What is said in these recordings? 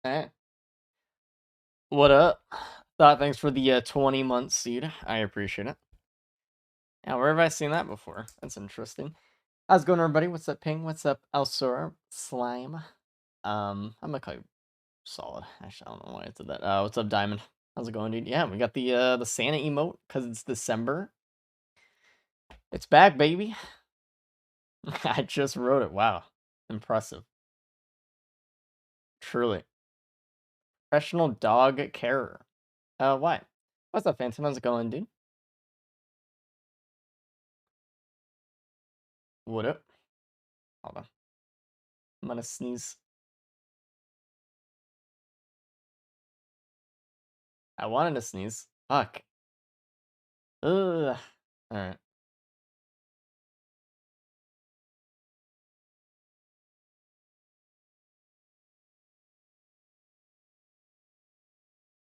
Hey, what up? Thought thanks for the 20-month seed. I appreciate it. Now, where have I seen that before? That's interesting. How's it going, everybody? What's up, Ping? What's up, Elsora? Slime? I'm gonna call you Solid. Actually, I don't know why I did that. What's up, Diamond? How's it going, dude? Yeah, we got the Santa emote because it's December. It's back, baby. I just wrote it. Wow, impressive. Truly, professional dog carer. Why? What's up, Phantom? How's it going, dude? What up? Hold on. I'm gonna sneeze. I wanted to sneeze. Fuck. Ugh. Alright.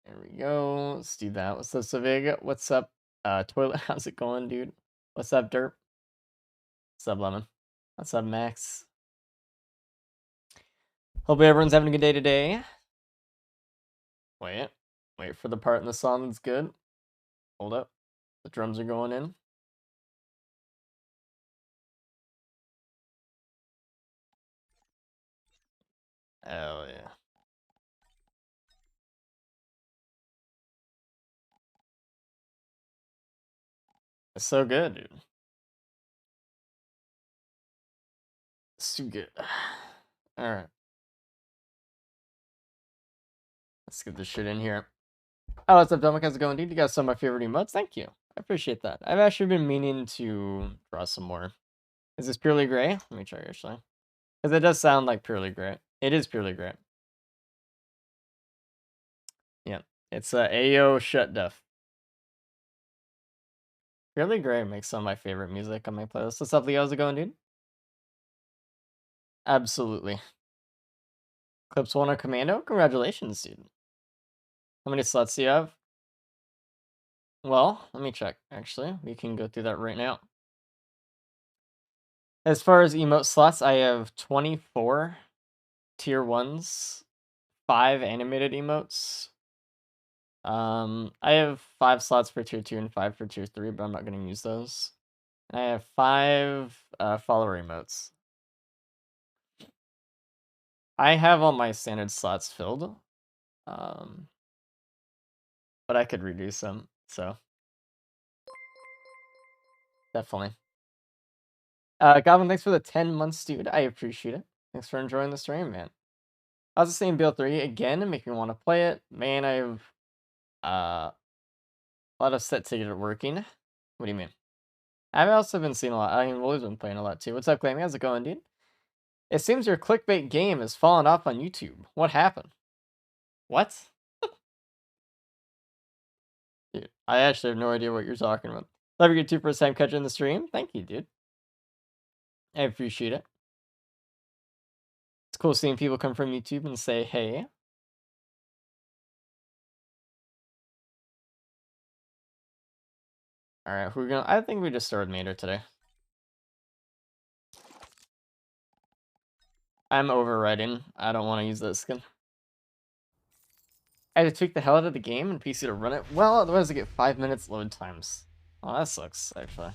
There we go. Let's do that. What's up, Savega? What's up, Toilet? How's it going, dude? What's up, Derp? What's up, Lemon? What's up, Max? Hope everyone's having a good day today. Wait. Wait for the part in the song that's good. Hold up. The drums are going in. Oh, yeah. It's so good, dude. It's too good. Alright. Let's get this shit in here. Oh, what's up, Dominic? How's it going, dude? You got some of my favorite emotes. Thank you. I appreciate that. I've actually been meaning to draw some more. Is this purely gray? Let me check, actually. Because it does sound like purely gray. It is purely gray. Yeah. It's AO Shut Duff. Purely gray makes some of my favorite music on my playlist. What's up, Leo? How's it going, dude? Absolutely. Eclipse 1 on Commando? Congratulations, dude. How many slots do you have? Well, let me check, actually. We can go through that right now. As far as emote slots, I have 24 tier 1s, 5 animated emotes. I have 5 slots for tier 2 and 5 for tier 3, but I'm not going to use those. And I have 5 follower emotes. I have all my standard slots filled. But I could reduce them, so definitely. Goblin, thanks for the 10 months, dude. I appreciate it. Thanks for enjoying the stream, man. I was the same build 3 again, make me want to play it. Man, I have a lot of set ticket working. What do you mean? I've also been seeing a lot. I mean, Willie's been playing a lot too. What's up, Clammy? How's it going, dude? It seems your clickbait game has fallen off on YouTube. What happened? What? Dude, I actually have no idea what you're talking about. Love your 2 first time catching the stream. Thank you, dude. I appreciate it. It's cool seeing people come from YouTube and say, hey. Alright, who are we gonna... I think we just started Mater today. I'm overriding. I don't want to use that skin. I had to tweak the hell out of the game and PC to run it. Well, otherwise I get 5 minutes load times. Oh, that sucks, actually.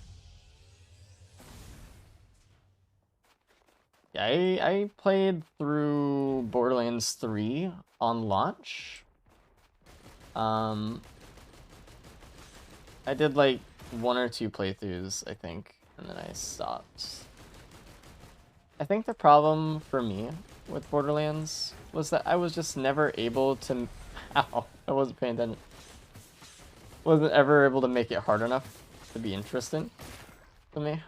Yeah, I played through Borderlands 3 on launch. I did like 1 or 2 playthroughs, I think, and then I stopped. I think the problem for me with Borderlands was that I was just never able to... Ow, I wasn't paying attention. Wasn't ever able to make it hard enough to be interesting to me.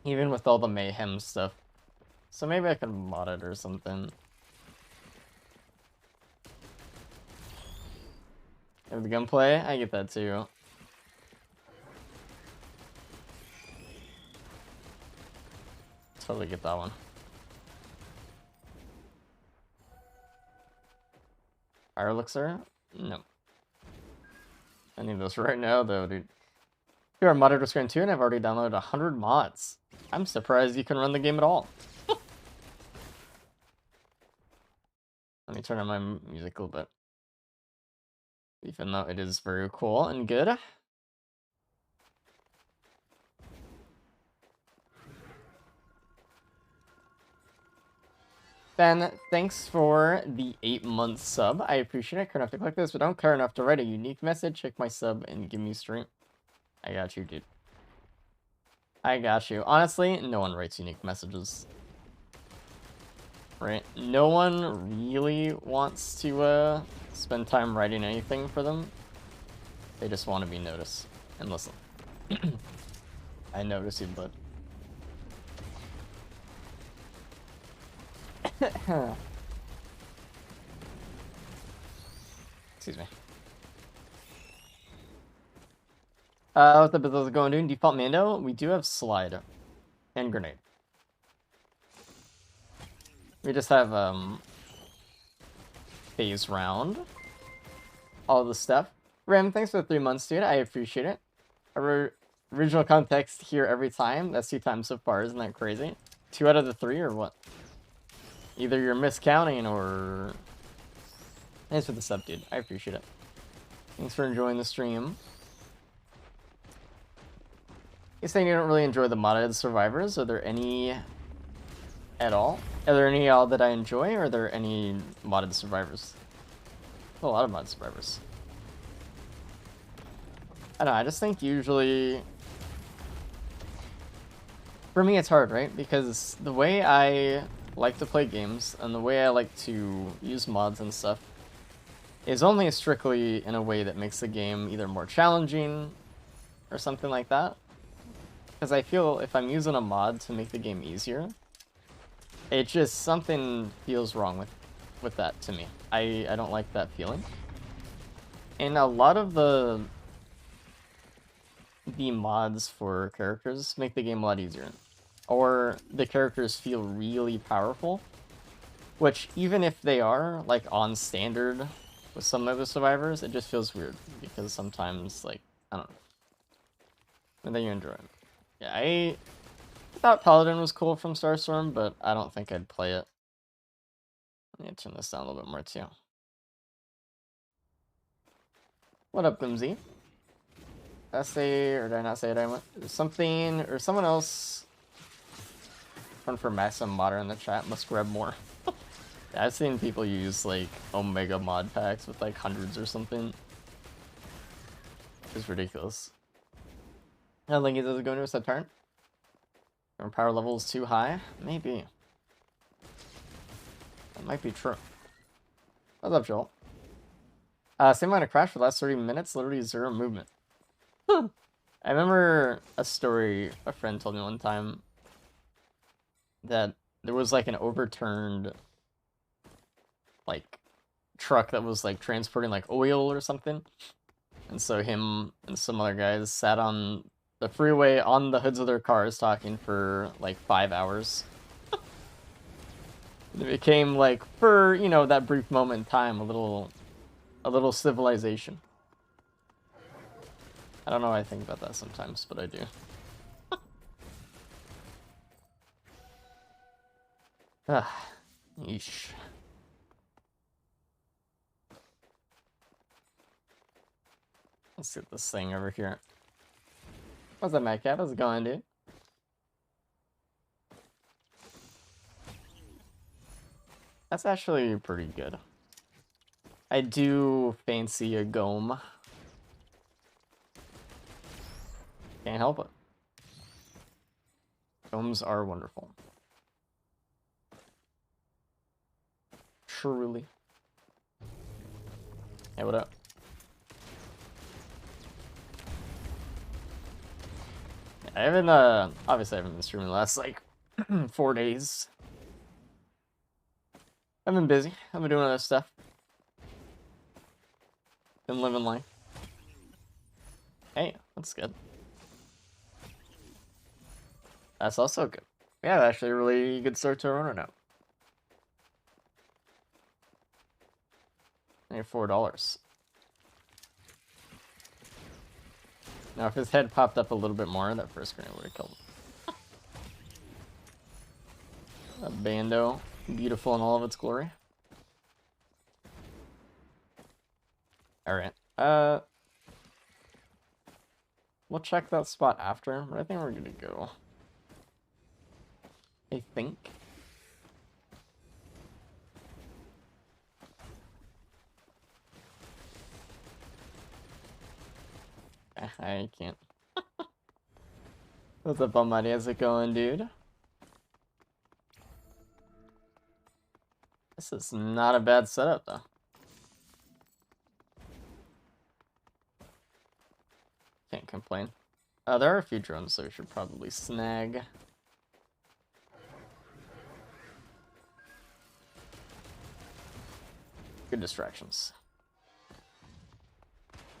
Even with all the mayhem stuff. So maybe I can mod it or something. And the gunplay, I get that too. Totally get that one. Fire elixir? No. I need those right now though, dude. Here are modded screen 2 and I've already downloaded 100 mods. I'm surprised you can run the game at all. Let me turn on my music a little bit. Even though it is very cool and good. Ben, thanks for the 8-month sub. I appreciate it. Care enough to click this, but don't care enough to write a unique message. Check my sub and give me stream. I got you, dude. I got you. Honestly, no one writes unique messages. Right? No one really wants to spend time writing anything for them. They just want to be noticed. And listen. I notice you, bud. Excuse me. What's the business going to do? Default Mando, we do have slide and grenade. We just have phase round. All the stuff. Ram, thanks for the 3 months, dude. I appreciate it. Original context here every time. That's 2 times so far. Isn't that crazy? 2 out of the 3 or what? Either you're miscounting or... Thanks for the sub, dude. I appreciate it. Thanks for enjoying the stream. You're saying you don't really enjoy the modded survivors? Are there any at all? Are there any all that I enjoy, or are there any modded survivors? A lot of modded survivors. I don't know, I just think usually... For me, it's hard, right? Because the way I like to play games, and the way I like to use mods and stuff, is only strictly in a way that makes the game either more challenging, or something like that. Because I feel if I'm using a mod to make the game easier, it just, something feels wrong with that to me. I don't like that feeling. And a lot of the mods for characters make the game a lot easier. Or the characters feel really powerful, which even if they are like on standard with some of the survivors, it just feels weird because sometimes, like, I don't know. And then you enjoy it. Yeah, I thought Paladin was cool from Starstorm, but I don't think I'd play it. Let me turn this down a little bit more too. What up, Glimsy? Did I say, or did I not say it? I went something, or someone else. One for Maximum Modder in the chat must grab more. Yeah, I've seen people use like Omega mod packs with like hundreds or something. It's ridiculous. I don't think it doesn't go into a set turn. Our power level is too high? Maybe. That might be true. What's up, Joel? Same amount of crash for the last 30 minutes, literally 0 movement. I remember a story a friend told me one time that there was like an overturned like truck that was like transporting like oil or something. And so him and some other guys sat on the freeway on the hoods of their cars talking for like 5 hours. It became like, for, you know, that brief moment in time, a little civilization. I don't know what I think about that sometimes, but I do. Ah, yeesh. Let's get this thing over here. What's up, Madcap? How's it going, dude? That's actually pretty good. I do fancy a Gome. Can't help it. Gomes are wonderful. Truly. Hey, what up? I haven't, obviously I haven't been streaming the last, like, 4 days. I've been busy. I've been doing other stuff. Been living life. Hey, that's good. That's also good. Yeah, actually a really good start to a runner now. And $4. Now, if his head popped up a little bit more, that first grenade would have killed him. A Bando, beautiful in all of its glory. Alright. We'll check that spot after, but I think we're gonna go. I think. I can't. What's up, Almighty? How's it going, dude? This is not a bad setup, though. Can't complain. There are a few drones, so we should probably snag. Good distractions.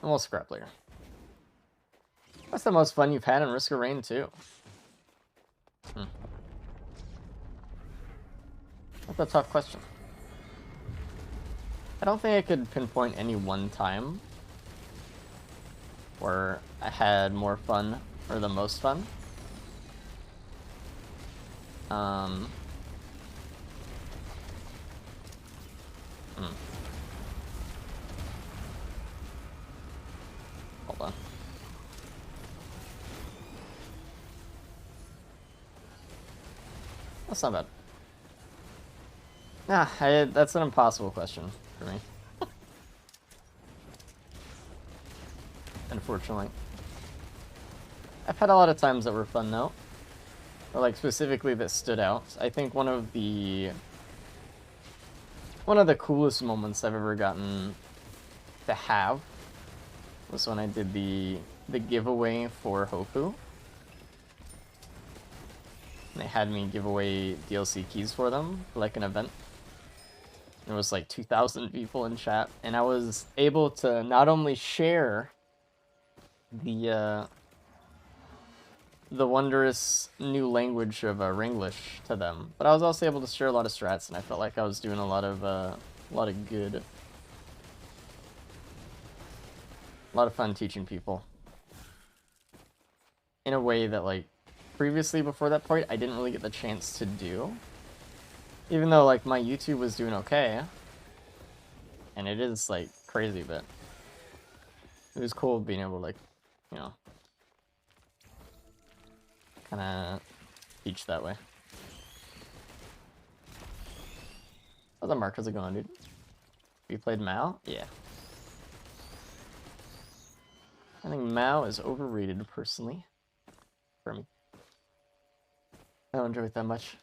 And we'll scrap later. What's the most fun you've had in Risk of Rain 2? That's a tough question. I don't think I could pinpoint any one time where I had more fun or the most fun. Hold on. That's not bad. That's an impossible question for me. Unfortunately. I've had a lot of times that were fun, though. Or, like, specifically that stood out. I think one of the coolest moments I've ever gotten to have was when I did the giveaway for Hofu. They had me give away DLC keys for them, for like an event. There was like 2,000 people in chat, and I was able to not only share the wondrous new language of Ringlish to them, but I was also able to share a lot of strats, and I felt like I was doing a lot of good, a lot of fun teaching people in a way that, like, previously before that point I didn't really get the chance to do. Even though, like, my YouTube was doing okay, and it is, like, crazy, but it was cool being able to, like, you know, kind of teach that way. How's that, Mark? How's it going, dude? You played Mao? Yeah. I think Mao is overrated, personally. For me. I don't enjoy it that much.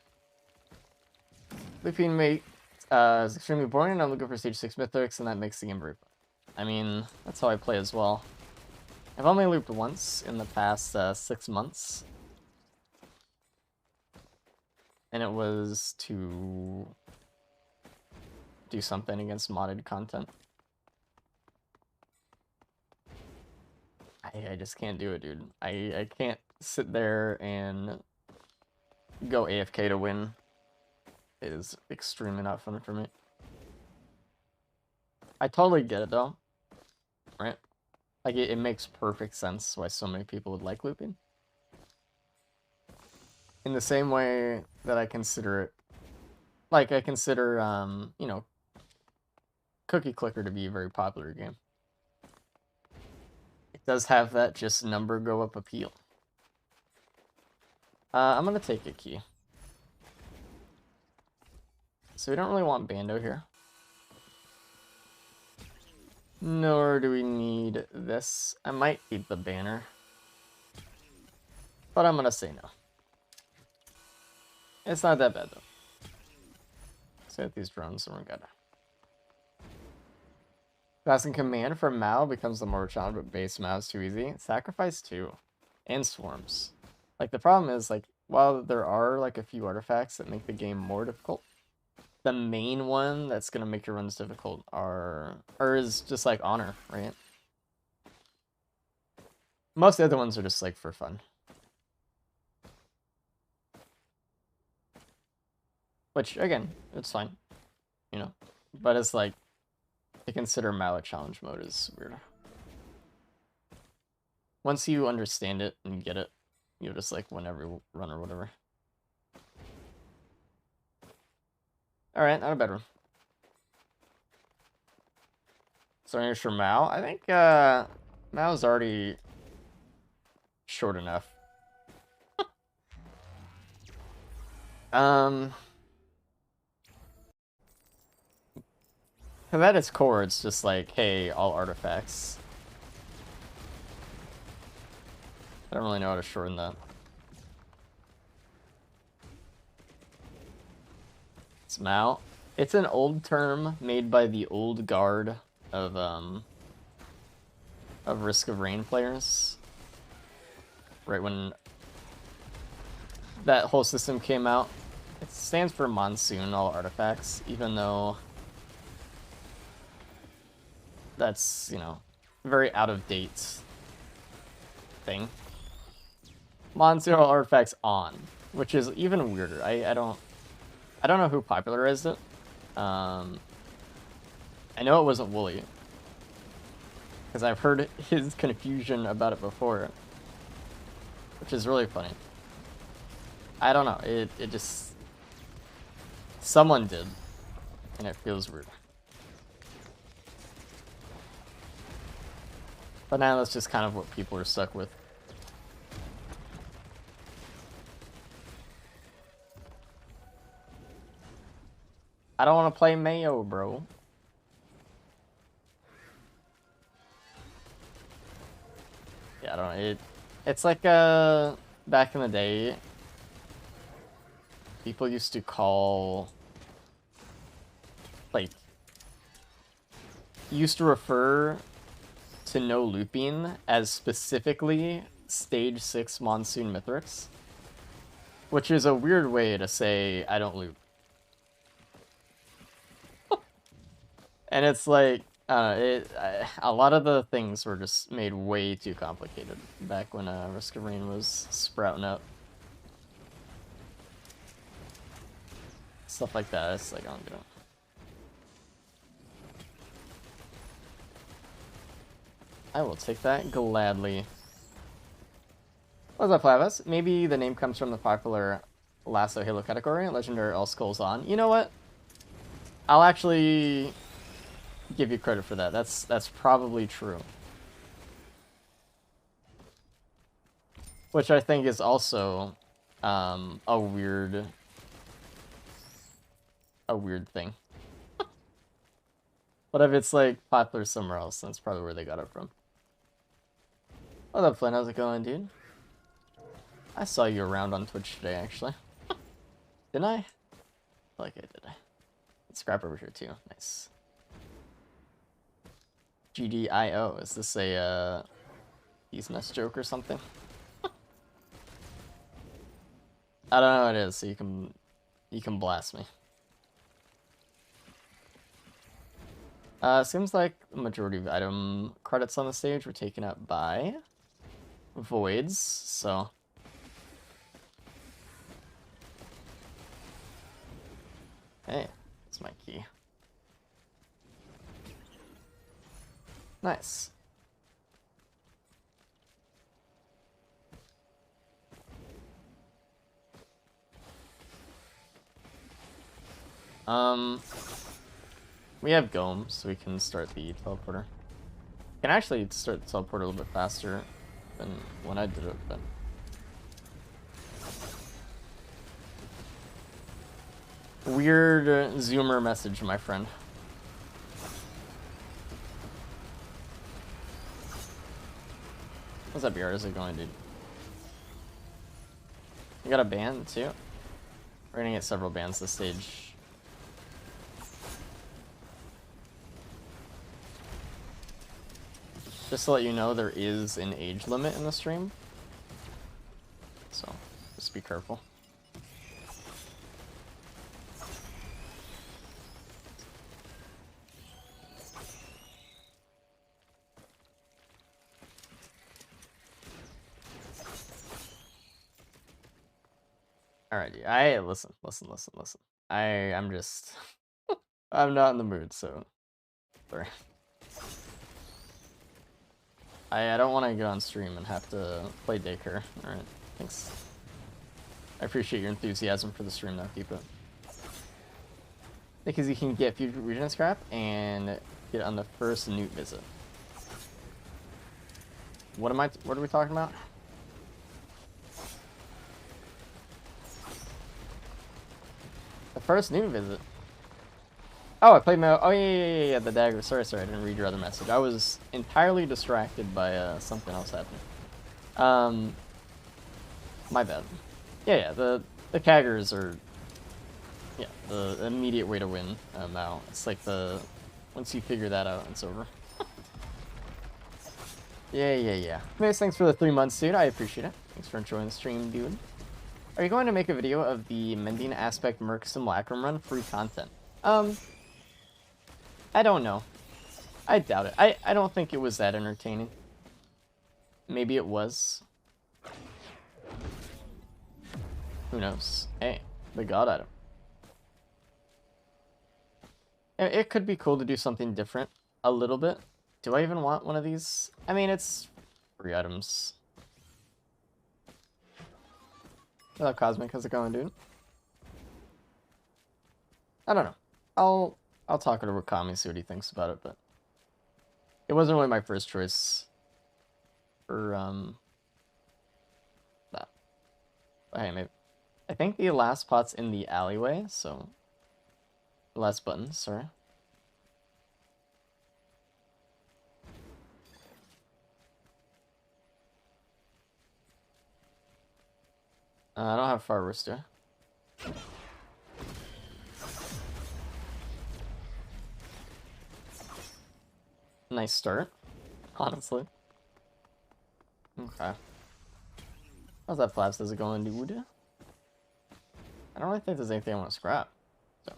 Looping mate is extremely boring, and I'm looking for stage 6 mythics, and that makes the game very fun. I mean, that's how I play as well. I've only looped once in the past 6 months. And it was to do something against modded content. I just can't do it, dude. I can't sit there and go AFK to win. It is extremely not fun for me. I totally get it, though. Right? Like, it makes perfect sense why so many people would like looping. In the same way that I consider it... Like, I consider, you know, Cookie Clicker to be a very popular game. It does have that just number go up appeal. I'm gonna take a key. So we don't really want Bando here. Nor do we need this. I might keep the banner. But I'm gonna say no. It's not that bad, though. Set these drones and we're good. Passing command for Mao becomes the more challenge, but base Mao is too easy. Sacrifice 2. And swarms. Like, the problem is, like, while there are, like, a few artifacts that make the game more difficult, the main one that's gonna make your runs difficult is just, like, honor, right? Most of the other ones are just, like, for fun. Which, again, it's fine. You know? But it's, like, to consider Mao a challenge mode is weird. Once you understand it and get it, you'll just, like, win every run or whatever. Alright, not a bad one. So I'm sure Mao. I think Mao's already short enough. Cause at its core, it's just like, hey, all artifacts. I don't really know how to shorten that. It's Mao. It's an old term made by the old guard of Risk of Rain players. Right when that whole system came out. It stands for Monsoon, all artifacts, even though that's, you know, very out of date thing. Monsoon, all artifacts on, which is even weirder. I don't know who popularized it. I know it wasn't Wooly, because I've heard his confusion about it before, which is really funny. I don't know. It just, someone did, and it feels weird. But now that's just kind of what people are stuck with. I don't want to play Mayo, bro. Yeah, I don't know. It's like back in the day, people used to call, like, used to refer to no looping as specifically stage 6 Monsoon Mithrix, which is a weird way to say I don't loop. And it's like, a lot of the things were just made way too complicated back when Risk of Rain was sprouting up. Stuff like that, it's like, I don't get it. I will take that gladly. What's up, Flavus? Maybe the name comes from the popular Lasso Halo category, Legendary All Skulls On. You know what? I'll actually give you credit for that. That's probably true. Which I think is also a weird thing. But if it's like popular somewhere else, that's probably where they got it from. What up, Flynn? How's it going, dude? I saw you around on Twitch today, actually. Didn't I? I feel like I did. Let's grab over here, too. Nice. GDIO. Is this a, East Nest joke or something? I don't know what it is, so you can blast me. Seems like the majority of item credits on the stage were taken up by voids, so... Hey, that's my key. Nice. We have Gome, so we can start the teleporter. We can actually start the teleporter a little bit faster than when I did it, but... Weird zoomer message, my friend. What's up, BR? How's it going, dude? You got a band, too? We're gonna get several bands this stage. Just to let you know, there is an age limit in the stream. So, just be careful. Alrighty, listen. I'm just... I'm not in the mood, so... Sorry. I don't want to get on stream and have to play daycare. Alright, thanks. I appreciate your enthusiasm for the stream, though. Keep it. Because you can get future region scrap, and get on the first newt visit. What are we talking about? The first newt visit. Oh, I played my... Oh, yeah, the dagger. Sorry, I didn't read your other message. I was entirely distracted by something else happening. My bad. Yeah, the Kaggers are... Yeah, the immediate way to win now. It's like the... Once you figure that out, it's over. Yeah. Anyways, thanks for the 3 months, dude. I appreciate it. Thanks for enjoying the stream, dude. Are you going to make a video of the Mending Aspect Merc Simulacrum run? Free content. I don't know. I doubt it. I don't think it was that entertaining. Maybe it was. Who knows? Hey, the god item. It could be cool to do something different a little bit. Do I even want one of these? I mean, it's free items. What's up, Cosmic? How's it going, dude? I don't know. I'll talk it over with Kami, see what he thinks about it, but it wasn't really my first choice for that. But hey, maybe. I think the last spot's in the alleyway, so the last button, sorry. I don't have far wrist, do I? Nice start, honestly. Okay. How's that flaps? Does it go into wood? I don't really think there's anything I want to scrap. So.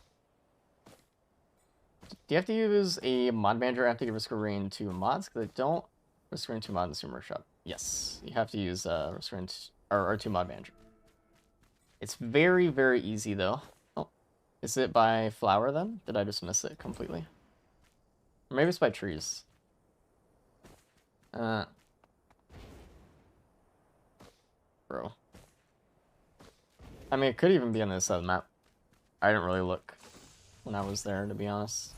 Do you have to use a mod manager after you risk rain 2 mods? Because I don't risk rain 2 mods in the workshop. Yes, you have to use risk rain or 2 mod manager. It's very, very easy though. Oh, is it by flower then? Did I just miss it completely? Or maybe it's by trees. Bro. I mean, it could even be on this side of the map. I didn't really look when I was there, to be honest.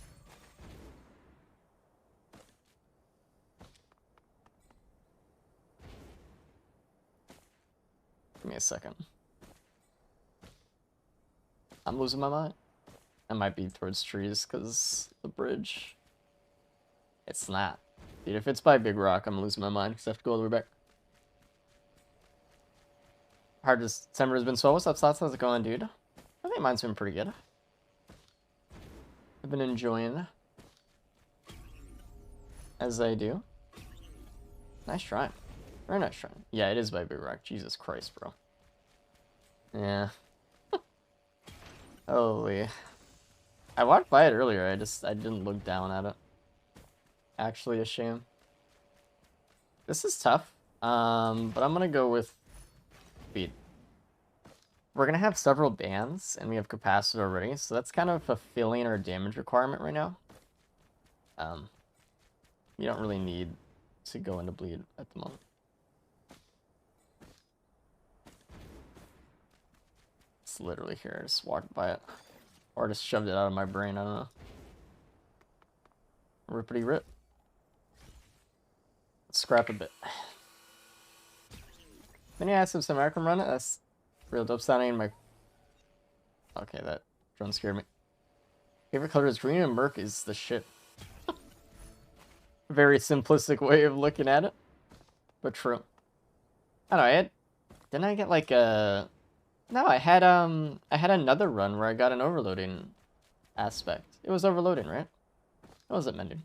Give me a second. I'm losing my mind. I might be towards trees because the bridge. It's not. Dude, if it's by Big Rock, I'm losing my mind because I have to go all the way back. Hardest December has been swell. What's up, Slots? How's it going, dude? I think mine's been pretty good. I've been enjoying as I do. Nice try. Very nice try. Yeah, it is by Big Rock. Jesus Christ, bro. Yeah. Holy. I walked by it earlier. I didn't look down at it. Actually a shame. This is tough. But I'm gonna go with speed. We're gonna have several bands, and we have capacity already, so that's kind of fulfilling our damage requirement right now. You don't really need to go into bleed at the moment. It's literally here. I just walked by it. Or just shoved it out of my brain, I don't know. Rippity rip. Let's scrap a bit. Then you asked if some American run it. That's real dope sounding in my... Okay, that drone scared me. Favorite color is green and Merc is the shit. Very simplistic way of looking at it. But true. I don't know, didn't I get like a... No, I had another run where I got an overloading aspect. It was overloading, right? What was it mending?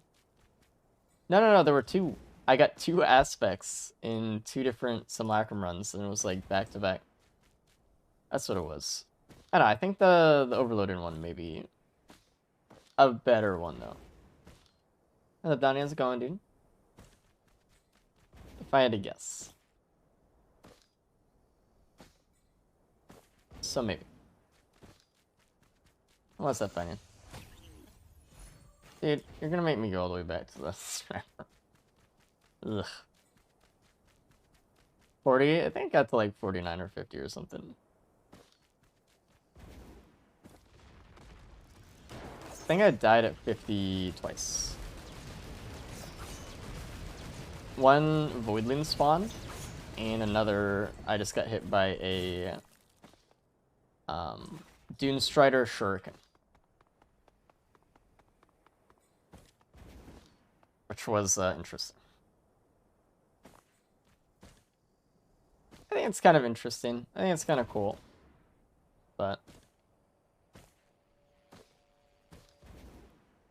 No, there were 2. I got 2 aspects in 2 different simulacrum runs, and it was like back to back. That's what it was. I don't know, I think the overloading one may be a better one though. Hello Donnie, how's it going, dude? If I had to guess. So maybe. What's that finding? Dude, you're gonna make me go all the way back to this. Ugh. 40? I think it got to like 49 or 50 or something. I think I died at 50 twice. one Voidling spawned, and another I just got hit by a Dune Strider Shuriken, which was interesting. I think it's kind of interesting. I think it's kind of cool, but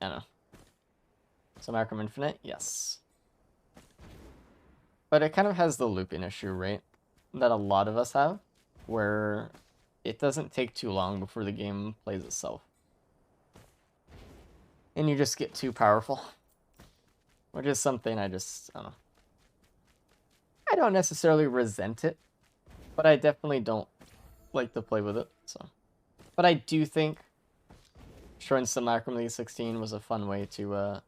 I don't know. So Macro Infinite, yes. But it kind of has the looping issue, right? That a lot of us have, where it doesn't take too long before the game plays itself. And you just get too powerful. Which is something I don't know. I don't necessarily resent it, but I definitely don't like to play with it, so. But I do think showing some Macro League 16 was a fun way to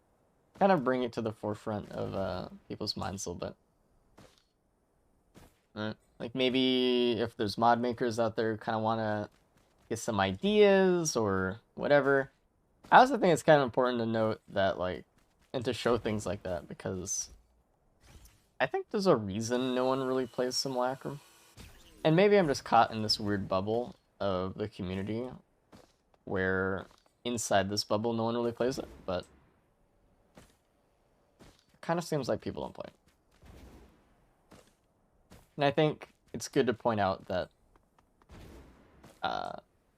kind of bring it to the forefront of people's minds a little bit. Like maybe if there's mod makers out there who kind of want to get some ideas or whatever. I also think it's kind of important to note that, like, and to show things like that, because I think there's a reason no one really plays Simulacrum. And maybe I'm just caught in this weird bubble of the community where inside this bubble no one really plays it, but it kind of seems like people don't play it. And I think it's good to point out that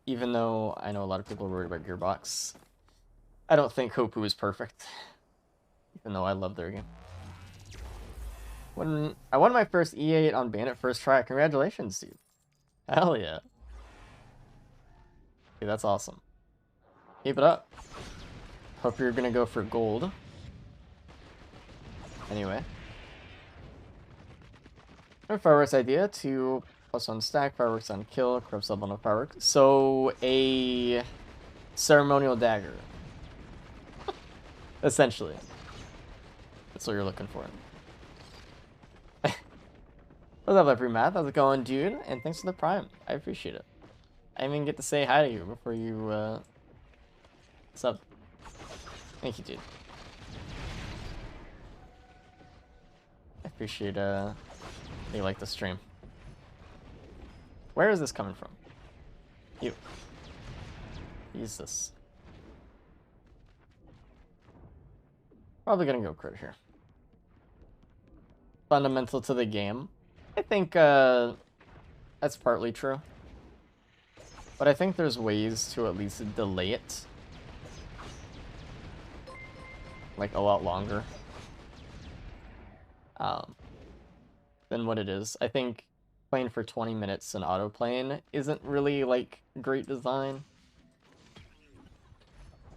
even though I know a lot of people are worried about Gearbox, I don't think Hopu is perfect, even though I love their game. When I won my first E8 on Bandit first try, congratulations, dude. Hell yeah. Dude, that's awesome. Keep it up. Hope you're gonna go for gold. Anyway. Fireworks idea to +1 stack, fireworks on kill, corrupts level no fireworks. So a ceremonial dagger. Essentially. That's what you're looking for. What's up, Leopard Math? How's it going, dude? And thanks for the prime. I appreciate it. I didn't even get to say hi to you before you sub. Thank you, dude. I appreciate that you like the stream. Where is this coming from? You. Use this. Probably gonna go crit here. Fundamental to the game. I think that's partly true. But I think there's ways to at least delay it. Like a lot longer. Than what it is. I think playing for 20 minutes and auto-playing isn't really, like, great design.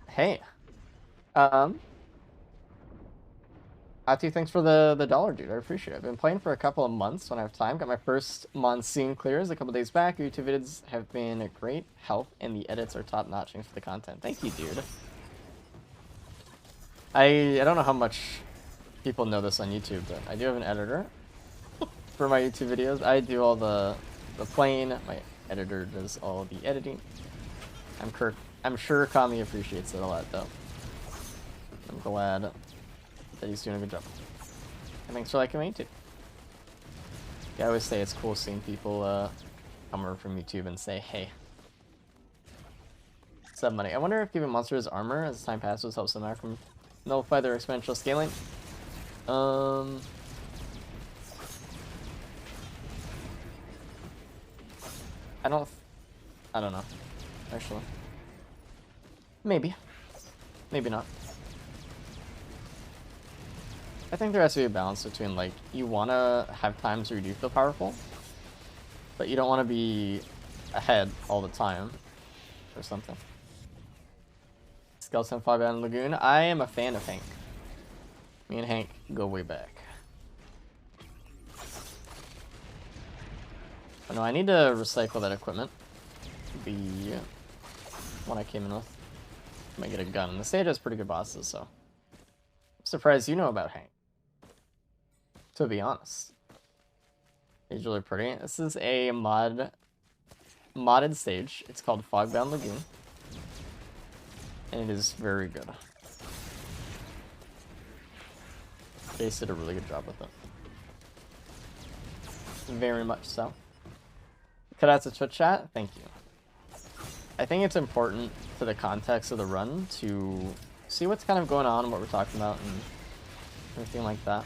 Hey. Atu, thanks for the dollar, dude. I appreciate it. I've been playing for a couple of months when I have time. Got my first Monsoon clears a couple days back. YouTube vids have been great help, and the edits are top-notch. Thanks for the content. Thank you, dude. I don't know how much people know this on YouTube, but I do have an editor for my YouTube videos. I do all the playing. My editor does all the editing. I'm sure Kami appreciates it a lot, though. I'm glad that he's doing a good job. And thanks for liking my YouTube. Yeah, I always say it's cool seeing people come over from YouTube and say, hey. Sub money. I wonder if giving monsters armor as time passes helps them out from nullify their exponential scaling. I don't know, actually. Maybe. Maybe not. I think there has to be a balance between, like, you want to have times where you do feel powerful, but you don't want to be ahead all the time, or something. Skeleton Fly Bound Lagoon. I am a fan of Hank. Me and Hank go way back. Oh, no, I need to recycle that equipment. The one I came in with. Might get a gun. And the stage has pretty good bosses, so. I'm surprised you know about Hank. To be honest. It's really pretty. This is a modded stage. It's called Fogbound Lagoon. And it is very good. Jace did a really good job with it. Very much so. Cadets of Twitch chat, thank you. I think it's important for the context of the run to see what's kind of going on, what we're talking about, and everything like that.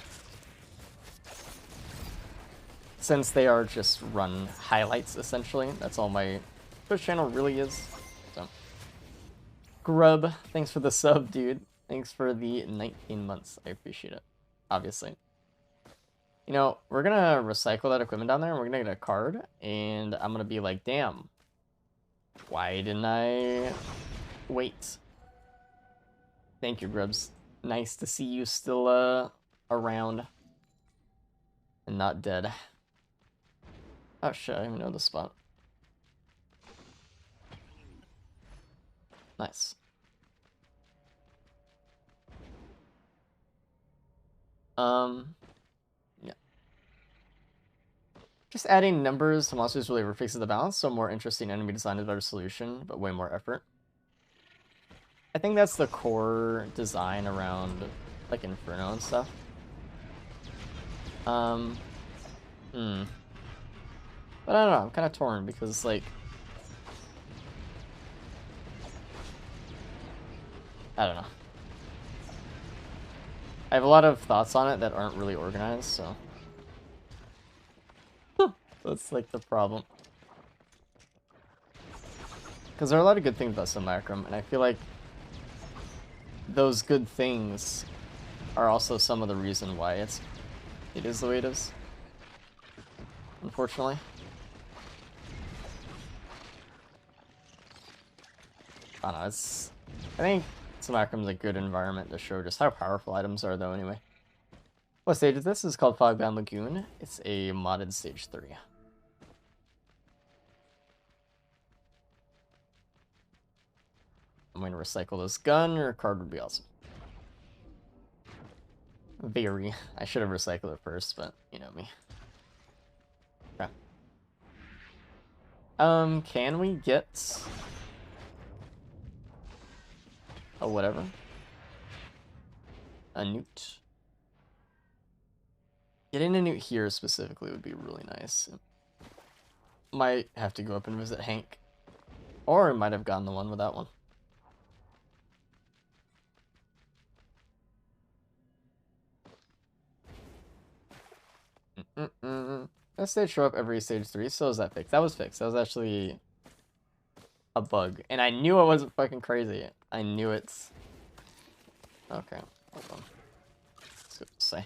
Since they are just run highlights, essentially. That's all my Twitch channel really is. So, Grub, thanks for the sub, dude. Thanks for the 19 months. I appreciate it. Obviously. You know, we're gonna recycle that equipment down there, and we're gonna get a card, and I'm gonna be like, damn. Why didn't I wait? Thank you, Grubs. Nice to see you still, around. And not dead. Oh shit, I don't even know the spot. Nice. Yeah. Just adding numbers to monsters really fixes the balance, so more interesting enemy design is a better solution, but way more effort. I think that's the core design around, like, Inferno and stuff. But I don't know, I'm kind of torn, because, like, I don't know. I have a lot of thoughts on it that aren't really organized, so... That's, like, the problem. Because there are a lot of good things about Simulacrum, and I feel like those good things are also some of the reason why it is the way it is. Unfortunately. I don't know, I think Simulacrum's a good environment to show just how powerful items are, though, anyway. What stage is this? It's called Fogbound Lagoon. It's a modded stage 3. I'm going to recycle this gun, or a card would be awesome. Very. I should have recycled it first, but you know me. Okay. Can we get a whatever? A newt. Getting a newt here specifically would be really nice. Might have to go up and visit Hank. Or I might have gotten the one without one. That stage show up every stage 3, so is that fixed? That was fixed. That was actually a bug. And I knew it wasn't fucking crazy. I knew it's... Okay, hold on. Let's see what to say.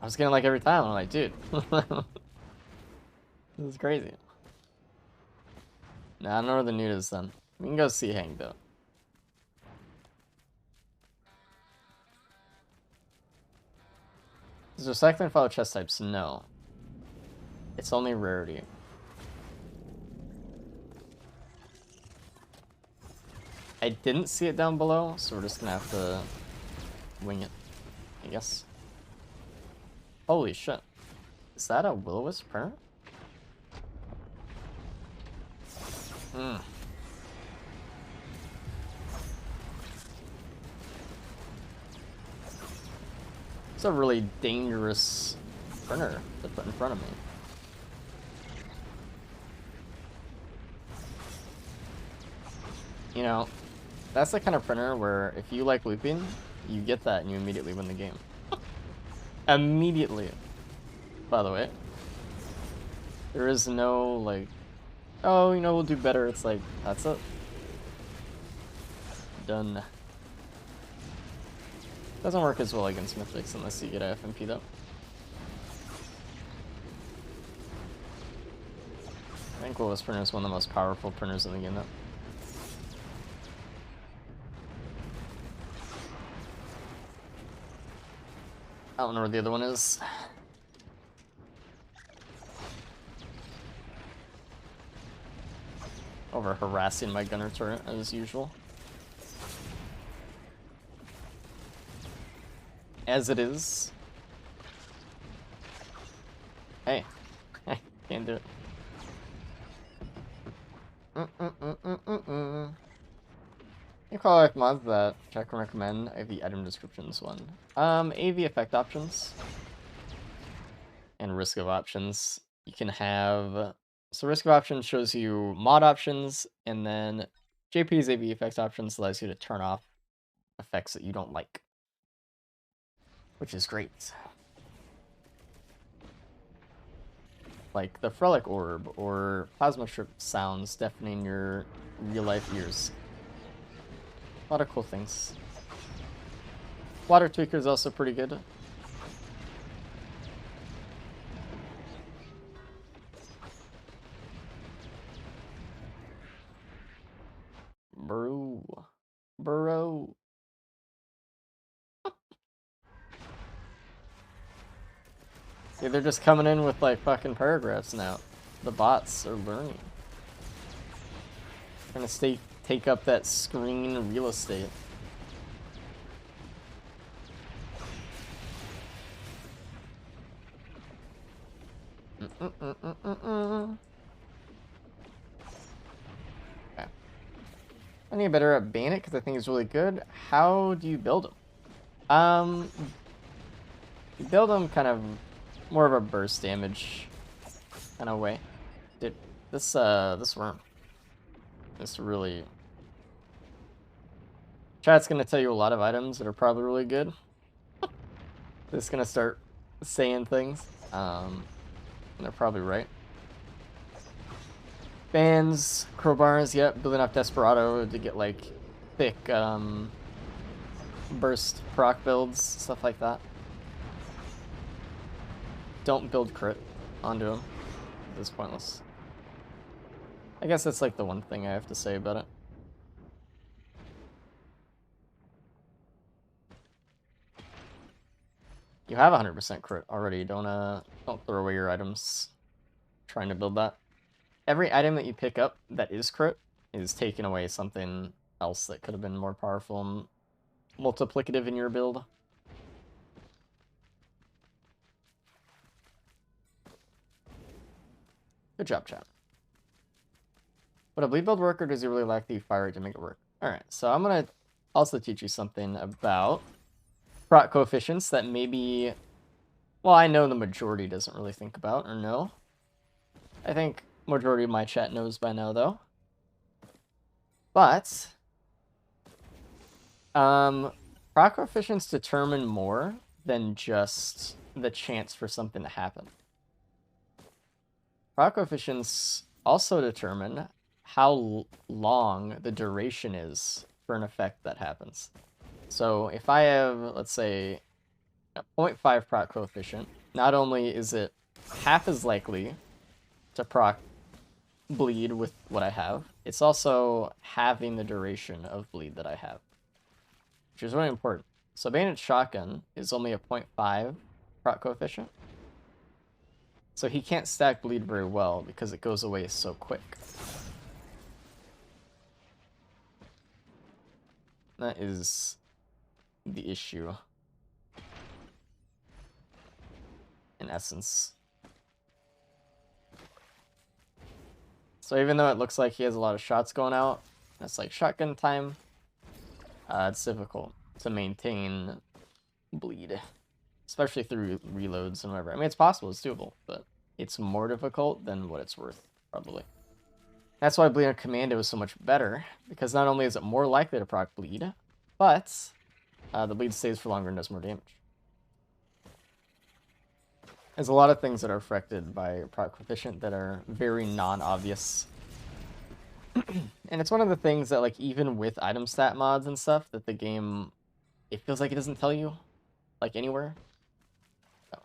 I was getting like every time. I'm like, dude. This is crazy. Nah, I don't know where the newt is then. We can go see Hank though. Is there cycling follow chest types? No. It's only rarity. I didn't see it down below, so we're just gonna have to wing it, I guess. Holy shit. Is that a will-o-wisp printer? It's a really dangerous printer to put in front of me. You know, that's the kind of printer where if you like looping, you get that and you immediately win the game. Immediately. By the way. There is no, like, oh, you know, we'll do better. It's like, that's it. Done. Doesn't work as well against Mythics unless you get FMP'd up. I think Will-o-wisp printer is one of the most powerful printers in the game, though. I don't know where the other one is. Over harassing my gunner turret as usual. As it is. Hey. Can't do it. Any quality life mods that I can recommend? I have the item descriptions one. AV effect options and risk of options. You can have, so risk of options shows you mod options, and then JP's AV effect options allows you to turn off effects that you don't like, which is great. Like the Frelic Orb or Plasma Strip sounds deafening your real life ears. A lot of cool things. Water Tweaker is also pretty good. Bro. Bro. See, they're just coming in with like fucking paragraphs now. The bots are learning. Trying to take up that screen real estate. Okay. I need better at Bandit because I think he's really good. How do you build him? You build him kind of more of a burst damage kind of way. Dude, this worm. This really. Chat's gonna tell you a lot of items that are probably really good. It's gonna start saying things. And they're probably right. Bands, crowbars, yep, building up Desperado to get like thick burst proc builds, stuff like that. Don't build crit onto him. It's pointless. I guess that's like the one thing I have to say about it. You have 100% crit already. Don't throw away your items trying to build that. Every item that you pick up that is crit is taking away something else that could have been more powerful and multiplicative in your build. Good job, chat. Would a bleed build work, or does he really lack the fire rate to make it work? Alright, so I'm going to also teach you something about proc coefficients that maybe, well, I know the majority doesn't really think about or know. I think majority of my chat knows by now, though. But proc coefficients determine more than just the chance for something to happen. Proc coefficients also determine how long the duration is for an effect that happens. So if I have, let's say, a 0.5 proc coefficient, not only is it half as likely to proc bleed with what I have, it's also having the duration of bleed that I have, which is really important. So Bandit Shotgun is only a 0.5 proc coefficient, so he can't stack bleed very well because it goes away so quick. That is the issue, in essence. So even though it looks like he has a lot of shots going out, it's like shotgun time, it's difficult to maintain bleed, especially through reloads and whatever. I mean, it's possible, it's doable, but it's more difficult than what it's worth, probably. That's why Bleed on Commando is so much better, because not only is it more likely to proc bleed, but the bleed stays for longer and does more damage. There's a lot of things that are affected by proc coefficient that are very non-obvious. And it's one of the things that, like, even with item stat mods and stuff, that the game, it feels like it doesn't tell you, like, anywhere. So,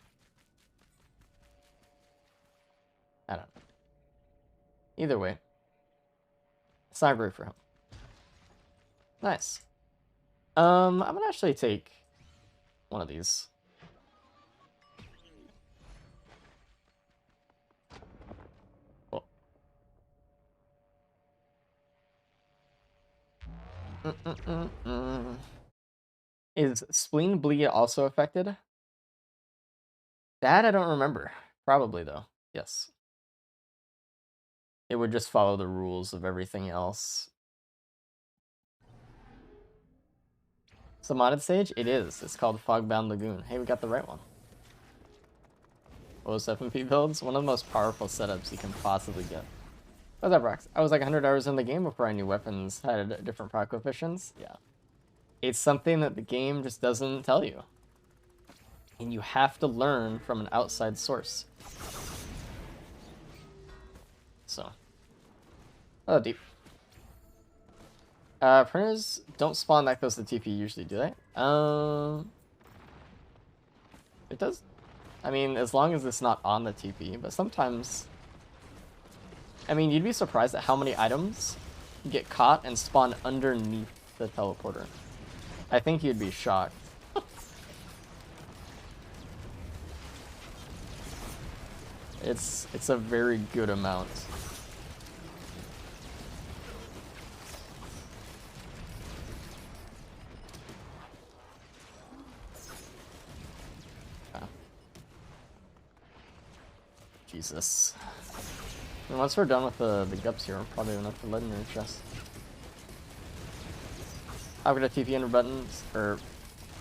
I don't know. Either way, it's not great for him. Nice. I'm gonna actually take one of these. Cool. Is spleen bleed also affected? That I don't remember. Probably, though. Yes. It would just follow the rules of everything else. It's a modded stage? It is. It's called Fogbound Lagoon. Hey, we got the right one. OS7P builds, one of the most powerful setups you can possibly get. What's up, Rox? I was like 100 hours in the game before I knew weapons had different proc coefficients. Yeah. It's something that the game just doesn't tell you. And you have to learn from an outside source. So. Oh, deep. Printers don't spawn that close to TP usually, do they? It does. I mean, as long as it's not on the TP, but sometimes... I mean, you'd be surprised at how many items get caught and spawn underneath the teleporter. I think you'd be shocked. It's a very good amount. Jesus. And once we're done with the gups here, we're probably enough to legendary chest. I've got a TP under buttons, or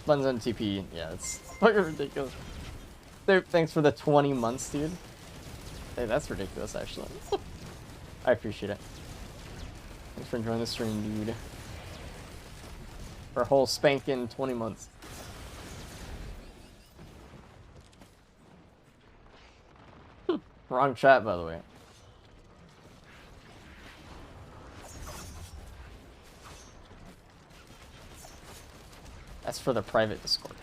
buttons and TP. Yeah, it's fucking ridiculous. Dude, thanks for the 20 months, dude. Hey, that's ridiculous, actually. I appreciate it. Thanks for enjoying the stream, dude. For a whole spanking 20 months. Wrong chat, by the way. That's for the private Discord.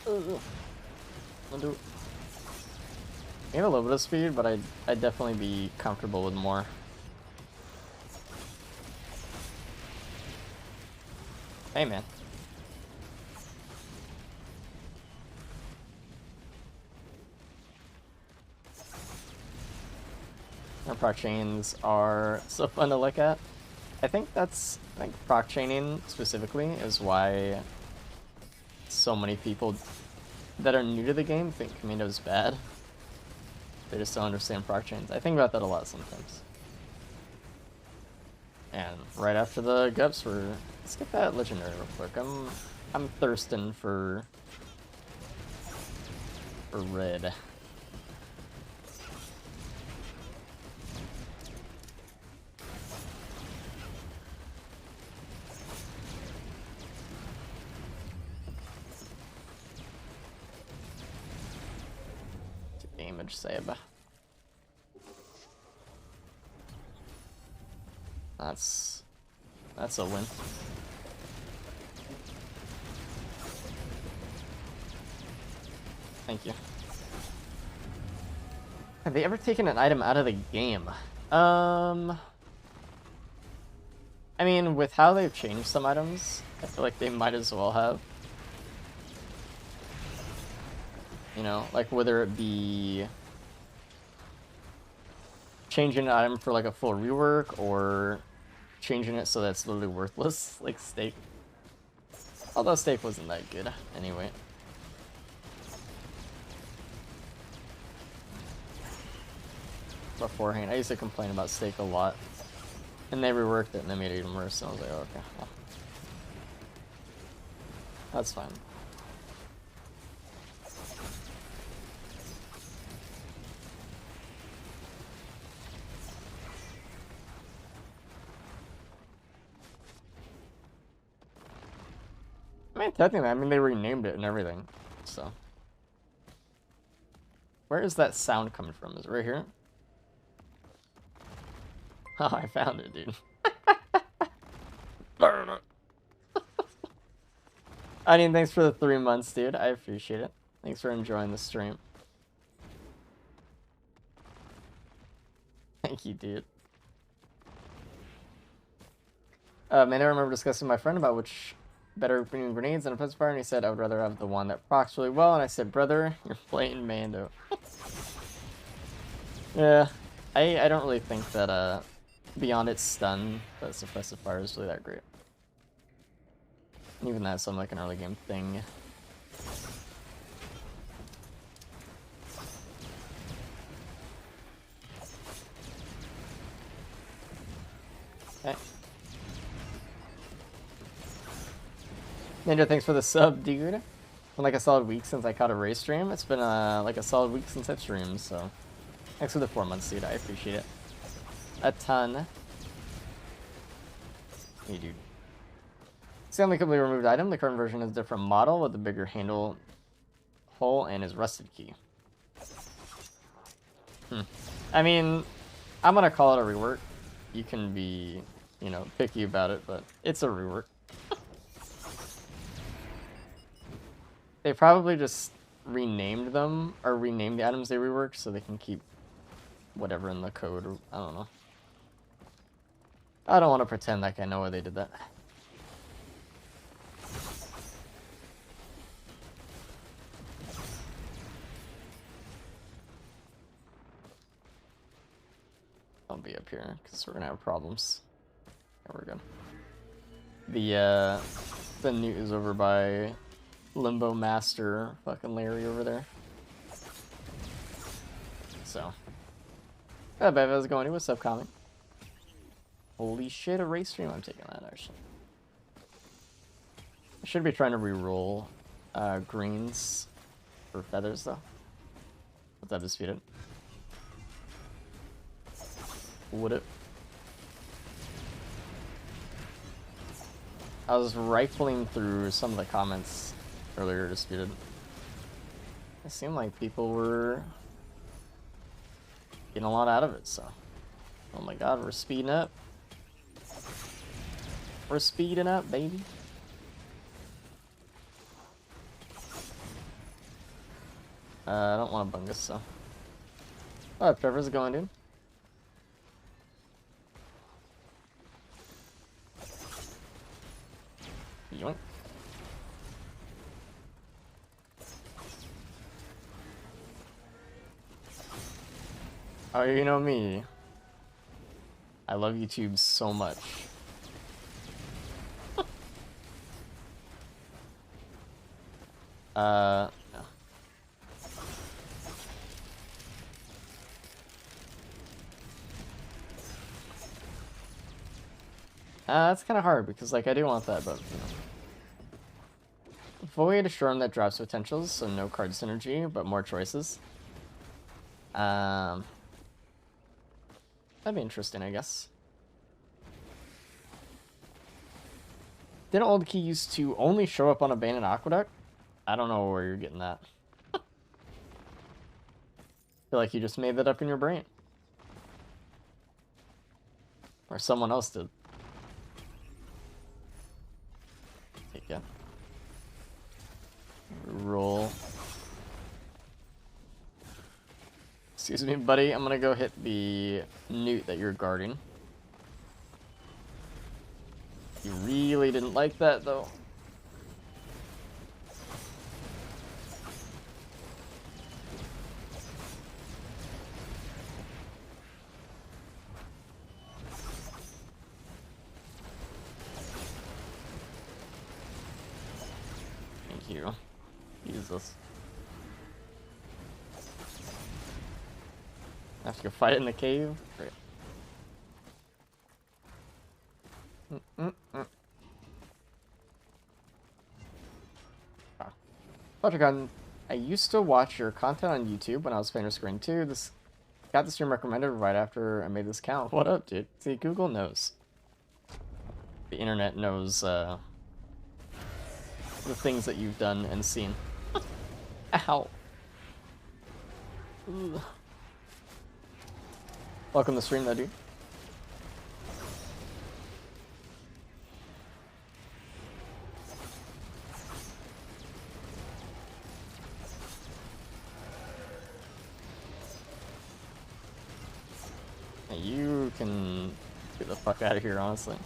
I'll do it. I have a little bit of speed, but I'd definitely be comfortable with more. Hey, man. Our proc chains are so fun to look at. I think proc chaining specifically is why so many people that are new to the game think Kamino's bad. They just don't understand proc chains. I think about that a lot sometimes. And right after the gups, let's get that legendary real quick. I'm thirsting for red. Damage save. That's a win. Thank you. Have they ever taken an item out of the game? I mean, with how they've changed some items, I feel like they might as well have. You know, like whether it be changing an item for like a full rework or changing it so that it's literally worthless, like steak. Although steak wasn't that good anyway. Beforehand, I used to complain about steak a lot, and they reworked it and they made it even worse. So I was like, oh, okay, well, that's fine. I mean, technically, they renamed it and everything, so. Where is that sound coming from? Is it right here? Oh, I found it, dude. I mean, thanks for the 3 months, dude. I appreciate it. Thanks for enjoying the stream. Thank you, dude. Man, I remember discussing with my friend about which better between grenades and a fire, and he said I would rather have the one that procs really well, and I said, brother, you're playing Mando. Yeah, I don't really think that beyond its stun, that suppressive fire is really that great. Even that's some like an early game thing. Okay. Ninja, thanks for the sub, dude. Been like a solid week since I caught a race stream. It's been like a solid week since I've streamed, so thanks for the 4 months, dude. I appreciate it a ton. Hey, dude. It's the only completely removed item. The current version is a different model with a bigger handle hole and is rusted key. I mean, I'm gonna call it a rework. You can be, you know, picky about it, but it's a rework. They probably just renamed them, or renamed the items they reworked so they can keep whatever in the code, or I don't know. I don't want to pretend like I know why they did that. I'll be up here, because we're gonna have problems. There we go. The newt is over by Limbo Master, fucking Larry over there. So. Hey, Bev, how's it going? What's up, Comic? Holy shit, a race stream. I'm taking that, actually. I should be trying to reroll greens for feathers, though. But that disputed. Would it? I was rifling through some of the comments earlier, disputed. It seemed like people were getting a lot out of it, so. Oh my god, we're speeding up. We're speeding up, baby. I don't want a bungus, so. Oh, Trevor's going, dude. Yoink. Oh, you know me. I love YouTube so much. No. That's kind of hard because, like, I do want that, but, you know. Void Storm that drops potentials, so no card synergy, but more choices. That'd be interesting, I guess. Didn't Old Key used to only show up on Abandoned Aqueduct? I don't know where you're getting that. I feel like you just made that up in your brain. Or someone else did. Take it. Roll. Excuse me, buddy. I'm gonna go hit the newt that you're guarding. You really didn't like that, though. Thank you. Jesus. I have to go fight it in the cave? Great. Patrick, I used to watch your content on YouTube when I was playing Screen 2. Got the stream recommended right after I made this account. What up, dude? See, Google knows. The internet knows the things that you've done and seen. Ow. Ugh. Welcome to the stream, though, dude. Hey, you can get the fuck out of here, honestly.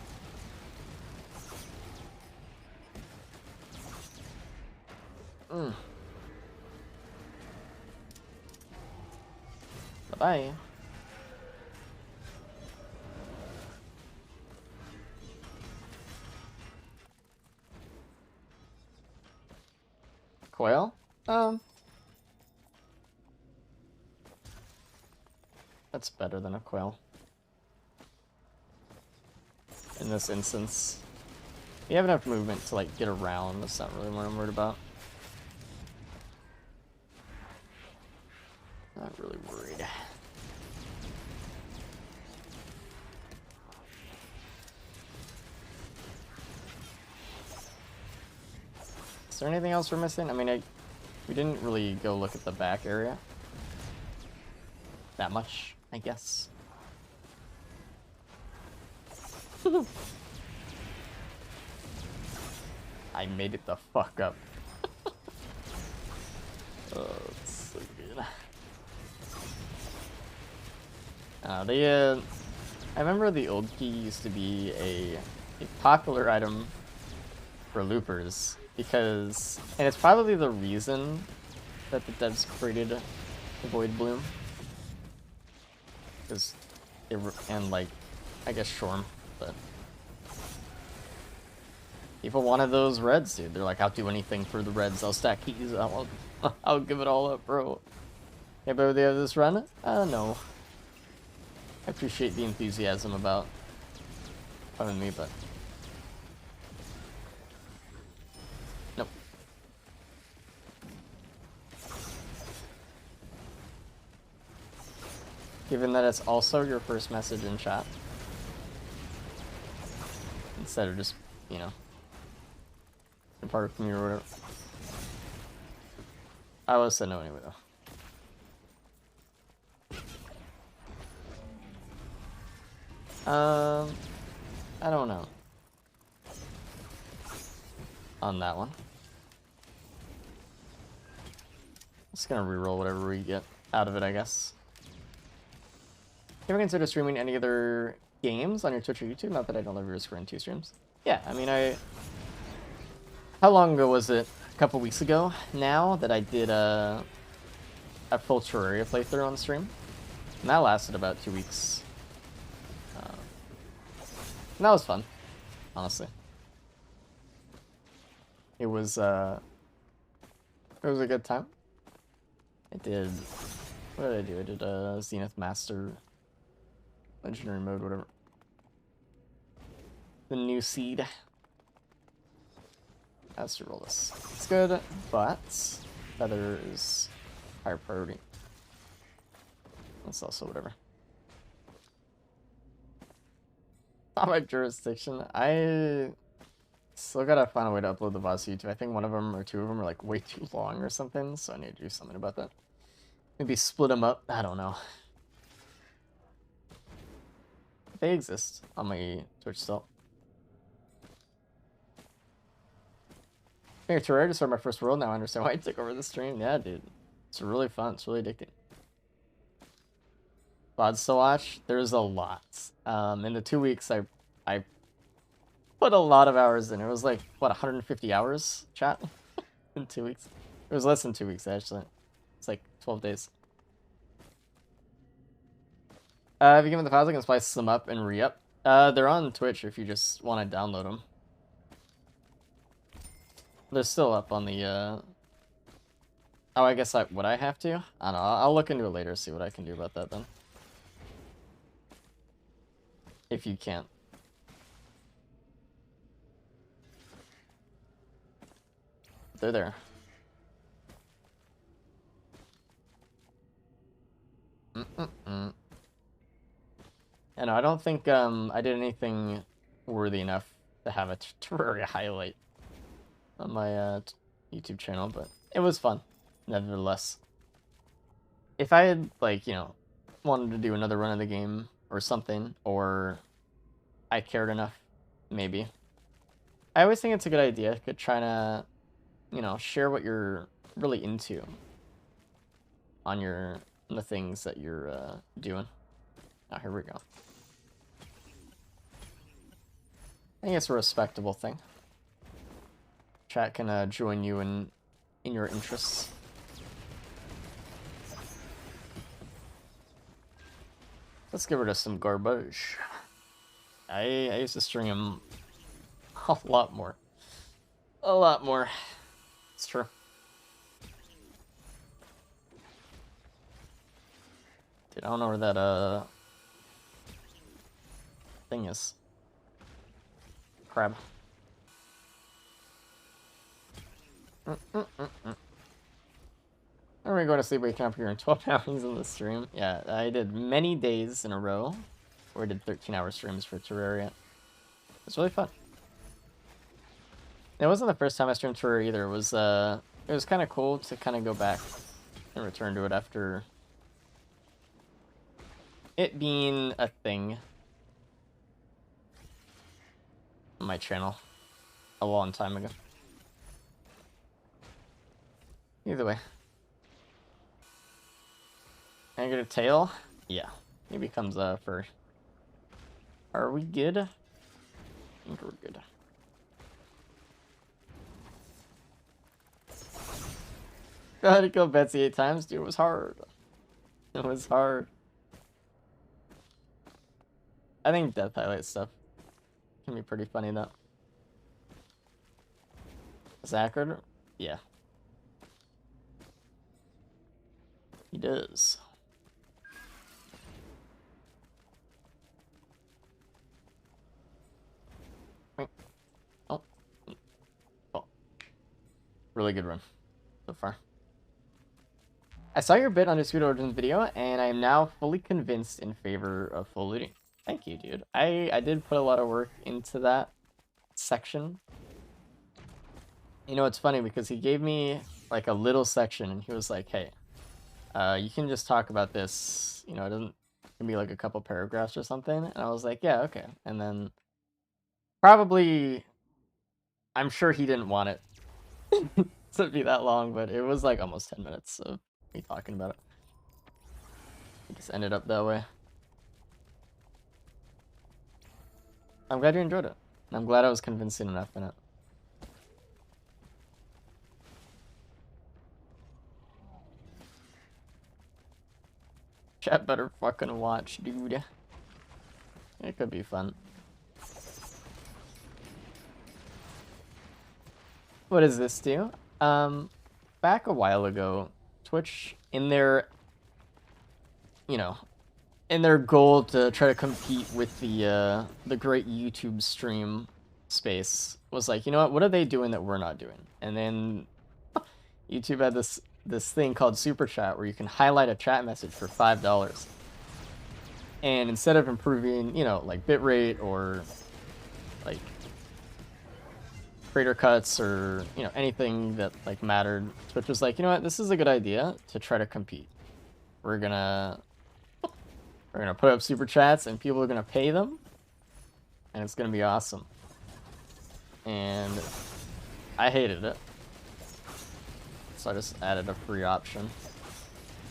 Bye-bye. Quail? That's better than a quail. in this instance. You have enough movement to like get around. That's not really what I'm worried about. Not really worried. Is there anything else we're missing? I mean, we didn't really go look at the back area that much, I guess. I made it the fuck up. Oh, it's so good. I remember the old key used to be a popular item for loopers because, and it's probably the reason that the devs created the Void Bloom. Because and like, I guess Shorm, but people wanted those reds, dude. They're like, I'll do anything for the reds. I'll stack keys. I'll give it all up, bro. Yeah, but they have this run? No. I appreciate the enthusiasm about having me, but nope. Given that it's also your first message in chat, instead of just, you know, part of me or whatever. I would have said no anyway, though. I don't know. On that one. Just gonna reroll whatever we get out of it, I guess. You ever consider streaming any other games on your Twitch or YouTube? Not that I don't ever risk running 2 streams. Yeah, I mean, how long ago was it? A couple weeks ago now that I did a full Terraria playthrough on stream. And that lasted about 2 weeks. And that was fun, honestly. It was a good time. I did, what did I do? I did a Zenith Master Legendary mode, whatever. The new seed. Has to roll this. It's good, but Feather is higher priority. That's also whatever. Not my jurisdiction. I still gotta find a way to upload the VODs to YouTube. I think one of them or 2 of them are like way too long or something, so I need to do something about that. Maybe split them up. I don't know. They exist on my Twitch still. Hey, Terraria to start my first world now. I understand why I took over the stream. Yeah, dude. It's really fun. It's really addicting. VODs to watch? There's a lot. In the 2 weeks, I put a lot of hours in. It was like, what, 150 hours, chat? In 2 weeks? It was less than 2 weeks, actually. It's like 12 days. If you give me the files, I can splice them up and re-up. They're on Twitch if you just want to download them. They're still up on the, Oh, I guess would I have to? I don't know. I'll look into it later, see what I can do about that then. If you can't. They're there. I know, I don't think I did anything worthy enough to have a Terraria highlight on my YouTube channel, but it was fun, nevertheless. If I had, like, you know, wanted to do another run of the game or something, or I cared enough, maybe. I always think it's a good idea to try to, you know, share what you're really into on the things that you're doing. Oh, here we go. I think it's a respectable thing. Chat can join you in your interests. Let's get rid of some garbage. I used to string him a lot more. A lot more. It's true. Dude, I don't know where that thing is. crab. I'm going to sleep waking up here in 12 hours in the stream. Yeah, I did many days in a row where I did 13-hour streams for Terraria. It's really fun. It wasn't the first time I streamed Terraria either. It was kind of cool to kind of go back and return to it after it being a thing on my channel a long time ago. Either way. Can I get a tail? Yeah. He becomes fur. Are we good? I think we're good. I had to kill Betsy 8 times, dude. It was hard. It was hard. I think death highlight stuff can be pretty funny though. Zachard? Yeah. He does. Oh. Oh. Really good run so far. I saw your bit on Dispute Origins video, and I am now fully convinced in favor of full looting. Thank you, dude. I did put a lot of work into that section. You know, it's funny because he gave me like a little section, and he was like, hey, you can just talk about this, you know, it can be like a couple paragraphs or something. And I was like, yeah, okay. And then probably, I'm sure he didn't want it to be that long, but it was like almost 10 minutes of me talking about it. It just ended up that way. I'm glad you enjoyed it. I'm glad I was convincing enough in it. Chat better fucking watch, dude. It could be fun. What does this do? Back a while ago, Twitch, in their, you know, in their goal to try to compete with the great YouTube stream space, was like, you know what are they doing that we're not doing? And then YouTube had this thing called Super Chat where you can highlight a chat message for $5. And instead of improving, you know, like bitrate or like creator cuts or, you know, anything that like mattered, Twitch was like, you know what, this is a good idea to try to compete. We're gonna put up super chats and people are gonna pay them, and it's gonna be awesome. And I hated it, so I just added a free option.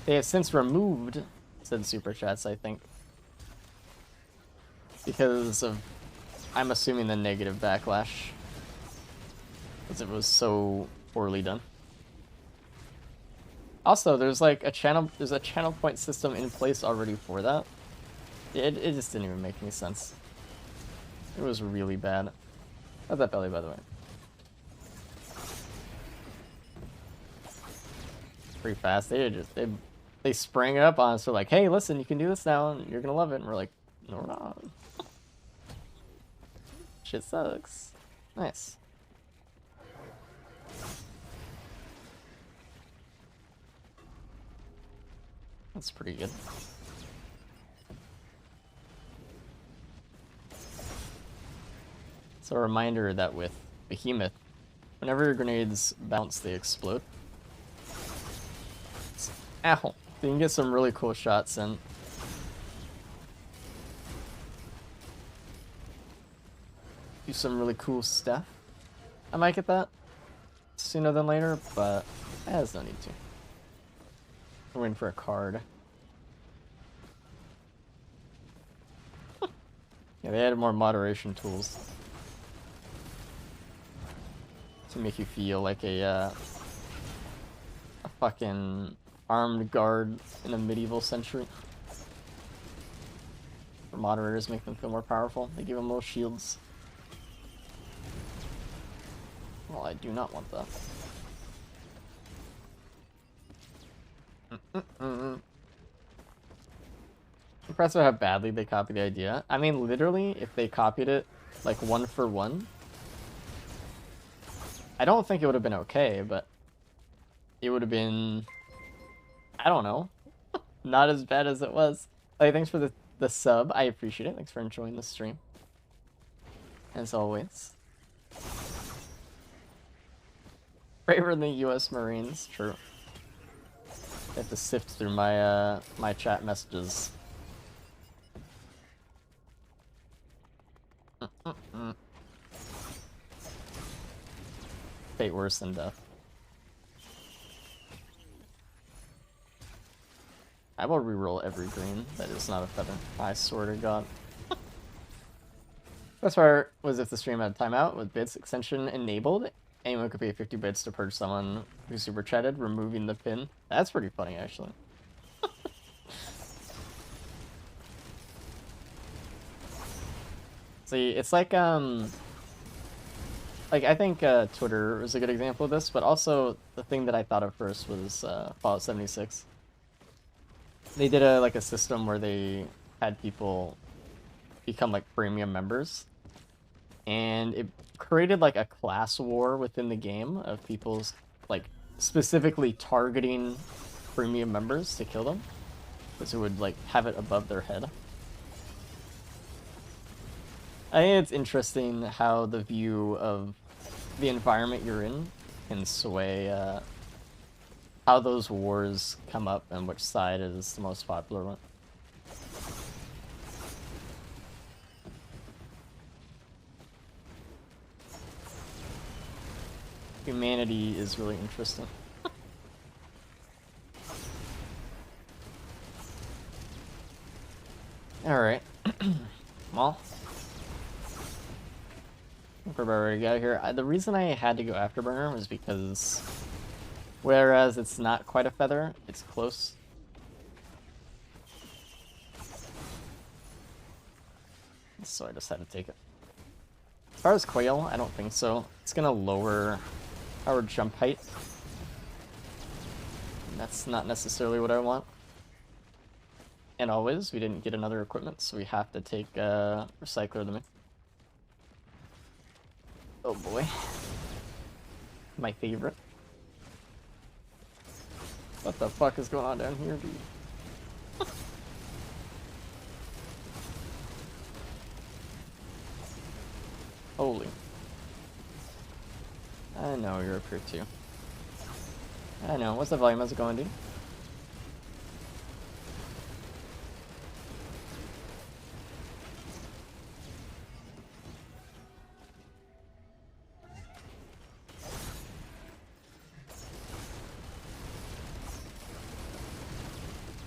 They have since removed said super chats, I think, because of, I'm assuming, the negative backlash, because it was so poorly done. Also, there's like a channel point system in place already for that. It just didn't even make any sense. It was really bad. How's that belly, by the way? It's pretty fast. They sprang it up on us. They're like, hey, listen, you can do this now, and you're gonna love it. And we're like, no, we're not. Shit sucks. Nice. That's pretty good. So a reminder that with Behemoth, whenever your grenades bounce, they explode. Ow! So you can get some really cool shots in. Do some really cool stuff. I might get that sooner than later, but there's no need to. I'm waiting for a card. Yeah, they added more moderation tools to make you feel like a fucking armed guard in a medieval century. For moderators, make them feel more powerful. They give them little shields. Well, I do not want that. Impressed with how badly they copied the idea. I mean, literally, if they copied it like 1-for-1, I don't think it would have been okay, but it would have been, I don't know, not as bad as it was. Like, thanks for the sub. I appreciate it. Thanks for enjoying the stream. As always. Braver than the U.S. Marines. True. I have to sift through my my chat messages. Fate worse than death. I will reroll every green that is not a feather. I swear to God. Best part was if the stream had timeout with bits extension enabled, anyone could pay 50 bits to purge someone who super chatted, removing the pin. That's pretty funny, actually. See, it's like I think Twitter was a good example of this, but also the thing that I thought of first was Fallout 76. They did a system where they had people become like premium members, and it created like a class war within the game of people's like specifically targeting premium members to kill them, because it would like have it above their head. I think it's interesting how the view of the environment you're in can sway how those wars come up and which side is the most popular one. Humanity is really interesting. Alright. Well, we're about ready to get out of here. The reason I had to go Afterburner was because whereas it's not quite a feather, it's close. So I just had to take it. As far as Quail, I don't think so. It's gonna lower our jump height. And that's not necessarily what I want. And always, we didn't get another equipment, so we have to take Recycler the mix. Oh boy. My favorite. What the fuck is going on down here, dude? Holy. I know, you're up here too. I know. What's the volume? How's it going, dude?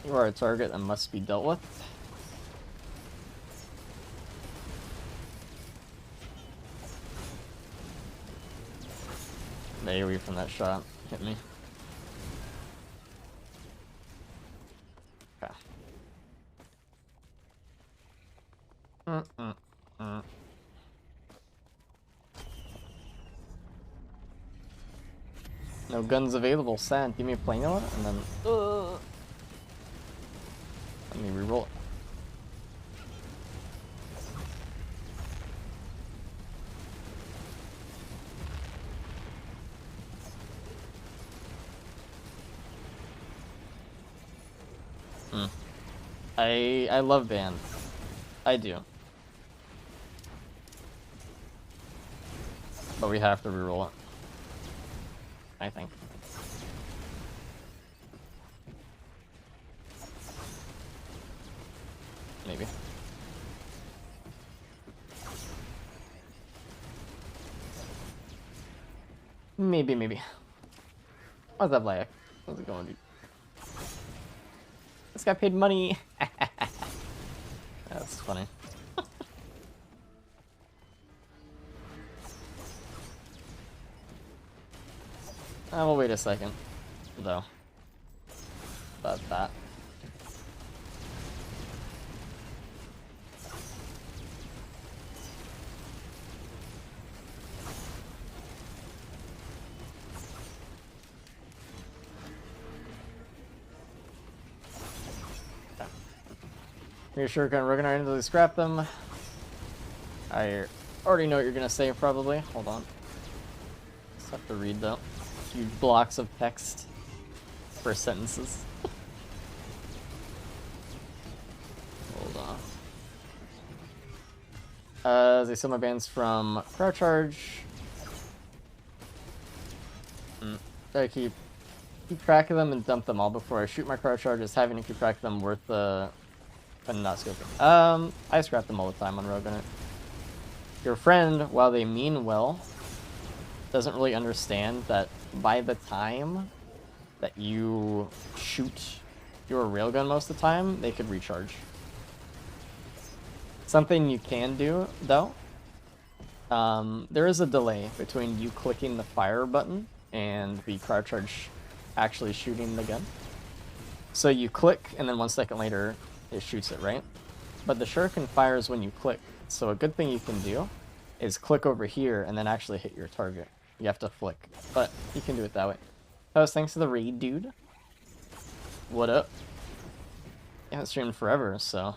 You are a target that must be dealt with. Stay away from that shot. Hit me. Okay. No guns available, sad. Give me a planar, and then let me reroll it. I love Band. I do. But we have to reroll it, I think. Maybe. Maybe. What's up, Layak? How's it going, dude? This guy paid money. That's funny. We'll wait a second, though. About that. You're sure can recognize to scrap them. I Already know what you're gonna say, probably. Hold on. Just have to read, though. Huge blocks of text for sentences. Hold on. They steal my bands from Crowd Charge. I keep track of them and dump them all before I shoot my Crowd Charges. Having to keep track of them worth the... and not scoping. I scrap them all the time on Rogue Gunner. Your friend, while they mean well, doesn't really understand that by the time that you shoot your railgun most of the time, they could recharge. Something you can do, though, there is a delay between you clicking the fire button and the crowd charge actually shooting the gun. So you click, and then 1 second later, it shoots it, right? But the shuriken fires when you click. So a good thing you can do is click over here and then actually hit your target. You have to flick, but you can do it that way. Host, thanks to the raid, dude. What up? I haven't streamed forever, so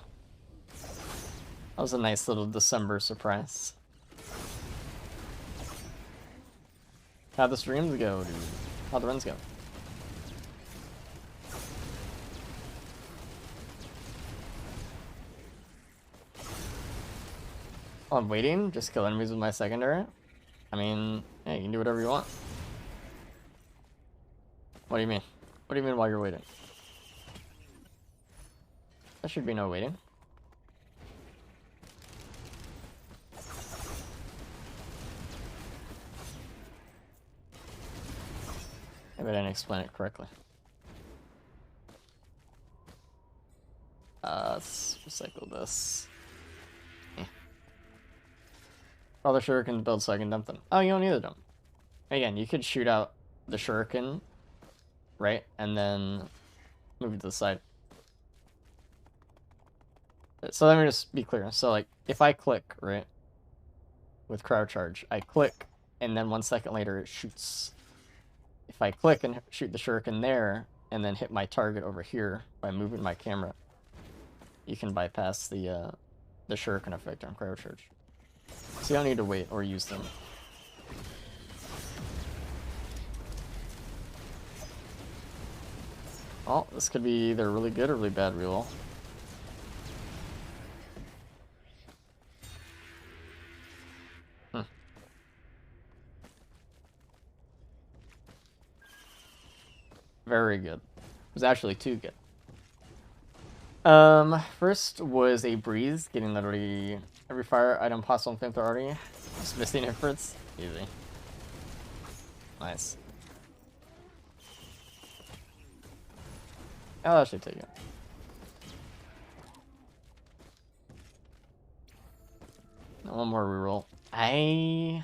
that was a nice little December surprise. How'd the streams go, dude? How'd the runs go? Oh, I'm waiting? Just kill enemies with my secondary? I mean, yeah, you can do whatever you want. What do you mean? What do you mean while you're waiting? There should be no waiting. Maybe I didn't explain it correctly. Let's recycle this. Yeah. All the shurikens build so I can dump them. Oh, you don't need to dump. Again, you could shoot out the shuriken, right? And then move it to the side. So let me just be clear. So, like, if I click, right, with crowd charge, I click, and then 1 second later it shoots. If I click and shoot the shuriken there, and then hit my target over here by moving my camera, you can bypass the shuriken effect on crowd charge. So you don't need to wait or use them. Well, this could be either really good or really bad reroll. Very good. It was actually too good. First was a breeze, getting literally every fire item possible in flamethrower already. Just missing efforts. Easy. Nice. I'll actually take it. One more reroll. I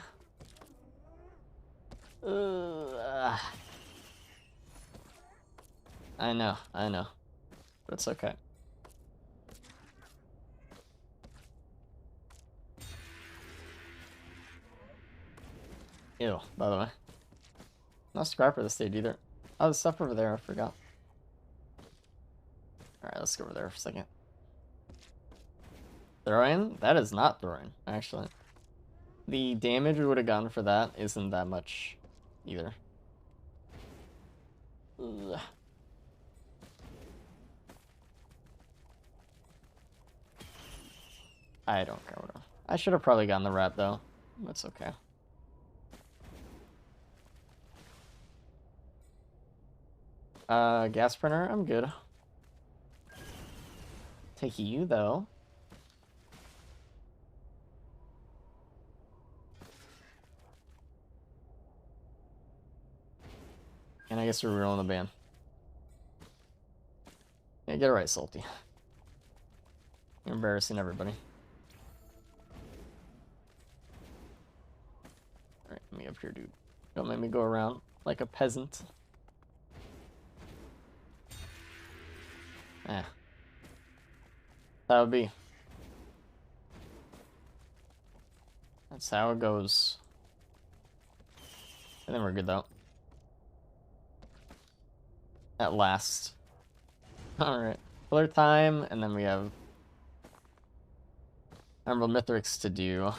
know. But it's okay. Ew, by the way. No scrapper this stage either. Oh, there's stuff over there, I forgot. Alright, let's go over there for a second. Throwing? That is not throwing, actually. The damage we would have gotten for that isn't that much either. Ugh. I don't care. Whatever. I should have probably gotten the rat though. That's okay. Gas printer, I'm good. Take you though. And I guess we're rolling the ban. Yeah, get it right, Salty. You're embarrassing everybody. Alright, let me up here, dude. Don't make me go around like a peasant. Eh. That would be. That's how it goes. I think we're good though. At last. Alright. Filler time, and then we have Emerald Mithrix to do.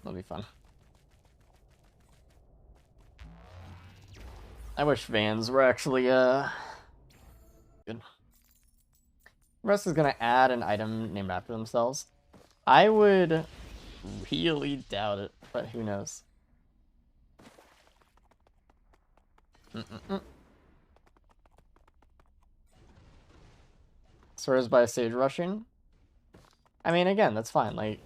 That'll be fun. I wish Vans were actually good. Rest is gonna add an item named after themselves. I would really doubt it, but who knows? Swears by stage rushing. I mean, again, that's fine. Like,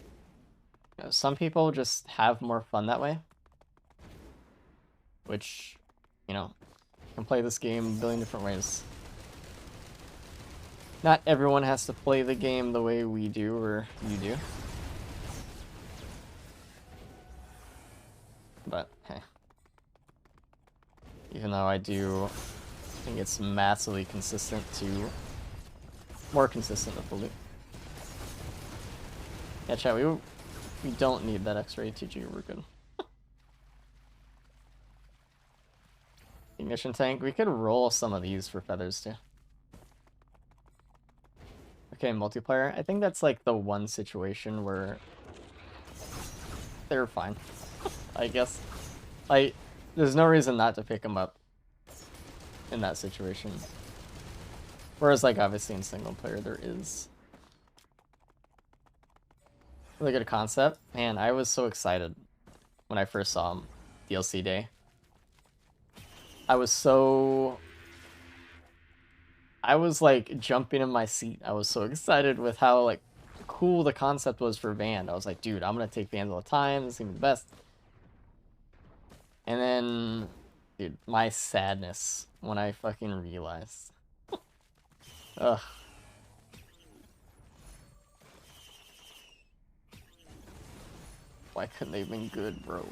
you know, some people just have more fun that way. Which, you know, can play this game a billion different ways. Not everyone has to play the game the way we do or you do. But, hey. Even though I do think it's massively consistent to... more consistent with the loot. Yeah, chat, we don't need that extra ATG, we're good. Ignition tank, we could roll some of these for feathers too. Okay, multiplayer, I think that's like the one situation where they're fine, I guess. Like, there's no reason not to pick them up in that situation. Whereas, like, obviously in single player there is. Really good concept. Man, I was so excited when I first saw him DLC day. I was like jumping in my seat. I was so excited with how like cool the concept was for Van. I was like, dude, I'm gonna take Vans all the time. This is gonna be the best. And then, dude, my sadness when I fucking realized. Ugh. Why couldn't they have been good, bro?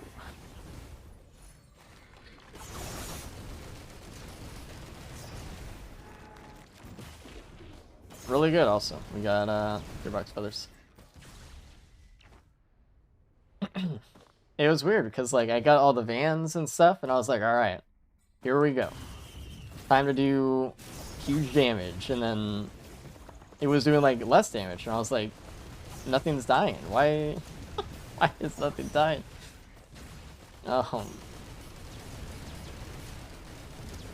Really good also. We got gearbox feathers. It was weird because like I got all the Vans and stuff and I was like, alright, here we go. Time to do huge damage, and then it was doing like less damage and I was like, nothing's dying. Why why is nothing dying?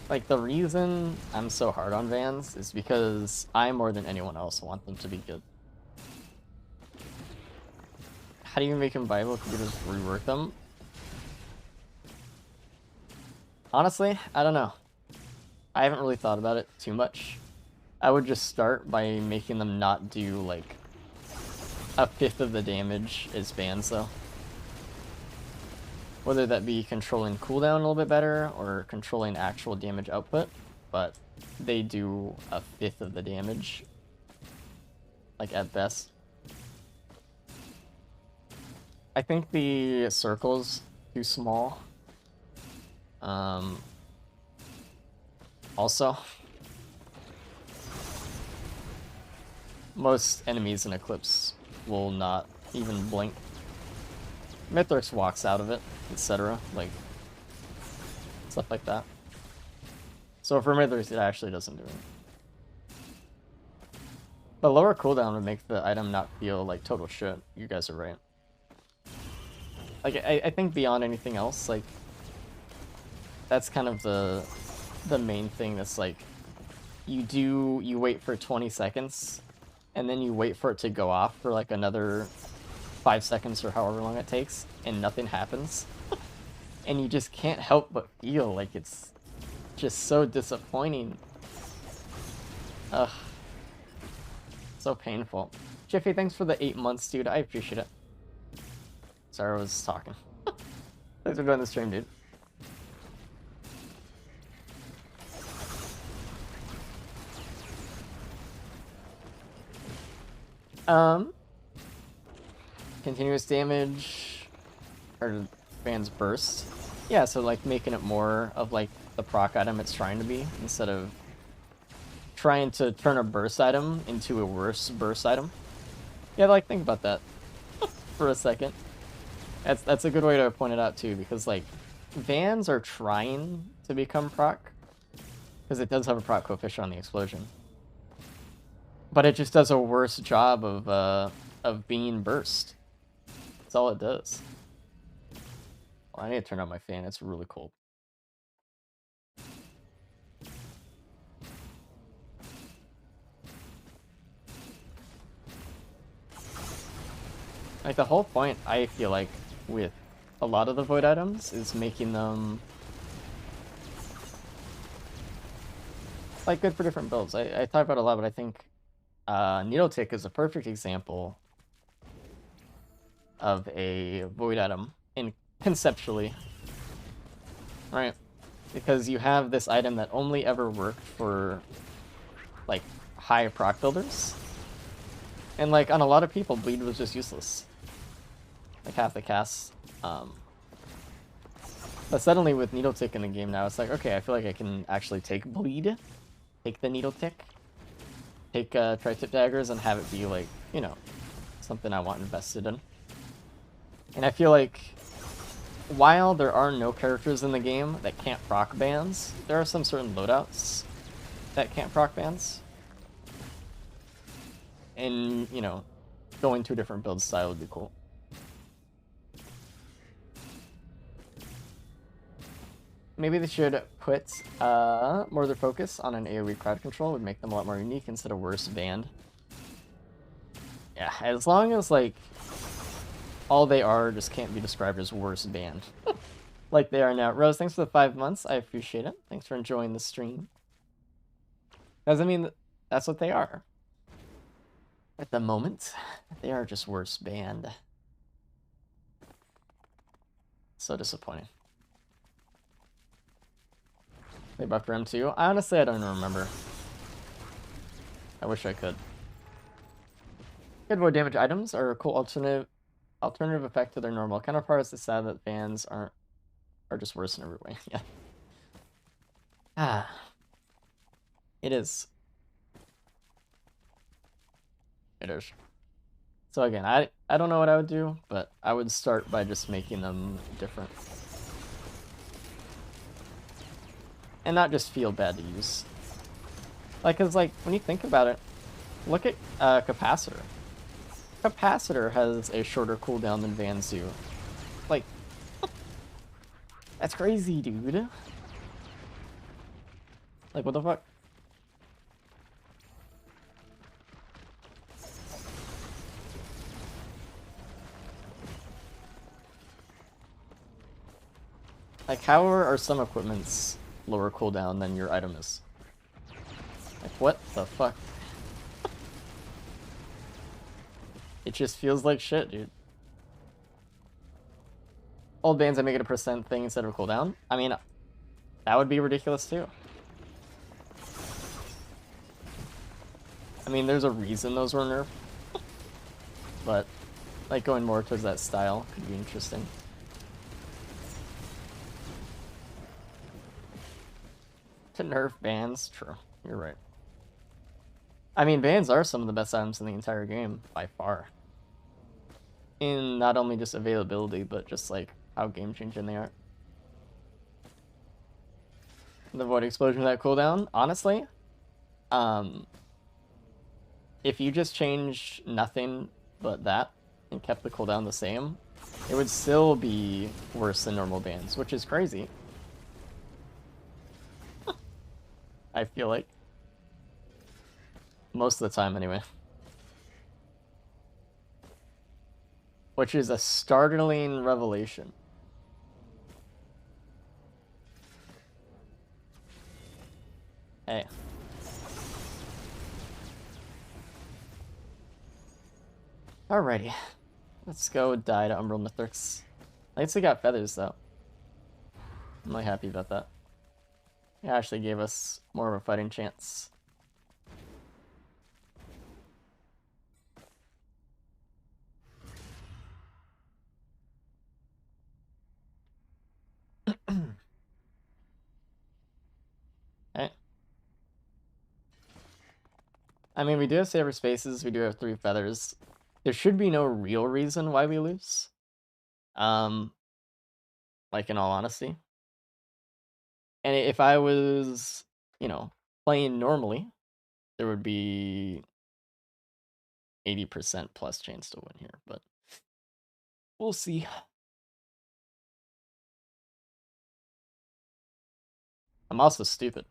Like, the reason I'm so hard on Vans is because I, more than anyone else, want them to be good. How do you make them viable if you just rework them? Honestly, I don't know. I haven't really thought about it too much. I would just start by making them not do, like, a fifth of the damage as Vans, though. Whether that be controlling cooldown a little bit better or controlling actual damage output, but they do a fifth of the damage, like at best. I think the circle's too small. Also, most enemies in Eclipse will not even blink. Mithrix walks out of it, etc. Like, stuff like that. So for Mithrix, it actually doesn't do it. But lower cooldown would make the item not feel like total shit. You guys are right. Like, I think beyond anything else, like, that's kind of the main thing that's like, you wait for 20 seconds, and then you wait for it to go off for like another 5 seconds or however long it takes, and nothing happens. And you just can't help but feel like it's just so disappointing. Ugh. So painful. Jiffy, thanks for the 8 months, dude. I appreciate it. Sorry, I was talking. Thanks for joining the stream, dude. Continuous damage, or Van's burst. Yeah, so like making it more of like the proc item it's trying to be, instead of trying to turn a burst item into a worse burst item. Yeah, like think about that for a second. That's a good way to point it out too, because like Vans are trying to become proc, because it does have a proc coefficient on the explosion, but it just does a worse job of being burst. That's all it does. I need to turn on my fan. It's really cold. Like, the whole point, I feel like, with a lot of the void items is making them like good for different builds. I talk about it a lot, but I think Needle Tick is a perfect example of a void item in conceptually, right? Because you have this item that only ever worked for like high proc builders, and like on a lot of people, bleed was just useless. Like half the casts. But suddenly with Needle Tick in the game now, it's like, okay, I feel like I can actually take bleed, take the Needle Tick, take tri-tip daggers, and have it be like, you know, something I want invested in. And I feel like while there are no characters in the game that can't proc bans, there are some certain loadouts that can't proc bans. And, you know, going to a different build style would be cool. Maybe they should put more of their focus on an AoE crowd control, would make them a lot more unique instead of worse banned. Yeah, as long as, like, all they are just can't be described as worse banned. Like they are now. Rose, thanks for the 5 months. I appreciate it. Thanks for enjoying the stream. Doesn't mean that's what they are. At the moment, they are just worse banned. So disappointing. They buffed M2. Honestly, I don't remember. I wish I could. Good void damage items are a cool alternative effect to their normal counterparts. It's sad that bans are just worse in every way. Yeah. Ah. It is. It is. So again, I don't know what I would do, but I would start by just making them different. And not just feel bad to use. Like, cause like, when you think about it, look at Capacitor. Capacitor has a shorter cooldown than Vanzu. Like, that's crazy, dude. Like, what the fuck? Like, how are some equipments lower cooldown than your item is? Like, what the fuck? It just feels like shit, dude. Old bans that make it a percent thing instead of a cooldown? I mean, that would be ridiculous too. I mean, there's a reason those were nerfed. But, like, going more towards that style could be interesting. To nerf bans? True. You're right. I mean, bans are some of the best items in the entire game, by far. In not only just availability, but just, like, how game-changing they are. The Void Explosion that cooldown, honestly, if you just changed nothing but that and kept the cooldown the same, it would still be worse than normal bans, which is crazy. I feel like. Most of the time, anyway. Which is a startling revelation. Hey. Alrighty. Let's go die to Umbral Mithrix. At least we got feathers, though. I'm really happy about that. It actually gave us more of a fighting chance. Hey. I mean, we do have saber spaces, we do have 3 feathers. There should be no real reason why we lose. Like, in all honesty. And if I was, you know, playing normally, there would be 80% plus chance to win here, but we'll see. I'm also stupid.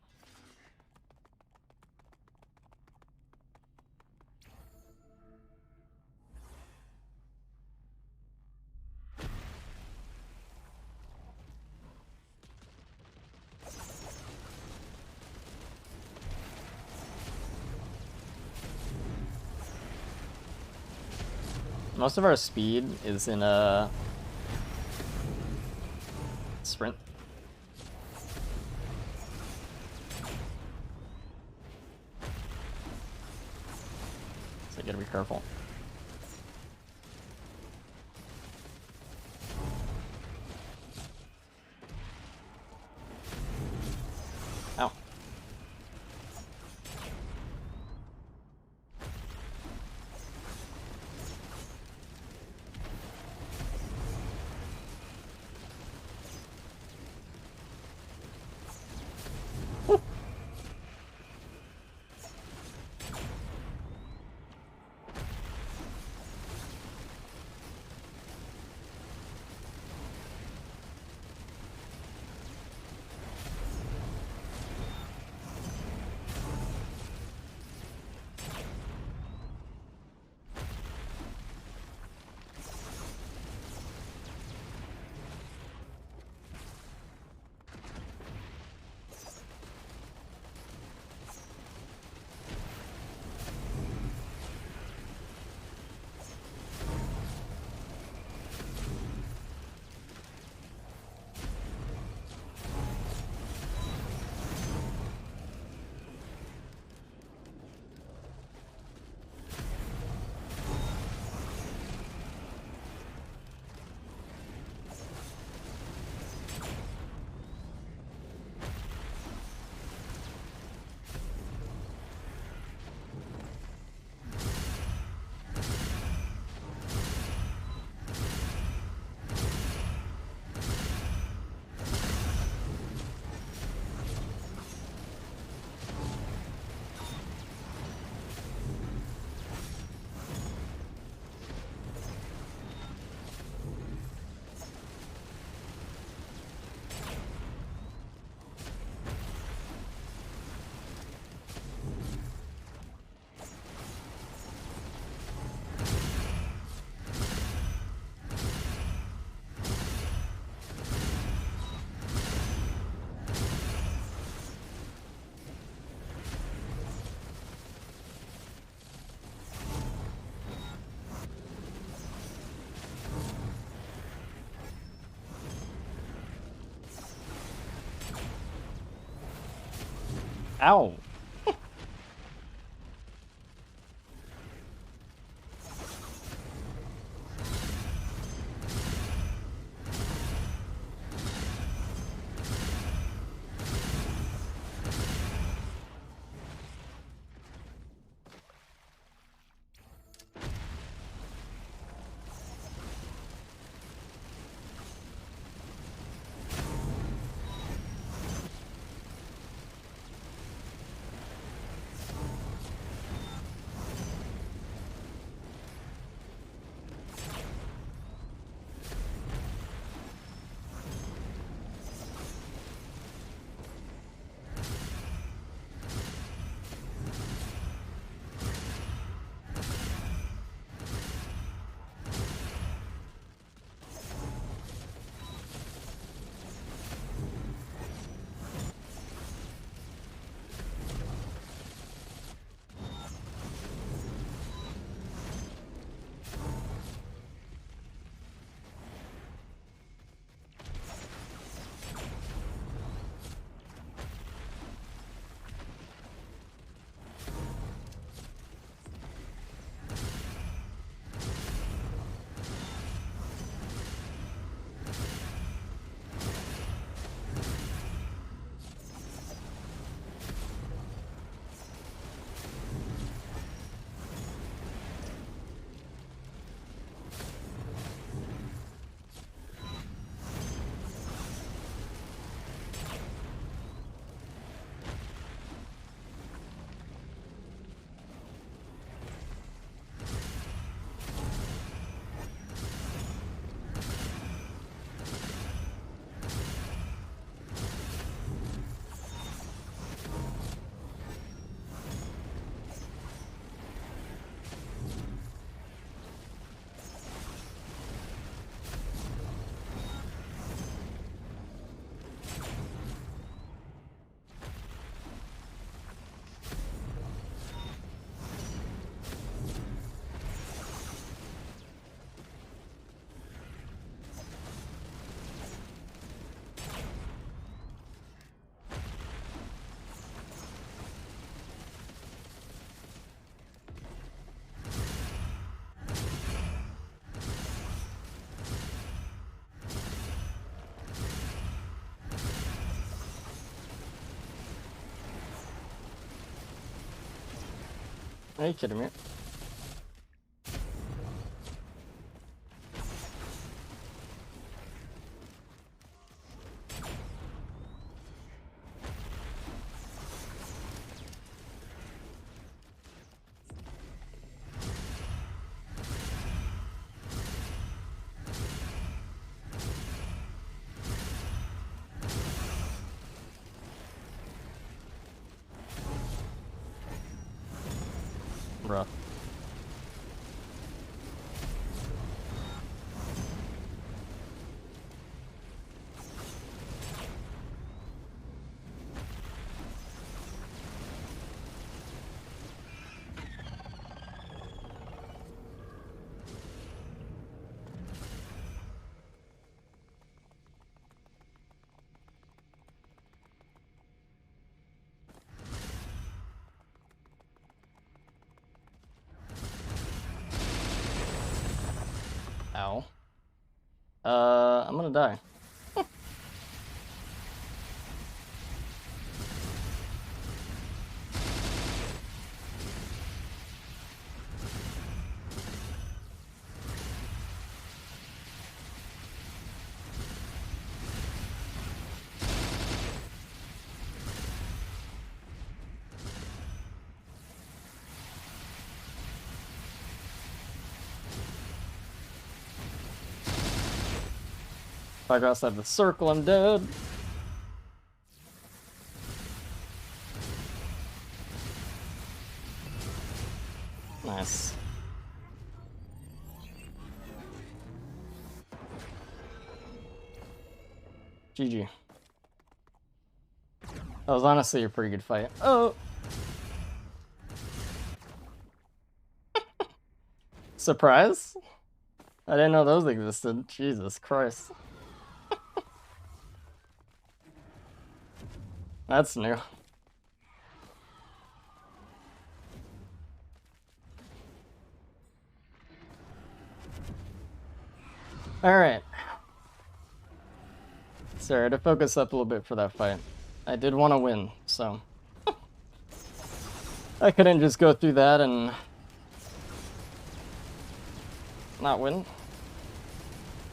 Most of our speed is in a sprint. So you gotta be careful. Ow. Ow. Are you kidding me? Bruh. Ow. I'm gonna die. If I go outside the circle, I'm dead. Nice. GG. That was honestly a pretty good fight. Oh! Surprise? I didn't know those existed. Jesus Christ. That's new. Alright. Sorry, to focus up a little bit for that fight. I did want to win, so... I couldn't just go through that and... not win.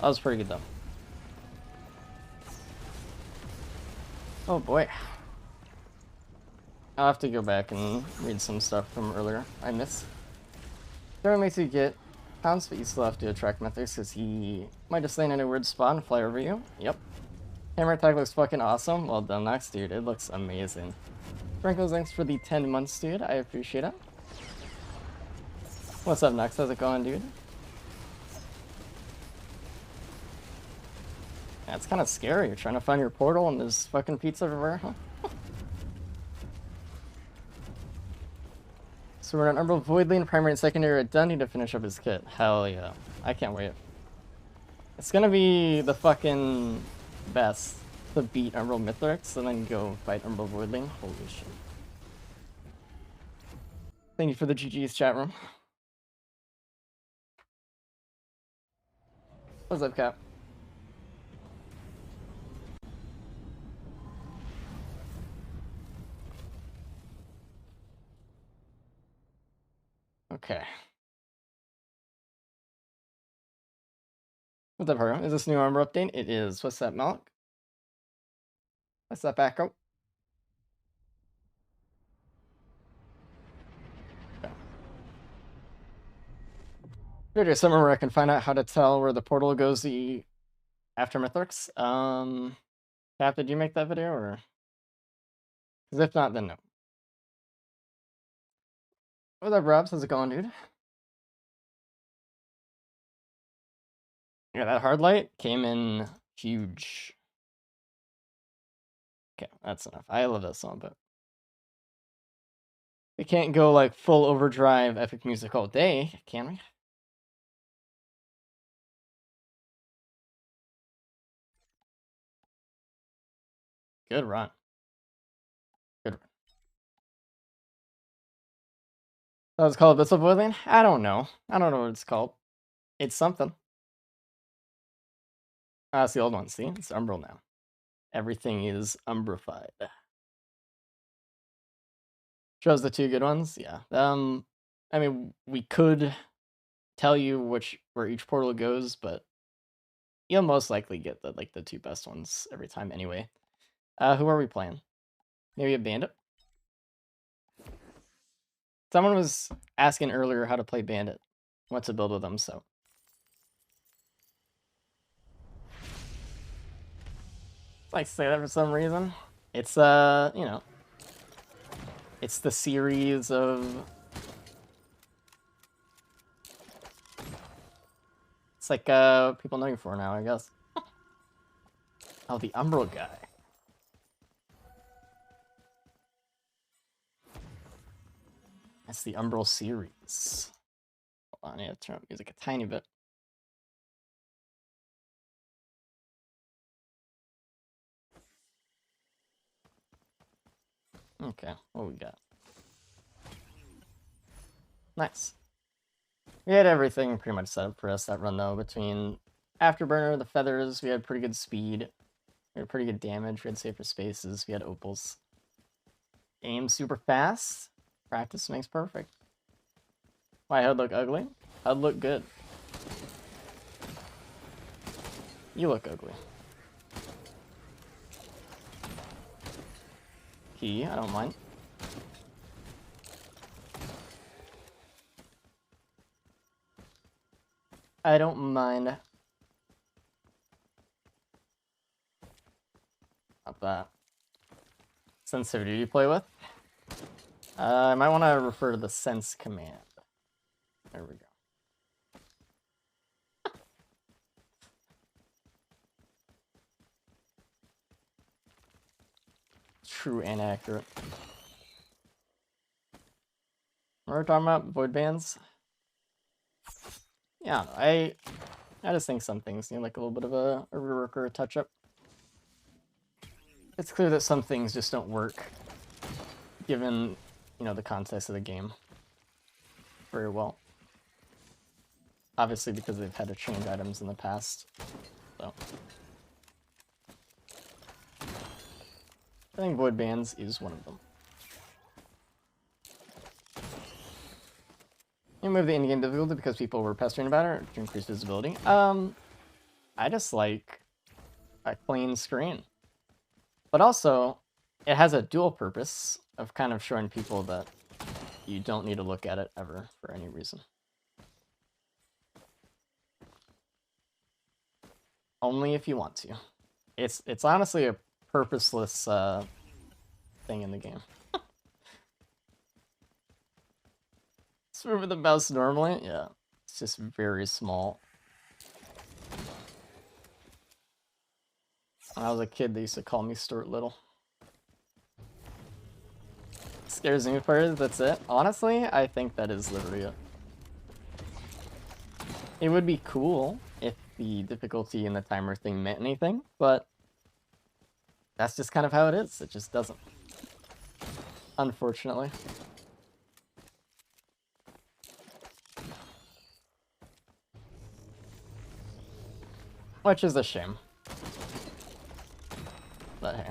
That was pretty good, though. Oh, boy. I'll have to go back and read some stuff from earlier. I missed. Darren makes you get pounds, but you still have to attract methods because he might just land in a weird spot and fly over you. Yep. Hammer attack looks fucking awesome. Well done, Nox, dude. It looks amazing. Franco, thanks for the 10 months, dude. I appreciate it. What's up, Nox? How's it going, dude? Yeah, it's kind of scary. You're trying to find your portal and there's fucking pizza everywhere, huh? So we're on Umbral Void Lane, primary and secondary are done. Need to finish up his kit. Hell yeah. I can't wait. It's gonna be the fucking best to beat Umbral Mithrix and then go fight Umbral Void Lane. Holy shit. Thank you for the GG's chat room. What's up, Cap? Okay. What's up, Haro? Is this new armor update? It is. What's that, Malik? What's up, Echo? Okay. There's somewhere where I can find out how to tell where the portal goes after Mithrix. Cap, did you make that video, or? Because if not, then no. What's up, Robs? How's it going, dude? Yeah, that hard light came in huge. Okay, that's enough. I love that song, but we can't go like full overdrive epic music all day, can we? Good run. Good run. That was called Abyssal Boiling? I don't know. I don't know what it's called. It's something. That's the old one. See? It's Umbral now. Everything is umbrified. Shows the two good ones? Yeah. I mean, we could tell you where each portal goes, but you'll most likely get the two best ones every time anyway. Who are we playing? Maybe a bandit? Someone was asking earlier how to play bandit. What to build with them, so. I say that for some reason. It's, you know. It's the series of... It's like, people know you for now, I guess. Oh, the Umbral guy. That's the Umbral series. Hold on, I need to turn up music a tiny bit. Okay, what we got? Nice. We had everything pretty much set up for us that run, though. Between Afterburner, the Feathers, we had pretty good speed. We had pretty good damage. We had safer spaces. We had opals. Aim super fast. Practice makes perfect. My HUD look ugly? HUD look good. You look ugly. Key, I don't mind. I don't mind. Not that. Sensitivity you play with? I might want to refer to the sense command. There we go. True and accurate. What are we talking about? Void bands? Yeah, I just think some things need like a little bit of a rework or a touch-up. It's clear that some things just don't work, given, you know, the context of the game very well. Obviously because they've had to change items in the past, so. I think Void Bands is one of them. You move the in-game difficulty because people were pestering about it to increase visibility. I just like a clean screen. But also, it has a dual purpose of kind of showing people that you don't need to look at it ever for any reason. Only if you want to. It's honestly a purposeless thing in the game. Just moving the mouse normally, yeah. It's just very small. When I was a kid, they used to call me Stuart Little. Scares me first, that's it. Honestly, I think that is literally it. It would be cool if the difficulty and the timer thing meant anything, but that's just kind of how it is. It just doesn't. Unfortunately. Which is a shame. But hey.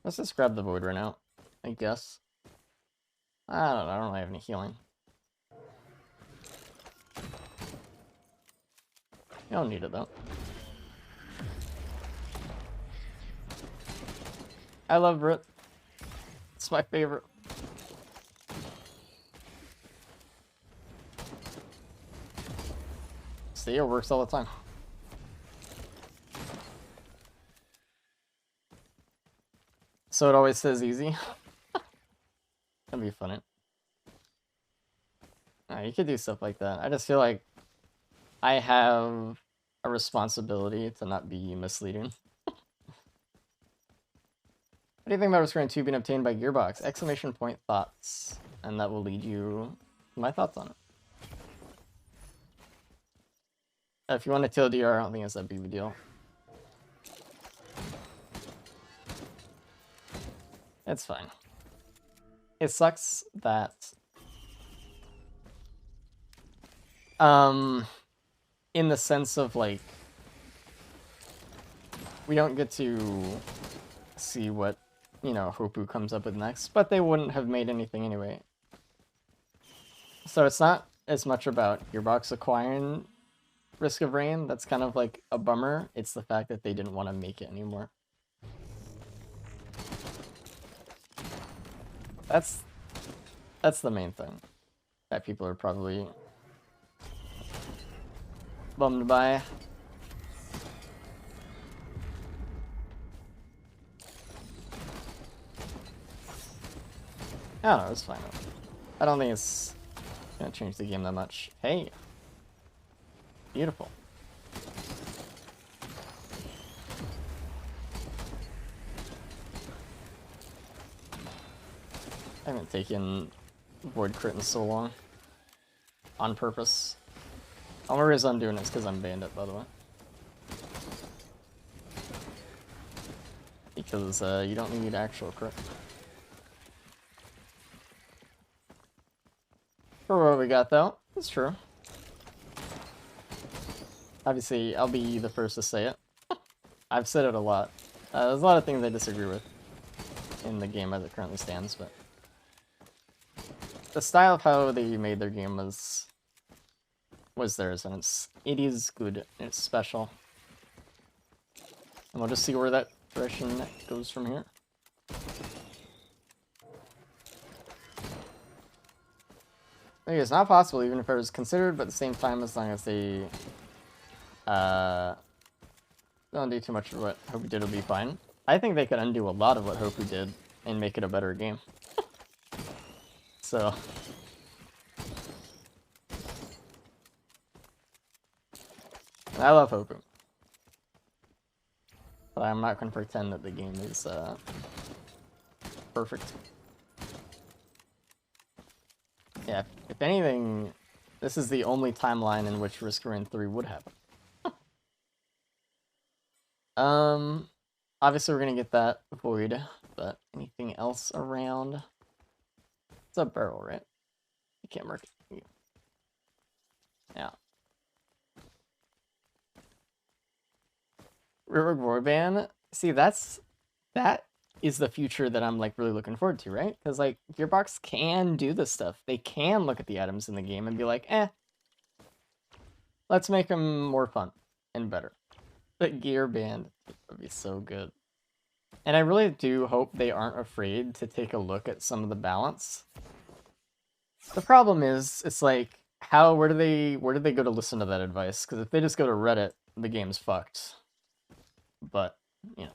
Let's just grab the Void right now, I guess. I don't know, I don't really have any healing. You don't need it though. I love Brit. It's my favorite. See, it works all the time. So it always says easy. That'd be funny. You could do stuff like that. I just feel like I have a responsibility to not be misleading. What do you think about Screen 2 being obtained by Gearbox? Exclamation point thoughts. And that will lead you to my thoughts on it. If you want to TLDR, I don't think it's that big of a deal. It's fine. It sucks that in the sense of like we don't get to see what, you know, Hopu comes up with next, but they wouldn't have made anything anyway. So it's not as much about Gearbox acquiring Risk of Rain. That's kind of like a bummer. It's the fact that they didn't want to make it anymore. That's the main thing that people are probably bummed by. I don't know, it's fine. I don't think it's gonna change the game that much. Hey. Beautiful. I haven't taken Void Crit in so long. On purpose. The only reason I'm doing it is because I'm Bandit, by the way. Because you don't need actual crit. For what we got, though, it's true. Obviously, I'll be the first to say it. I've said it a lot. There's a lot of things I disagree with in the game as it currently stands, but the style of how they made their game was theirs, and it is good. It's special, and we'll just see where that direction goes from here. I think it's not possible, even if it was considered, but at the same time, as long as they don't do too much of what Hopu did, will be fine. I think they could undo a lot of what Hopu did and make it a better game. So I love Hopu, but I'm not going to pretend that the game is perfect. Yeah, if anything, this is the only timeline in which Risk of Rain 3 would happen. Obviously we're gonna get that Void, but anything else around? It's a barrel, right? You can't mark it. Yeah. Rearward Warband. See, that is the future that I'm like really looking forward to, right? Because like Gearbox can do this stuff. They can look at the items in the game and be like, let's make them more fun and better. The Gear Band would be so good. And I really do hope they aren't afraid to take a look at some of the balance. The problem is, it's like, where do they go to listen to that advice? Because if they just go to Reddit, the game's fucked. But, you know.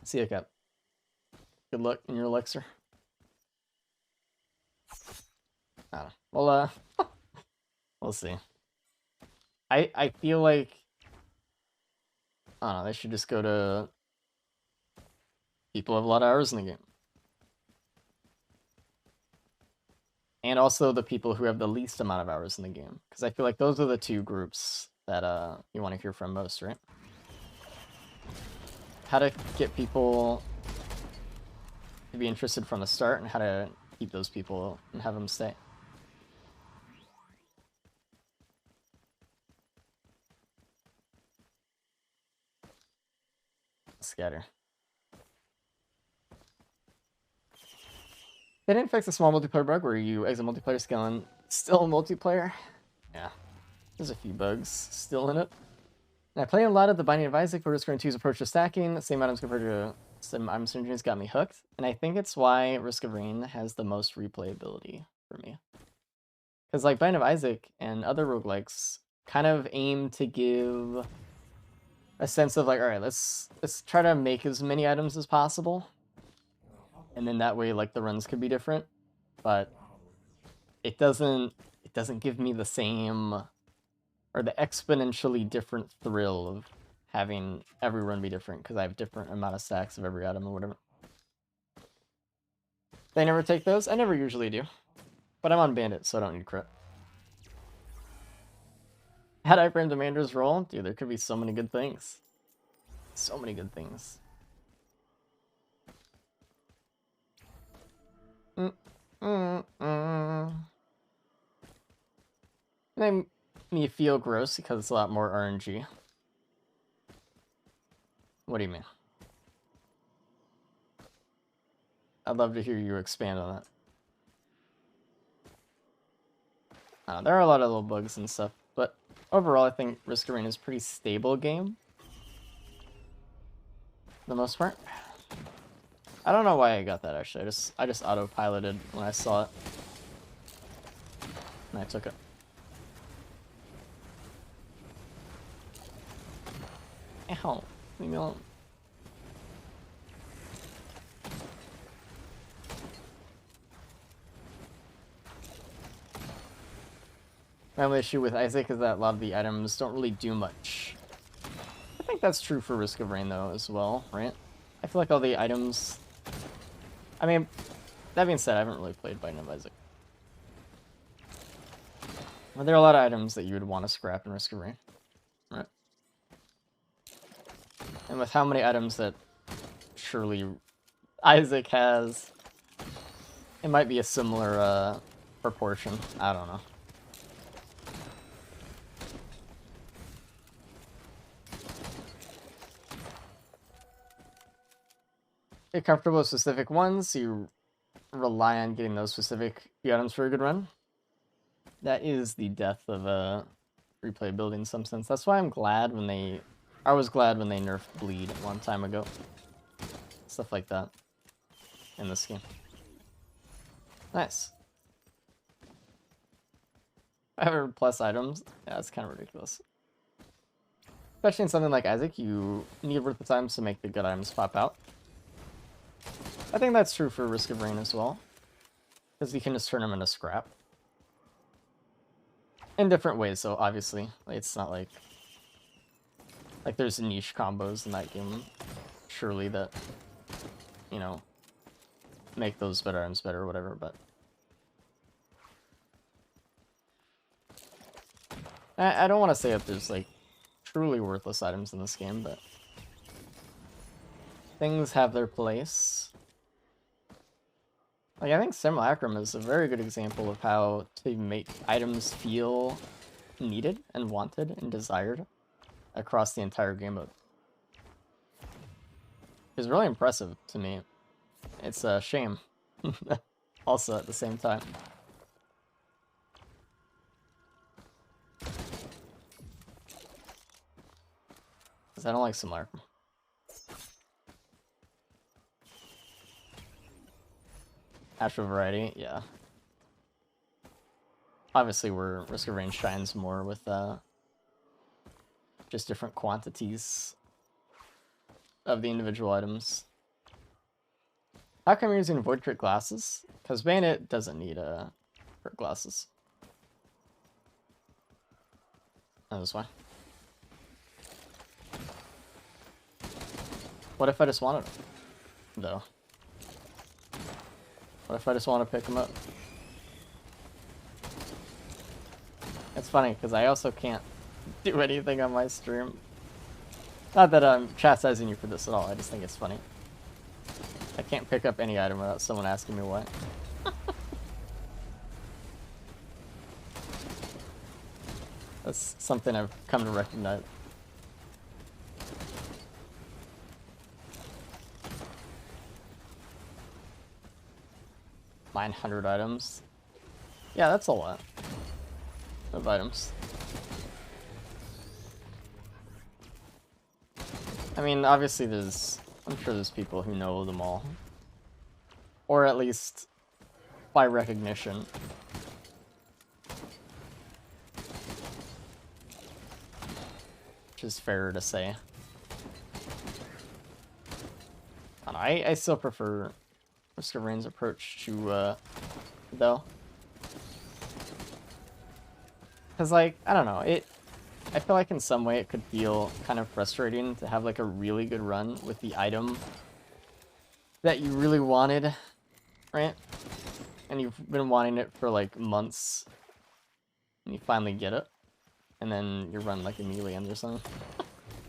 See you, Cap. Good luck in your elixir. I don't know. Well, we'll see. I feel like, I don't know, they should just go to people who have a lot of hours in the game. And also the people who have the least amount of hours in the game. Because I feel like those are the two groups that you want to hear from most, right? How to get people to be interested from the start, and how to keep those people and have them stay. Scatter. They didn't fix a small multiplayer bug where you exit multiplayer scaling still multiplayer. Yeah, there's a few bugs still in it. And I play a lot of the Binding of Isaac, but Risk of Rain 2's approach to stacking, the same items compared to some item synergies got me hooked. And I think it's why Risk of Rain has the most replayability for me. Because like Binding of Isaac and other roguelikes kind of aim to give a sense of like, all right, let's try to make as many items as possible. And then that way, like, the runs could be different, but it doesn't give me the same, or the exponentially different thrill of having every run be different, because I have different amount of stacks of every item or whatever. They never take those? I never usually do. But I'm on Bandit, so I don't need crit. Had I framed Amanda's roll? Dude, there could be so many good things. So many good things. They me feel gross because it's a lot more RNG. What do you mean? I'd love to hear you expand on that. There are a lot of little bugs and stuff, but overall, I think Risk Arena is a pretty stable game. For the most part. I don't know why I got that, actually. I just autopiloted when I saw it. And I took it. Ow. Leave me alone. My only issue with Isaac is that a lot of the items don't really do much. I think that's true for Risk of Rain, though, as well, right? I feel like all the items... I mean, that being said, I haven't really played Binding of Isaac. But there are a lot of items that you would want to scrap in Risk of Rain, right? And with how many items that surely Isaac has, it might be a similar proportion. I don't know. Get comfortable with specific ones, so you rely on getting those specific items for a good run. That is the death of replayability in some sense. That's why I'm glad when they... I was glad when they nerfed Bleed a long time ago. Stuff like that in this game. Nice. 500 plus items? Yeah, that's kind of ridiculous. Especially in something like Isaac, you need worth the time to make the good items pop out. I think that's true for Risk of Rain as well. Because you can just turn them into scrap. In different ways, so obviously. Like, it's not like... Like, there's niche combos in that game, surely, that, you know, make those better items better or whatever, but... I don't want to say that there's, like, truly worthless items in this game, but... Things have their place. Like, I think Simulacrum is a very good example of how to make items feel needed and wanted and desired across the entire game mode. It's really impressive to me. It's a shame. Also at the same time. Because I don't like Simulacrum. Actual variety, yeah. Obviously, where Risk of Rain shines more with just different quantities of the individual items. How come you're using Void Crit glasses? Because Bayonet doesn't need crit glasses. That is why. What if I just wanted them, though? What if I just want to pick them up? It's funny, because I also can't do anything on my stream. Not that I'm chastising you for this at all, I just think it's funny. I can't pick up any item without someone asking me why. That's something I've come to recognize. Mine 100 items. Yeah, that's a lot of items. I mean, obviously I'm sure there's people who know them all. Or at least by recognition. Which is fairer to say. And I still prefer Risk of Rain's approach to, though. Because, like, I don't know, I feel like in some way it could feel kind of frustrating to have, like, a really good run with the item that you really wanted, right? And you've been wanting it for, like, months, and you finally get it, and then your run, like, immediately ends or something.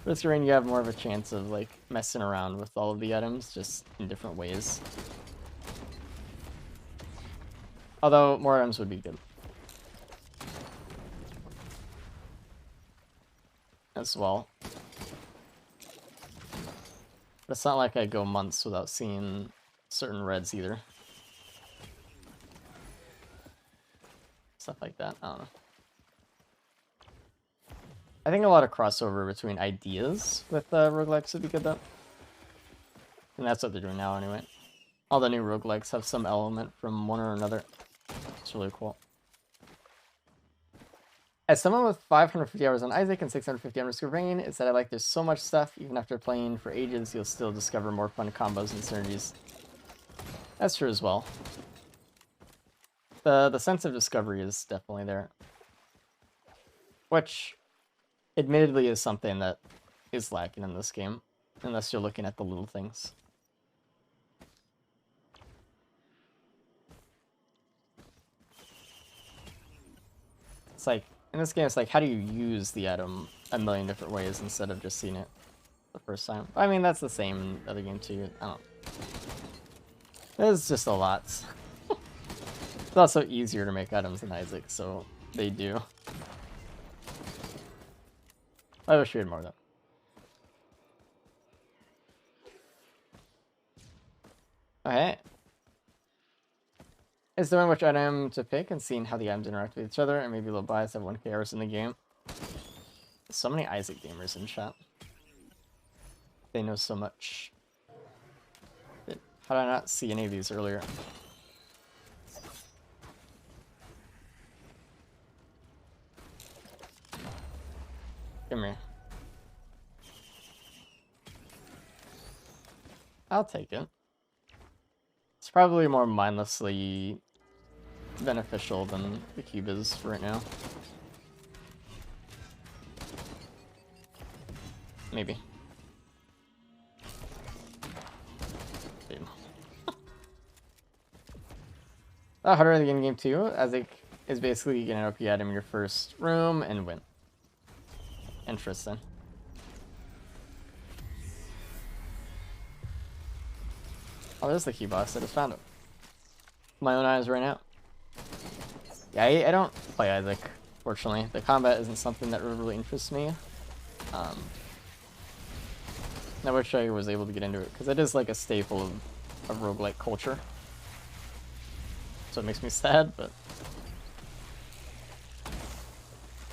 Risk of Rain, you have more of a chance of, like, messing around with all of the items, just in different ways. Although, more items would be good. As well. But it's not like I go months without seeing certain reds either. Stuff like that. I don't know. I think a lot of crossover between ideas with roguelikes would be good though. And that's what they're doing now anyway. All the new roguelikes have some element from one or another. It's really cool. As someone with 550 hours on Isaac and 650 on Risk of Rain, it's that I like there's so much stuff, even after playing for ages, you'll still discover more fun combos and synergies. That's true as well. The sense of discovery is definitely there. Which, admittedly, is something that is lacking in this game, unless you're looking at the little things. It's like, in this game, it's like, how do you use the item a million different ways instead of just seeing it the first time? I mean, that's the same in the other game too. I don't know. There's just a lot. It's also easier to make items in Isaac, so they do. I wish we had more of that. Okay. Is there which item to pick and seeing how the items interact with each other, and maybe a little bias of 1K hours in the game? So many Isaac gamers in chat. They know so much. How did I not see any of these earlier? Come here. I'll take it. It's probably more mindlessly beneficial than the cube is for right now. Maybe. Harder in the game too, as it is basically you get an OP item in your first room and win. Interesting. Oh, there's the key box. I just found it. My own eyes right now. Yeah, I don't play Isaac, fortunately. The combat isn't something that really interests me. I wish I was able to get into it, because it is like a staple of roguelike culture. So it makes me sad, but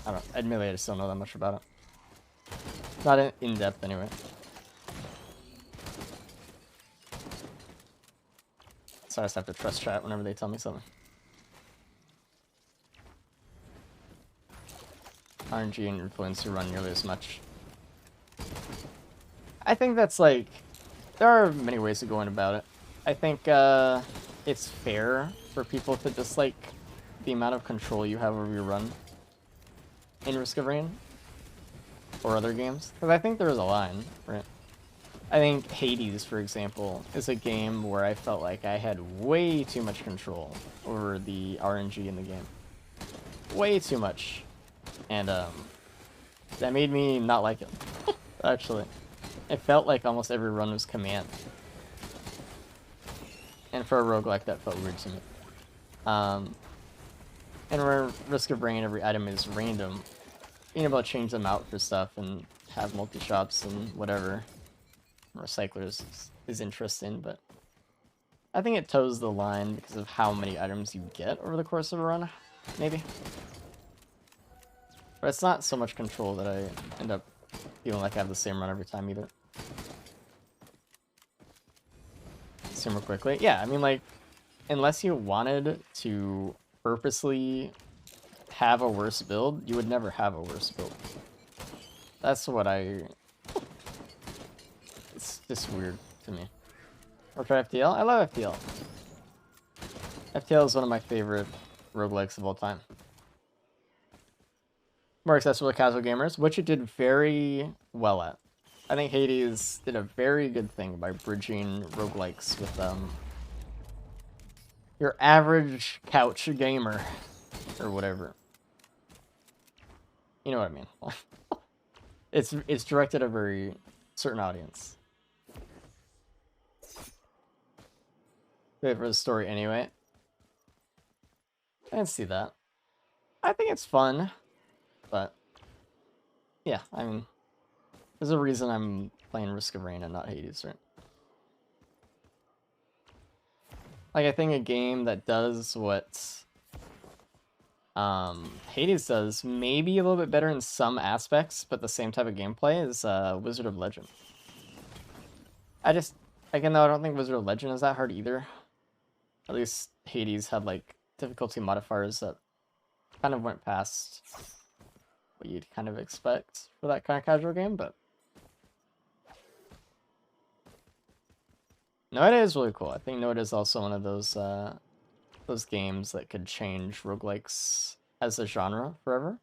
I don't know. Admittedly, I just don't know that much about it. Not in depth anyway. So I just have to trust chat whenever they tell me something. RNG and influencer run nearly as much. I think that's like, there are many ways of going about it. I think it's fair for people to dislike the amount of control you have over your run in Risk of Rain or other games, because I think there is a line, right? I think Hades, for example, is a game where I felt like I had way too much control over the RNG in the game. Way too much. And that made me not like it, actually. It felt like almost every run was command. And for a roguelike, that felt weird to me. And where Risk of Rain, every item is random, being able to change them out for stuff and have multi-shops and whatever, recyclers is interesting, but I think it toes the line because of how many items you get over the course of a run, maybe. But it's not so much control that I end up feeling like I have the same run every time either. Super quickly. Yeah, I mean, like, unless you wanted to purposely have a worse build, you would never have a worse build. That's what it's just weird to me. Or try FTL? I love FTL. FTL is one of my favorite roguelikes of all time. More accessible to casual gamers, which it did very well at. I think Hades did a very good thing by bridging roguelikes with your average couch gamer, or whatever. You know what I mean. It's directed at a very certain audience. Good for the story anyway. I didn't see that. I think it's fun, but yeah, I mean, there's a reason I'm playing Risk of Rain and not Hades, right? Like, I think a game that does what Hades does, maybe a little bit better in some aspects, but the same type of gameplay is Wizard of Legend. Again, though, I don't think Wizard of Legend is that hard either. At least Hades had, like, difficulty modifiers that kind of went past what you'd kind of expect for that kind of casual game, but... Noida is really cool. I think Noida is also one of those games that could change roguelikes as a genre forever.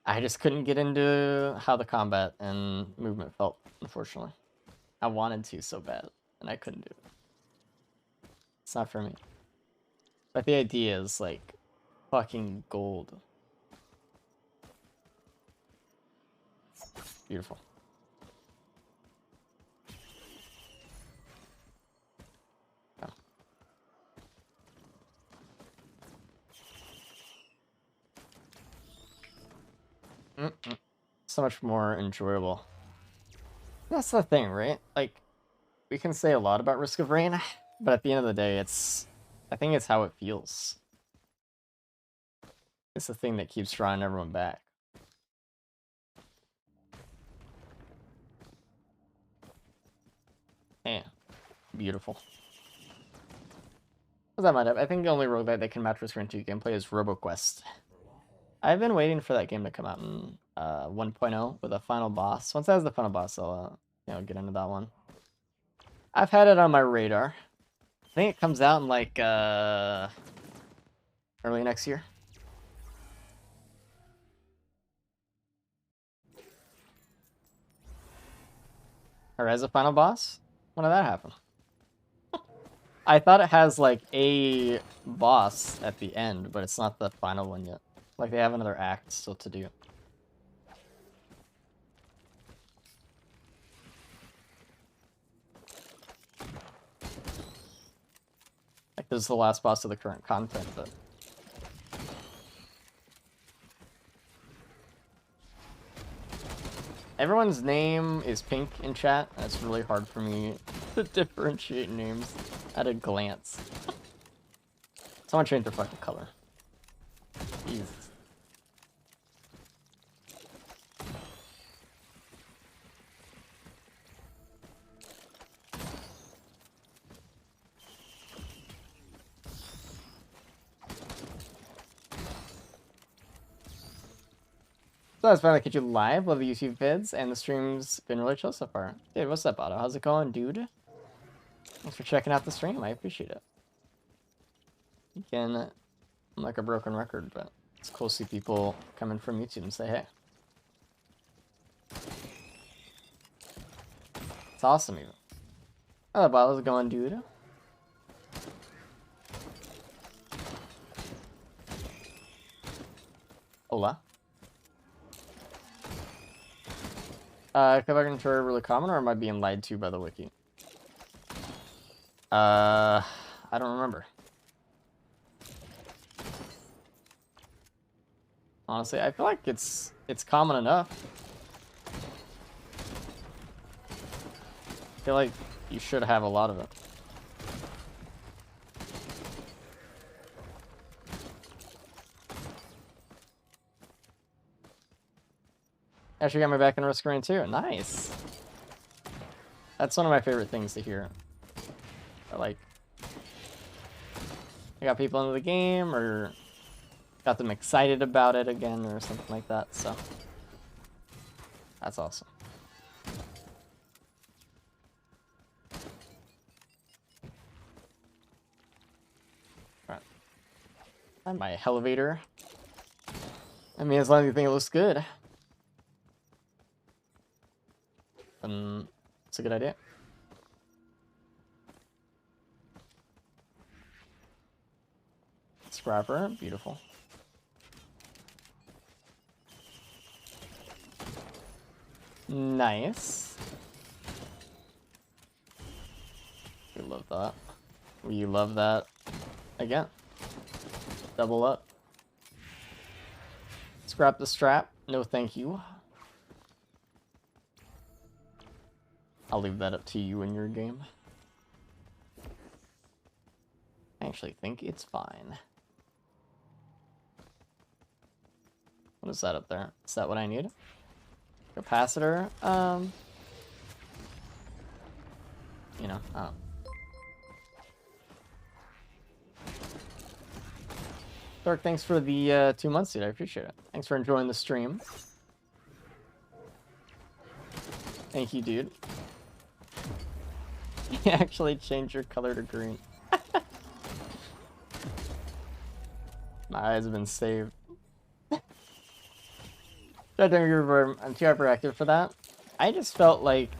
I just couldn't get into how the combat and movement felt, unfortunately. I wanted to so bad, and I couldn't do it. It's not for me. But the idea is, like, fucking gold. Beautiful. So much more enjoyable. That's the thing, right? Like, we can say a lot about Risk of Rain, but at the end of the day, I think it's how it feels. It's the thing that keeps drawing everyone back. Yeah, beautiful. What's that mind up? I think the only roguelite that can match Risk of Rain 2 gameplay is RoboQuest. I've been waiting for that game to come out in 1.0 with a final boss. Once it has the final boss, I'll get into that one. I've had it on my radar. I think it comes out in like early next year. Or as a final boss? When did that happen? I thought it has like a boss at the end, but it's not the final one yet. Like they have another act still to do. Like this is the last boss of the current content, but everyone's name is pink in chat, and it's really hard for me to differentiate names at a glance. Someone change their fucking color. Jeez. So that's finally catch you live. Love the YouTube vids, and the stream's been really chill so far. Dude, what's up, Otto? How's it going, dude? Thanks for checking out the stream. I appreciate it. Again, I'm like a broken record, but it's cool to see people coming from YouTube and say, hey. It's awesome, even. Hello, Bob. How's it going, dude? Hola. Quebec controller really common, or am I being lied to by the wiki? I don't remember. Honestly, I feel like it's common enough. I feel like you should have a lot of it. Actually got me back in Risk Rain too. Nice. That's one of my favorite things to hear. Like, I got people into the game, or got them excited about it again, or something like that, so. That's awesome. Alright. And my elevator. I mean, as long as you think it looks good. Then it's a good idea. Scrapper, beautiful. Nice. We love that. We love that. Again. Double up. Scrap the strap. No thank you. I'll leave that up to you in your game. actually think it's fine. What is that up there? Is that what I need? Capacitor? You know, oh. Dark, thanks for the 2 months, dude. I appreciate it. Thanks for enjoying the stream. Thank you, dude. You actually changed your color to green. My eyes have been saved. I'm too hyperactive for that. I just felt like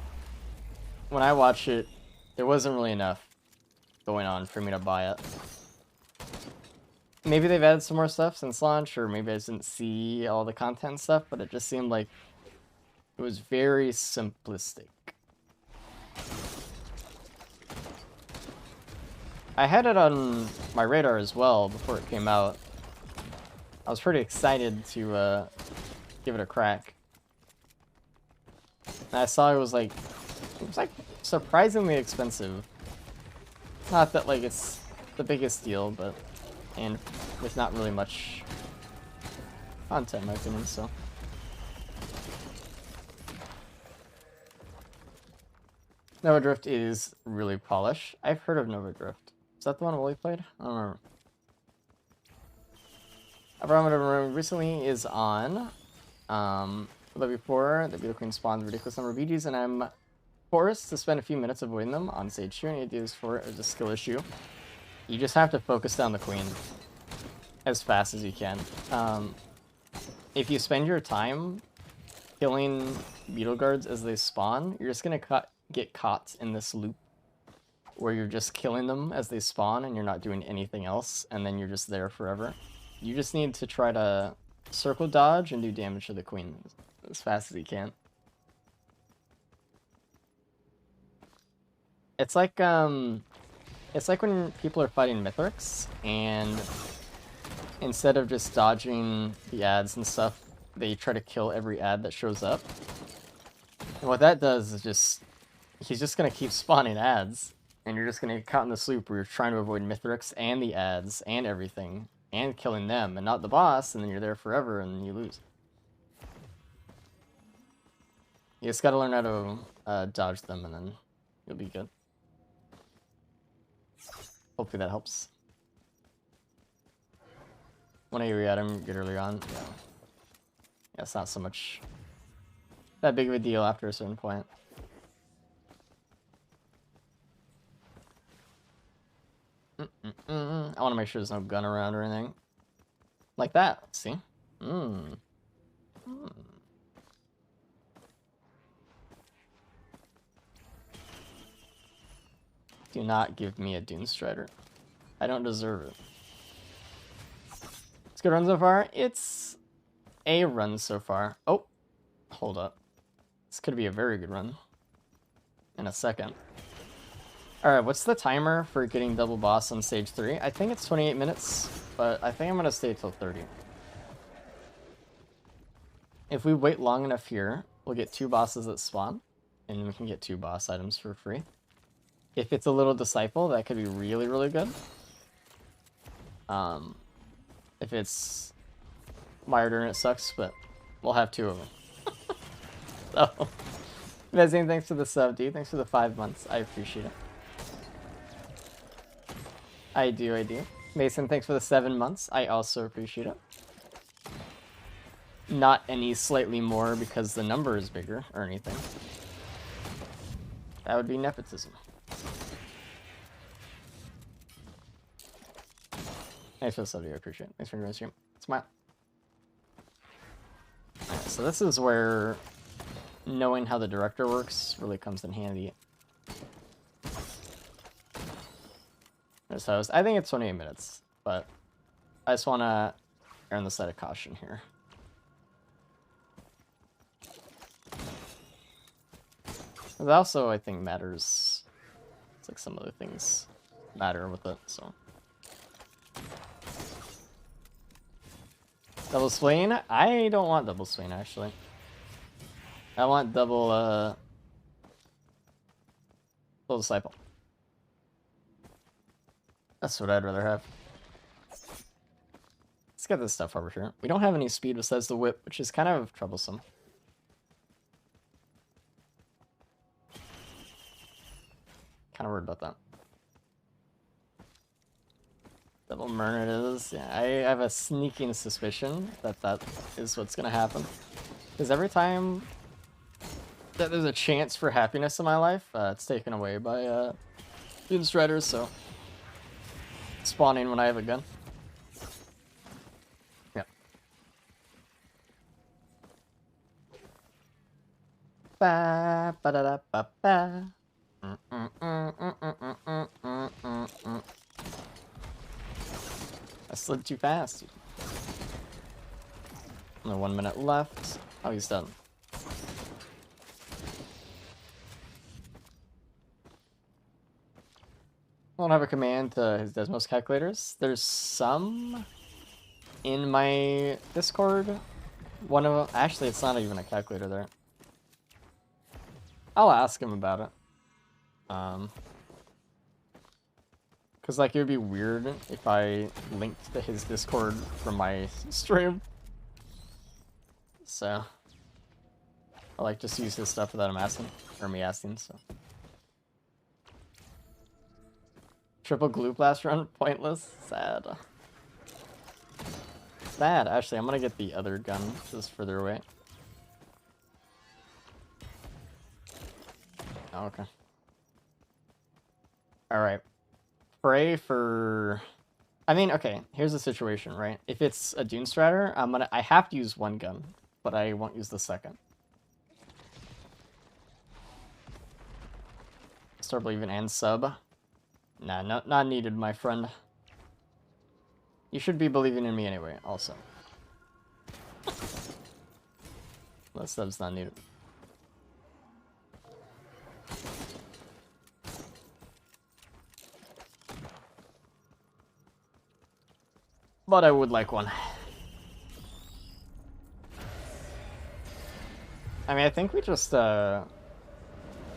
when I watched it, there wasn't really enough going on for me to buy it. Maybe they've added some more stuff since launch, or maybe I just didn't see all the content stuff, but it just seemed like it was very simplistic. I had it on my radar as well before it came out. I was pretty excited to give it a crack. And I saw it was like surprisingly expensive. Not that like it's the biggest deal, but and with not really much content in my opinion, so. Nova Drift is really polished. I've heard of Nova Drift. Is that the one Wooly played? I don't remember. Abramovich recently is on Levy 4. The Beetle Queen spawns a ridiculous number of BGs, and I'm forced to spend a few minutes avoiding them on stage 2. Any ideas for it is a skill issue. You just have to focus down the queen as fast as you can. If you spend your time killing beetle guards as they spawn, you're just gonna get caught in this loop where you're just killing them as they spawn and you're not doing anything else, and then you're just there forever. You just need to try to circle dodge and do damage to the queen as fast as you can. It's like when people are fighting Mithrix, and instead of just dodging the ads and stuff, they try to kill every ad that shows up. And what that does is he's just gonna keep spawning ads, and you're just gonna get caught in this loop where you're trying to avoid Mithrix and the ads and everything, and killing them, and not the boss, and then you're there forever, and you lose. You just gotta learn how to dodge them, and then you'll be good. Hopefully that helps. When I read him get earlier on, yeah, it's not so much that big of a deal after a certain point. I want to make sure there's no gun around or anything. Like that, see? Do not give me a Dune Strider. I don't deserve it. It's a good run so far. It's a run so far. Oh, hold up. This could be a very good run. In a second. Alright, what's the timer for getting double boss on stage 3? I think it's 28 minutes, but I think I'm going to stay till 30. If we wait long enough here, we'll get 2 bosses that spawn, and we can get 2 boss items for free. If it's a little disciple, that could be really, really good. If it's Martyr, it sucks, but we'll have 2 of them. So, Vezine, thanks for the sub, dude. Thanks for the 5 months. I appreciate it. I do. Mason, thanks for the 7 months. I also appreciate it. Not any slightly more because the number is bigger or anything. That would be nepotism. Thanks for the sub, dude. I appreciate it. Thanks for joining the stream. Smile. Alright, so this is where knowing how the director works really comes in handy. I think it's 28 minutes, but I just want to err on the side of caution here. It also, I think, matters. It's like some other things matter with it, so. Double Swain? I don't want double Swain, actually. I want double Disciple. That's what I'd rather have. Let's get this stuff over here. We don't have any speed besides the whip, which is kind of troublesome. Kind of worried about that. Double Murner it is. Yeah, I have a sneaking suspicion that that is what's going to happen. Because every time that there's a chance for happiness in my life, it's taken away by Doom Striders, so spawning when I have a gun. Yep. Ba ba da da ba ba. I slid too fast. Only 1 minute left. Oh, he's done. I don't have a command to his Desmos calculators. There's some in my Discord. One of them, actually, it's not even a calculator there. I'll ask him about it. Because, like, it would be weird if I linked to his Discord from my stream. So, I like just use his stuff without him asking, or me asking, so. Triple glue blast run, pointless, sad. Sad, actually, I'm gonna get the other gun just further away. Oh, okay. Alright. Pray for... I mean, okay, here's the situation, right? If it's a Dune Strider, I have to use one gun, but I won't use the second. Start believing and sub. Nah, not needed, my friend. You should be believing in me anyway, also. That sub's not needed. But I would like one. I mean, I think we just,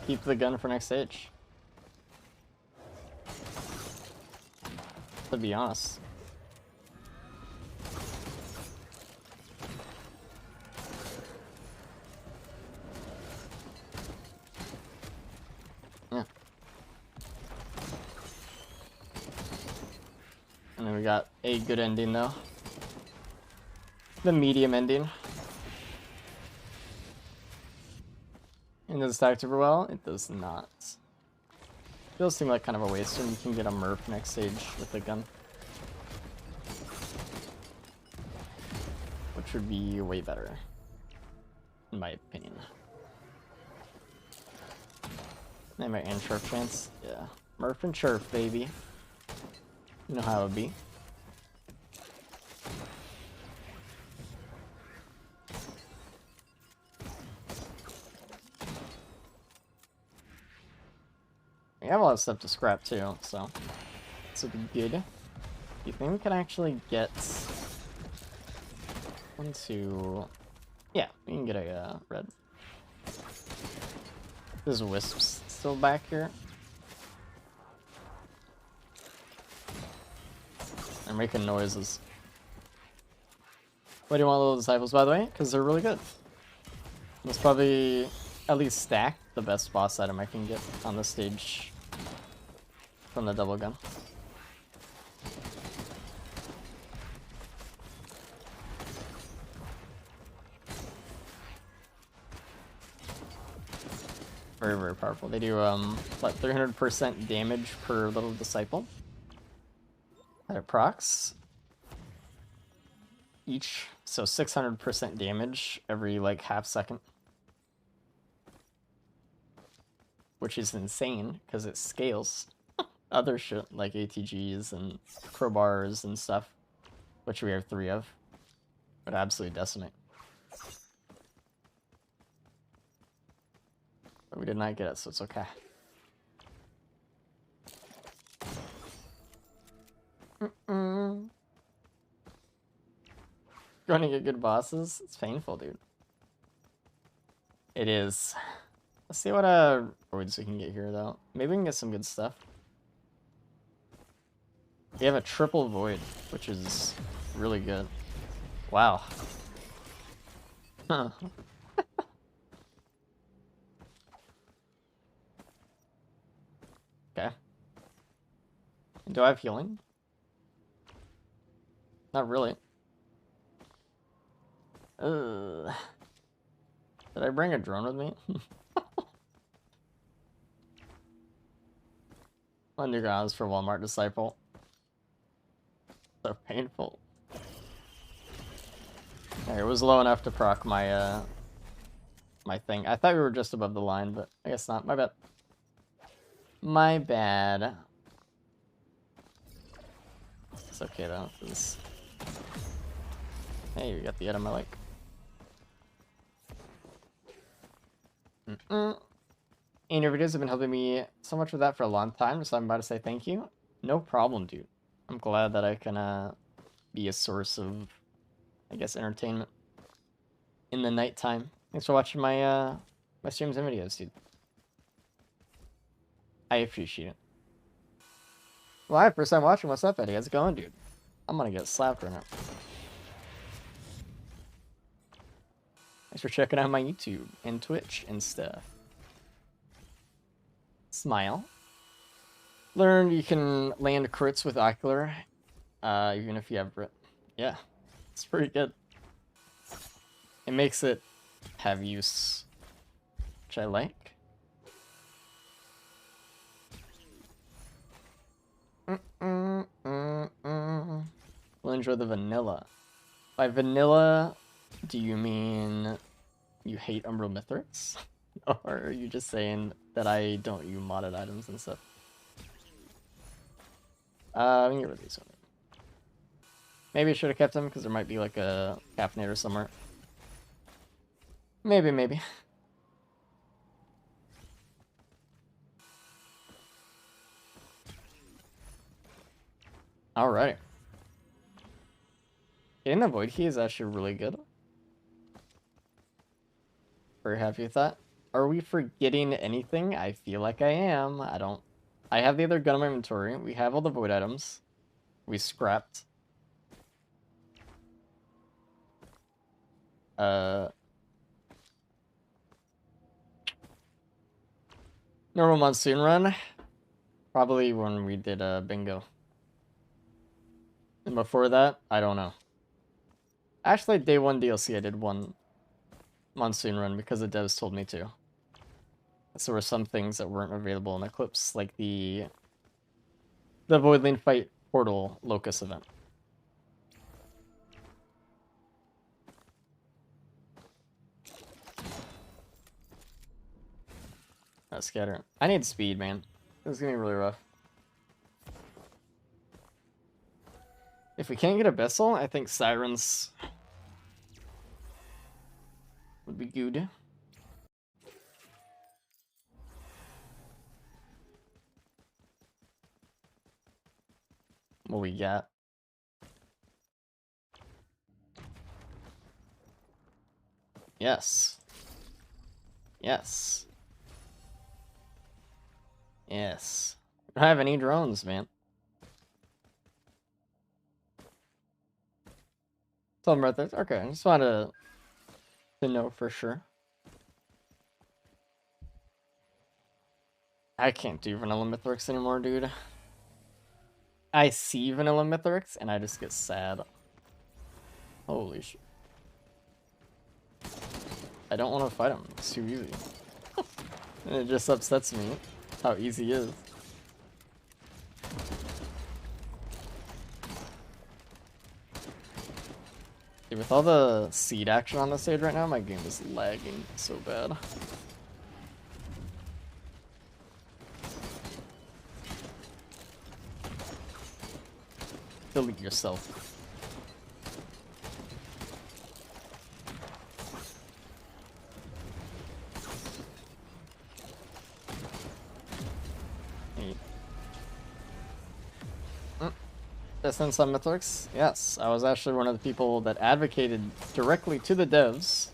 keep the gun for next stage. To be honest. Yeah. And then we got a good ending, though. The medium ending. And does it stack super well? It does not. Feels seem like kind of a waste when you can get a Murph next stage with a gun. Which would be way better. In my opinion. Name and Churf chance. Yeah. Murph and Churf, baby. You know how it would be. We have a lot of stuff to scrap too, so this would be good. Do you think we can actually get 1, 2? Yeah, we can get a red. There's wisps still back here. They're making noises. Why do you want little disciples, by the way? Because they're really good. It's probably, at least stacked, the best boss item I can get on this stage from the double gun. Very, very powerful. They do, what, 300% damage per little disciple. That it procs. Each, so 600% damage every, like, half second. Which is insane, because it scales other shit, like ATGs and crowbars and stuff, which we have 3 of. Would absolutely decimate. But we did not get it, so it's okay. Going to get good bosses? It's painful, dude. It is. Let's see what rewards we can get here, though. Maybe we can get some good stuff. They have a triple void, which is really good. Wow. Huh. Okay. Do I have healing? Not really. Ugh. Did I bring a drone with me? Undergrounds for Walmart Disciple. So painful. Okay, it was low enough to proc my my thing. I thought we were just above the line, but I guess not. My bad. My bad. It's okay though. Hey, we got the item I like. And your videos have been helping me so much with that for a long time, so I'm about to say thank you. No problem, dude. I'm glad that I can be a source of, I guess, entertainment in the nighttime. Thanks for watching my my streams and videos, dude. I appreciate it. Well, hi, first time watching. What's up, Eddie? How's it going, dude? I'm gonna get slapped right now. Thanks for checking out my YouTube and Twitch and stuff. Smile. Learn you can land crits with Ocular, even if you have Brit. Yeah, it's pretty good. It makes it have use, which I like. We'll enjoy the vanilla. By vanilla, do you mean you hate Umbral Mithrix? Or are you just saying that I don't use modded items and stuff? We can get rid of these one. Maybe I should have kept them because there might be like a Caffeinator somewhere. Maybe. Alright. Getting the Void Key is actually really good. Very happy with that. Are we forgetting anything? I feel like I am. I have the other gun in my inventory. We have all the Void items. We scrapped. Normal monsoon run. Probably when we did bingo. And before that, I don't know. Actually, day one DLC, I did one monsoon run because the devs told me to. So there were some things that weren't available in Eclipse, like the Voidling Fight Portal Locust event. Scatter. I need speed, man. This is gonna be really rough. If we can't get Abyssal, I think Sirens would be good. What we got? Yes. Yes. Yes. I don't have any drones, man. Some right there. Okay, I just wanted to know for sure. I can't do Vanilla Mithrix anymore, dude. I see Vanilla Mithrix and I just get sad. Holy shit. I don't want to fight him. It's too easy. And it just upsets me how easy he is. Dude, with all the seed action on the stage right now, my game is lagging so bad. Delete yourself. Distance on Mithrix? Yes, I was actually one of the people that advocated directly to the devs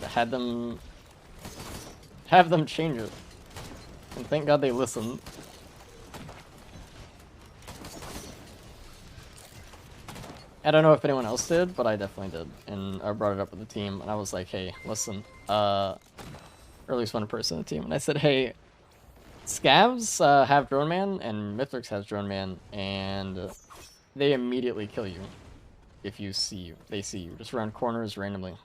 that have them change it. And thank God they listened. I don't know if anyone else did, but I definitely did, and I brought it up with the team, and I was like, hey, listen, or at least one person on the team, and I said, hey, Scavs have Drone Man, and Mithrix has Drone Man, and they immediately kill you if they see you, just around corners randomly,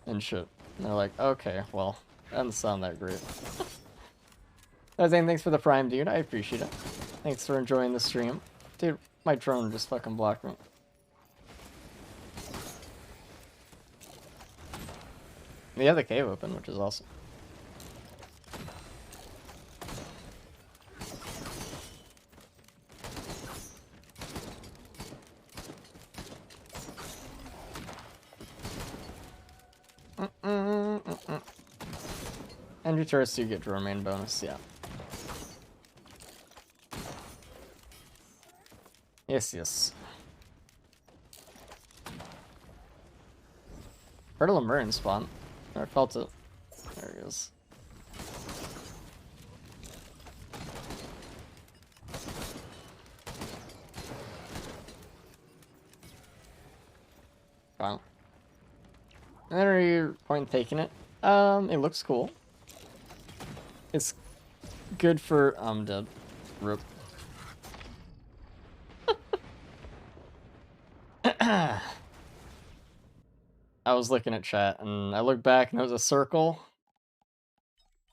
and shit. And they're like, okay, well, that doesn't sound that great. Zane, thanks for the prime, dude, I appreciate it. Thanks for enjoying the stream. Dude, my drone just fucking blocked me. They have the cave open, which is awesome. Energy turrets do get drone main bonus, yeah. Yes, yes. Heard a Lemurian spawn. I felt it. There he is. Wow. Any point taking it? It looks cool. It's good for I'm dead. Rip. I was looking at chat and I looked back and it was a circle.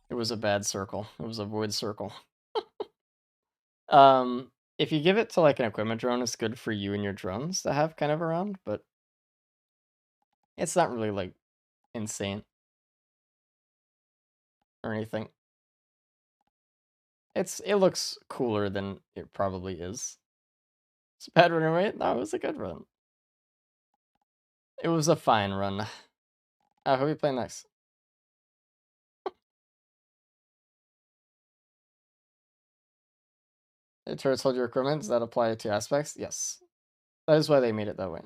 It was a bad circle. It was a void circle. If you give it to like an equipment drone, it's good for you and your drones to have kind of around, but it's not really like insane or anything. It looks cooler than it probably is. It's a bad run away? No, it was a good run. It was a fine run. Who are we playing next? The turrets hold your equipment. Does that apply to aspects? Yes. That is why they made it that way.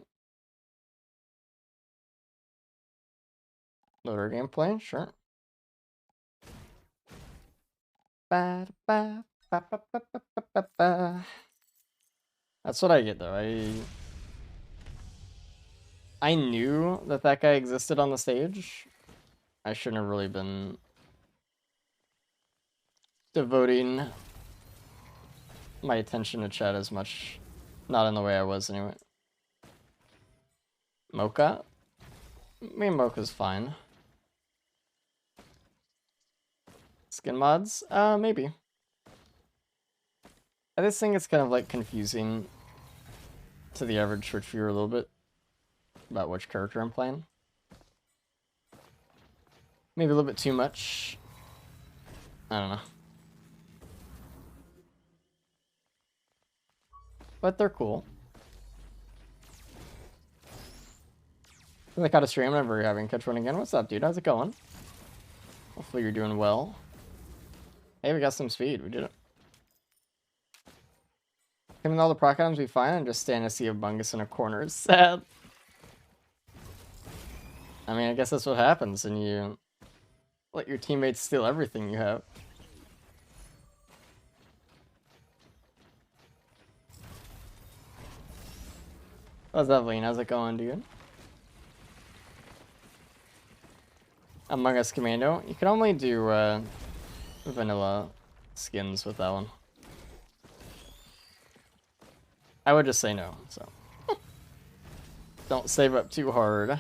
Loader gameplay? Sure. That's what I get, though. I knew that guy existed on the stage. I shouldn't have really been devoting my attention to chat as much. Not in the way I was, anyway. Mocha? I mean, Mocha's fine. Skin mods? Maybe. I just think it's kind of, like, confusing to the average Twitch viewer a little bit about which character I'm playing. Maybe a little bit too much. I don't know. But they're cool. I got a stream whenever you're having catch one again. What's up, dude? How's it going? Hopefully you're doing well. Hey, we got some speed. We did it. Killing all the proc items we find and just stay in a sea of bungus in a corner is sad. I mean, I guess that's what happens and you let your teammates steal everything you have. What's up, Lean? How's it going, dude? Among Us Commando. You can only do vanilla skins with that one. I would just say no, so. Don't save up too hard.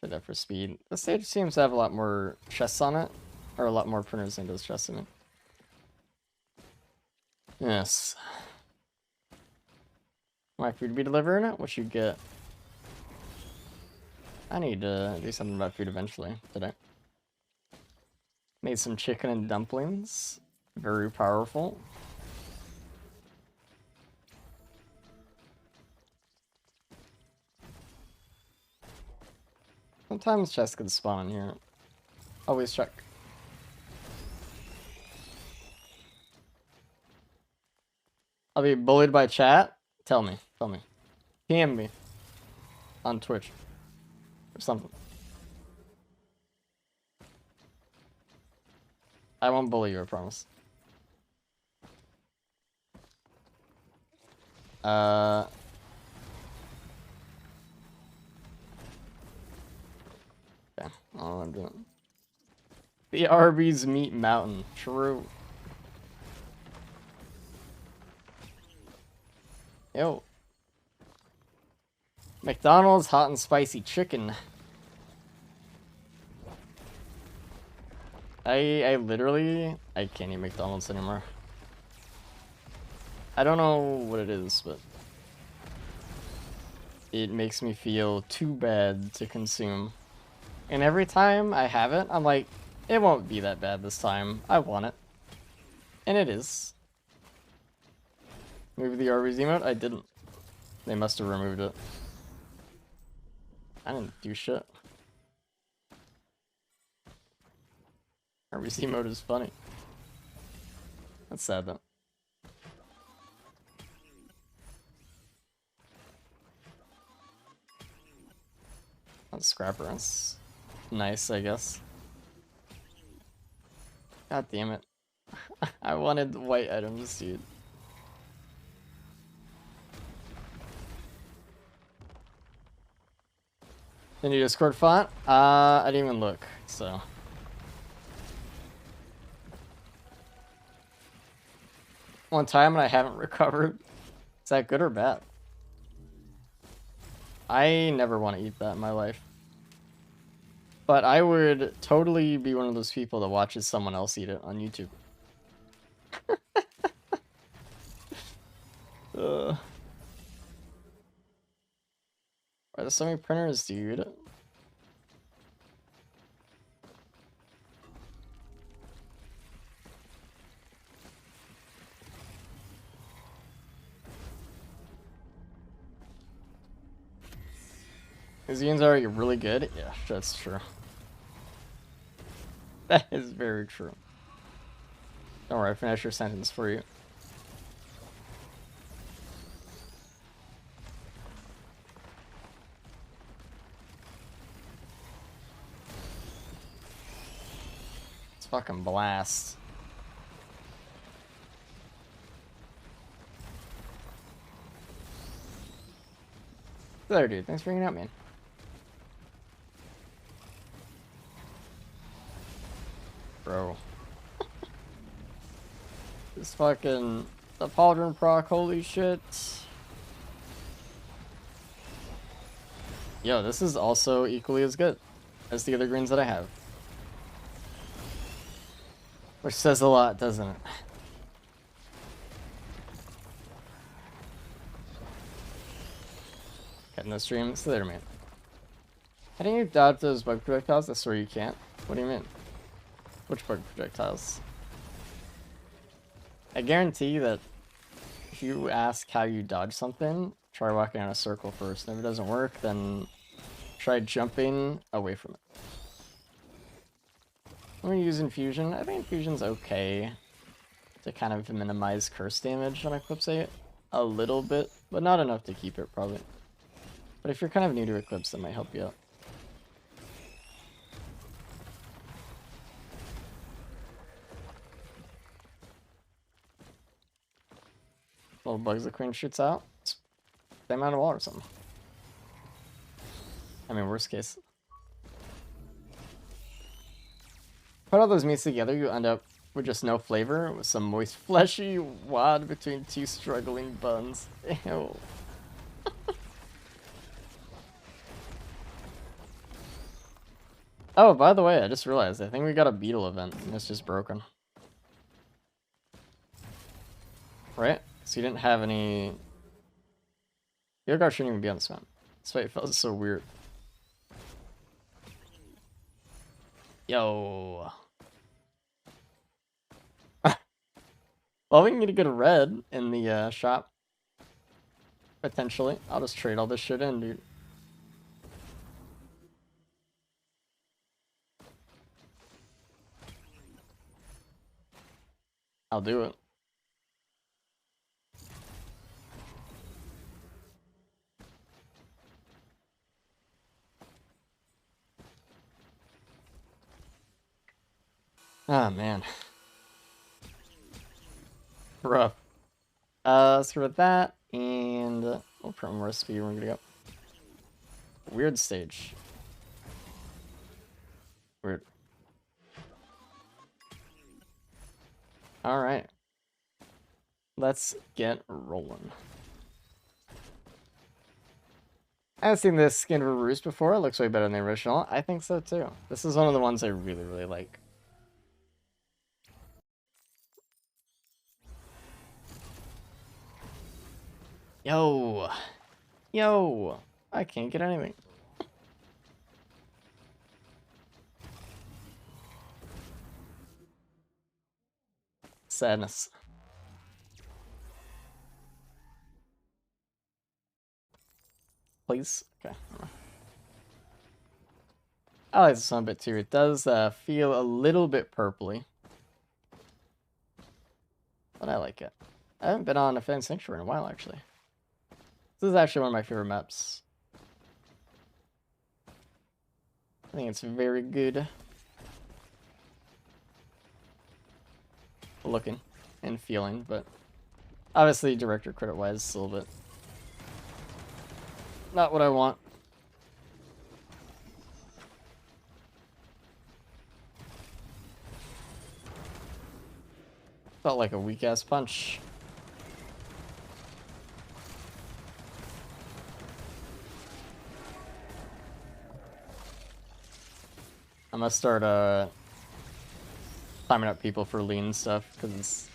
Trade that for speed. The stage seems to have a lot more chests on it, or a lot more printers than does chests in it. Yes. My food be delivering it? What you get? I need to do something about food eventually today. Made some chicken and dumplings. Very powerful. Sometimes chests can spawn in here. Always check. I'll be bullied by chat? Tell me. Tell me. PM me. On Twitch. Or something. I won't bully you, I promise. Yeah, all I'm doing. The Arby's Meat Mountain. True. Yo. McDonald's hot and spicy chicken. I literally, I can't eat McDonald's anymore. I don't know what it is, but it makes me feel too bad to consume. And every time I have it, I'm like, it won't be that bad this time. I want it. And it is. Maybe the Arby's emote? I didn't. They must have removed it. I didn't do shit. Arby's emote is funny. That's sad though. That's Scrapper. That's nice, I guess. God damn it. I wanted white items, dude. The new Discord font? I didn't even look, so. One time and I haven't recovered. Is that good or bad? I never want to eat that in my life. But I would totally be one of those people that watches someone else eat it on YouTube. Why are there so many printers, dude? His zines are really good? Yeah, that's true. That is very true. Don't worry, I finished your sentence for you. It's fucking blast. There, dude. Thanks for hanging out, man. Bro. This fucking... The Pauldron proc, holy shit. Yo, this is also equally as good as the other greens that I have. Which says a lot, doesn't it? Getting the stream. So there, man. How do you dodge those bug projectiles? I swear you can't. What do you mean? Which bug projectiles? I guarantee that if you ask how you dodge something, try walking in a circle first. And if it doesn't work, then try jumping away from it. I'm gonna use Infusion. I think Infusion's okay to kind of minimize curse damage on Eclipse 8 a little bit, but not enough to keep it, probably. But if you're kind of new to Eclipse, that might help you out. Little bugs the queen shoots out. Same amount of wall or something. I mean, worst case. Put all those meats together, you end up with just no flavor, with some moist, fleshy wad between two struggling buns. Ew. Oh, by the way, I just realized, I think we got a beetle event, and it's just broken. Right? So you didn't have any... Yogar shouldn't even be on this map. This fight felt so weird. Yo. Well, we can get a good red in the shop. Potentially. I'll just trade all this shit in, dude. I'll do it. Ah, man. Rough. Screw with that, and we'll put more speed. We're gonna go. Weird stage. Weird. Alright. Let's get rolling. I've seen this skin for Roost before. It looks way better than the original. I think so too. This is one of the ones I really, really like. Yo! Yo! I can't get anything. Sadness. Please? Okay. I like this one a bit too. It does feel a little bit purpley. But I like it. I haven't been on Offense Sanctuary in a while, actually. This is actually one of my favorite maps. I think it's very good looking and feeling, but obviously director credit-wise, it's a little bit not what I want. Felt like a weak-ass punch. I must start timing up people for lean stuff, because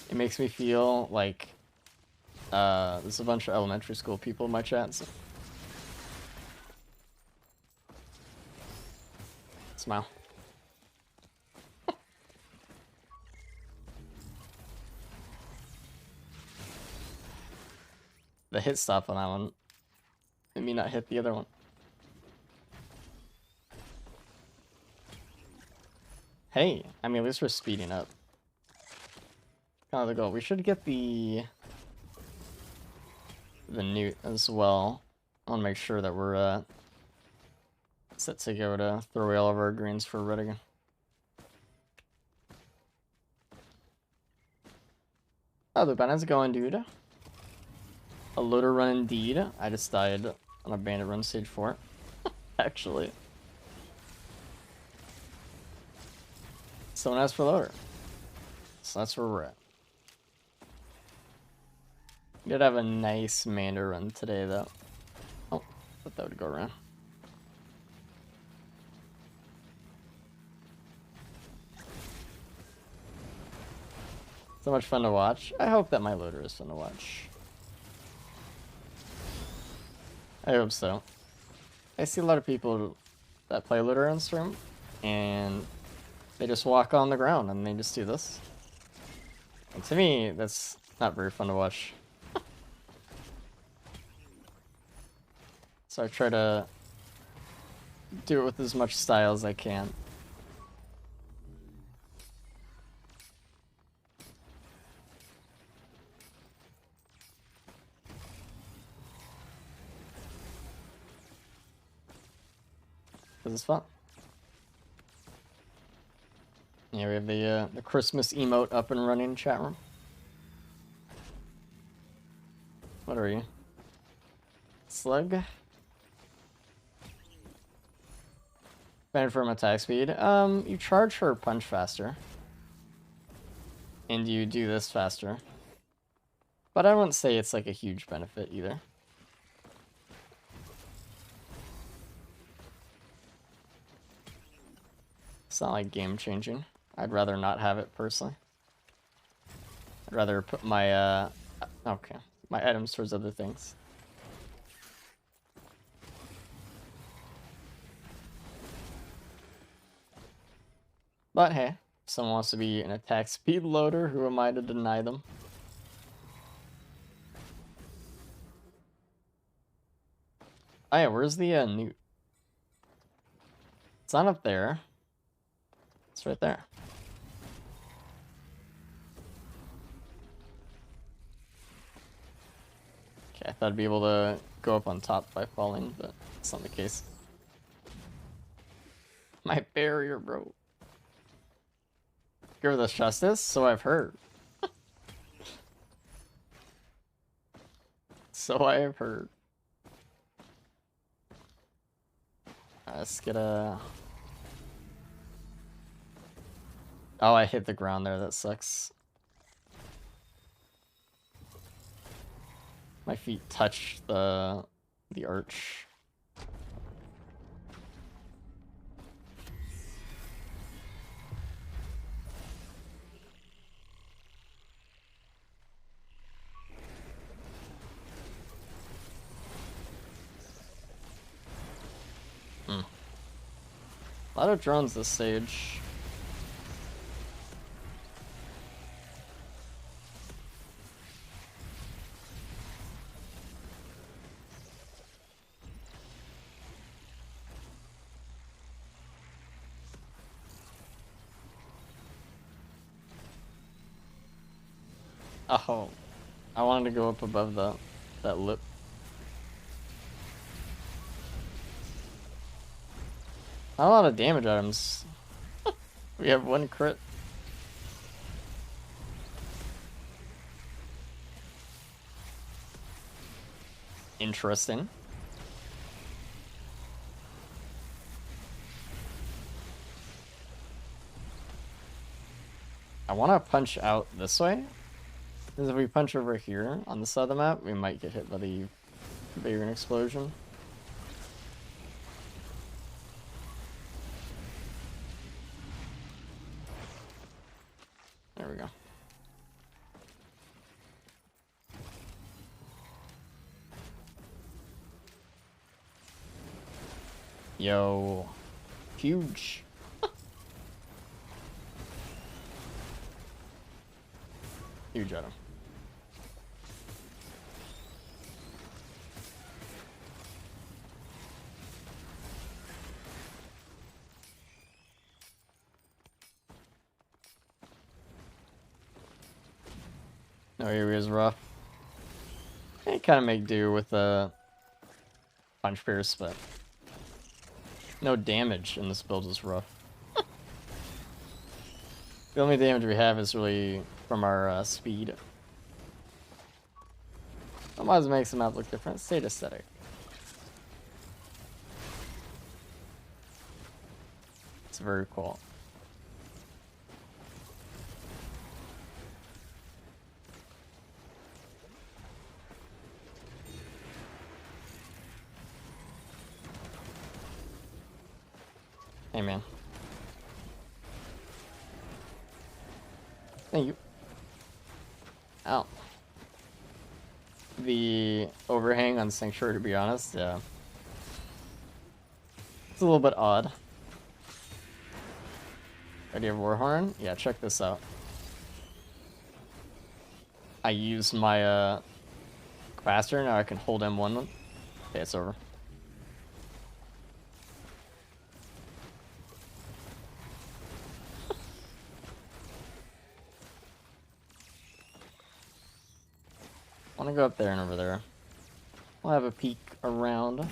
it makes me feel like there's a bunch of elementary school people in my chat. So. Smile. The hit stop on that one made me not hit the other one. Hey, I mean, at least we're speeding up. Kind of the goal. We should get the newt as well. I want to make sure that we're set to go to throw away all of our greens for red again. Oh, the bandit's going, dude. A loader run indeed. I just died on a bandit run stage 4. Actually. Someone asked for loader. So that's where we're at. We did have a nice Mander run today, though. Oh, thought that would go around. So much fun to watch. I hope that my loader is fun to watch. I hope so. I see a lot of people that play loader on stream, and they just walk on the ground and they just do this. And to me, that's not very fun to watch. So I try to do it with as much style as I can. Because it's fun. Yeah, we have the Christmas emote up and running in chat room. What are you? Slug? Better from attack speed. You charge her punch faster. And you do this faster. But I wouldn't say it's like a huge benefit either. It's not like game changing. I'd rather not have it personally. I'd rather put my okay, my items towards other things. But hey, if someone wants to be an attack speed loader, who am I to deny them? Oh yeah, where's the newt? It's not up there. It's right there. Okay, I thought I'd be able to go up on top by falling, but it's not the case. My barrier, bro. Give her this justice, so I've heard. So I have heard. Let's get a... Oh, I hit the ground there. That sucks. My feet touch the arch. A lot of drones this stage. Oh, I wanted to go up above that lip. Not a lot of damage items. We have one crit. Interesting. I want to punch out this way. Because if we punch over here on the side of the map, we might get hit by the Vagrant explosion. There we go. Yo. Huge. Huge item. No area is rough. I kind of make do with the punch pierce, but no damage in this build is rough. The only damage we have is really from our speed. Sometimes it makes the map look different. Stay aesthetic. It's very cool. Hey, man. Thank you. Ow. The overhang on Sanctuary, to be honest, yeah. It's a little bit odd. Ready have Warhorn? Yeah, check this out. I used my capacitor, now I can hold M1. Okay, it's over. I want to go up there and over there. We'll have a peek around.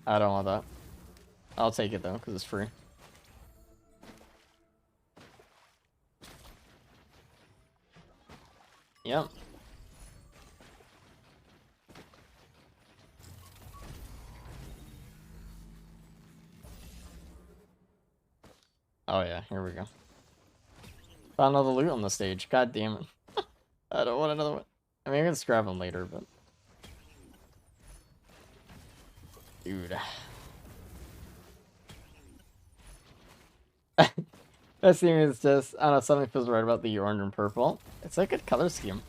I don't want that. I'll take it though, because it's free. Yep. Oh yeah, here we go. Found all the loot on the stage. God damn it. I don't want another one. I mean, I can scrap them later, but... Dude. Best thing is just, I don't know, something feels right about the orange and purple. It's like a color scheme.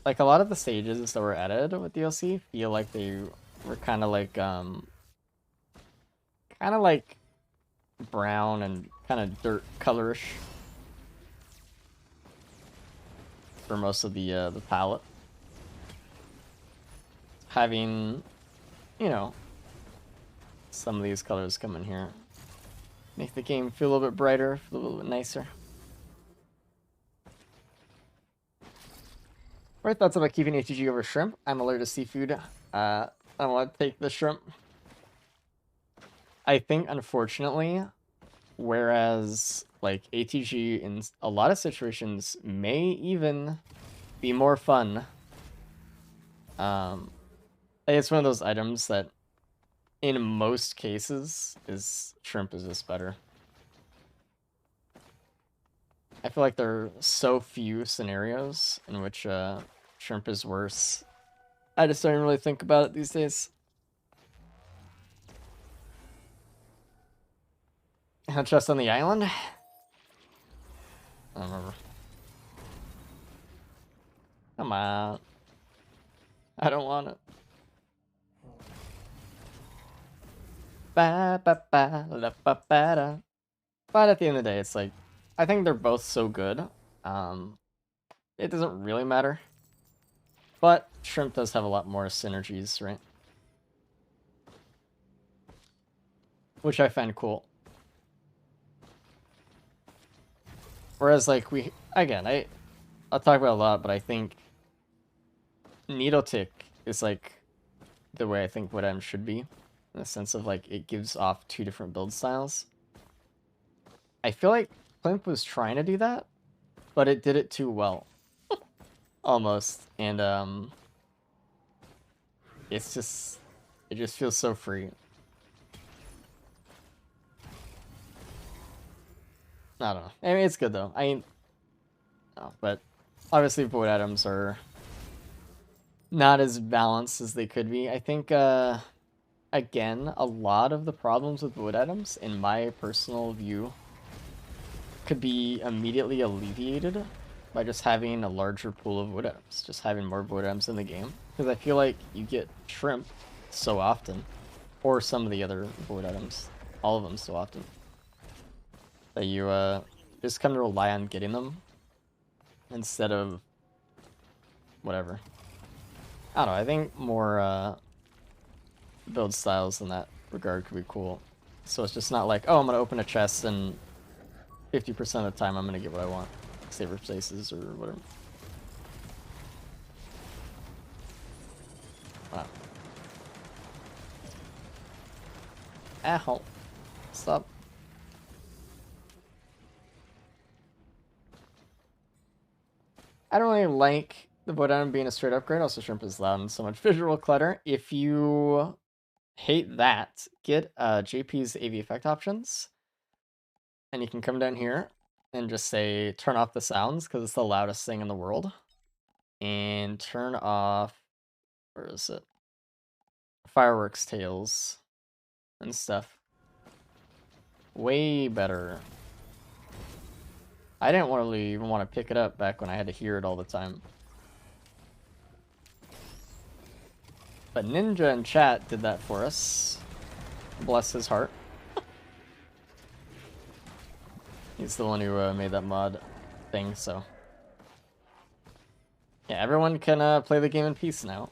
Like, a lot of the stages that were added with DLC feel like they were kind of like brown and kind of dirt colorish for most of the palette. Having, you know, some of these colors come in here make the game feel a little bit brighter, feel a little bit nicer. What are your thoughts about keeping ATG over shrimp? I'm allergic to seafood. I want to take the shrimp. I think, unfortunately, whereas like ATG in a lot of situations may even be more fun. It's one of those items that, in most cases, shrimp is just better. I feel like there are so few scenarios in which shrimp is worse. I just don't really think about it these days. How trust on the island? I don't remember. Come on. I don't want it. Ba ba ba la ba ba da. But at the end of the day, it's like I think they're both so good. It doesn't really matter. But shrimp does have a lot more synergies, right? Which I find cool. Whereas like I'll talk about it a lot, but I think Needle Tick is like the way I think Woodem should be. In the sense of like it gives off two different build styles. I feel like Plimp was trying to do that, but it did it too well. Almost. And it just feels so free. I don't know. I mean, it's good though. But obviously void items are not as balanced as they could be. I think again, a lot of the problems with void items, in my personal view, could be immediately alleviated by just having a larger pool of void items, just having more void items in the game. Because I feel like you get shrimp so often, or some of the other void items, all of them so often, that you just come to rely on getting them instead of whatever. I don't know, I think more build styles in that regard could be cool. So it's just not like, oh, I'm going to open a chest and 50% of the time I'm going to get what I want. Saber places or whatever. Wow. Ow. Stop. I don't really like the void item being a straight upgrade. Also, shrimp is loud and so much visual clutter. If you hate that, get JP's AV effect options. And you can come down here and just say turn off the sounds because it's the loudest thing in the world. And turn off, where is it? Fireworks tails and stuff. Way better. I didn't really even want to pick it up back when I had to hear it all the time. But Ninja in chat did that for us. Bless his heart. He's the one who made that mod thing, so. Yeah, everyone can play the game in peace now.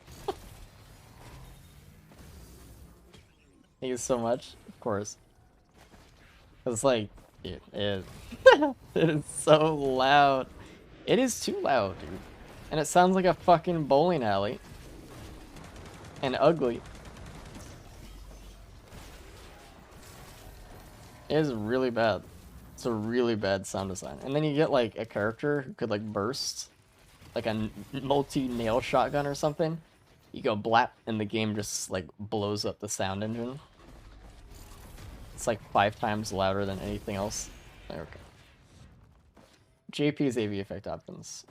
Thank you so much, of course. It's like, it is. It is so loud. It is too loud, dude. And it sounds like a fucking bowling alley. And ugly. It is really bad. It's a really bad sound design. And then you get like a character who could like burst. Like a multi-nail shotgun or something. You go blap and the game just like blows up the sound engine. It's like 5 times louder than anything else. Okay. JP's AV effect options.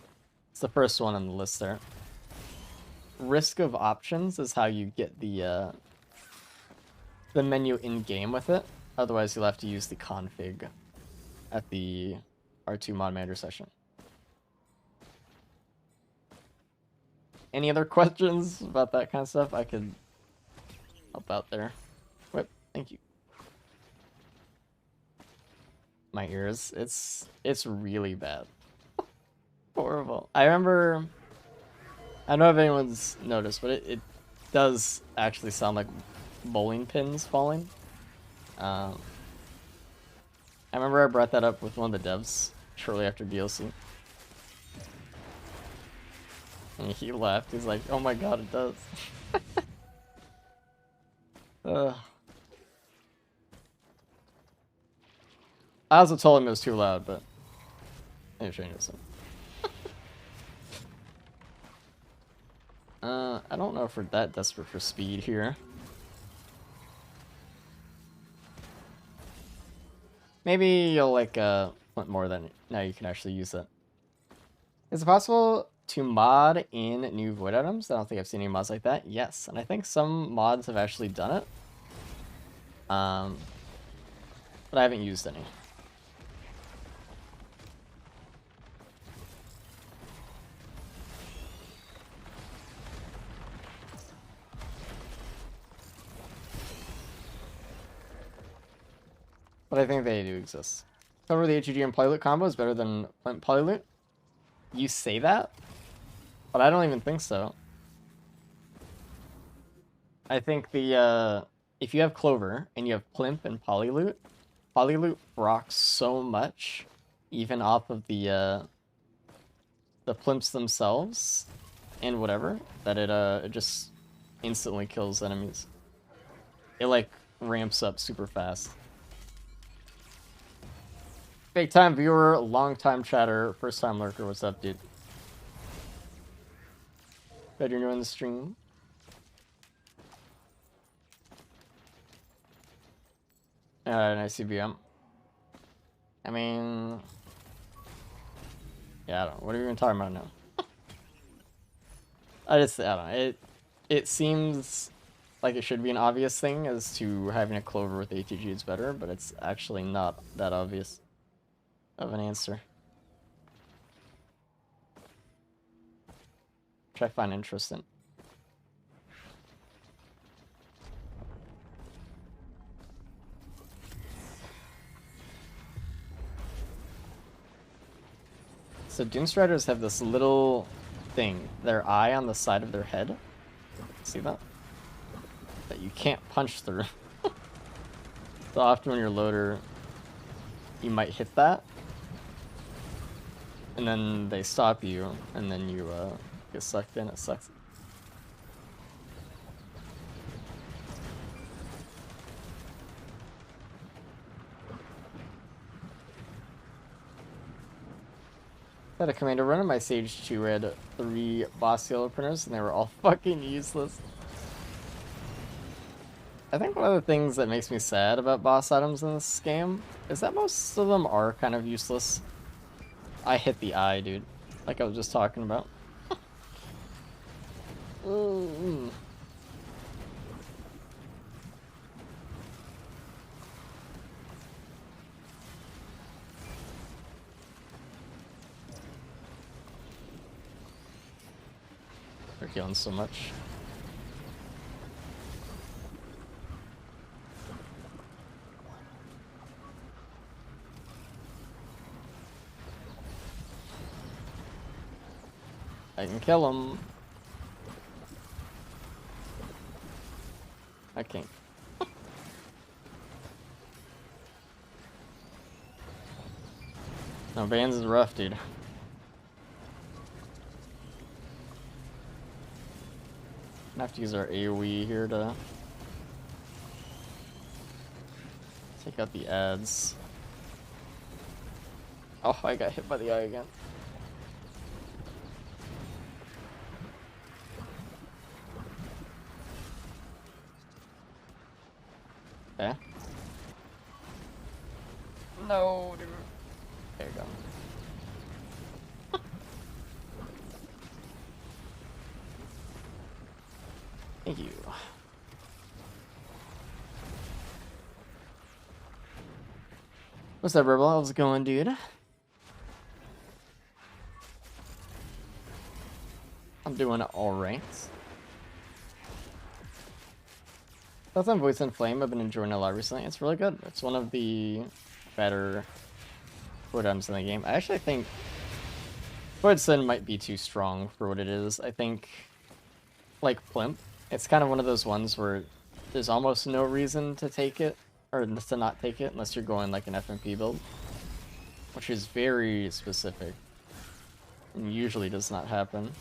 It's the first one on the list there. Risk of options is how you get the menu in game with it. Otherwise, you'll have to use the config at the R2 mod manager session. Any other questions about that kind of stuff? I could help out there. Whip, thank you. My ears, it's really bad. Horrible. I remember, I don't know if anyone's noticed, but it does actually sound like bowling pins falling. I remember I brought that up with one of the devs shortly after DLC. And he left. He's like, oh my god, it does. Ugh. I also told him it was too loud, but it changes it. I don't know if we're that desperate for speed here. Maybe you'll like want more than now you can actually use it. Is it possible to mod in new void items? I don't think I've seen any mods like that. Yes, and I think some mods have actually done it. But I haven't used any. But I think they do exist. Cover the HEG and Polyloot combo is better than Polyloot. You say that, but I don't even think so. I think the if you have Clover and you have Plimp and Polyloot, Polyloot rocks so much, even off of the Plimps themselves and whatever, that it just instantly kills enemies. It like ramps up super fast. Big time viewer, long time chatter, first time lurker. What's up, dude? Glad you're new in the stream. Nice CBM. I mean, yeah, I don't know. What are we even talking about now? I don't know. It seems like it should be an obvious thing as to having a Clover with ATG is better, but it's actually not that obvious of an answer. Which I find interesting. So Doomstriders have this little thing, their eye on the side of their head. See that? That you can't punch through. So often when you're loader, you might hit that. And then they stop you, and then you get sucked in. It sucks. Had a commander run in my Sage 2 had 3 boss yellow printers, and they were all fucking useless. I think one of the things that makes me sad about boss items in this game is that most of them are kind of useless. I hit the eye, dude. Like I was just talking about. They're killing so much. I can kill him. I can't. No, Vans is rough, dude. I have to use our AoE here to take out the ads. Oh, I got hit by the eye again. Okay. No, dude. There you go. Thank you. What's up, Rebel? How's it going, dude? I'm doing alright. That's on Voice and Flame. I've been enjoying it a lot recently. It's really good. It's one of the better void items in the game. I actually think Void Sin might be too strong for what it is. I think, like Plimp, it's kind of one of those ones where there's almost no reason to take it, or to not take it, unless you're going like an FMP build, which is very specific and usually does not happen.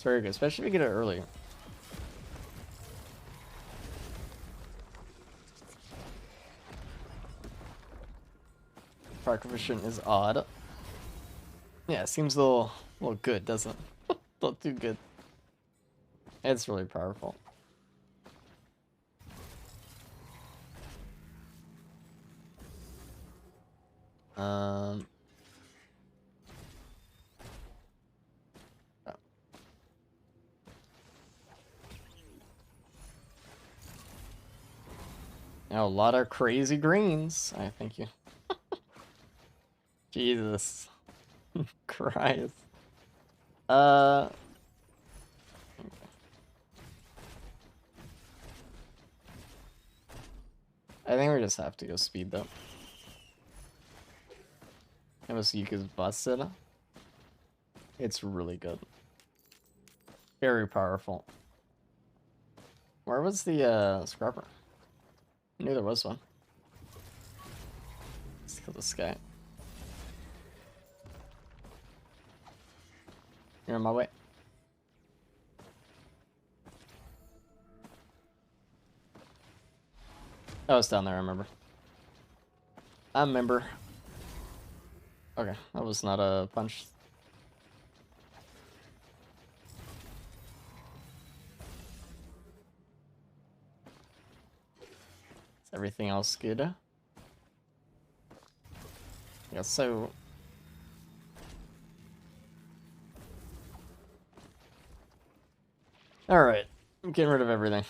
very good, especially if you get it early. Fire coefficient is odd. Yeah, it seems a little good, doesn't it? A little too good. It's really powerful. Oh. Now, a lot of crazy greens. I thank you. Jesus Christ. I think we just have to go speed though. It was Yuka's busted. It's really good. Very powerful. Where was the scrubber? I knew there was one. Let's kill this guy. You're on my way. Oh, it's down there, I remember. I remember. Okay, that was not a punch. Is everything else good? Yeah, so... Alright, I'm getting rid of everything.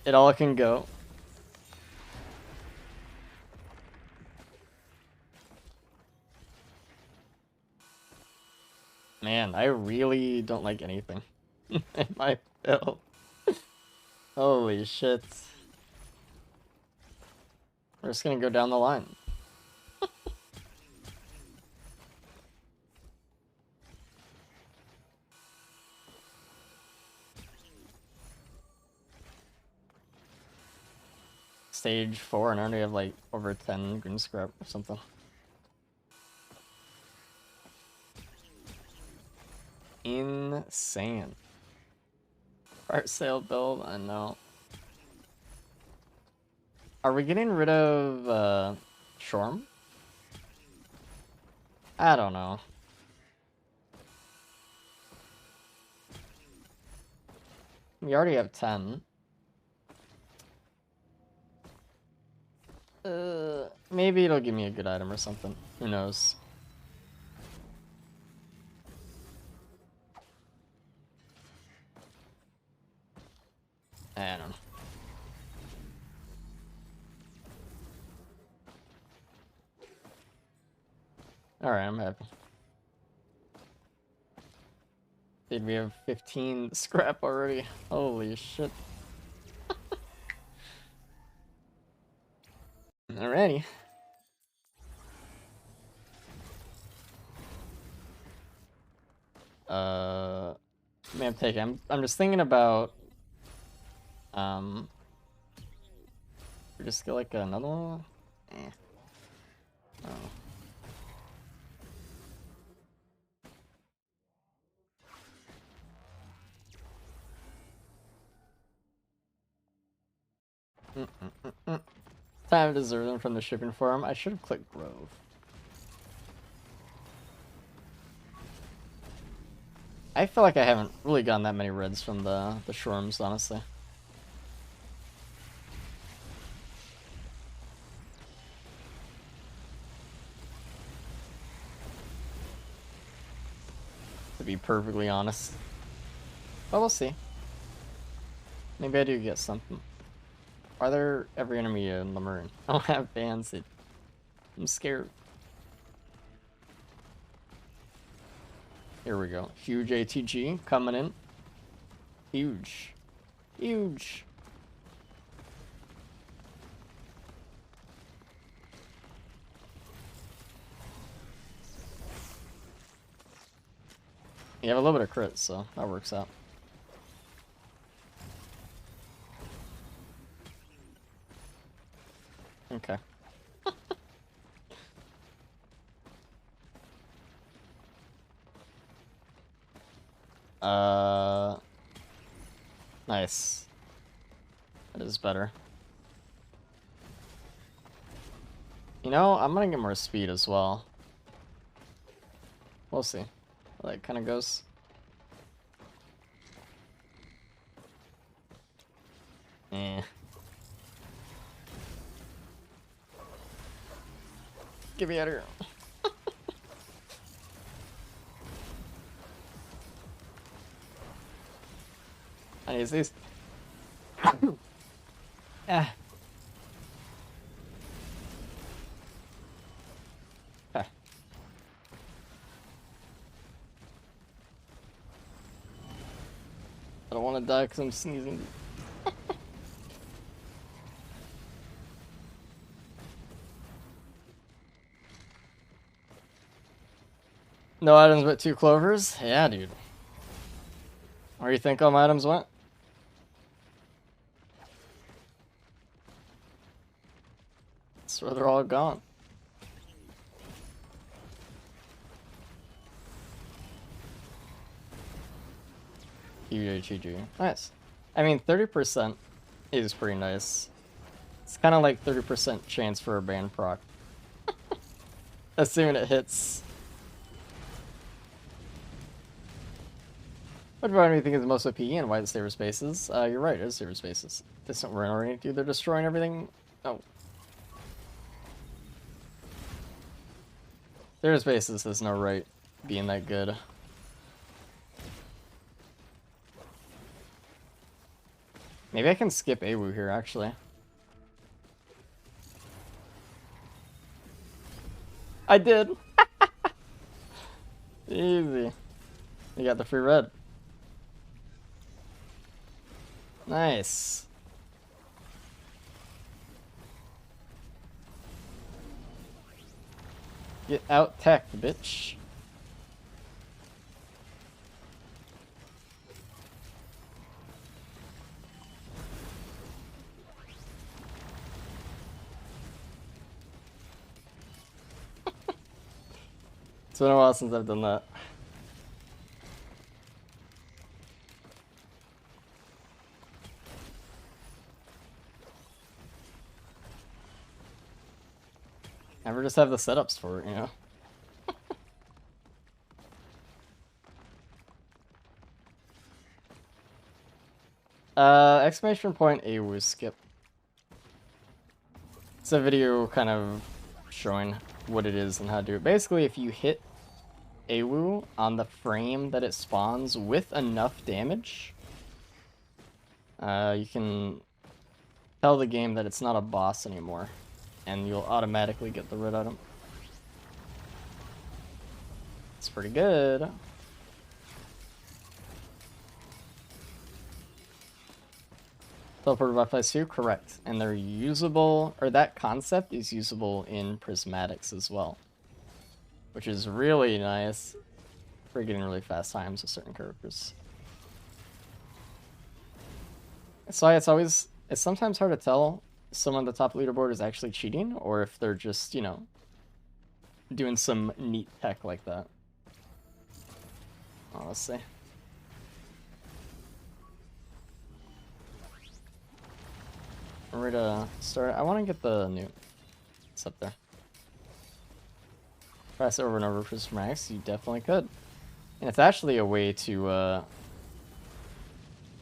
It all can go. Man, I really don't like anything in my build. Holy shit. We're just gonna go down the line. Stage 4 and I already have like over 10 green scrap or something. Insane. Fire sale build, I know. Are we getting rid of Shorm? I don't know. We already have 10. Maybe it'll give me a good item or something. Who knows? I don't know. Alright, I'm happy. Dude, we have 15 scrap already. Holy shit. Alrighty. Man, I'm just thinking about we just get like another one. Oh. Time to deserve them from the shipping forum. I should have clicked Grove. I feel like I haven't really gotten that many reds from the Shorms, honestly. To be perfectly honest. But we'll see. Maybe I do get something. Are there every enemy in Lemurn? I don't have bans. I'm scared. Here we go. Huge ATG coming in. Huge. Huge. You have a little bit of crit, so that works out. Okay. Nice. That is better. You know, I'm gonna get more speed as well. We'll see how that kind of goes. Eh. Get me out of here. I need these. Ah. Ah. I don't want to die because I'm sneezing. No items but 2 clovers? Yeah, dude. Where do you think all my items went? That's where they're all gone. GG. Nice. I mean, 30% is pretty nice. It's kind of like 30% chance for a ban proc. Assuming it hits. What do you think is the most OP and why the saber spaces? You're right, it is saber spaces. Distant run already, dude. They're destroying everything. Oh. Saber spaces has no right being that good. Maybe I can skip Awu here, actually. I did! Easy. You got the free red. Nice. Get out tech, bitch. It's been a while since I've done that. Never just have the setups for it, you know? Exclamation point Awu skip. It's a video kind of showing what it is and how to do it. Basically, if you hit Awu on the frame that it spawns with enough damage, you can tell the game that it's not a boss anymore, and you'll automatically get the red item. It's pretty good. Teleporter butterflies too? Correct. And they're usable, or that concept is usable in prismatics as well, which is really nice for getting really fast times with certain characters. That's why it's sometimes hard to tell if someone at the top leaderboard is actually cheating, or if they're just, you know, doing some neat tech like that. Honestly. We're ready to start. I want to get the new. It's up there. Press it over and over for Max. You definitely could. And it's actually a way to,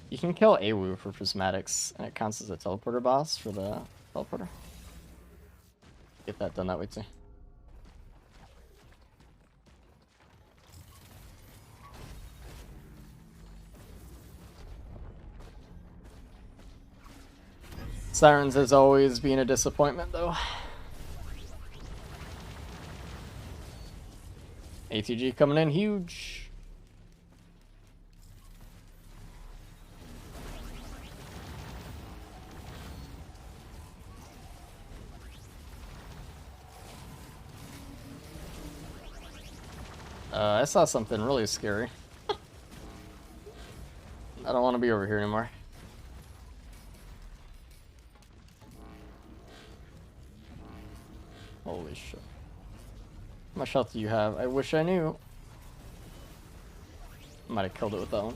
you can kill Awu for prismatics, and it counts as a teleporter boss for the teleporter. Get that done that way too. Sirens has always been a disappointment, though. ATG coming in huge. I saw something really scary. I don't want to be over here anymore. Holy shit. How much health do you have? I wish I knew. Might have killed it with that one.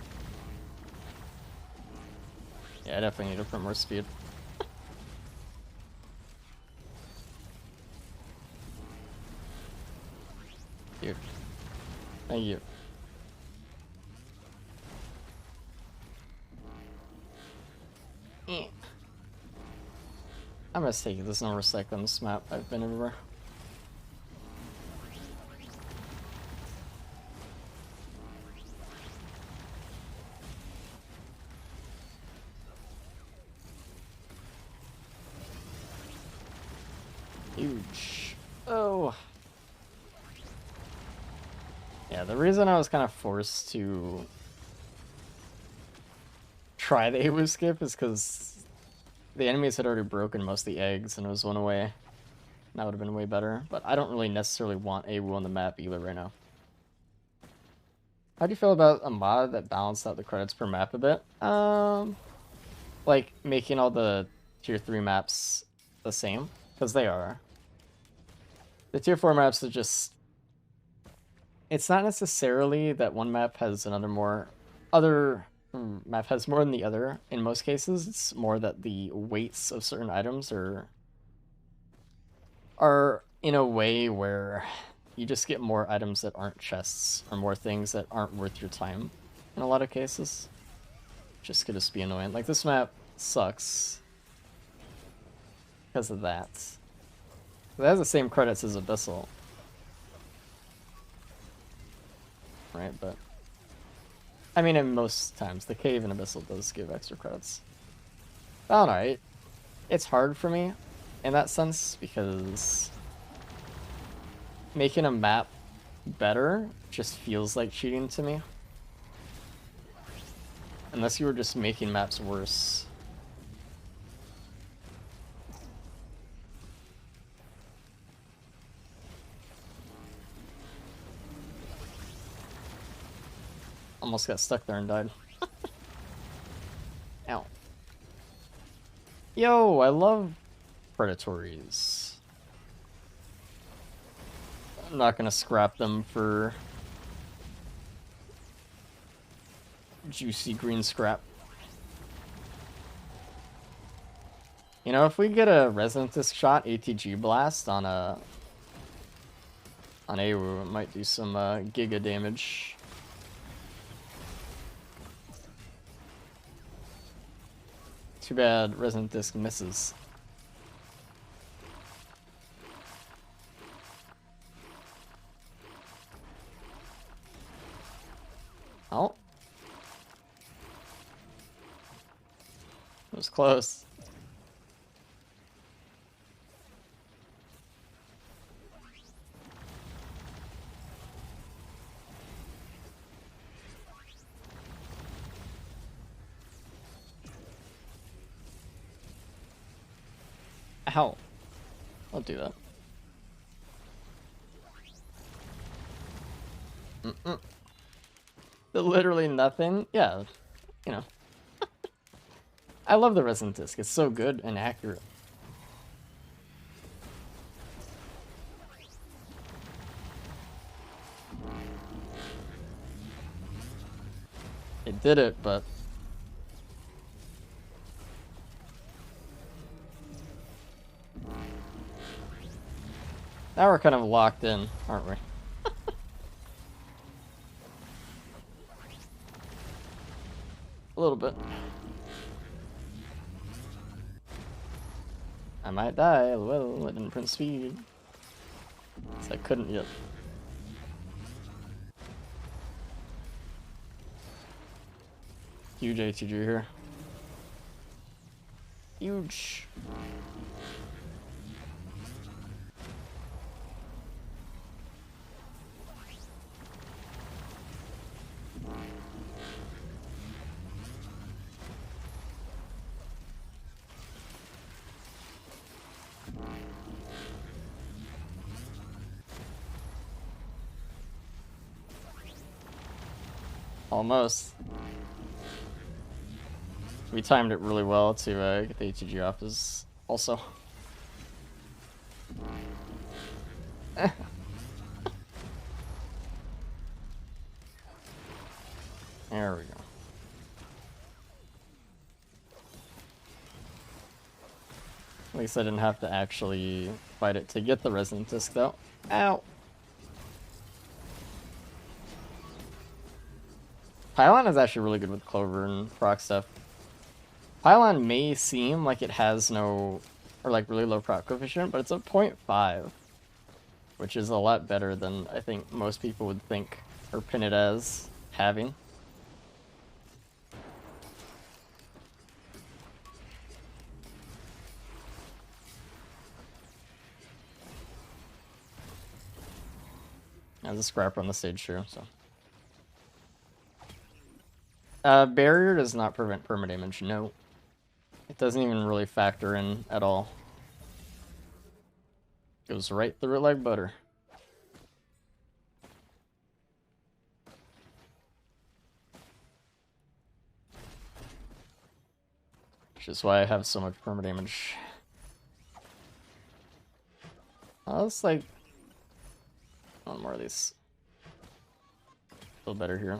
Yeah, I definitely need to put more speed. Dude. Thank you. I'm mistaken. There's no recycle on this map. I've been everywhere. Huge. Oh. Yeah, the reason I was kind of forced to try the AWU skip is because the enemies had already broken most of the eggs and it was one away. That would have been way better, but I don't really necessarily want AWU on the map either right now. How do you feel about a mod that balanced out the credits per map a bit? Like making all the tier 3 maps the same, because they are. The tier 4 maps are just... It's not necessarily that one map has map has more than the other. In most cases, it's more that the weights of certain items are in a way where you just get more items that aren't chests, or more things that aren't worth your time in a lot of cases. Just could just be annoying. Like, this map sucks because of that. It has the same credits as Abyssal. Right, but... I mean, in most times, the cave in Abyssal does give extra credits. Alright. It's hard for me in that sense, because making a map better just feels like cheating to me. Unless you were just making maps worse. Almost got stuck there and died. Ow. Yo, I love Predatories. I'm not gonna scrap them for juicy green scrap. You know, if we get a Resonant Disc shot ATG blast on AWU, it might do some giga damage. Too bad Resonant Disc misses. Oh. It was close. Ow. I'll do that. Literally nothing? Yeah, you know. I love the Resonant Disc. It's so good and accurate. It did it, but... Now we're kind of locked in, aren't we? A little bit. I might die. Well, I didn't print speed. So I couldn't yet. Huge ATG here. Huge. Almost. We timed it really well to get the ATG off as also. There we go. At least I didn't have to actually fight it to get the Resonant Disc, though. Ow! Pylon is actually really good with Clover and proc stuff. Pylon may seem like it has no, or like really low proc coefficient, but it's a 0.5, which is a lot better than I think most people would think or pin it as having. As a scrapper on the stage too, so. Barrier does not prevent permadamage, no. It doesn't even really factor in at all. Goes right through it like butter. Which is why I have so much permadamage. Oh, it's like one more of these. Feel better here.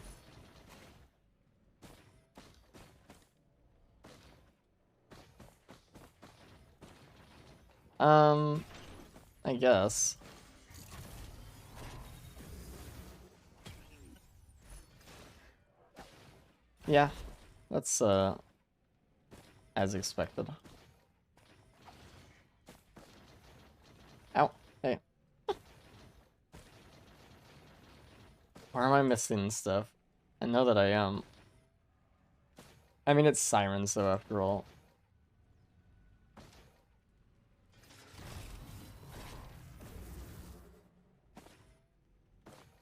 I guess. Yeah, that's as expected. Ow, hey. Why am I missing stuff? I know that I am. I mean, it's Sirens though, after all.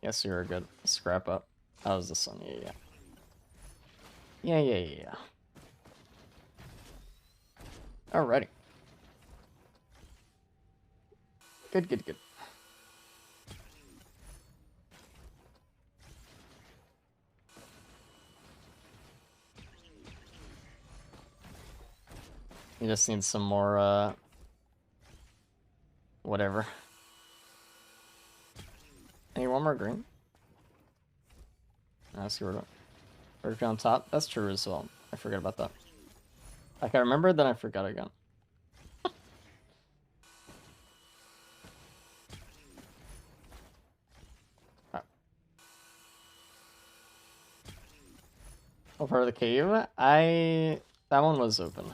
Yes, you're a good scrap up. That was this one, yeah. Yeah. Alrighty. Good. You just need some more, whatever. Any one more green? I see where to on top. That's true as well. I forget about that. Like, I remembered, then I forgot again. Right. Oh, part of the cave? That one was open.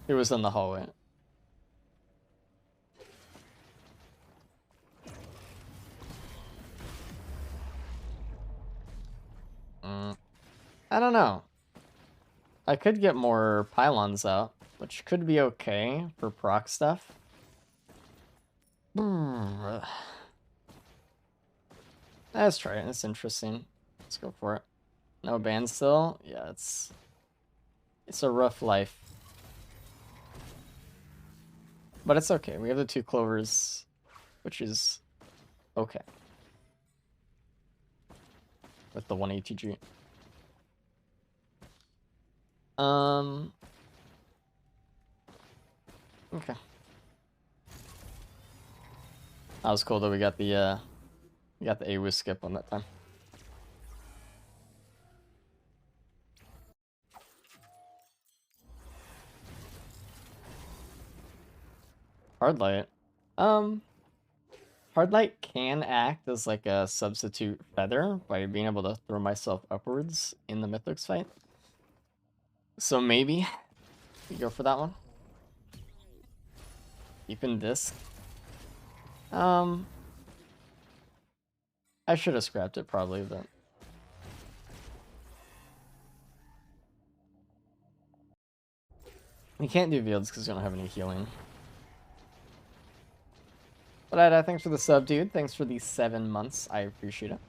It was in the hallway. I don't know. I could get more pylons out, which could be okay for proc stuff. Let's try it. It's interesting. Let's go for it. No ban still? Yeah, it's a rough life. But it's okay. We have the 2 clovers, which is okay. With the 1 ATG. Okay. That was cool that we got the AWS skip on that time. Hard light. Hard light can act as like a substitute feather by being able to throw myself upwards in the Mythics fight. So maybe you go for that one. Even this. I should have scrapped it probably, but we can't do Fields because we don't have any healing. But thanks for the sub, dude. Thanks for the 7 months. I appreciate it.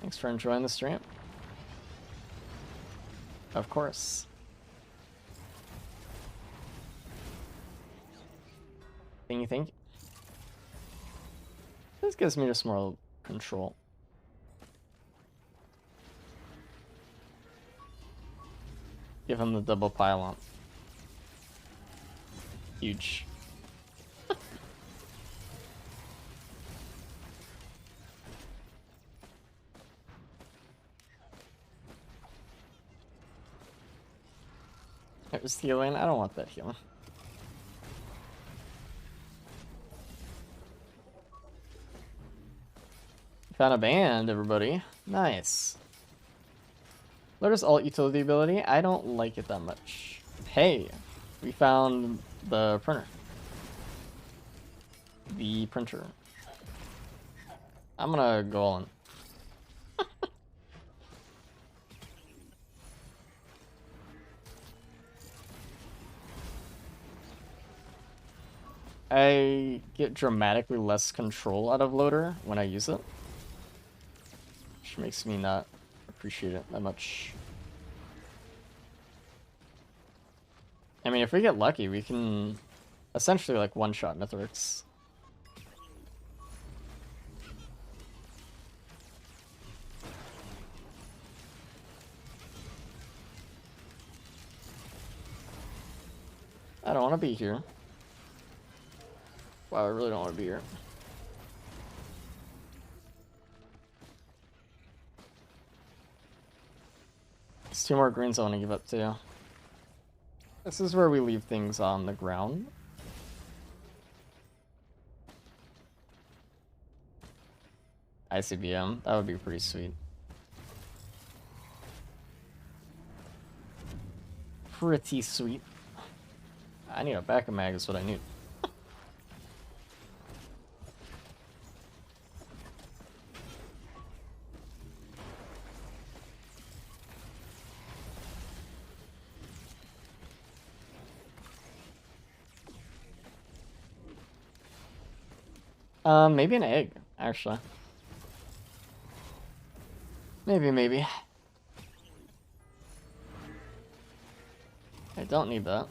Thanks for enjoying the stream. Of course. Thank you. This gives me just more control. Give him the double pylon. Huge. There's healing. I don't want that healing. Found a band, everybody. Nice. Lotus alt utility ability. I don't like it that much. Hey, we found the printer. The printer. I'm gonna go all in. I get dramatically less control out of loader when I use it, which makes me not appreciate it that much. I mean, if we get lucky, we can essentially like one-shot Mithrix. I don't want to be here. Wow, I really don't want to be here. There's 2 more greens I want to give up to. This is where we leave things on the ground. ICBM, that would be pretty sweet. Pretty sweet. I need a backup mag is what I need. Maybe an egg, actually. Maybe. I don't need that.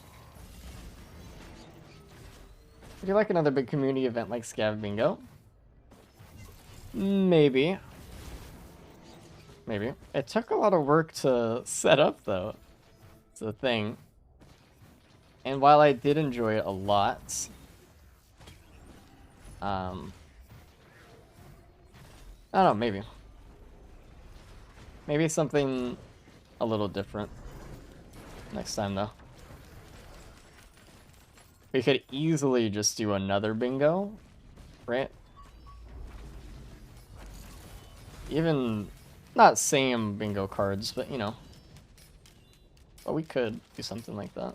Would you like another big community event like Scav Bingo? Maybe. It took a lot of work to set up, though. It's a thing. And while I did enjoy it a lot, I don't know, maybe. Maybe something a little different next time, though. We could easily just do another bingo, right? Even, not same bingo cards, but you know. But we could do something like that.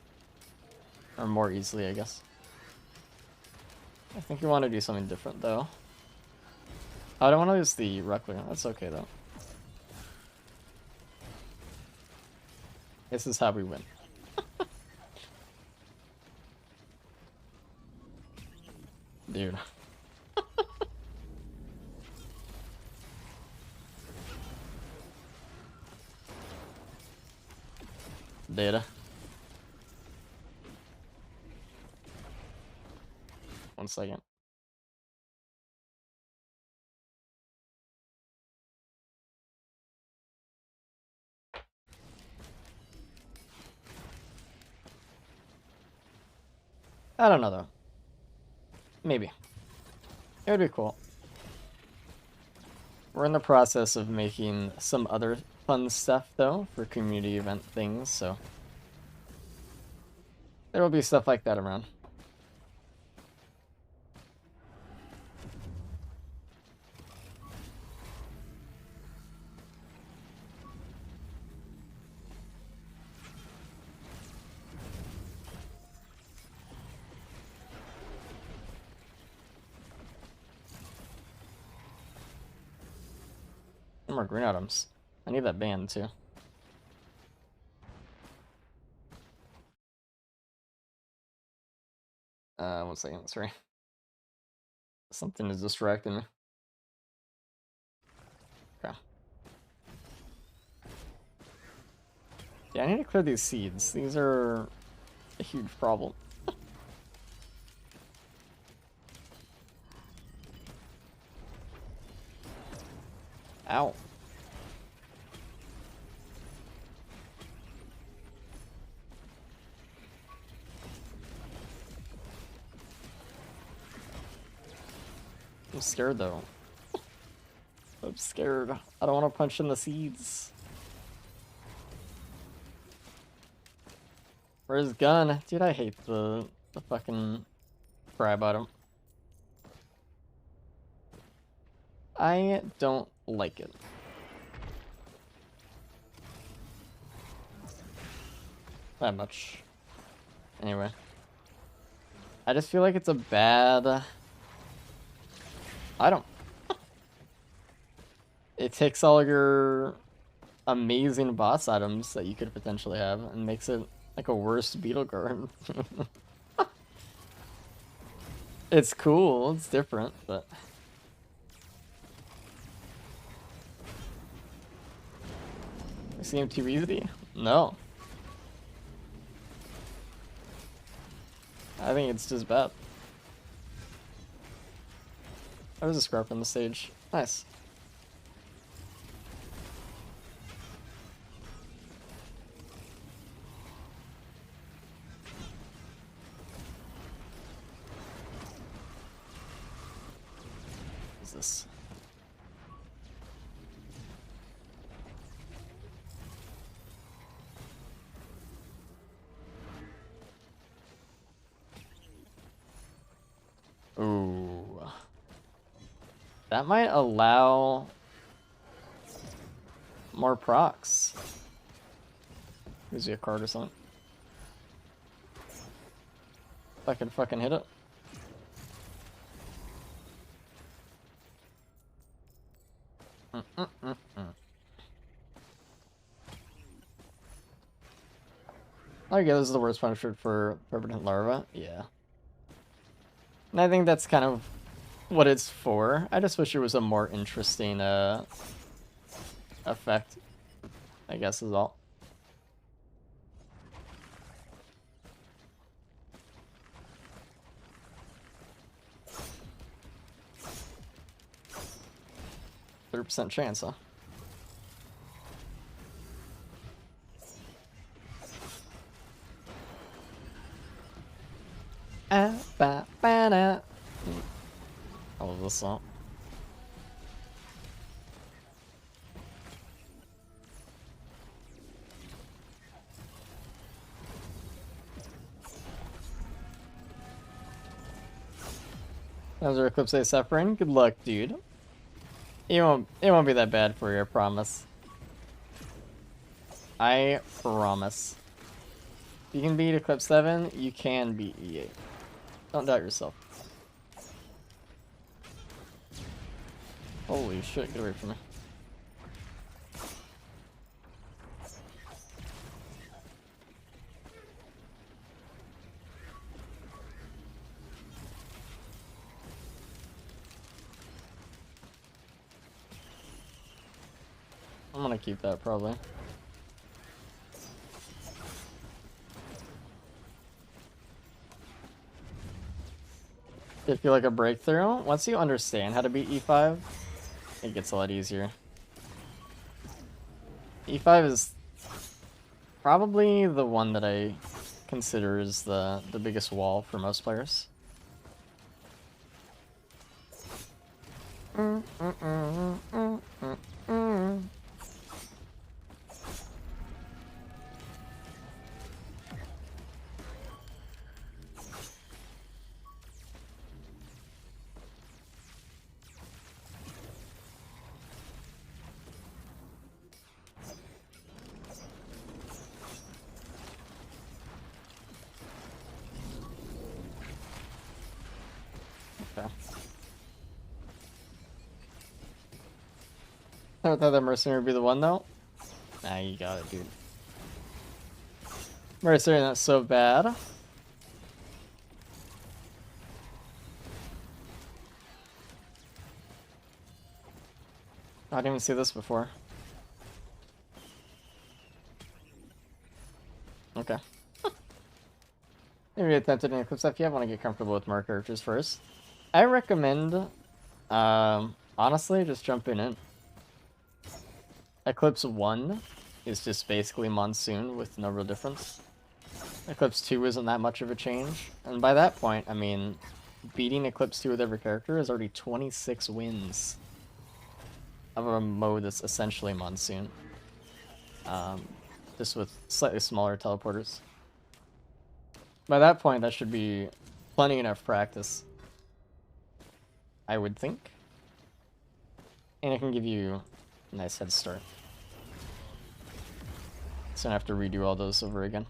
Or more easily, I guess. I think we want to do something different, though. I don't want to use the Ruckler. That's okay, though. This is how we win. Dude. Data. One second. I don't know, though. Maybe. It would be cool. We're in the process of making some other fun stuff, though, for community event things, so there will be stuff like that around. No more green items. I need that band, too. One second, sorry. Something is distracting me. Okay. Yeah, I need to clear these seeds. These are a huge problem. Ow. I'm scared, though. I'm scared. I don't want to punch in the seeds. Where's gun? Dude, I hate the fucking crab item. I don't like it. That much. Anyway. I just feel like it's a bad item. It takes all your amazing boss items that you could potentially have and makes it like a worse beetle guard. It's cool, it's different, but I seem too easy? No. I think it's just bad. There's a scrap on the stage. Nice. What's this? Ooh. That might allow more procs. Gives you a card or something. If I can fucking hit it. Okay, this is the worst punishment for Permanent Larva. Yeah. And I think that's kind of what it's for. I just wish it was a more interesting effect, I guess is all. %30 chance, huh? I love this song. Those are Eclipse suffering. Good luck, dude. It won't be that bad for you, I promise. I promise. If you can beat Eclipse 7, you can beat E8. Don't doubt yourself. Holy shit, get away from me. I'm gonna keep that probably. I feel like a breakthrough. Once you understand how to beat E5, it gets a lot easier. E5 is probably the one that I consider is the biggest wall for most players. Okay. I thought that Mercenary would be the one though. Nah, you got it, dude. Mercenary, not so bad. I didn't even see this before. Okay. Maybe attempted an Eclipse if you want to get comfortable with more characters first. I recommend, honestly, just jumping in. Eclipse 1 is just basically Monsoon with no real difference. Eclipse 2 isn't that much of a change. And by that point, I mean, beating Eclipse 2 with every character is already 26 wins of a mode that's essentially Monsoon. Just with slightly smaller teleporters. By that point, that should be plenty enough practice, I would think. And it can give you a nice head start. So I don't have to redo all those over again.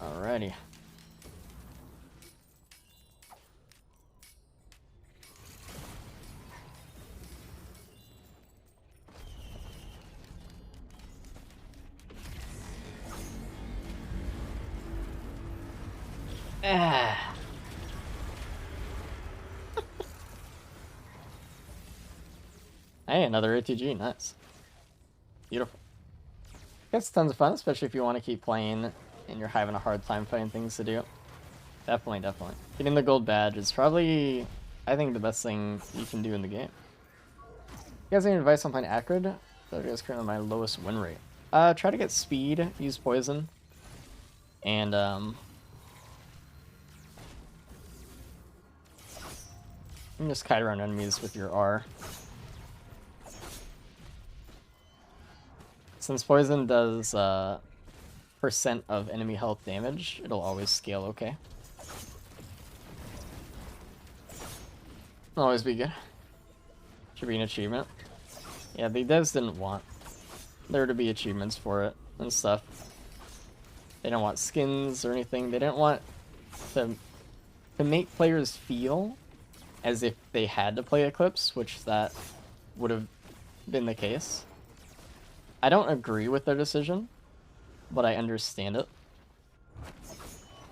Alrighty. Ah. Hey, another ATG, nice. Beautiful. It's tons of fun, especially if you want to keep playing and you're having a hard time finding things to do. Definitely, definitely. Getting the gold badge is probably, I think, the best thing you can do in the game. You guys have any advice on playing Acrid? That is currently my lowest win rate. Try to get speed, use poison, and you can just kite around enemies with your R. Since poison does percent of enemy health damage, it'll always scale okay. Always be good. Should be an achievement. Yeah, the devs didn't want there to be achievements for it and stuff. They didn't want skins or anything. They didn't want to make players feel as if they had to play Eclipse, which that would have been the case. I don't agree with their decision, but I understand it.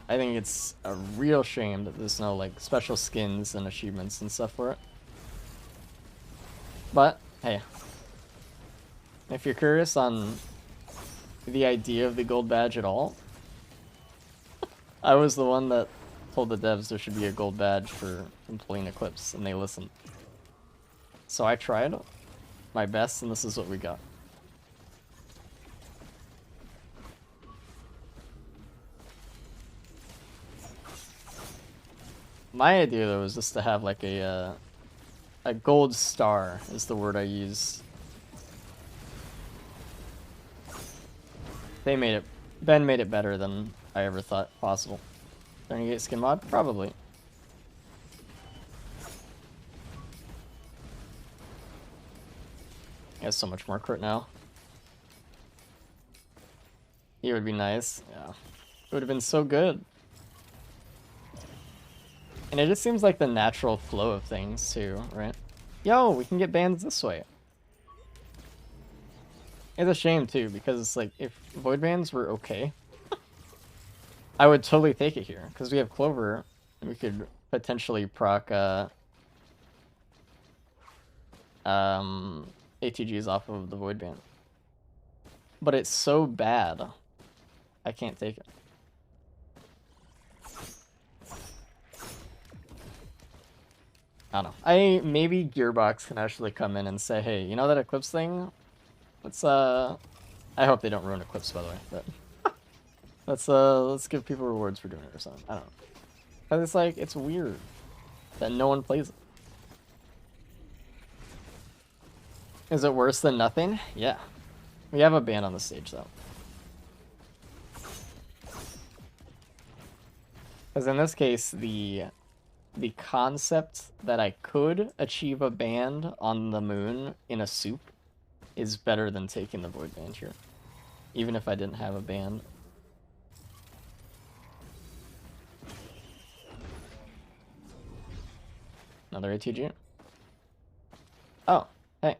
I think it's a real shame that there's no like special skins and achievements and stuff for it. But hey, if you're curious on the idea of the gold badge at all, I was the one that told the devs there should be a gold badge for completing Eclipse, and they listened. So I tried my best, and this is what we got. My idea though was just to have like a gold star is the word I use. Ben made it better than I ever thought possible. Trying to get skin mod? Probably. He has so much more crit now. He would be nice. Yeah. It would have been so good. And it just seems like the natural flow of things too, right? Yo, we can get bans this way. It's a shame too, because it's like, if void bans were okay, I would totally take it here, because we have Clover, and we could potentially proc ATGs off of the void ban. But it's so bad, I can't take it. I don't know. Maybe Gearbox can actually come in and say, hey, you know that Eclipse thing? Let's I hope they don't ruin Eclipse, by the way, but let's give people rewards for doing it or something. I don't know. Cause it's like, it's weird that no one plays it. Is it worse than nothing? Yeah. We have a ban on the stage though. Because in this case, the concept that I could achieve a band on the moon in a soup is better than taking the void band here, even if I didn't have a band. Another ATG. Oh, hey.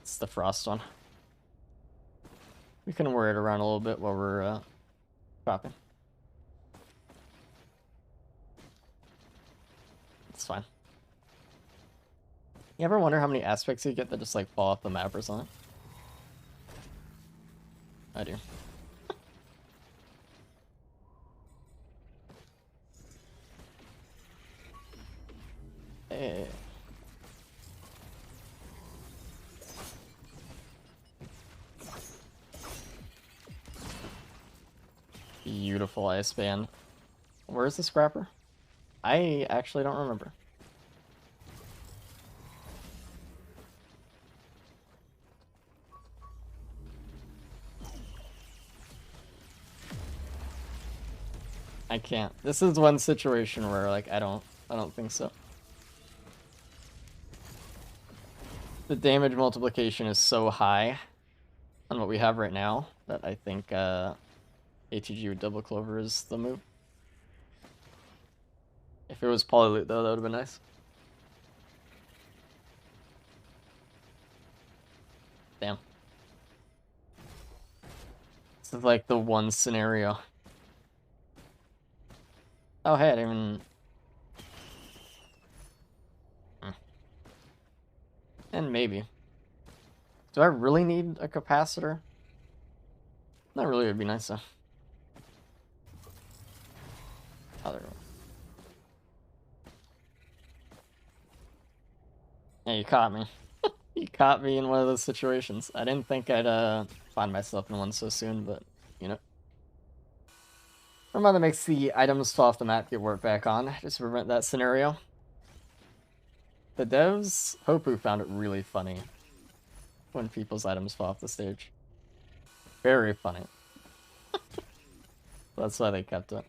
It's the frost one. We can wear it around a little bit while we're chopping. It's fine. You ever wonder how many aspects you get that just like fall off the map or something? I do. Hey. Beautiful ice band. Where's the scrapper? I actually don't remember. I can't. This is one situation where like I don't think so. The damage multiplication is so high on what we have right now that I think ATG with double clover is the move. If it was Polyloot though, that would have been nice. Damn. This is like the one scenario. Oh hey, I didn't even... And maybe. Do I really need a capacitor? Not really, would be nice though. Oh, there we go. Yeah, you caught me. You caught me in one of those situations. I didn't think I'd find myself in one so soon, but, you know. My mother makes the items fall off the map get warped back on, just to prevent that scenario. The devs, Hopu found it really funny when people's items fall off the stage. Very funny. That's why they kept it.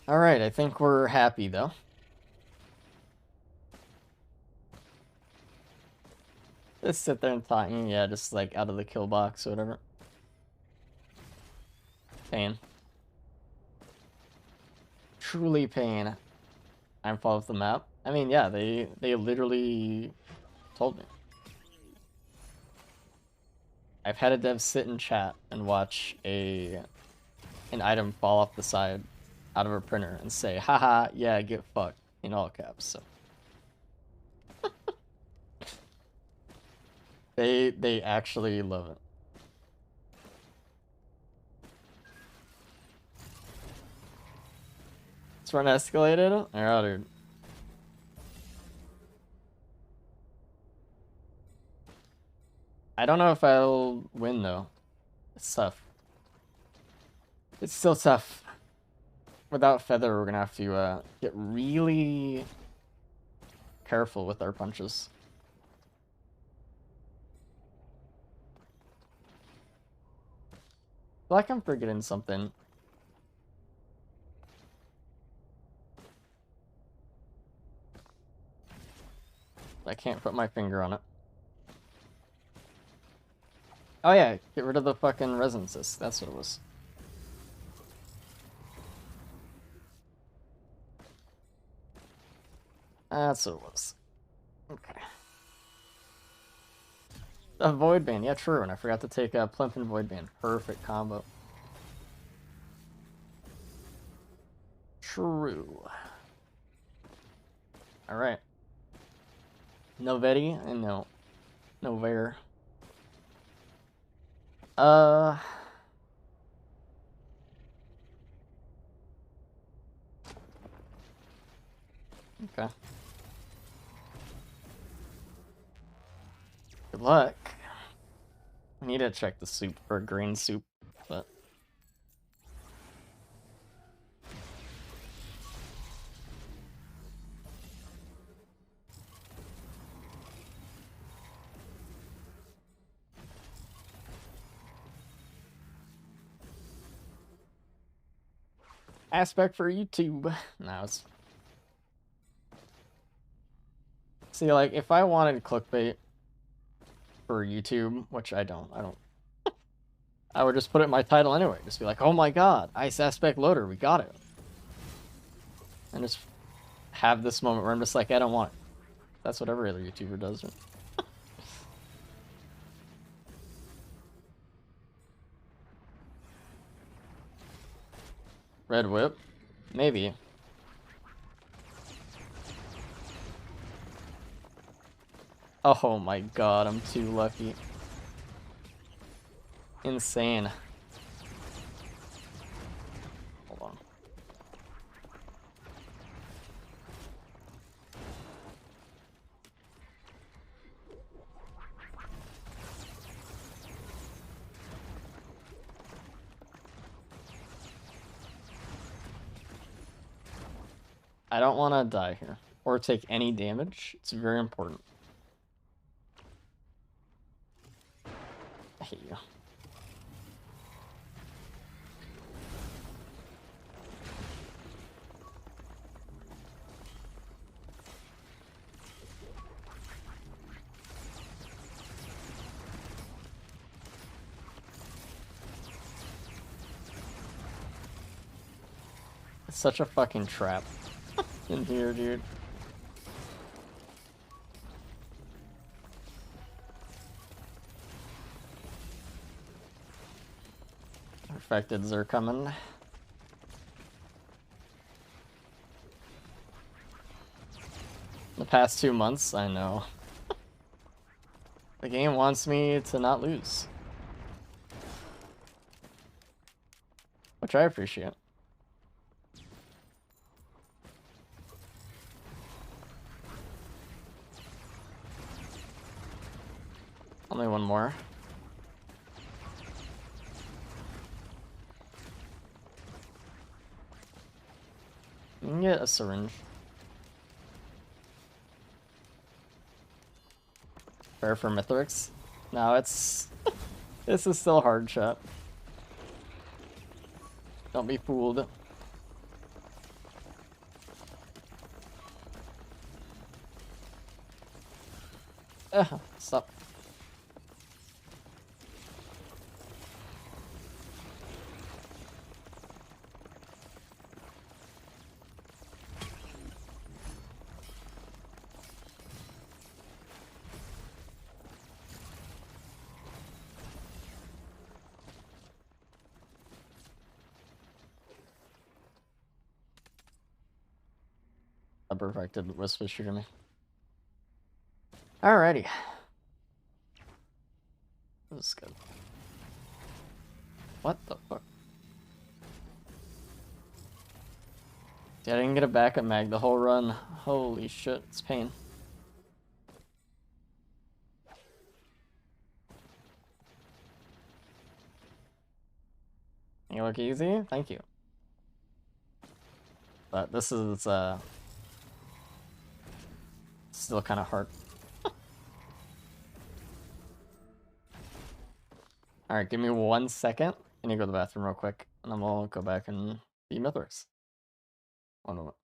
Alright, I think we're happy though. Just sit there and talk, yeah, just like out of the kill box or whatever. Pain. Truly pain. I'm fall off the map. I mean, yeah, they literally told me. I've had a dev sit in chat and watch an item fall off the side out of a printer and say, haha, yeah, get fucked, in all caps, so. They actually love it. Let's run escalated? Alright, dude. I don't know if I'll win though. It's tough. It's still tough. Without Feather, we're gonna have to get really careful with our punches. I feel like I'm forgetting something. I can't put my finger on it. Oh yeah, get rid of the fucking resonances. That's what it was. That's what it was. Okay. A Void Bane. Yeah, true. And I forgot to take a Plimp and Void Bane. Perfect combo. True. Alright. No Veti and no Ver. Okay. Good luck. I need to check the soup for green soup, but... Aspect for YouTube. No, it's... See, like, if I wanted clickbait for YouTube, which I don't, I would just put it in my title anyway. Just be like, oh my god, Ice Aspect Loader, we got it. And just have this moment where I'm just like, I don't want it. That's what every other YouTuber does. Red Whip? Maybe. Oh my god, I'm too lucky. Insane. Hold on. I don't want to die here or take any damage. It's very important. I hate you. It's such a fucking trap in here, dude. Infecteds are coming. The past 2 months, I know. The game wants me to not lose. Which I appreciate. Only one more. You can get a syringe. Fair for Mithrix. No, it's... This is still hard, chat. Don't be fooled. Stop. A perfected wisp is shooting me. Alrighty. This is good. What the fuck? Dude, I didn't get a backup mag the whole run. Holy shit, it's pain. You look easy? Thank you. But this is, still kind of hard. Alright, give me 1 second. I need to go to the bathroom real quick, and then we'll go back and be Mithrix. 1 moment.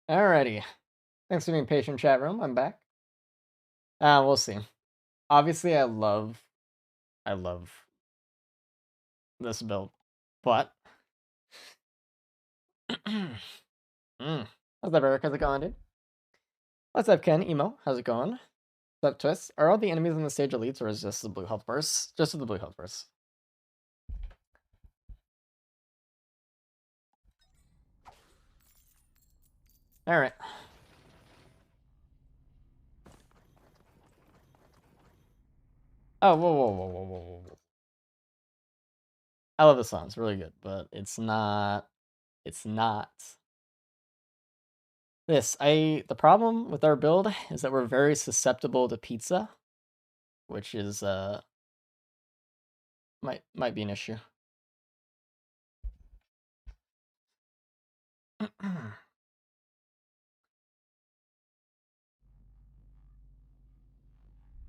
Alrighty. Thanks for being patient, chat room. I'm back. We'll see. Obviously, I love this build, but What's up, Eric? How's it going, dude? What's up, Ken? Emo, how's it going? What's up, Twist? Are all the enemies on the stage elites, or is just the blue health burst? Just the blue health burst. Alright. Oh, whoa. I love the song, it's really good, but it's not It's not. The problem with our build is that we're very susceptible to pizza, which is might be an issue.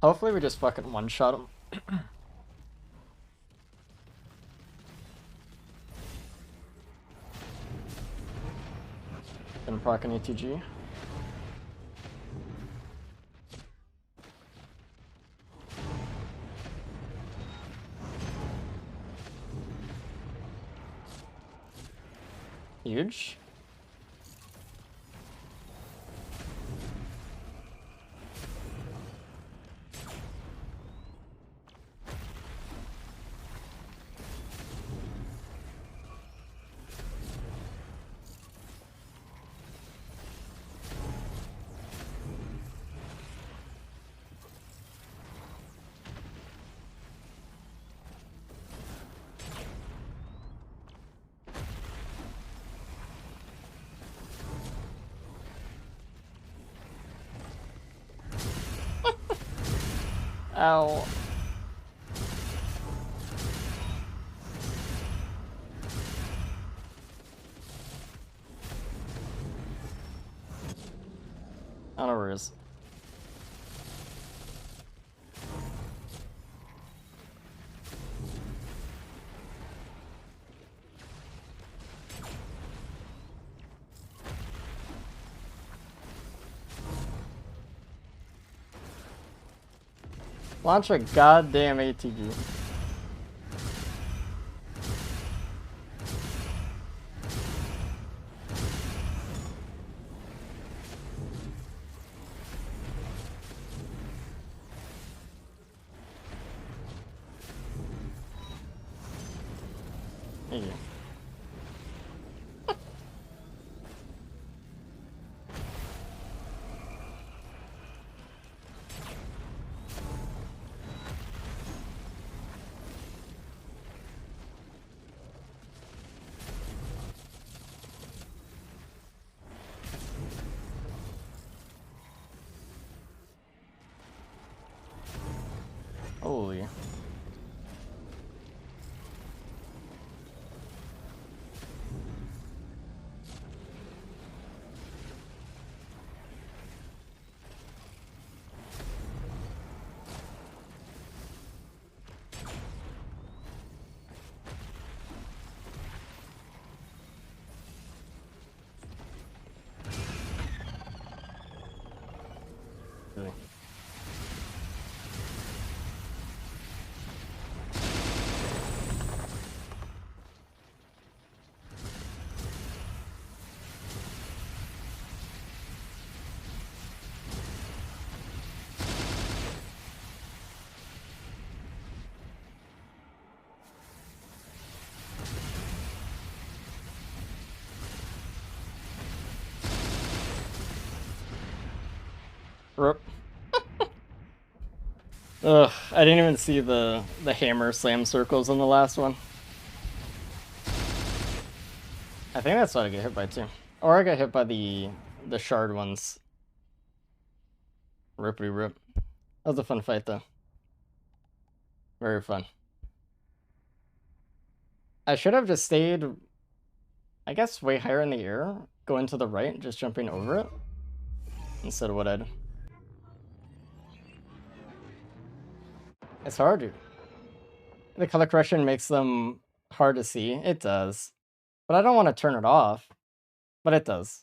Hopefully we just fucking one-shot him. Gonna proc an ATG. Huge. Ow. I don't know where it is. Launch a goddamn ATG. Thank you. Holy. Really. Rip. Ugh, I didn't even see the hammer slam circles in the last one. I think that's what I get hit by too. Or I got hit by the shard ones. Rippity rip. That was a fun fight though. Very fun. I should have just stayed, I guess, way higher in the air, going to the right, just jumping over it, instead of what I did. It's hard, dude. The color correction makes them hard to see. It does. But I don't want to turn it off. But it does.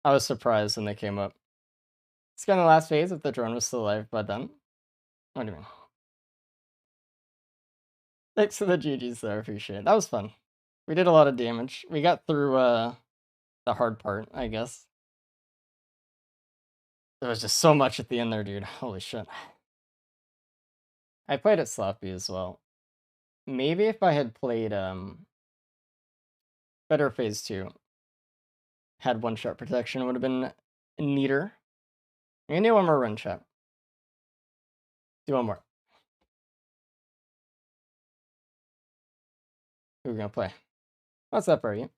I was surprised when they came up. It's kind of the last phase if the drone was still alive by then. What do you mean? Thanks for the GGs though, I appreciate it. That was fun. We did a lot of damage. We got through the hard part, I guess. There was just so much at the end there, dude. Holy shit. I played it sloppy as well. Maybe if I had played better phase 2, had one shot protection, would have been neater. We can do one more run, chat. Do one more. Who are we gonna play? What's up, are you?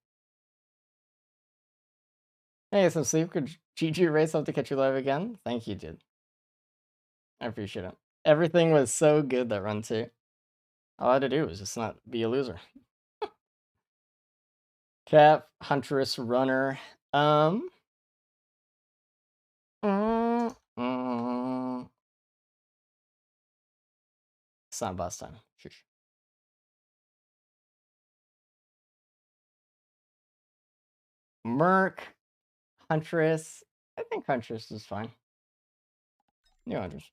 Hey, some sleep. Could GG race up to catch you live again? Thank you, dude. I appreciate it. Everything was so good that run too. All I had to do was just not be a loser. Cap, Huntress, Runner. Um. mm, mm, it's not boss time. Shush. Merc, Huntress. I think Huntress is fine. New Huntress.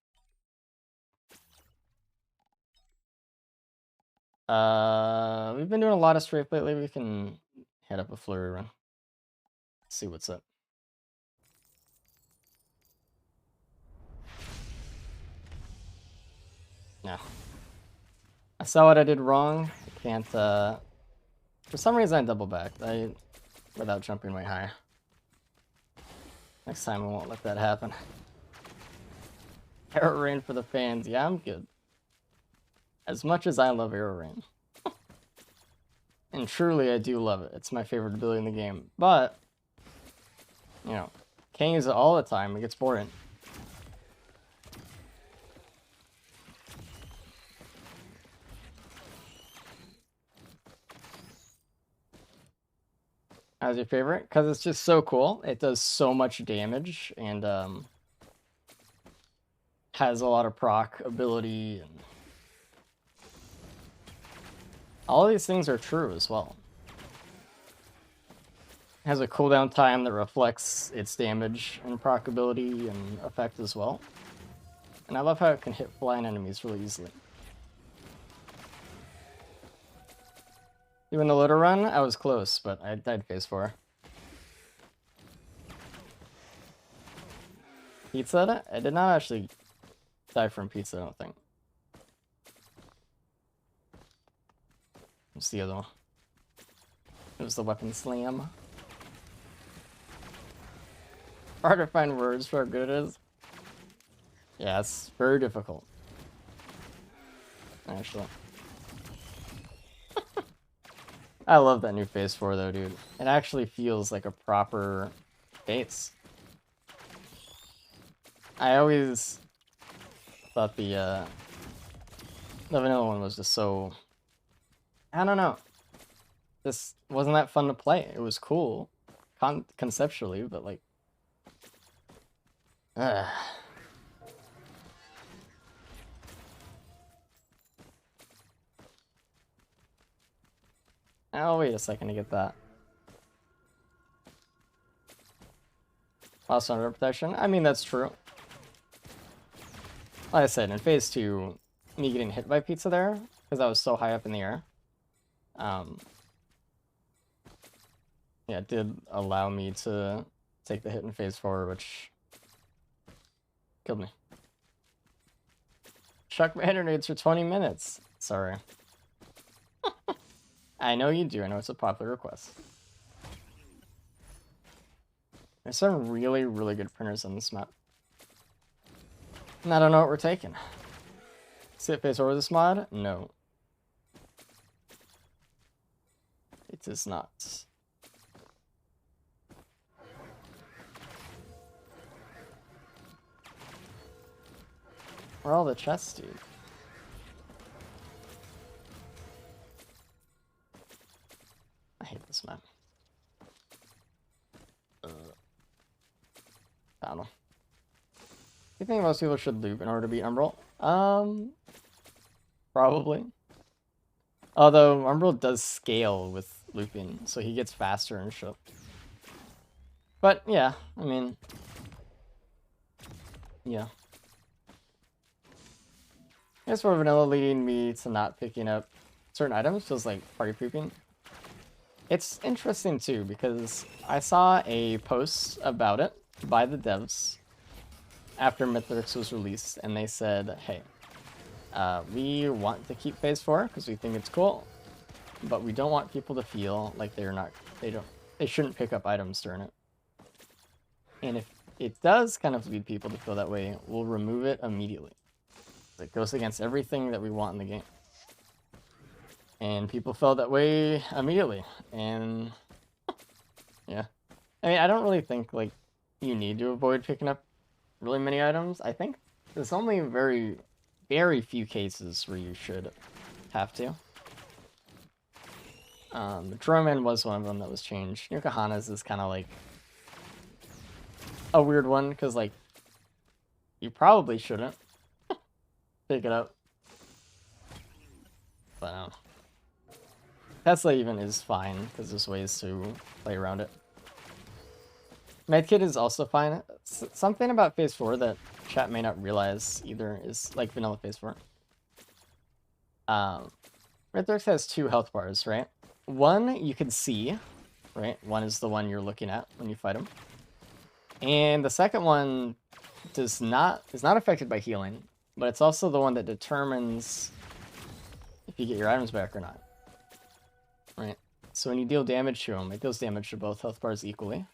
We've been doing a lot of strafe lately. We can head up a flurry run. See what's up. No. I saw what I did wrong. I can't, for some reason I double backed. Without jumping way high. Next time I won't let that happen. Arrow Rain for the fans. Yeah, I'm good. As much as I love Arrow Rain. And truly I do love it. It's my favorite ability in the game. But, you know, can't use it all the time. It gets boring. How's your favorite? Because it's just so cool. It does so much damage and has a lot of proc ability and all of these things are true as well. It has a cooldown time that reflects its damage and proc ability and effect as well. And I love how it can hit flying enemies really easily. Doing the loader run, I was close, but I died phase 4. Pizza? I did not actually die from pizza, I don't think. What's the other one? It was the weapon slam. Hard to find words for how good it is. Yeah, it's very difficult. Actually. I love that new phase 4 though, dude. It actually feels like a proper phase. I always thought the vanilla one was just so... I don't know. This wasn't that fun to play. It was cool conceptually, but like... Oh, wait a second to get that. Lost on protection? I mean, that's true. Like I said, in phase 2, me getting hit by pizza there, because I was so high up in the air, yeah, it did allow me to take the hit in phase 4, which killed me. Chuck my grenades for 20 minutes. Sorry. I know you do. I know it's a popular request. There's some really, really good printers on this map. And I don't know what we're taking. Sit phase over this mod? No. It is not. Where are all the chests, dude? I hate this map. I don't know. You think most people should loop in order to beat Umbral? Probably. Although Umbral does scale with looping, so he gets faster and shit. But yeah, I mean, yeah. I guess for vanilla leading me to not picking up certain items feels like party pooping. It's interesting too, because I saw a post about it by the devs after Mythrix was released, and they said, hey, we want to keep phase 4 because we think it's cool, but we don't want people to feel like they shouldn't pick up items during it. And if it does kind of lead people to feel that way, we'll remove it immediately. It goes against everything that we want in the game. And people felt that way immediately. And yeah. I mean, I don't really think, like, you need to avoid picking up really many items. I think there's only very, very few cases where you should have to. Droman was one of them that was changed. Nuka-Hana's is kind of like a weird one, because, like, you probably shouldn't pick it up. But, Tesla even is fine, because there's ways to play around it. Medkit is also fine. Something about Phase 4 that chat may not realize either is, like, vanilla Phase 4. Rithorx has 2 health bars, right? One you can see, right? One is the one you're looking at when you fight him. And the second one is not affected by healing, but it's also the one that determines if you get your items back or not. Right? So when you deal damage to him, it deals damage to both health bars equally.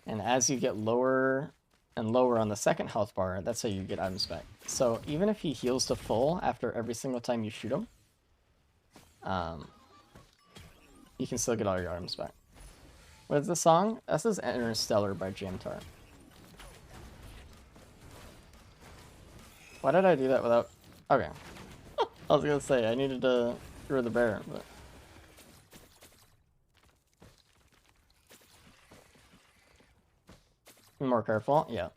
And as you get lower and lower on the second health bar, that's how you get items back. So even if he heals to full after every single time you shoot him, you can still get all your items back. What is the song? This is Interstellar by Jamtar. Why did I do that without... Okay. I was gonna say, I needed to screw the bear, but... Be more careful, yeah.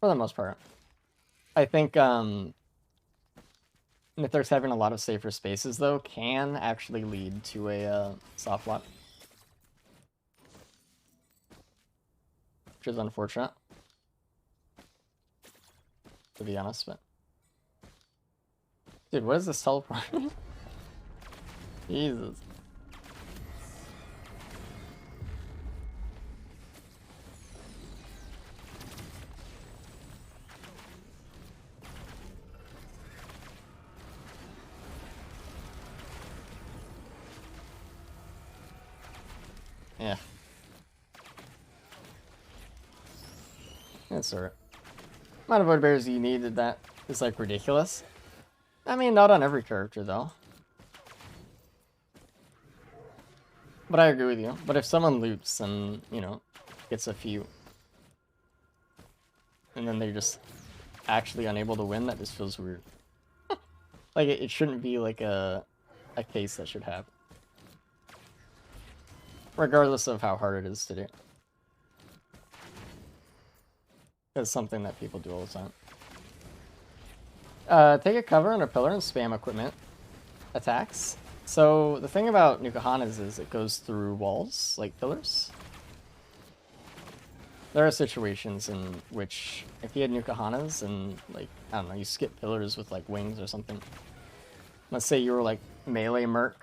For the most part. I think, Mythos having a lot of safer spaces, though, can actually lead to a soft lock. Which is unfortunate. To be honest, but... Dude, what is this teleport? Jesus. Yeah. That's alright. Amount of void bears you needed that is like ridiculous. I mean, not on every character though. But I agree with you. But if someone loots and, you know, gets a few, and then they're just actually unable to win, that just feels weird. Like, it shouldn't be like a case that should happen. Regardless of how hard it is to do. It's something that people do all the time. Take a cover on a pillar and spam equipment attacks. So the thing about Nuka-Hana's is it goes through walls, like pillars. There are situations in which if you had Nuka-Hana's and, like, I don't know, you skip pillars with, like, wings or something. Let's say you were, like, melee merc.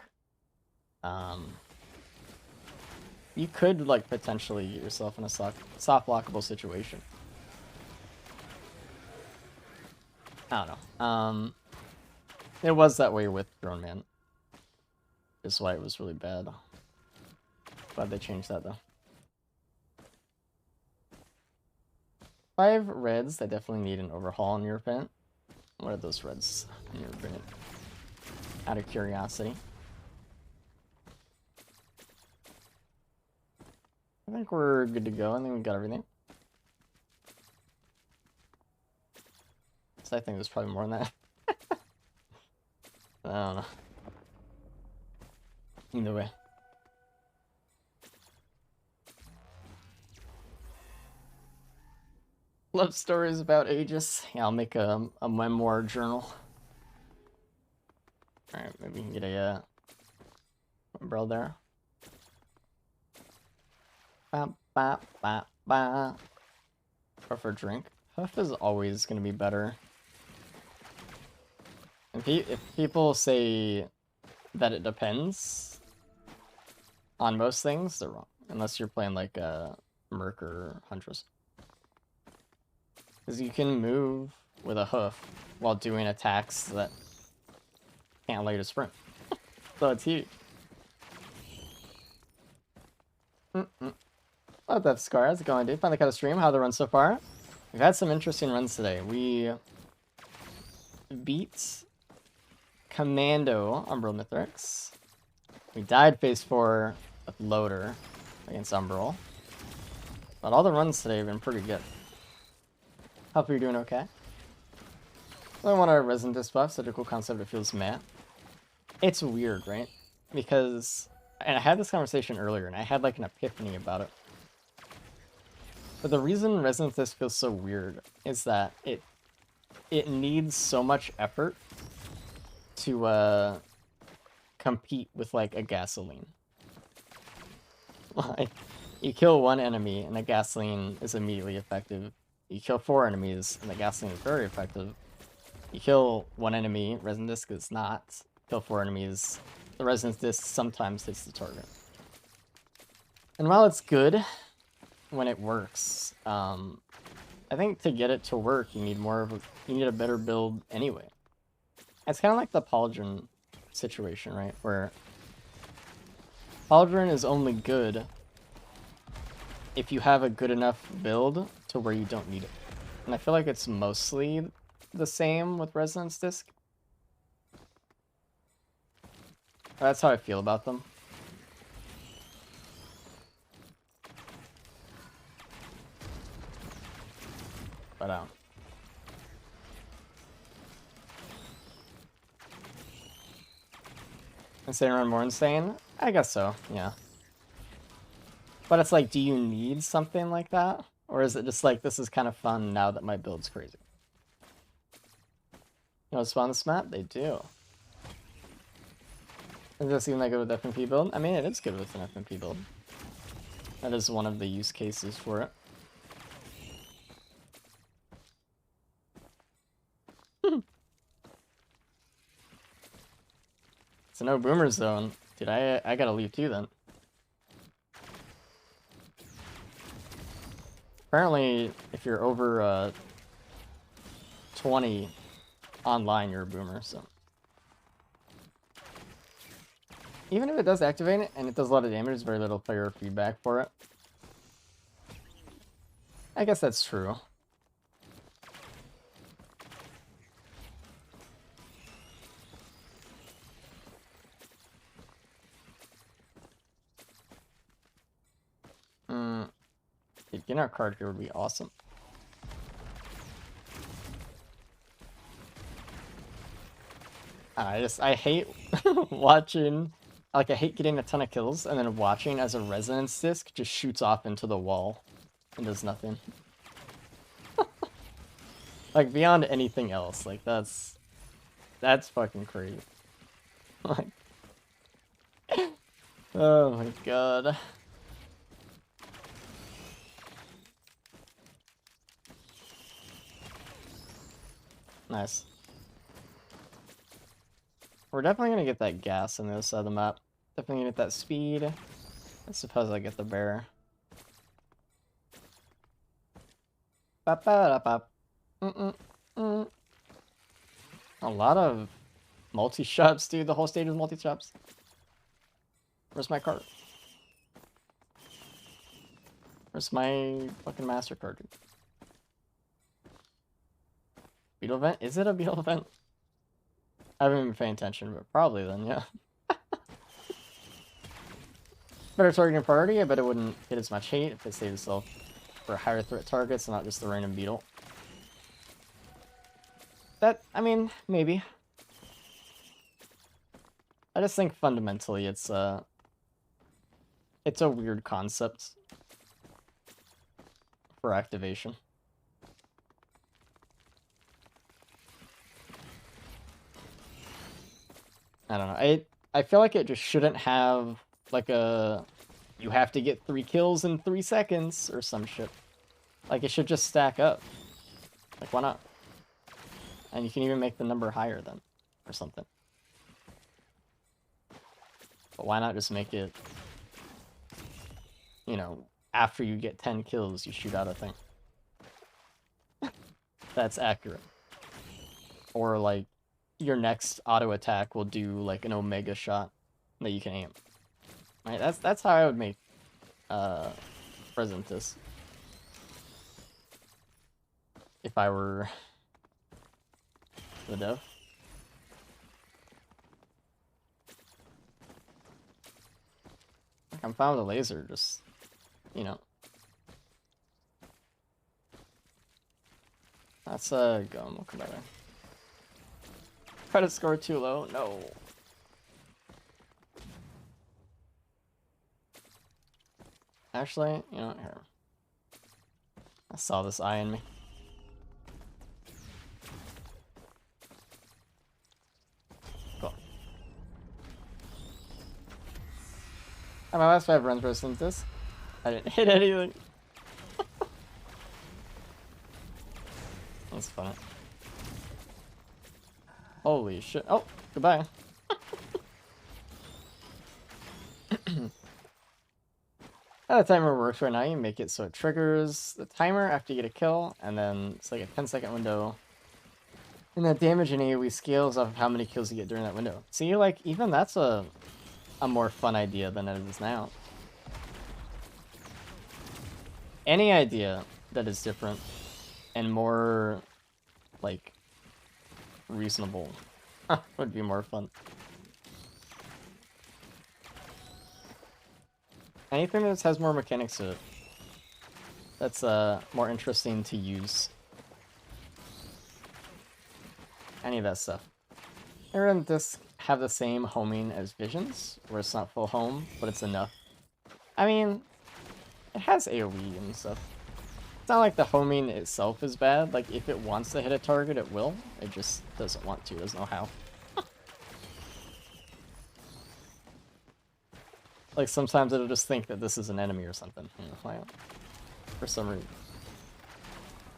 You could, like, potentially get yourself in a soft lockable situation. I don't know. It was that way with Drone Man. Is why it was really bad. Glad they changed that, though. 5 reds, they definitely need an overhaul in your opinion. What are those reds in your opinion? Out of curiosity. I think we're good to go. I think we got everything. So I think there's probably more than that. I don't know. Either way. Love stories about Aegis. Yeah, I'll make a memoir journal. Alright, maybe we can get a umbrella there. Ba ba ba ba. Prefer drink. Huff is always gonna be better. If people say that it depends on most things, they're wrong. Unless you're playing like a Merc or Huntress. Because you can move with a hoof while doing attacks that can't allow you to sprint. So it's huge. Oh, Death Scar, how's it going, dude? Finally got a stream. How the run so far? We've had some interesting runs today. We beat Commando Umbral Mithrix. We died phase 4 with Loader against Umbral. But all the runs today have been pretty good. Hope you're doing okay. I want our resin disc buff, such a cool concept, it feels meh. It's weird, right? Because, and I had this conversation earlier, and I had like an epiphany about it. But the reason Resonance Disc feels so weird is that it needs so much effort to compete with like a gasoline. Like, you kill one enemy and the gasoline is immediately effective. You kill 4 enemies and the gasoline is very effective. You kill one enemy, Resonance Disc is not. Kill 4 enemies, the Resonance Disc sometimes hits the target. And while it's good when it works, I think to get it to work, you need you need a better build anyway. It's kind of like the Pauldron situation, right? Where Pauldron is only good if you have a good enough build to where you don't need it. And I feel like it's mostly the same with Resonance Disc. That's how I feel about them. But Insane Run more insane? I guess so, yeah. But it's like, do you need something like that? Or is it just like, this is kind of fun now that my build's crazy? You know, spawn this map? They do. Does it seem like good with FMP build? I mean, it is good with an FMP build. That is one of the use cases for it. It's a no boomer zone. Dude, I gotta leave too then. Apparently, if you're over 20 online, you're a boomer, so. Even if it does activate it, and it does a lot of damage, there's very little player feedback for it. I guess that's true. Getting our card here would be awesome. I hate watching, like I hate getting a ton of kills and then watching as a Resonance Disc just shoots off into the wall and does nothing. Like beyond anything else, like that's fucking crazy. Like, oh my god. Nice. We're definitely gonna get that gas on the other side of the map. Definitely gonna get that speed. I suppose I get the bear. A lot of multi-shops, dude. The whole stage is multi-shops. Where's my card? Where's my fucking MasterCard, dude? Beetle event? Is it a beetle event? I haven't been paying attention, but probably then, yeah. Better targeting priority, I bet it wouldn't hit as much hate if it saved itself for higher threat targets and not just the random beetle. That, I mean, maybe. I just think fundamentally it's a weird concept for activation. I don't know. I feel like it just shouldn't have like a you have to get 3 kills in 3 seconds or some shit. Like it should just stack up. Like why not? And you can even make the number higher then or something. But why not just make it, you know, after you get 10 kills you shoot out a thing. That's accurate. Or like your next auto attack will do like an omega shot that you can aim. Right? That's how I would make Presentis. If I were the dev. I'm fine with a laser, just, you know. That's a gun. We'll come back there. Credit score too low? No. Actually, you know what? Here. I saw this eye in me. Cool. And my last 5 runs were since this. I didn't hit anything. That's funny. Holy shit. Oh, goodbye. How the timer works right now, you make it so it triggers the timer after you get a kill, and then it's like a 10-second window. And that damage in AoE scales off of how many kills you get during that window. See, like, even that's a more fun idea than it is now. Any idea that is different and more, like, reasonable would be more fun. Anything that has more mechanics to it, that's more interesting to use. Any of that stuff. Or doesn't this have the same homing as Visions, where it's not full home, but it's enough? I mean, it has AoE and stuff. It's not like the homing itself is bad. Like, if it wants to hit a target, it will. It just doesn't want to. It doesn't know how. Like, sometimes it'll just think that this is an enemy or something. You know, like, for some reason.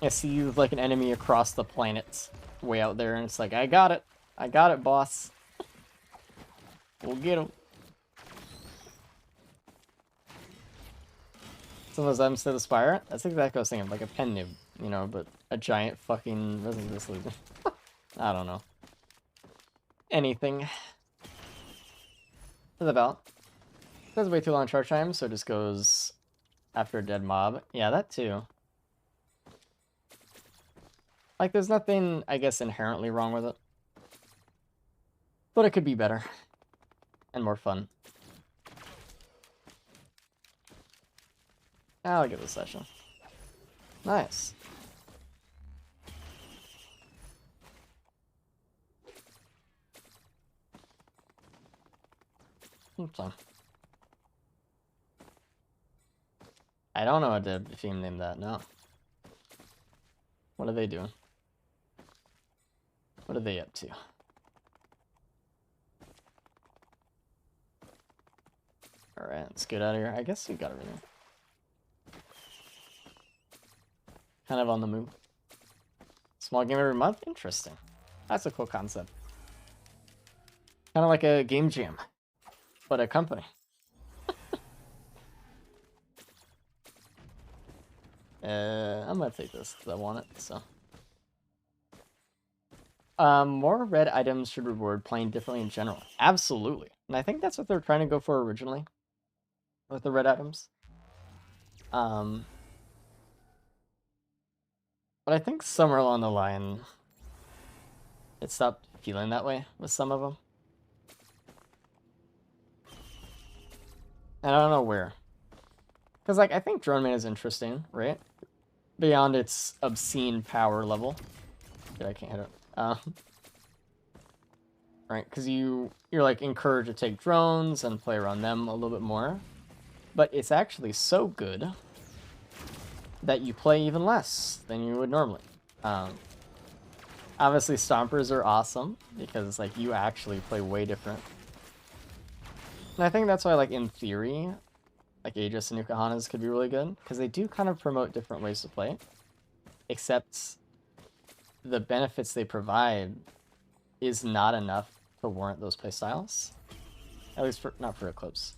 I see, like, an enemy across the planet way out there, and it's like, I got it. I got it, boss. We'll get him. Some of those items to the Spire? That's exactly what I was thinking. Like a pen nib, you know, but a giant fucking resistance laser. I don't know. Anything. For the belt. It does way too long charge time, so it just goes after a dead mob. Yeah, that too. Like, there's nothing, I guess, inherently wrong with it. But it could be better. And more fun. I'll get this session. Nice. So. I don't know what the theme named that, no. What are they doing? What are they up to? Alright, let's get out of here. I guess we got everything. Kind of on the move. Small game every month? Interesting. That's a cool concept. Kind of like a game jam, but a company. I'm gonna take this because I want it, so. More red items should reward playing differently in general. Absolutely. And I think that's what they're trying to go for originally. With the red items. But I think somewhere along the line, it stopped feeling that way with some of them. And I don't know where. Because, like, I think Drone Man is interesting, right? Beyond its obscene power level. Dude, I can't hit it. Right, because you're, like, encouraged to take drones and play around them a little bit more. But it's actually so good that you play even less than you would normally. Obviously, Stompers are awesome, because, like, you actually play way different. And I think that's why, like, in theory, like, Aegis and Nuka-Hanas could be really good, because they do kind of promote different ways to play. Except the benefits they provide is not enough to warrant those playstyles. At least not for Eclipse.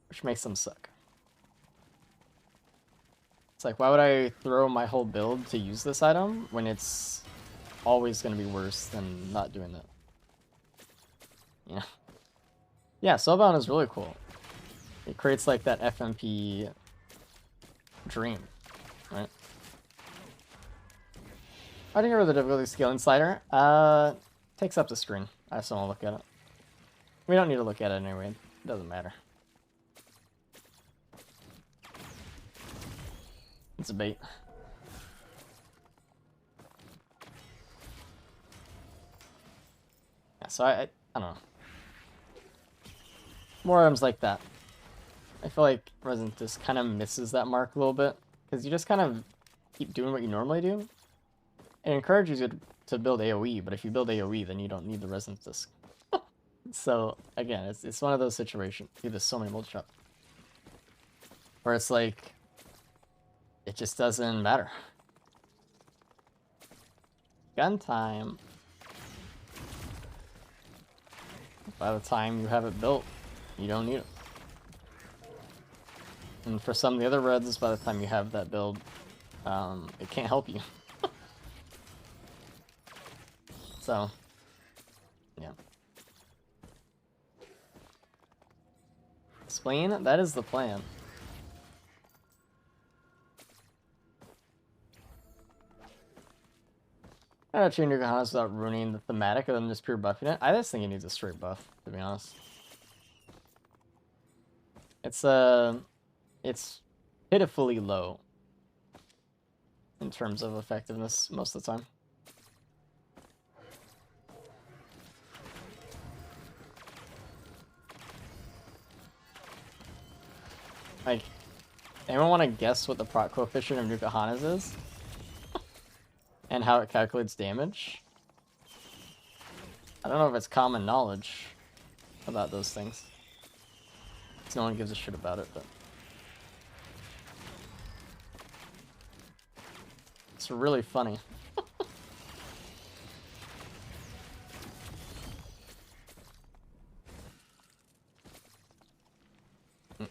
Which makes them suck. It's like, why would I throw my whole build to use this item when it's always going to be worse than not doing that? Yeah. Yeah, Soulbound is really cool. It creates, like, that FMP dream, right? How do you get rid of the difficulty scaling slider? Takes up the screen. I just don't want to look at it. We don't need to look at it anyway. It doesn't matter. It's a bait. Yeah, so I don't know. More items like that. I feel like Resident just kind of misses that mark a little bit, because you just kind of keep doing what you normally do. It encourages you to build AoE, but if you build AoE, then you don't need the Resonance Disc. So, again, it's one of those situations. You have so many multi-shot. Where it's like, it just doesn't matter. Gun time. By the time you have it built, you don't need it. And for some of the other reds, by the time you have that build, it can't help you. So, yeah. Explain? That is the plan. I don't change your Kahanas without ruining the thematic other than just pure buffing it. I just think it needs a straight buff, to be honest. It's pitifully low in terms of effectiveness most of the time. Like, anyone want to guess what the proc coefficient of Nuka-Hana's is? And how it calculates damage? I don't know if it's common knowledge about those things. No one gives a shit about it, but... It's really funny. We're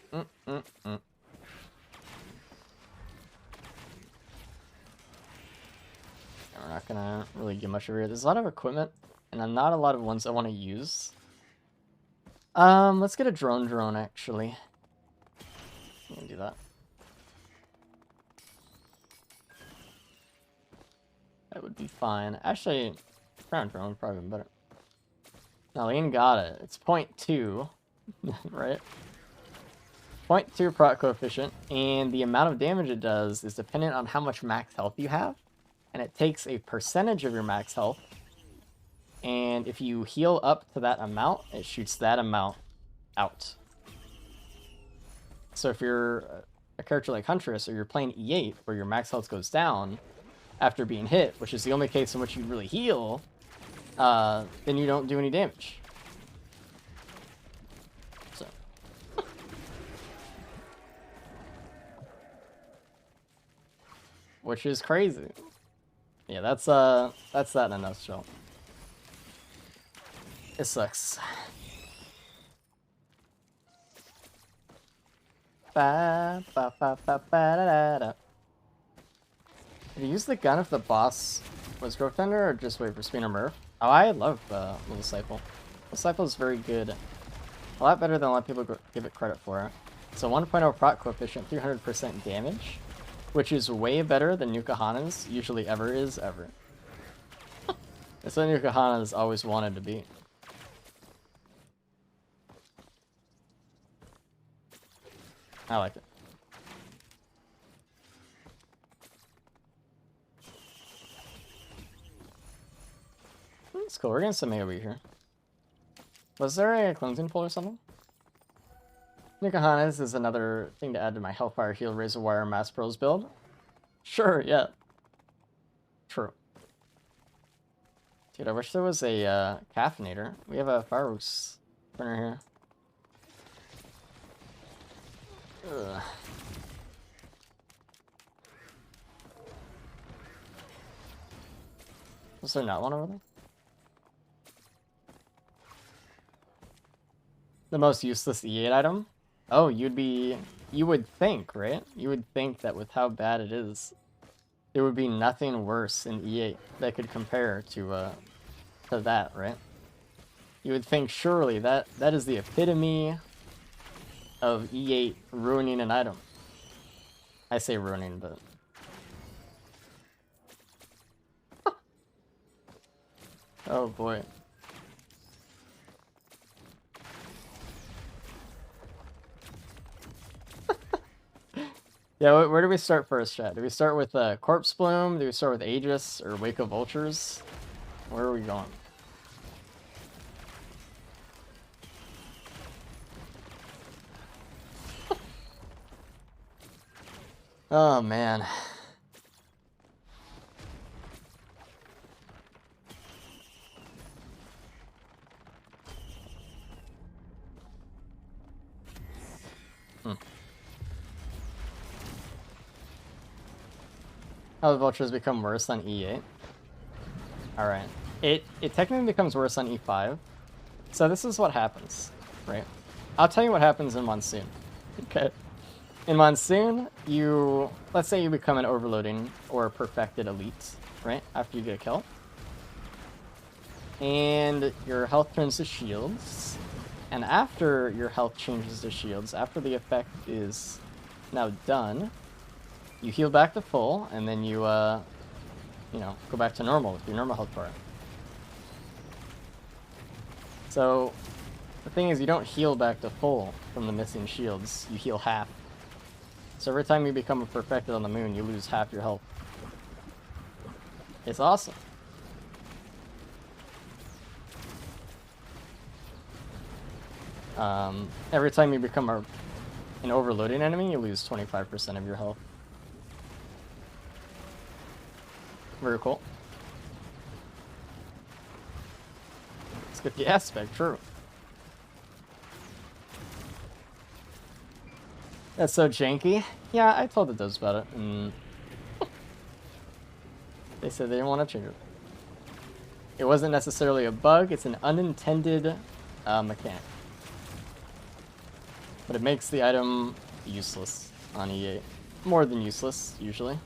not gonna really get much over here. There's a lot of equipment, and not a lot of ones I want to use. Let's get a drone actually. I'm gonna do that. That would be fine. Actually, ground drone would probably be better. Nalene got it. It's 0.2, right? 0.2 proc coefficient, and the amount of damage it does is dependent on how much max health you have, and it takes a percentage of your max health, and if you heal up to that amount, it shoots that amount out. So if you're a character like Huntress, or you're playing E8, where your max health goes down after being hit, which is the only case in which you really heal, then you don't do any damage. So. Which is crazy. Yeah, that's that in a nutshell. It sucks. Ba, ba, ba, ba, ba, da, da, da. Did you use the gun if the boss was Growth Tender, or just wait for Spinner Murph? Oh, I love Little Disciple. Little Disciple is very good. A lot better than a lot of people give it credit for. So 1.0 proc coefficient, 300% damage, which is way better than Nuka-Hana's usually ever is, ever. That's what Nuka-Hana's always wanted to be. I like it. That's cool. We're getting some AoE here. Was there a cleansing pull or something? Nuka-Hana's is another thing to add to my Hellfire Heal Razor Wire Mass Pros build. Sure, yeah. True. Dude, I wish there was a caffeinator. We have a fireworks burner here. Ugh. Was there not one over there? The most useless E8 item? Oh, you would think, right? You would think that with how bad it is, there would be nothing worse in E8 that could compare to that, right? You would think surely that is the epitome of E8 ruining an item. I say ruining, but... Oh boy. Yeah, where do we start first, chat? Do we start with Corpse Bloom? Do we start with Aegis or Wake of Vultures? Where are we going? Oh, man. How the Vultures become worse on E8? Alright. It technically becomes worse on E5. So this is what happens, right? I'll tell you what happens in Monsoon. Okay. In Monsoon, let's say you become an overloading or perfected elite, right? After you get a kill. And your health turns to shields. And after your health changes to shields, after the effect is now done, you heal back to full, and then you go back to normal with your normal health bar. So, the thing is, you don't heal back to full from the missing shields, you heal half. So every time you become a perfected on the moon, you lose half your health. It's awesome. Every time you become an overloading enemy, you lose 25% of your health. Very cool. Let's get the aspect, true. That's so janky. Yeah, I told the devs about it, and they said they didn't want to change it. It wasn't necessarily a bug, it's an unintended mechanic. But it makes the item useless on E8. More than useless, usually.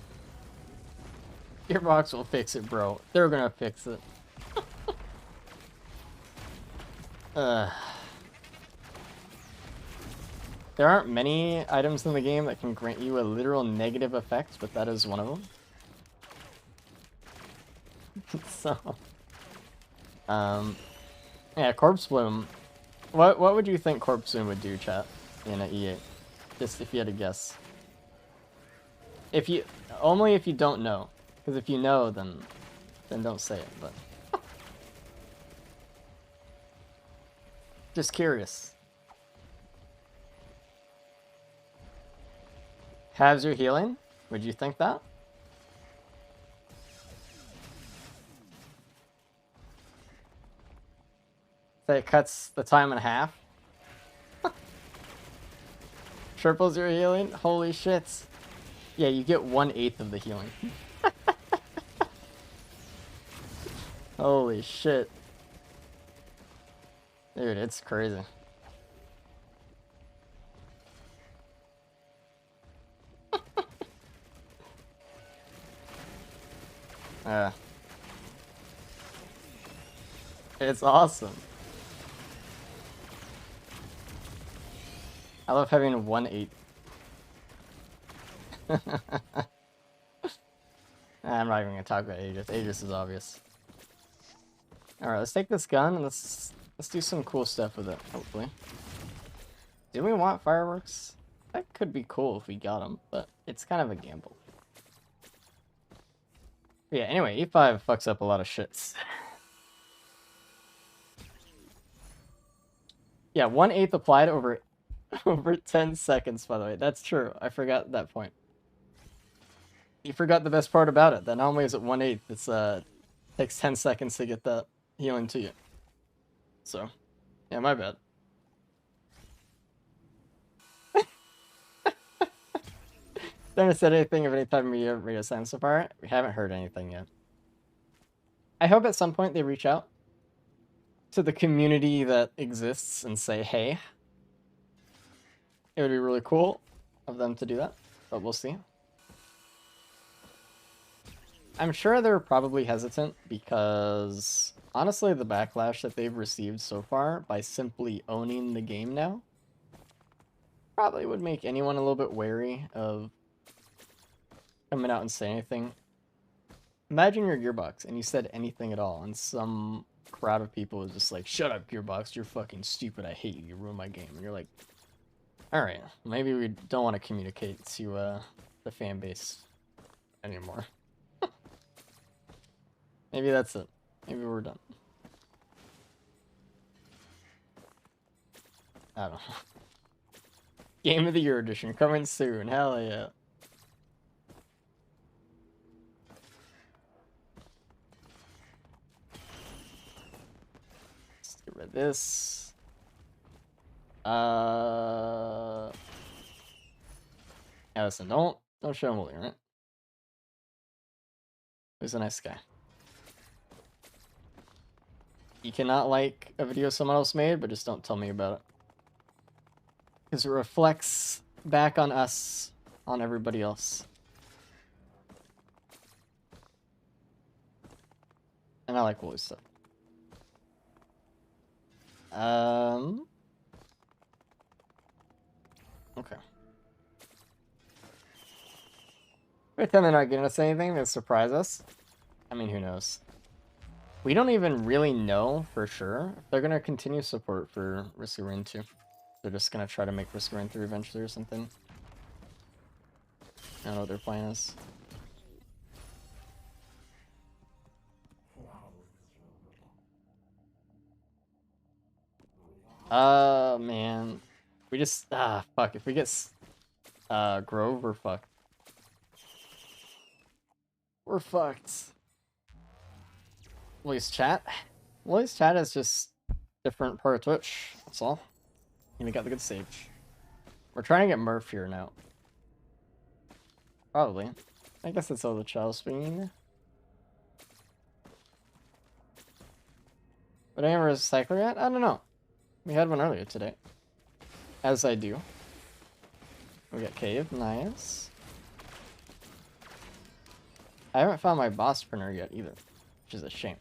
Gearbox will fix it, bro. They're gonna fix it. There aren't many items in the game that can grant you a literal negative effect, but that is one of them. So, yeah, Corpse Bloom. What would you think Corpse Bloom would do, chat, in an E8? Just if you had to guess. Only if you don't know, because if you know, then don't say it. But just curious. Halves your healing? Would you think that? That it cuts the time in half? Triples your healing? Holy shit. Yeah, you get 1/8 of the healing. Holy shit. Dude, it's crazy. It's awesome. I love having 1/8. I'm not even gonna talk about Aegis. Aegis is obvious. Alright, let's take this gun and let's do some cool stuff with it, hopefully. Do we want fireworks? That could be cool if we got them, but it's kind of a gamble. But yeah, anyway, E5 fucks up a lot of shits. Yeah, 1/8 applied over 10 seconds, by the way. That's true. I forgot that point. You forgot the best part about it. That not only is it 1/8, it's takes 10 seconds to get that healing to you. So, yeah, my bad. Haven't said anything of any type of radio silence so far. We haven't heard anything yet. I hope at some point they reach out to the community that exists and say, hey. It would be really cool of them to do that, but we'll see. I'm sure they're probably hesitant because, honestly, the backlash that they've received so far by simply owning the game now probably would make anyone a little bit wary of coming out and saying anything. Imagine you're Gearbox and you said anything at all, and some crowd of people is just like, shut up, Gearbox, you're fucking stupid, I hate you, you ruined my game. And you're like, Alright, maybe we don't want to communicate to the fan base anymore. Maybe that's it. Maybe we're done. I don't know. Game of the Year edition coming soon. Hell yeah. Let's get rid of this. Yeah, listen, don't show him William, right? He's a nice guy. You cannot like a video someone else made, but just don't tell me about it. Because it reflects back on us, on everybody else. And I like Woolly's stuff. Okay. Pretend they're not giving us anything to surprise us. I mean, who knows? We don't even really know for sure if they're gonna continue support for Risk-A-Rin 2. They're just gonna try to make Risk-A-Rin 3 eventually or something. I don't know what their plan is. Man. We just, fuck. If we get, Grove, we're fucked. We're fucked. Woolly's chat? Woolly's chat is just different part of Twitch. That's all. And we got the good stage. We're trying to get Murph here now. Probably. I guess that's all the child swinging. But I ever recycler yet? I don't know. We had one earlier today. As I do. We got Cave. Nice. I haven't found my boss printer yet either. Which is a shame.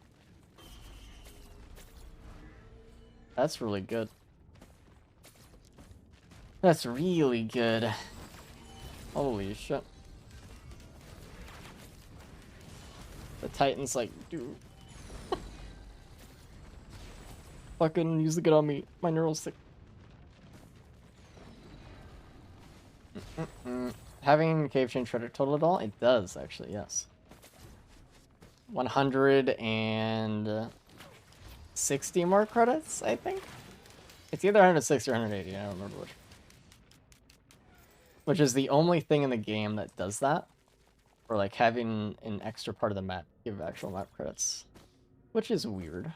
That's really good. That's really good. Holy shit. The Titan's like, dude. Fucking use the good on me. My neural stick. Having Cave change credit total at all? It does, actually, yes. 160 more credits, I think? It's either 160 or 180, I don't remember which. Which is the only thing in the game that does that. Or like having an extra part of the map give actual map credits. Which is weird.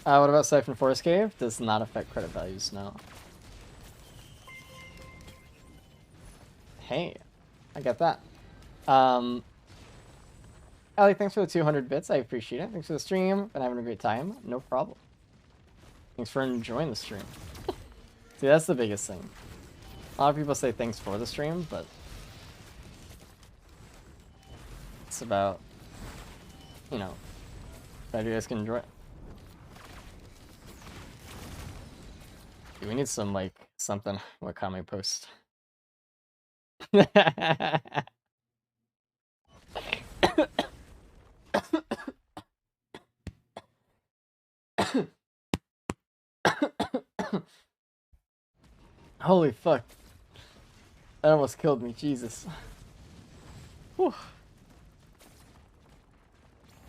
What about Siphon Forest Cave? Does not affect credit values, no. Hey, I get that. Ellie, thanks for the 200 bits. I appreciate it. Thanks for the stream. Been having a great time. No problem. Thanks for enjoying the stream. See, that's the biggest thing. A lot of people say thanks for the stream, but it's about, you know, that you guys can enjoy it. Dude, we need some, like, something. What comment post? Holy fuck. That almost killed me, Jesus. Whew.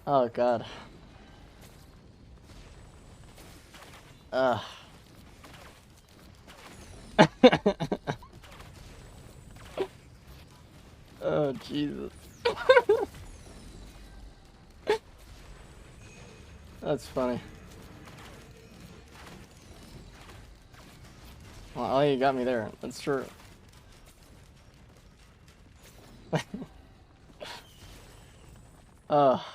Oh god. Oh, Jesus. That's funny. Well, you got me there. That's true. Oh.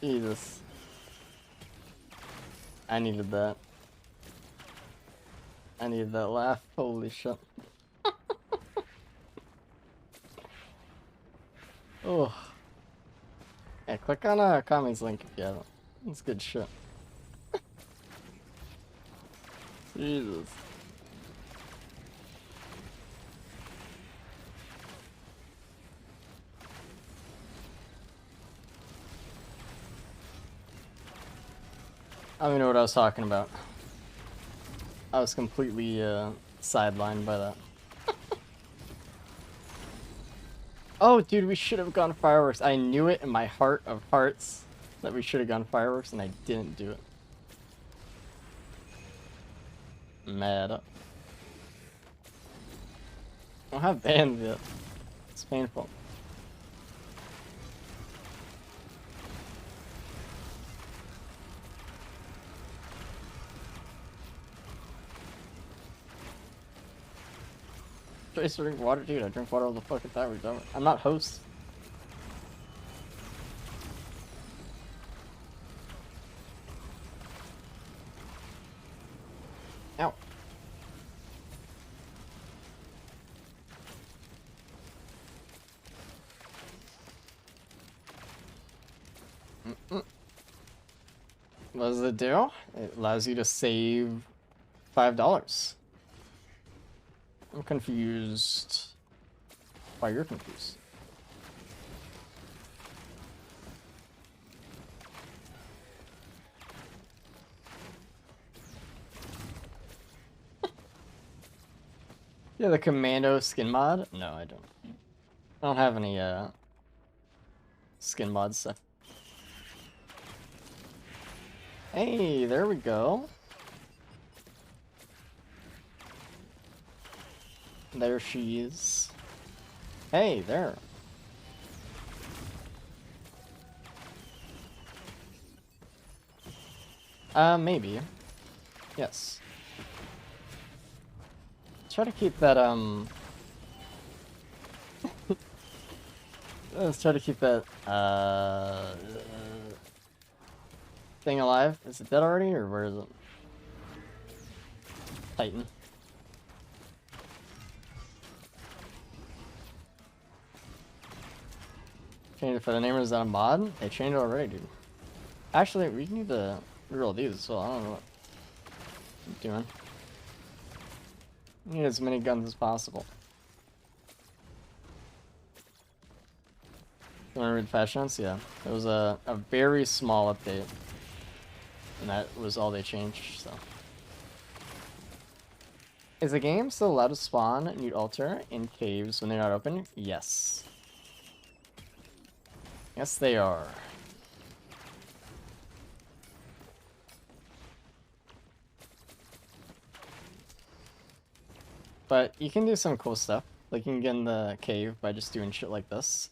Jesus. I needed that. I needed that laugh. Holy shit. Oh. Yeah, click on Kami's link if you haven't. It's good shit. Jesus. I don't even know what I was talking about. I was completely sidelined by that. Oh, dude, we should have gone fireworks. I knew it in my heart of hearts that we should have gone fireworks, and I didn't do it. Mad up. I don't have bands yet. It's painful. Trace to drink water, dude. I drink water all the fucking time. I'm not host. Ow. What does it do? It allows you to save $5. I'm confused why you're confused. Yeah, the commando skin mod? No, I don't. I don't have any skin mod stuff. Hey, there we go. There she is. Hey, there. Maybe. Yes. Try to keep that, let's try to keep that, thing alive. Is it dead already, or where is it? Titan. Change it for the name, is that a mod? They changed it already, dude. Actually, we need to reroll these as well. I don't know what I'm doing. Need as many guns as possible. You want to read the patch notes? Yeah. It was a very small update. And that was all they changed, so. Is the game still allowed to spawn Newt Altar in caves when they're not open? Yes. Yes, they are. But you can do some cool stuff. Like, you can get in the cave by just doing shit like this.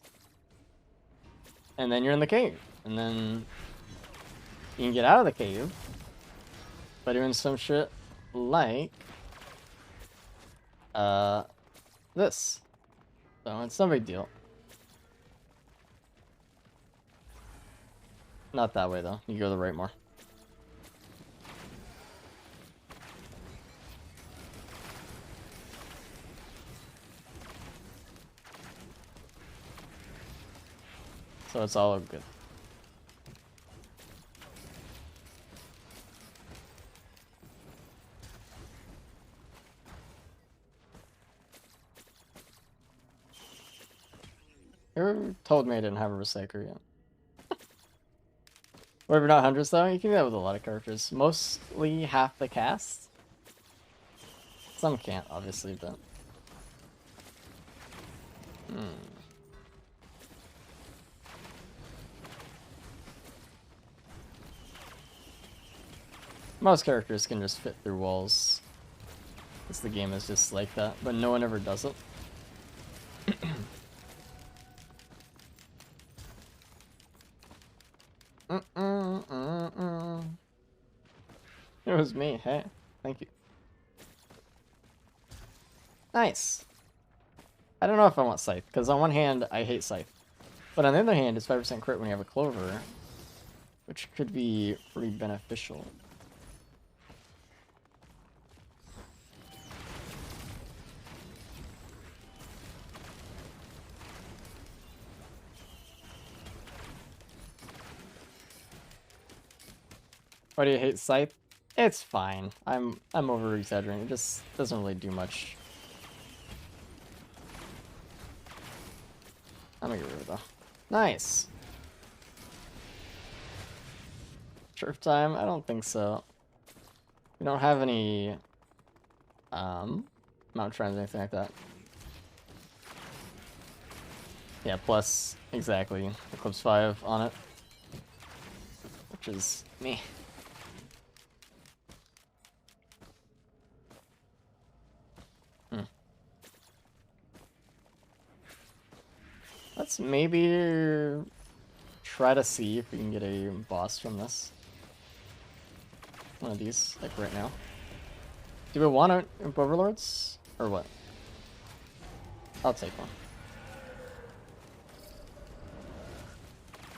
And then you're in the cave. And then you can get out of the cave by doing some shit like this. So it's no big deal. Not that way though. You go the right more. So it's all good. Who told me I didn't have a Recycler yet? Whatever, not hundreds though. You can do that with a lot of characters. Mostly half the cast. Some can't, obviously, but. Most characters can just fit through walls. Because the game is just like that, but no one ever does it. It was me. Hey, thank you. Nice. I don't know if I want Scythe, because on one hand, I hate Scythe. But on the other hand, it's 5% crit when you have a Clover, which could be pretty beneficial. Why do you hate Scythe? It's fine. I'm over exaggerating. It just doesn't really do much. I'm gonna get rid of it though. Nice. Turf time? I don't think so. We don't have any mount trends or anything like that. Yeah, plus exactly Eclipse 5 on it. Which is me. Let's maybe try to see if we can get a boss from this. One of these, like right now. Do we want Imp Overlords? Or what? I'll take one.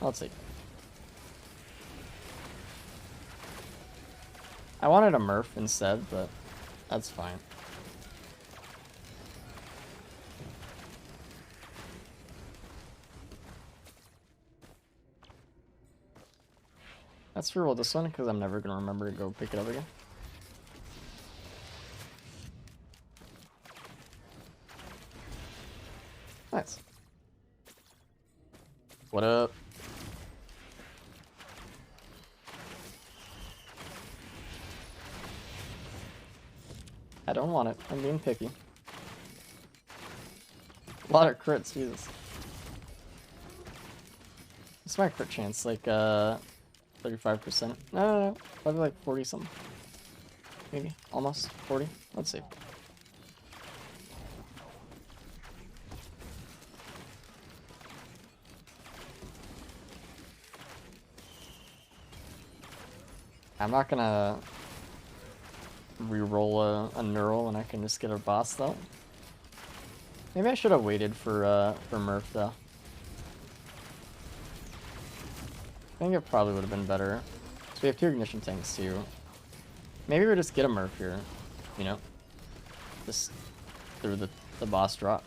I'll take it. I wanted a Murph instead, but that's fine. Let's reroll this one, because I'm never going to remember to go pick it up again. Nice. What up? I don't want it. I'm being picky. A lot of crits, Jesus. What's my crit chance? Like, 35%? No, probably like 40 something. Maybe, almost 40. Let's see. I'm not gonna re-roll a neural and I can just get a boss though. Maybe I should have waited for Murph though. I think it probably would have been better. So we have 2 ignition tanks too. Maybe we just get a Murph here, you know? Just through the boss drop.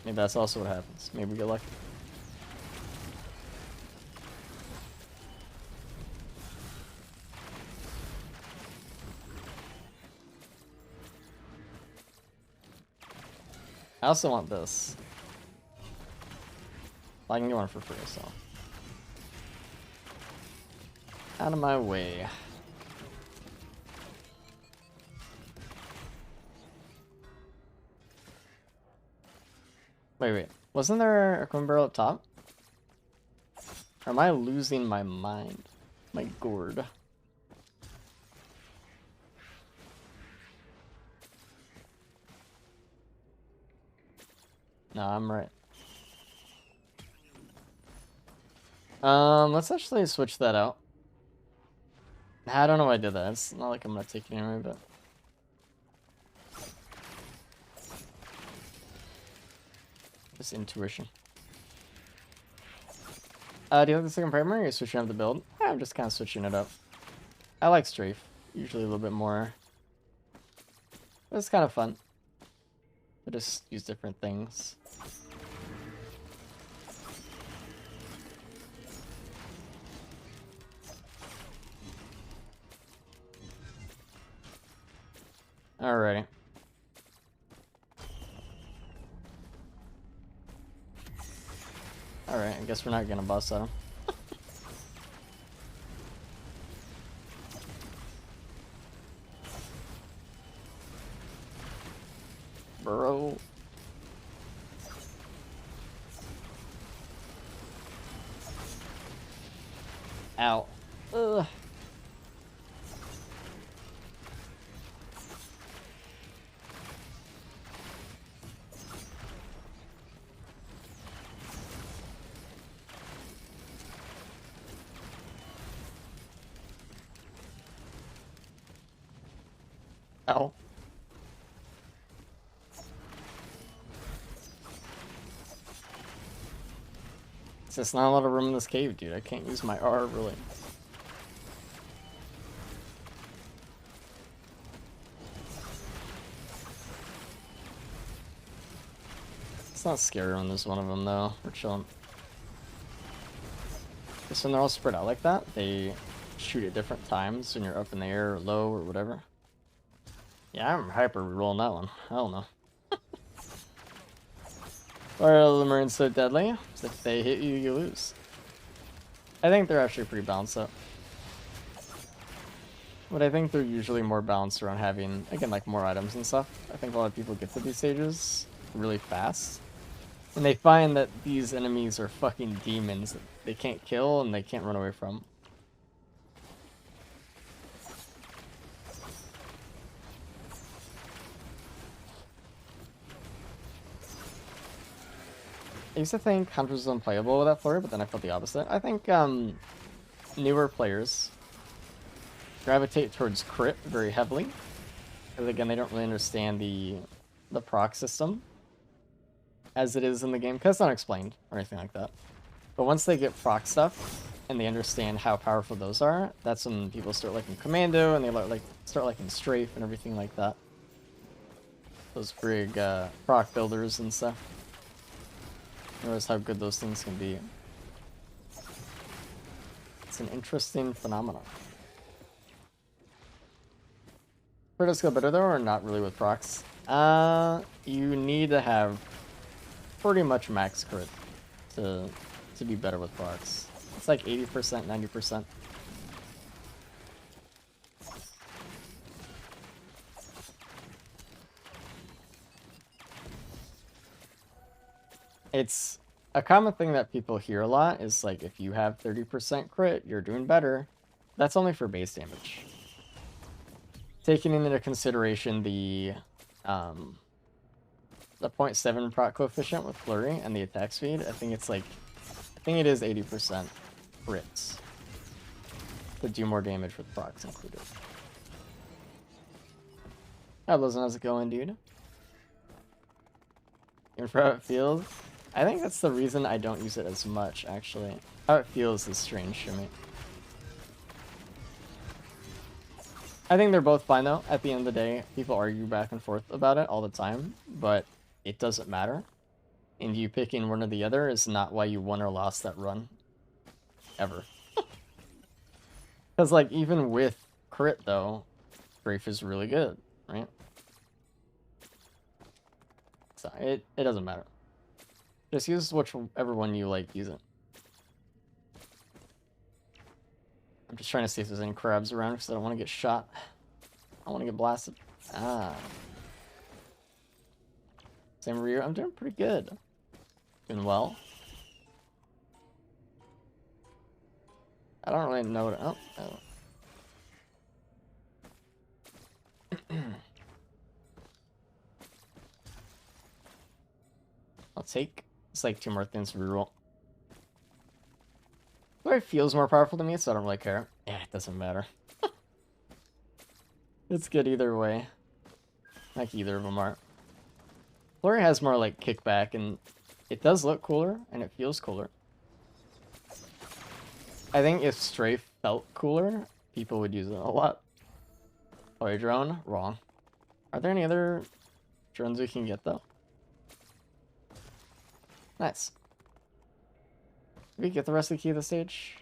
Maybe that's also what happens. Maybe we get lucky. I also want this. I can get one for free, so. Out of my way. Wait. Wasn't there a Queen Barrel up top? Or am I losing my mind? My gourd. No, I'm right. Let's actually switch that out. I don't know why I did that. It's not like I'm gonna take it anyway, but... Just intuition. Do you like the second primary or are you switching up the build? I'm just kind of switching it up. I like strafe. Usually a little bit more. It's kind of fun. I just use different things. Alrighty. Alright, I guess we're not gonna bust at him. Bro. Ow. Ugh. Ow. It's just not a lot of room in this cave, dude. I can't use my R, really. It's not scary when there's one of them, though. We're chilling. Just when they're all spread out like that, they shoot at different times when you're up in the air or low or whatever. Yeah, I'm hyper rolling that one. I don't know. Why are the Marines so deadly? If they hit you, you lose. I think they're actually pretty balanced up. But I think they're usually more balanced around having, again, like more items and stuff. I think a lot of people get to these stages really fast. And they find that these enemies are fucking demons that they can't kill and they can't run away from. I used to think Hunters was unplayable with that flurry, but then I felt the opposite. I think newer players gravitate towards crit very heavily. Because again, they don't really understand the proc system as it is in the game, because it's not explained or anything like that. But once they get proc stuff and they understand how powerful those are, that's when people start liking Commando and they start liking Strafe and everything like that. Those big proc builders and stuff. Notice how good those things can be. It's an interesting phenomenon. Crit does go better though, or not really with procs? You need to have pretty much max crit to be better with procs. It's like 80%, 90%. It's a common thing that people hear a lot is like, if you have 30% crit, you're doing better. That's only for base damage. Taking into consideration the 0.7 proc coefficient with flurry and the attack speed, I think it is 80% crits to do more damage with procs included. How how's it going, dude? And for how it feels, I think that's the reason I don't use it as much, actually. How it feels is strange to me. I think they're both fine, though. At the end of the day, people argue back and forth about it all the time, but it doesn't matter. And you picking one or the other is not why you won or lost that run. Ever. Because, like, even with crit, though, Strafe is really good, right? So, it doesn't matter. Just use whichever one you like using. I'm just trying to see if there's any crabs around because I don't want to get shot. I want to get blasted. Ah. Same Ryu. I'm doing pretty good. Doing well. I don't really know what... Oh. I'll take... It's like 2 more things to reroll. Flurry feels more powerful to me, so I don't really care. Yeah, it doesn't matter. It's good either way. Like either of them are. Flurry has more like kickback, and it does look cooler, and it feels cooler. I think if Strafe felt cooler, people would use it a lot. Toy drone? Wrong. Are there any other drones we can get, though? Nice. Did we get the rest of the key of the stage?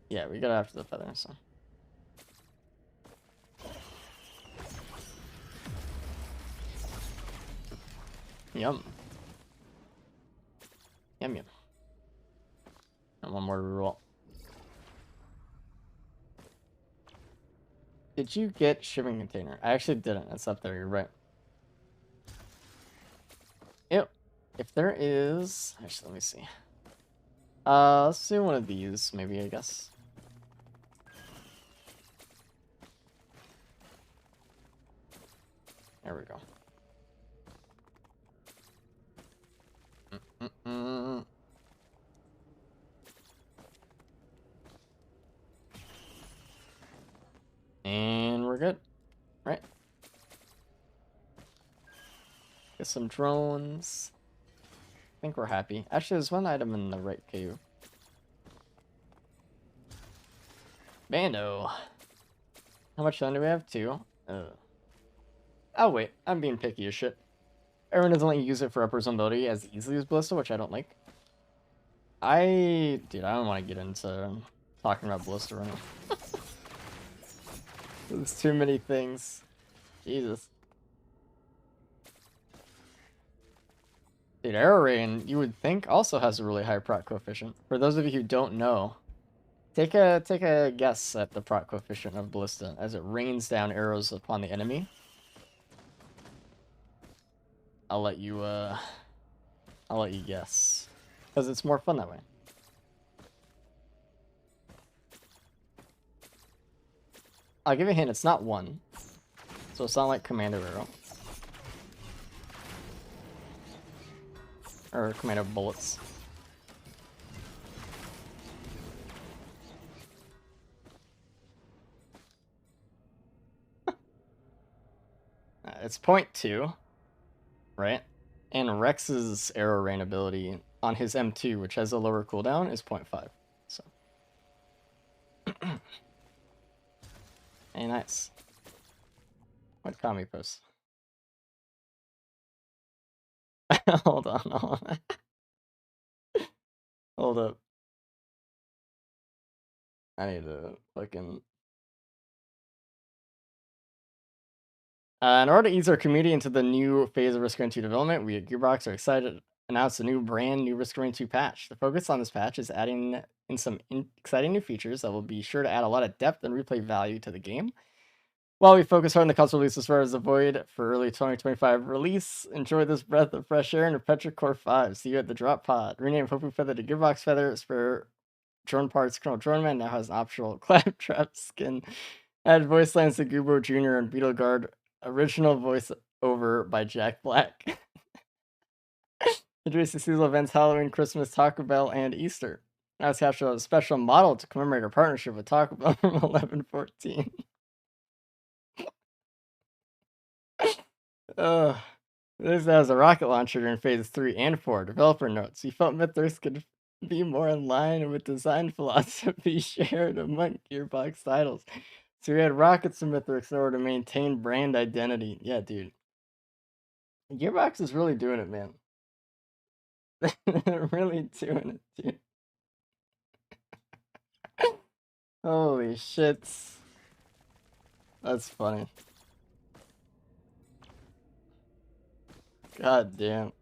Yeah, we got it after the feather, so. Yum. Yum yum. And one more reroll. Did you get shipping container? I actually didn't. It's up there, you're right. Ew. If there is... Actually, let me see. Let's do one of these, maybe, I guess. There we go. And we're good. Right. Get some drones. I think we're happy. Actually, there's one item in the right cave. Bando. How much time do we have? 2. Oh, wait. I'm being picky as shit. Everyone doesn't let you use it for upper zone ability as easily as Ballista, which I don't like. Dude, I don't want to get into talking about Ballista running. There's too many things. Jesus. Dude, Arrow Rain, you would think, also has a really high proc coefficient. For those of you who don't know, take a guess at the proc coefficient of Ballista as it rains down arrows upon the enemy. I'll let you guess. Because it's more fun that way. I'll give you a hint, it's not 1. So it's not like Commando Arrow. Or Commando Bullets. It's 0.2, right? And Rex's Arrow Rain ability on his M2, which has a lower cooldown, is 0.5. So. Hey, nice. What Kami post? Hold on. Hold up. I need to fucking... in order to ease our community into the new phase of Risk Grade 2 development, we at Gearbox are excited to announce a brand new Risk Grade 2 patch. The focus on this patch is adding in some exciting new features that will be sure to add a lot of depth and replay value to the game. While we focus hard on the console release as far as the Void for early 2025 release, enjoy this breath of fresh air in a Petrichor 5. See you at the Drop Pod. Rename Popu Feather to Gearbox Feather. Spare drone parts. Colonel Drone Man now has an optional Claptrap skin. Add voice lines to Goobo Jr. and Beetle Guard. Original voice over by Jack Black. Introduce the seasonal events Halloween, Christmas, Taco Bell, and Easter. Now it's captured a special model to commemorate our partnership with Taco Bell from 11/14. This has a rocket launcher in phase 3 and 4. Developer notes. We felt Mythos could be more in line with design philosophy shared among Gearbox titles. So we had rockets in Mythos in order to maintain brand identity. Yeah, dude. Gearbox is really doing it, man. They're really doing it, dude. Holy shit. That's funny. God damn.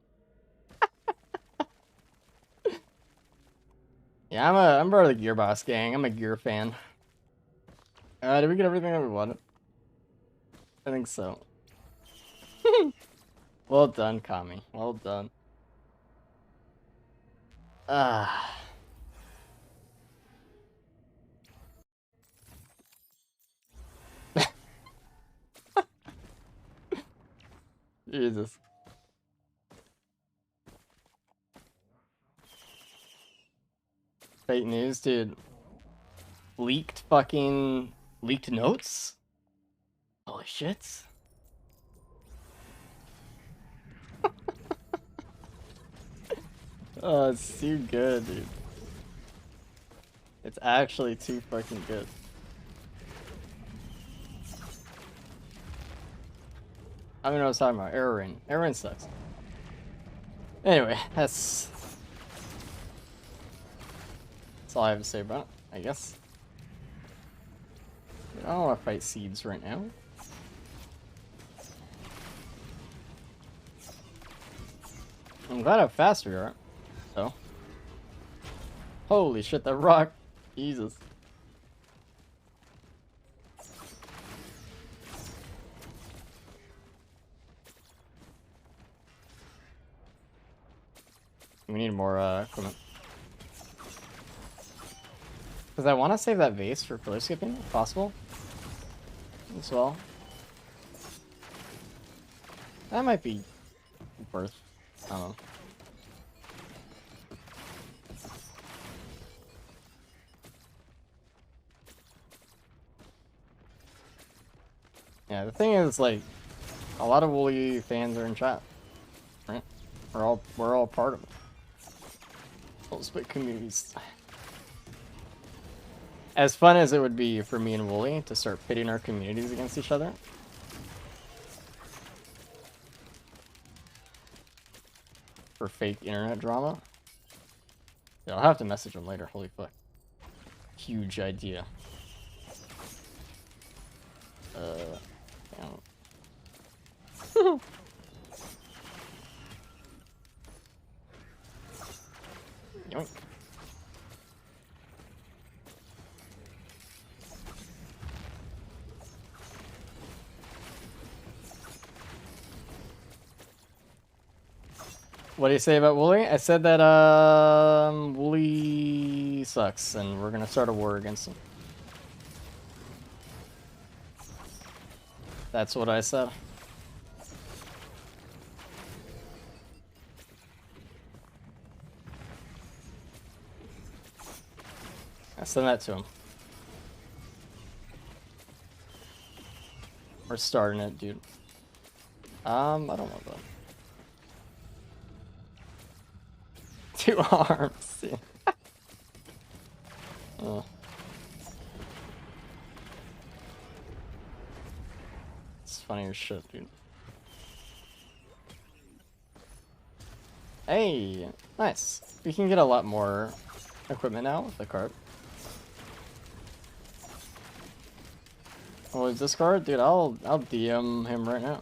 Yeah, I'm part of the Gearbox gang. I'm a Gear fan. Did we get everything that we wanted? I think so. Well done, Kami. Well done. Jesus. Fake news, dude. Leaked notes? Holy shit. Oh, it's too good, dude. It's actually too fucking good. I don't know what I was talking about. Arrow Rain. Arrow Rain sucks. Anyway, that's all I have to say about it, I guess. I don't want to fight seeds right now. I'm glad how fast we are. So. Holy shit, that rock. Jesus. We need more equipment. Because I want to save that vase for pillar skipping, if possible. As well. That might be worth. I don't know. Yeah, the thing is, like, a lot of Wooly fans are in chat, right? We're all part of it. Those split communities. As fun as it would be for me and Wooly to start pitting our communities against each other. For fake internet drama. Yeah, I'll have to message him later, holy fuck. huge idea. Yoink. What do you say about Wooly? I said that Wooly sucks, and we're gonna start a war against him. That's what I said. I sent that to him. We're starting it, dude. I don't want that. 2 arms. Yeah. Oh. It's funny as shit, dude. Hey, nice. We can get a lot more equipment now with the cart. Oh, is this card? Dude, I'll DM him right now.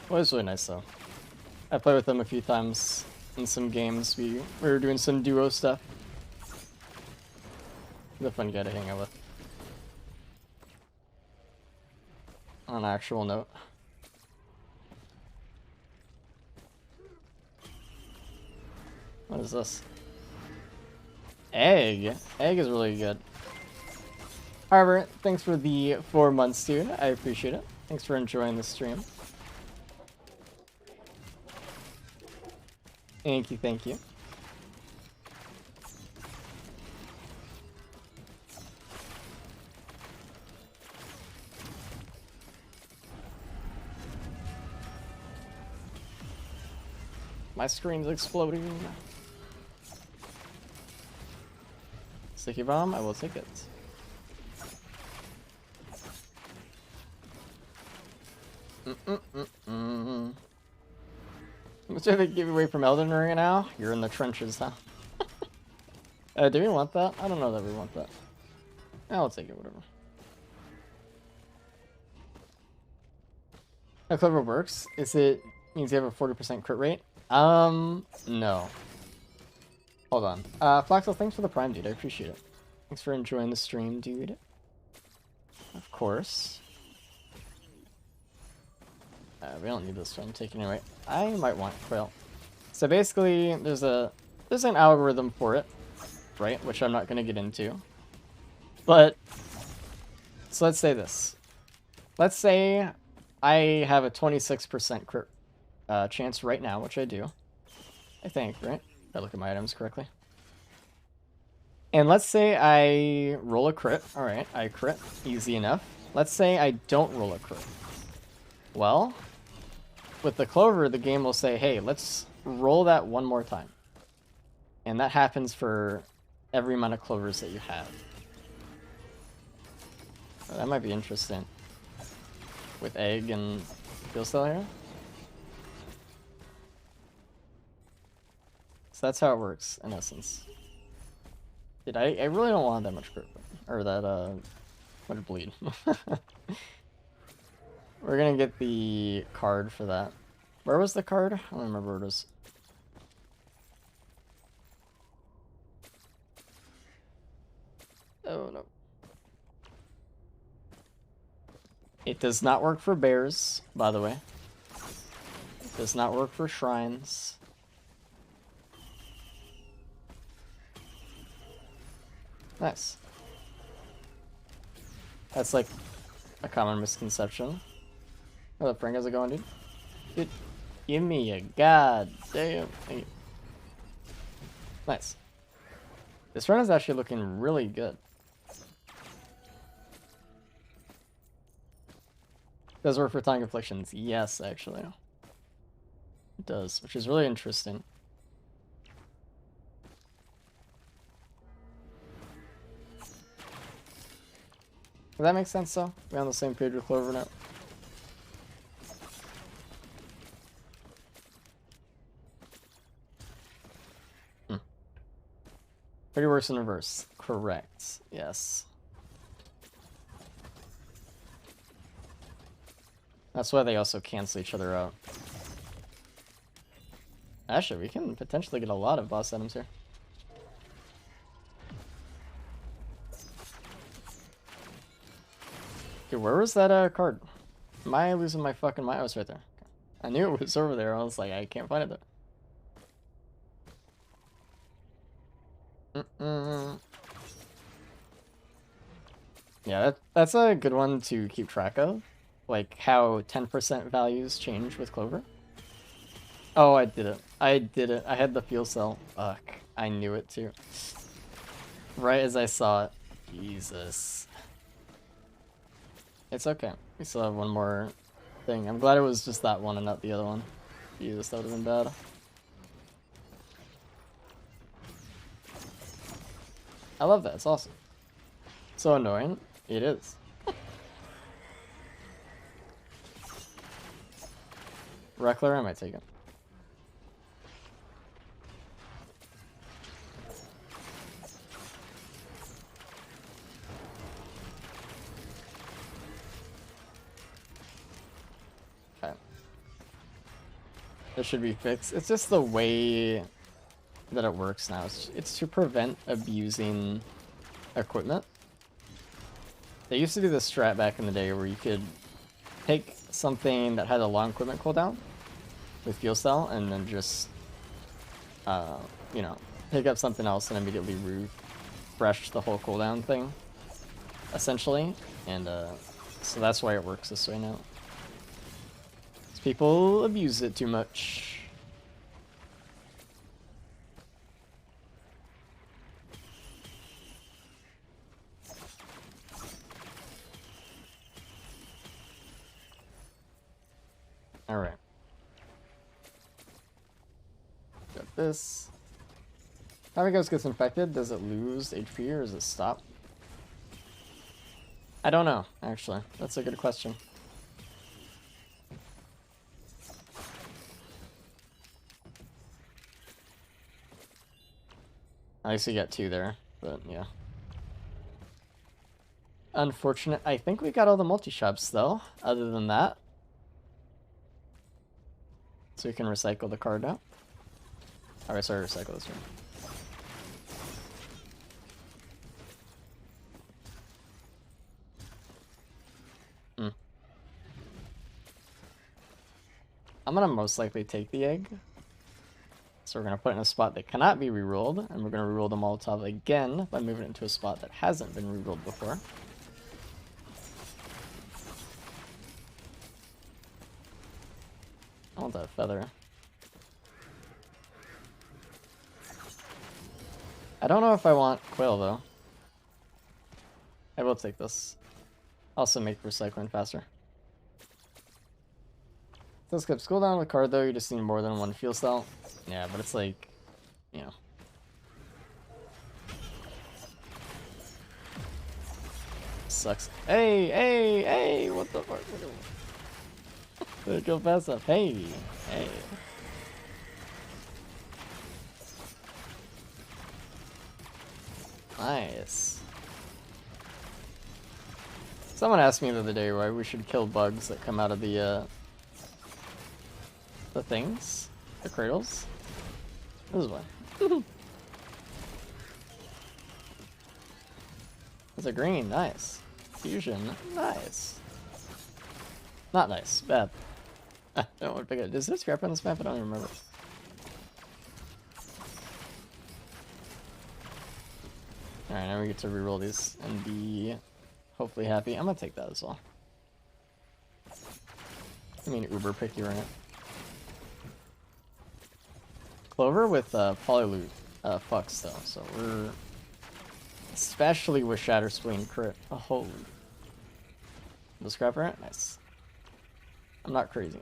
Well, it's really nice though. I played with him a few times in some games. We were doing some duo stuff. He's a fun guy to hang out with. On an actual note. What is this? Egg. Egg is really good. However, thanks for the 4 months, dude. I appreciate it. Thanks for enjoying the stream. Thank you, thank you. My screen's exploding. Sticky bomb, I will take it. What's the giveaway from Elden Ring now? You're in the trenches, huh? Do we want that? I don't know that we want that. I'll take it, whatever. How clever works? Is it means you have a 40% crit rate? No. Hold on. Flaxel, thanks for the prime, dude. I appreciate it. Thanks for enjoying the stream, dude. Of course. We don't need this, so I'm taking it right. I might want Quail. So basically, there's an algorithm for it, right? Which I'm not going to get into. But, so let's say this. Let's say I have a 26% crit chance right now, which I do. I think, right? If I look at my items correctly. And let's say I roll a crit. Alright, I crit. Easy enough. Let's say I don't roll a crit. Well, with the clover, the game will say, hey, let's roll that one more time. And that happens for every amount of clovers that you have. So that might be interesting. With egg and fuel cell here. So that's how it works, in essence. Dude, I really don't want that much crit. Or that, much bleed. We're gonna get the card for that. Where was the card? I don't remember where it is. Oh no. It does not work for bears, by the way. It does not work for shrines. Nice. That's like a common misconception. What up, Frank? How's it going, dude? Dude, give me a goddamn. Nice. This run is actually looking really good. Does work for tongue afflictions? Yes, actually. It does, which is really interesting. Does that make sense, though? We're on the same page with Clover now. Pretty worse in reverse. Correct. Yes. That's why they also cancel each other out. Actually, we can potentially get a lot of boss items here. Dude, where was that card? Am I losing my fucking mind? Oh, it's right there. I knew it was over there. I was like, I can't find it though. Yeah, that's a good one to keep track of. Like how 10% values change with Clover. Oh, I did it. I did it. I had the fuel cell. Fuck. I knew it too. Right as I saw it. Jesus. It's okay. We still have one more thing. I'm glad it was just that one and not the other one. Jesus, that would have been bad. I love that. It's awesome. So annoying. It is. Reckler, I might take it. Okay. This should be fixed. It's just the way that it works now. It's to prevent abusing equipment. They used to do this strat back in the day where you could take something that had a long equipment cooldown with fuel cell and then just, you know, pick up something else and immediately refresh the whole cooldown thing, essentially. And so that's why it works this way now. People abuse it too much. Alright. Got this. How it goes gets infected, does it lose HP or does it stop? I don't know, actually. That's a good question. At least you got two there, but yeah. Unfortunate. I think we got all the multi-shops though, other than that. So we can recycle the card now. Alright, sorry, recycle this one. I'm gonna most likely take the egg. So we're gonna put it in a spot that cannot be rerolled, and we're gonna reroll the Molotov again by moving it into a spot that hasn't been rerolled before. I want that feather. I don't know if I want Quail though. I will take this. Also make recycling faster. So skips cooldown with card though, you just need more than one fuel cell. Yeah, but it's like, you know. Sucks. Hey, what the fuck? Go fast up. Hey. Nice. Someone asked me the other day why we should kill bugs that come out of the things, the cradles. This is why. It's a green, nice. Fusion, nice. Not nice, bad. I don't want to pick it. Is there scrap on this map? I don't even remember. Alright, now we get to reroll these and be hopefully happy. I'm gonna take that as well. I mean, uber picky right. Clover with Polyloot fucks though, so we're especially with Shatter Spleen crit. Oh, holy. The scrap rant? Nice. I'm not crazy.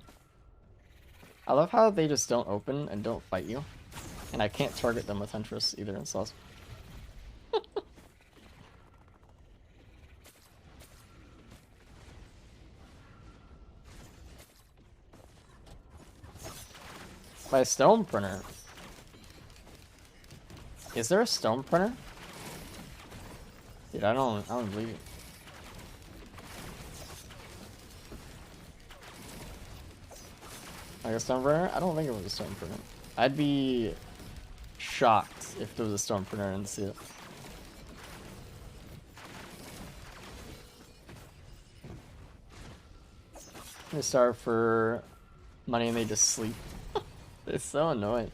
I love how they just don't open and don't fight you. And I can't target them with Huntress either, it's awesome. My stone printer. Is there a stone printer? Dude, I don't believe it. Like a stone printer? I don't think it was a stone printer. I'd be shocked if there was a stone printer and see it. They starve for money and they just sleep. It's so annoying.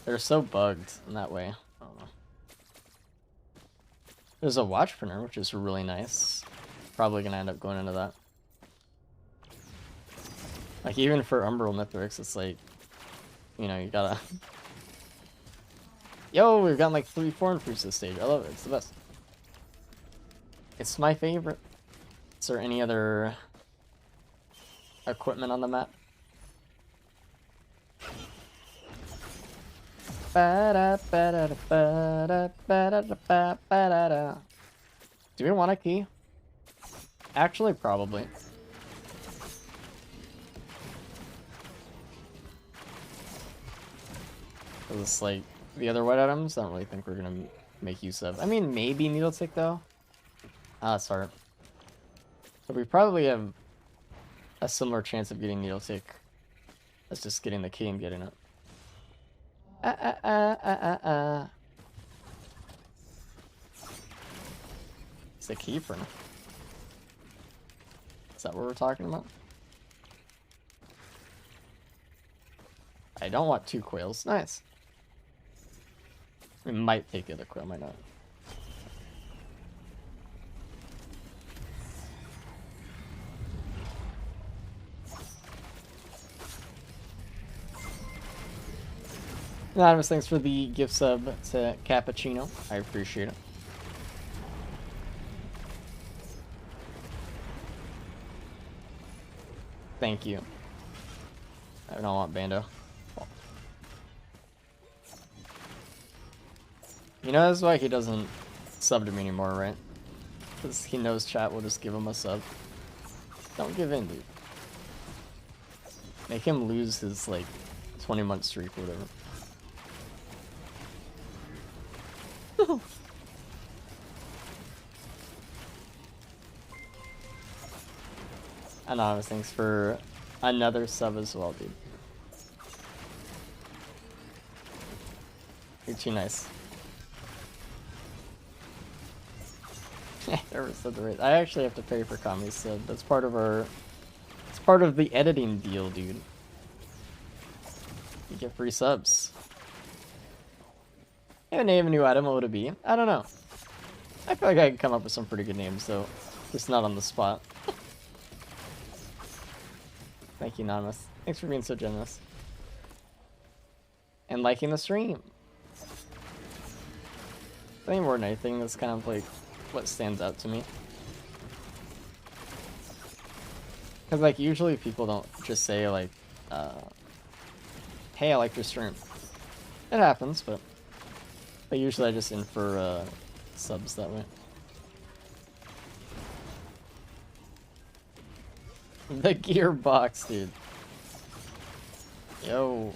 They're so bugged in that way. I don't know. There's a watch printer, which is really nice. Probably gonna end up going into that. Like, even for Umbral Mithrix, it's like, you know, you gotta... Yo, we've gotten like 3 foreign fruits this stage. I love it. It's the best. It's my favorite. Is there any other equipment on the map? Do we want a key? Actually, probably. It's like the other white items, I don't really think we're gonna make use of. I mean, maybe needle tick though. Ah, sorry. But we probably have a similar chance of getting needle tick as just getting the key and getting it. It's a key printer. Is that what we're talking about? I don't want 2 quails. Nice. We might take the other quail, might not. Anonymous, thanks for the gift sub to Cappuccino. I appreciate it. Thank you. I don't want Bando. You know, that's why he doesn't sub to me anymore, right? Because he knows chat will just give him a sub. Don't give in, dude. Make him lose his, like, 20-month streak or whatever. Anonymous, thanks for another sub as well, dude. You're too nice. Never said the rate. I actually have to pay for Kami's sub. That's part of our... It's part of the editing deal, dude. You get free subs. Yeah, name a new item, what would it be? I don't know. I feel like I can come up with some pretty good names, though. Just not on the spot. Thank you, Anonymous. Thanks for being so generous. And liking the stream. I think more than anything, that's kind of like what stands out to me. Because like usually people don't just say like, hey, I like your stream. It happens, but usually I just infer subs that way. The gearbox, dude. Yo.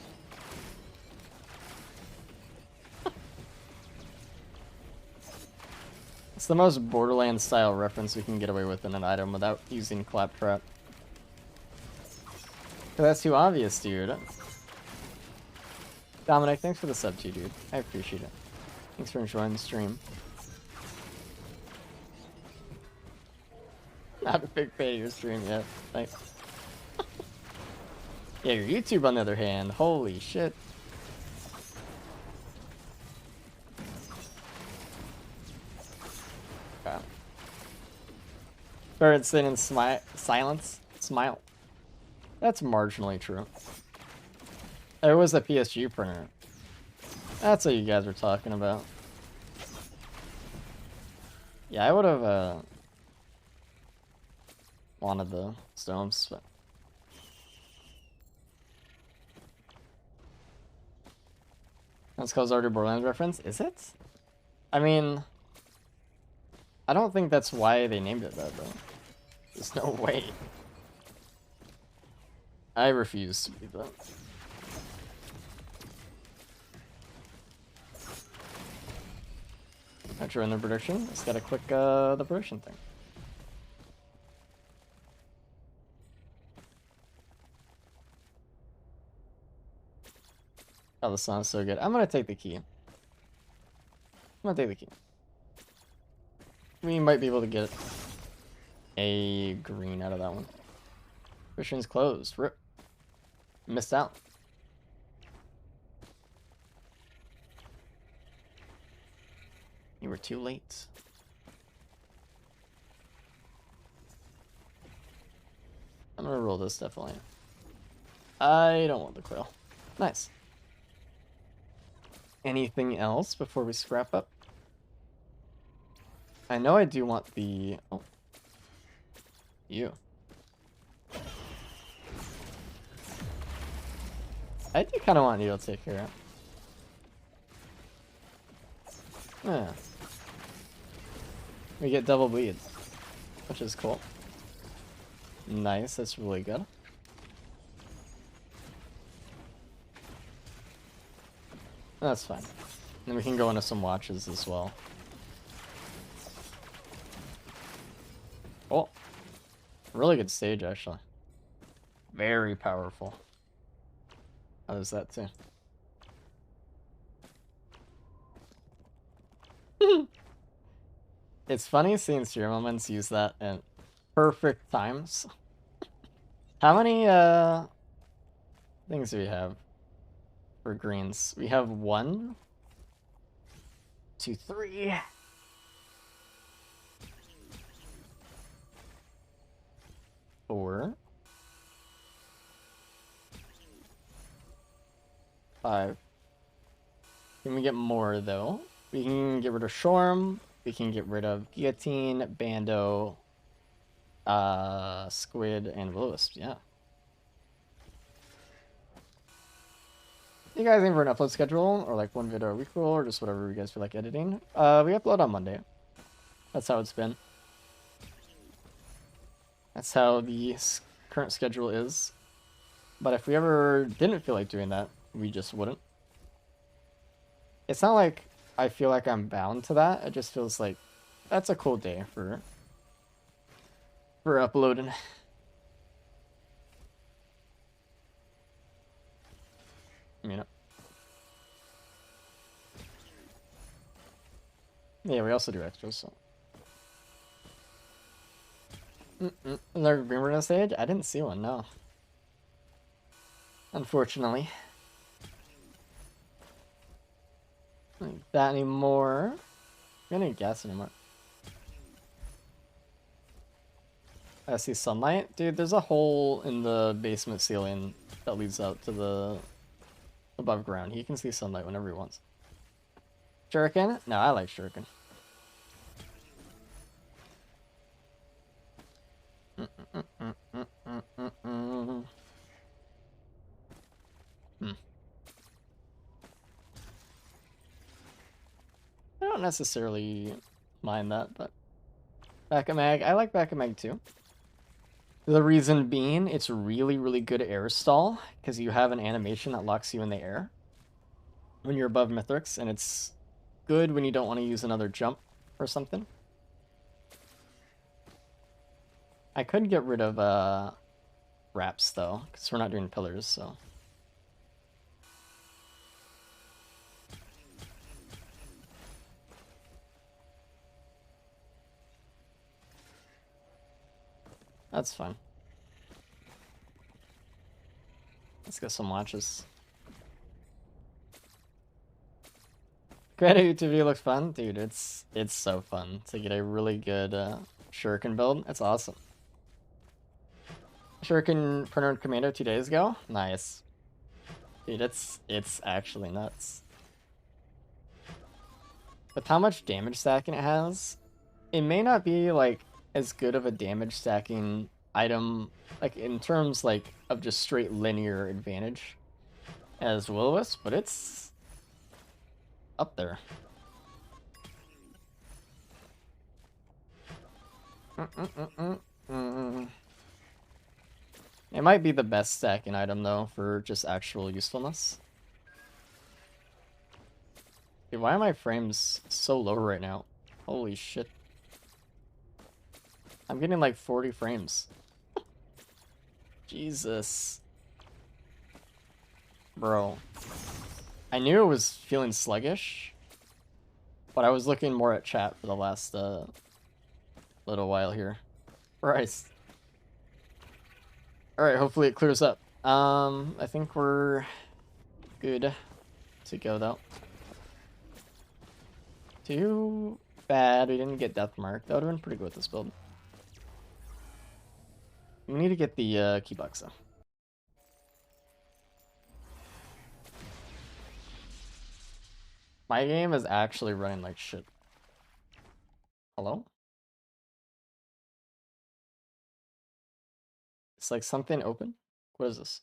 It's the most Borderlands style reference we can get away with in an item without using Claptrap. That's too obvious, dude. Dominic, thanks for the sub too, dude. I appreciate it. Thanks for enjoying the stream. Not a big fan of your stream yet. Thanks. Yeah, your YouTube on the other hand. Holy shit. Okay. Bird sit in silence. Smile. That's marginally true. There was a PSG printer. That's what you guys were talking about. Yeah, I would have wanted the stones, but that's called already Borderlands reference, is it? I mean, I don't think that's why they named it that, though. There's no way. I refuse to believe that. Not sure in the prediction. Just gotta click the prediction thing. Oh, the sound's so good. I'm gonna take the key. I'm gonna take the key. We might be able to get a green out of that one. Mission's closed. Rip. Missed out. You were too late. I'm gonna roll this definitely. I don't want the quill. Nice. Anything else before we scrap up? I know I do want the... Oh. You. I do kind of want you to take care of. Yeah. We get double bleeds, which is cool. Nice, that's really good. That's fine. Then we can go into some watches as well. Oh, really good stage actually. Very powerful. How does that too? It's funny seeing stream moments use that at perfect times. How many things do we have for greens? We have 1, 2, 3. 4, 5. Can we get more though? We can get rid of Shorm. We can get rid of Guillotine, Bando, Squid, and Will-O-Wisp. Yeah. You guys aim for an upload schedule, or like 1 video a week rule, or just whatever you guys feel like editing? We upload on Monday. That's how it's been. That's how the current schedule is. But if we ever didn't feel like doing that, we just wouldn't. It's not like I feel like I'm bound to that. It just feels like that's a cool day for uploading. You know. Yeah, we also do extras, so. Another Greenwood on stage? I didn't see one, no. Unfortunately. Like that anymore. I don't need gas anymore. I see sunlight. Dude, there's a hole in the basement ceiling that leads out to the above ground. He can see sunlight whenever he wants. Shuriken? No, I like Shuriken. I don't necessarily mind that, but Back-a-Mag, I like Back-a-Mag too. The reason being, it's really, really good air stall, because you have an animation that locks you in the air when you're above Mithrix, and it's good when you don't want to use another jump or something. I could get rid of wraps though, because we're not doing pillars, so. That's fine. Let's get some watches. Creative YouTube video looks fun. Dude, it's so fun to get a really good Shuriken build. It's awesome. Shuriken Pernod Commando 2 days ago. Nice. Dude, it's actually nuts. With how much damage stacking it has, it may not be like as good of a damage stacking item, like in terms like of just straight linear advantage as Will-O-Wisp, but it's up there. It might be the best stacking item though for just actual usefulness. Dude, why are my frames so low right now? Holy shit. I'm getting like 40 frames. Jesus. Bro. I knew it was feeling sluggish, but I was looking more at chat for the last little while here. Christ. Alright, hopefully it clears up. I think we're good to go though. Too bad we didn't get Death Mark. That would have been pretty good with this build. We need to get the key box though. My game is actually running like shit. Hello? It's like something open. What is this?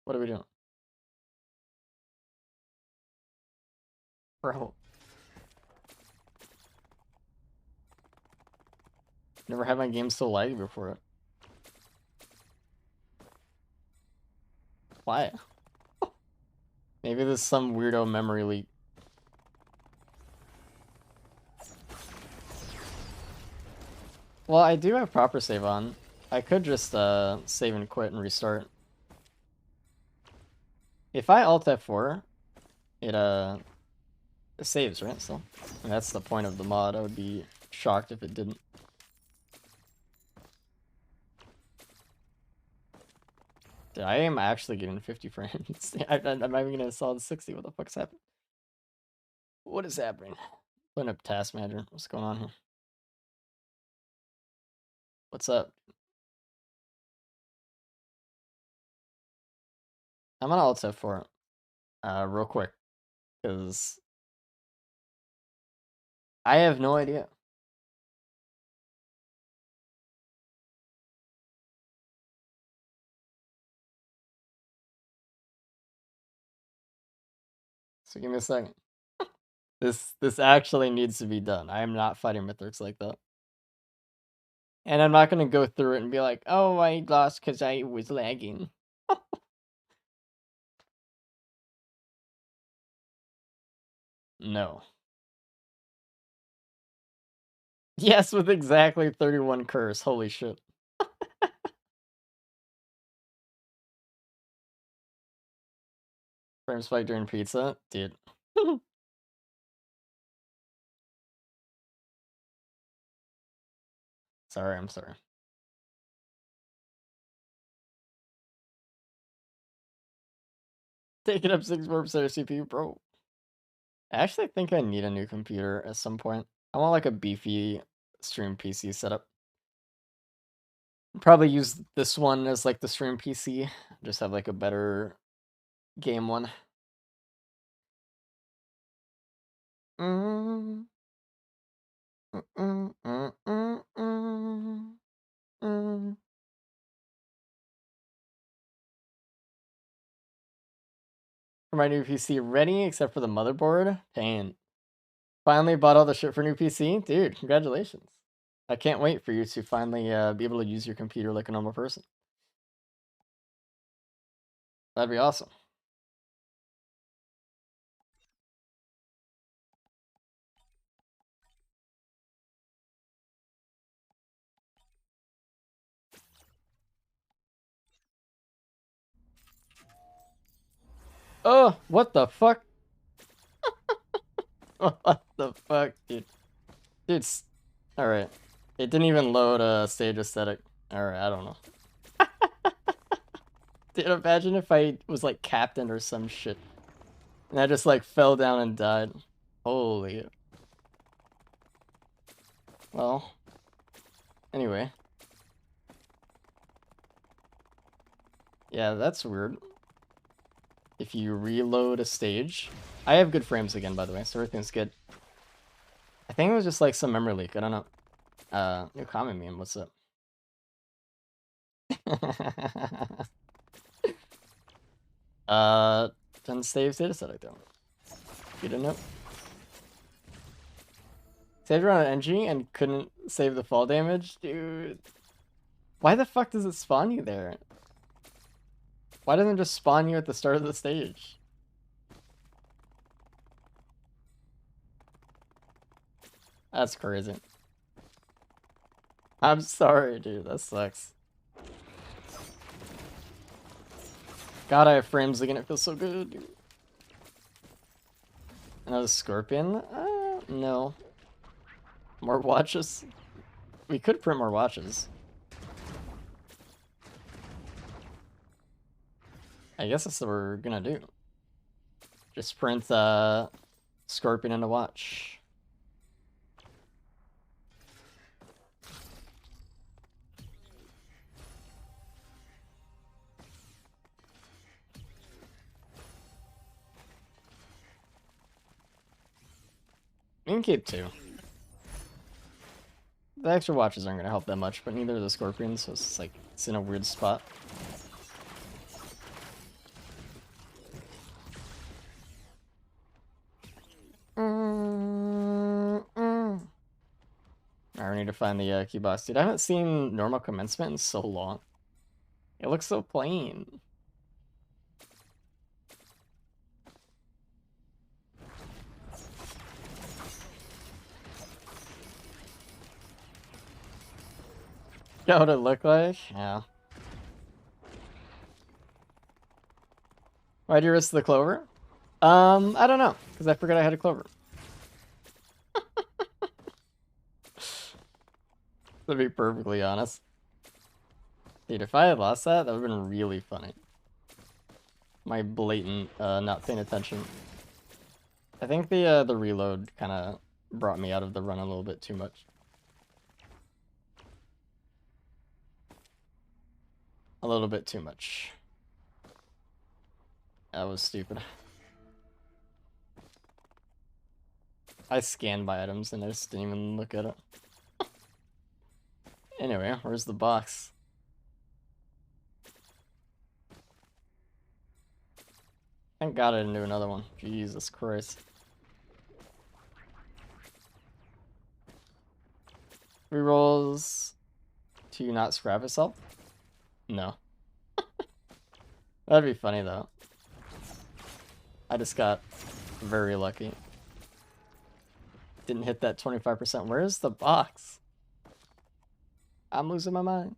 What are we doing? Bro. Never had my game so laggy before it. Why? Maybe there's some weirdo memory leak. Well, I do have proper save on. I could just save and quit and restart. If I alt F4, it saves, right? So and that's the point of the mod. I would be shocked if it didn't. Dude, I am actually getting 50 frames. I'm not even gonna solid 60. What the fuck's happening? What is happening? Putting up Task Manager. What's going on here? What's up? I'm gonna alt F4 real quick because I have no idea. So give me a second. This actually needs to be done. I am not fighting Mythics like that. And I'm not gonna go through it and be like, oh, I lost because I was lagging. No. Yes, with exactly 31 curse. Holy shit. Frame spike during pizza? Dude. Sorry, I'm sorry. Taking up 6% of CPU, bro. I actually think I need a new computer at some point. I want like a beefy stream PC setup. Probably use this one as like the stream PC. Just have like a better game one. Mm. Mm, mm, mm, mm, mm. For my new PC, ready except for the motherboard. Pain. Finally bought all the shit for new PC, dude. Congratulations. I can't wait for you to finally be able to use your computer like a normal person. That'd be awesome. Oh, what the fuck? What the fuck, dude? Dude, alright. It didn't even load a stage aesthetic. Alright, I don't know. Dude, imagine if I was like captain or some shit. And I just like fell down and died. Holy. Well. Anyway. Yeah, that's weird. If you reload a stage. I have good frames again, by the way, so everything's good. I think it was just like some memory leak. I don't know. New comment meme. What's up? Done save data set, I don't. You didn't know? Saved around an NG and couldn't save the fall damage? Dude. Why the fuck does it spawn you there? Why doesn't it just spawn you at the start of the stage? That's crazy. I'm sorry, dude. That sucks. God, I have frames again. It feels so good, dude. Another scorpion? No. More watches? We could print more watches. I guess that's what we're gonna do. Just print scorpion and a watch. We can keep 2. The extra watches aren't gonna help that much, but neither are the scorpions, so it's like it's in a weird spot. Alright, we need to find the key box. Dude, I haven't seen normal commencement in so long. It looks so plain. Got what it looked like? Yeah. Why'd you risk the clover? I don't know, because I forgot I had a clover. To be perfectly honest. Dude, if I had lost that, that would have been really funny. My blatant not paying attention. I think the reload kind of brought me out of the run a little bit too much. A little bit too much. That was stupid. I scanned my items and I just didn't even look at it. Anyway, where's the box? Thank God I didn't do another one. Jesus Christ. 3 rolls to not scrap itself? No. That'd be funny though. I just got very lucky. Didn't hit that 25%. Where's the box? I'm losing my mind.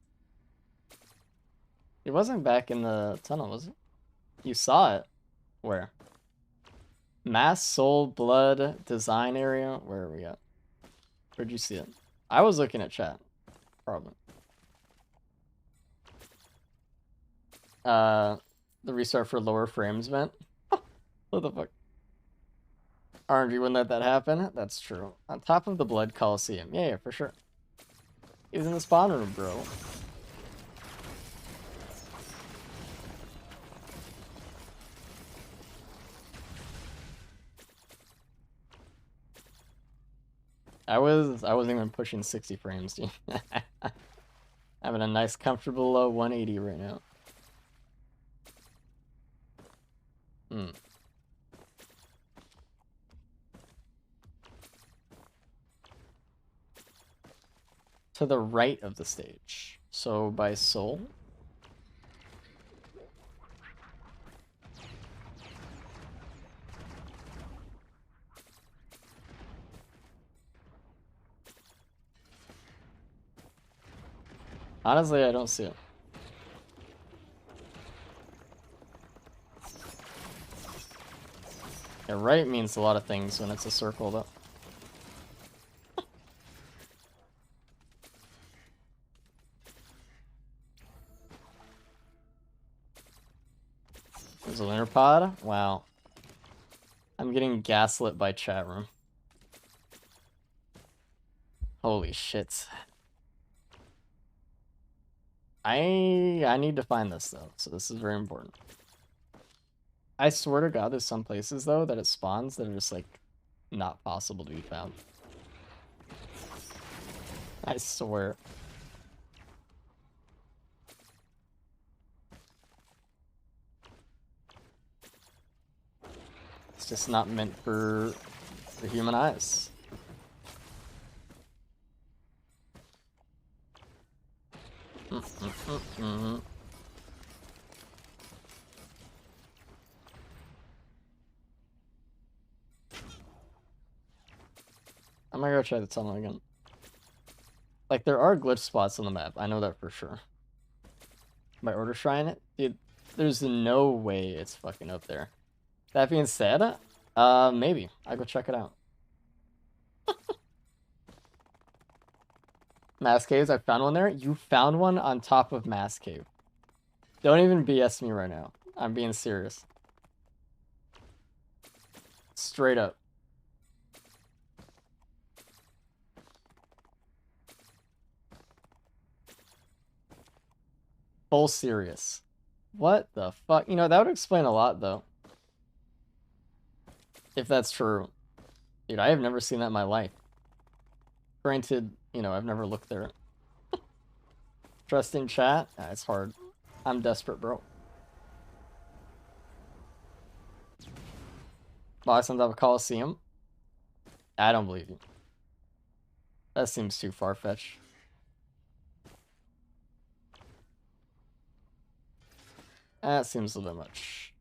It wasn't back in the tunnel, was it? You saw it. Where? Mass, soul, blood, design area. Where are we at? Where'd you see it? I was looking at chat. Probably. The restart for lower frames meant. What the fuck? RNG wouldn't let that happen? That's true. On top of the Blood Coliseum. Yeah, for sure. He's in the spawn room, bro. I wasn't even pushing 60 frames, dude. Having a nice comfortable 180 right now. To the right of the stage. So by soul? Honestly, I don't see it. Yeah, right means a lot of things when it's a circle, though. There's a lunar pod? Wow. I'm getting gaslit by chat room. Holy shit. I need to find this, though, so this is very important. I swear to God, there's some places, though, that it spawns that are just, like, not possible to be found. I swear. It's just not meant for the human eyes. I'm gonna go try the tunnel again. Like, there are glitch spots on the map. I know that for sure. My order shrine? Dude, there's no way it's fucking up there. That being said, maybe. I'll go check it out. Mass Caves, I found one there. You found one on top of Mass Cave. Don't even BS me right now. I'm being serious. Straight up. Full serious. What the fuck? You know, that would explain a lot, though. If that's true. Dude, I have never seen that in my life. Granted, you know, I've never looked there. Trusting chat? Nah, it's hard. I'm desperate, bro. Box on top of Coliseum? I don't believe you. That seems too far-fetched. That seems a little bit much.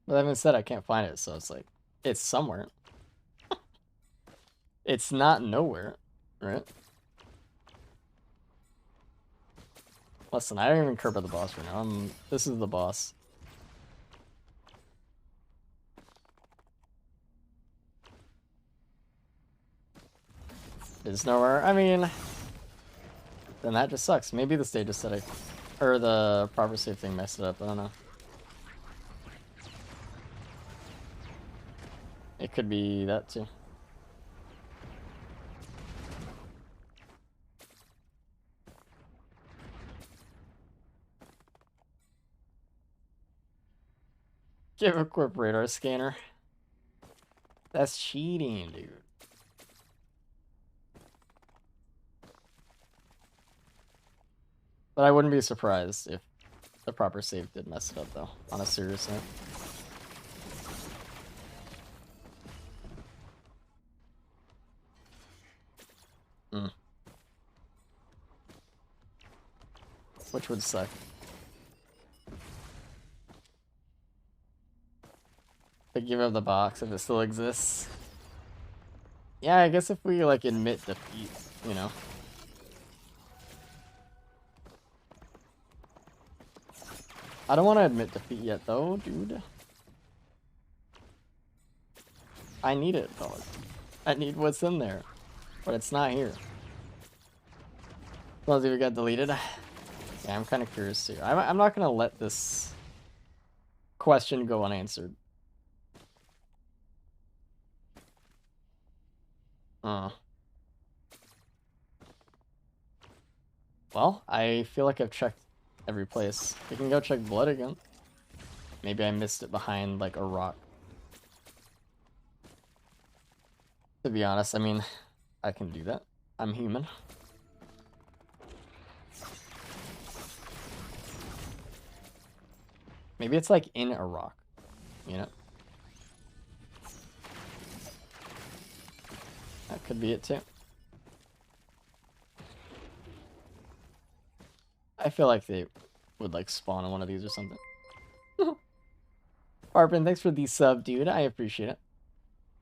But that being said, I can't find it, so it's like, it's somewhere. It's not nowhere, right? Listen, I don't even care about the boss right now. This is the boss. It's nowhere. I mean, then that just sucks. Maybe the stage aesthetic, or the proper save thing messed it up. I don't know. It could be that too. Give equip radar scanner. That's cheating, dude. But I wouldn't be surprised if the proper save did mess it up, though, on a serious note. Which would suck. To give up the box if it still exists. Yeah, I guess if we, like, admit defeat, you know. I don't want to admit defeat yet, though, dude. I need it, dog. I need what's in there. But it's not here. As long as it got deleted. Yeah, I'm kind of curious, too. I'm not going to let this question go unanswered. Well, I feel like I've checked every place. We can go check blood again. Maybe I missed it behind, like, a rock. To be honest, I mean, I can do that. I'm human. Maybe it's, like, in a rock, you know? That could be it, too. I feel like they would, like, spawn on one of these or something. Barbin, thanks for the sub, dude. I appreciate it.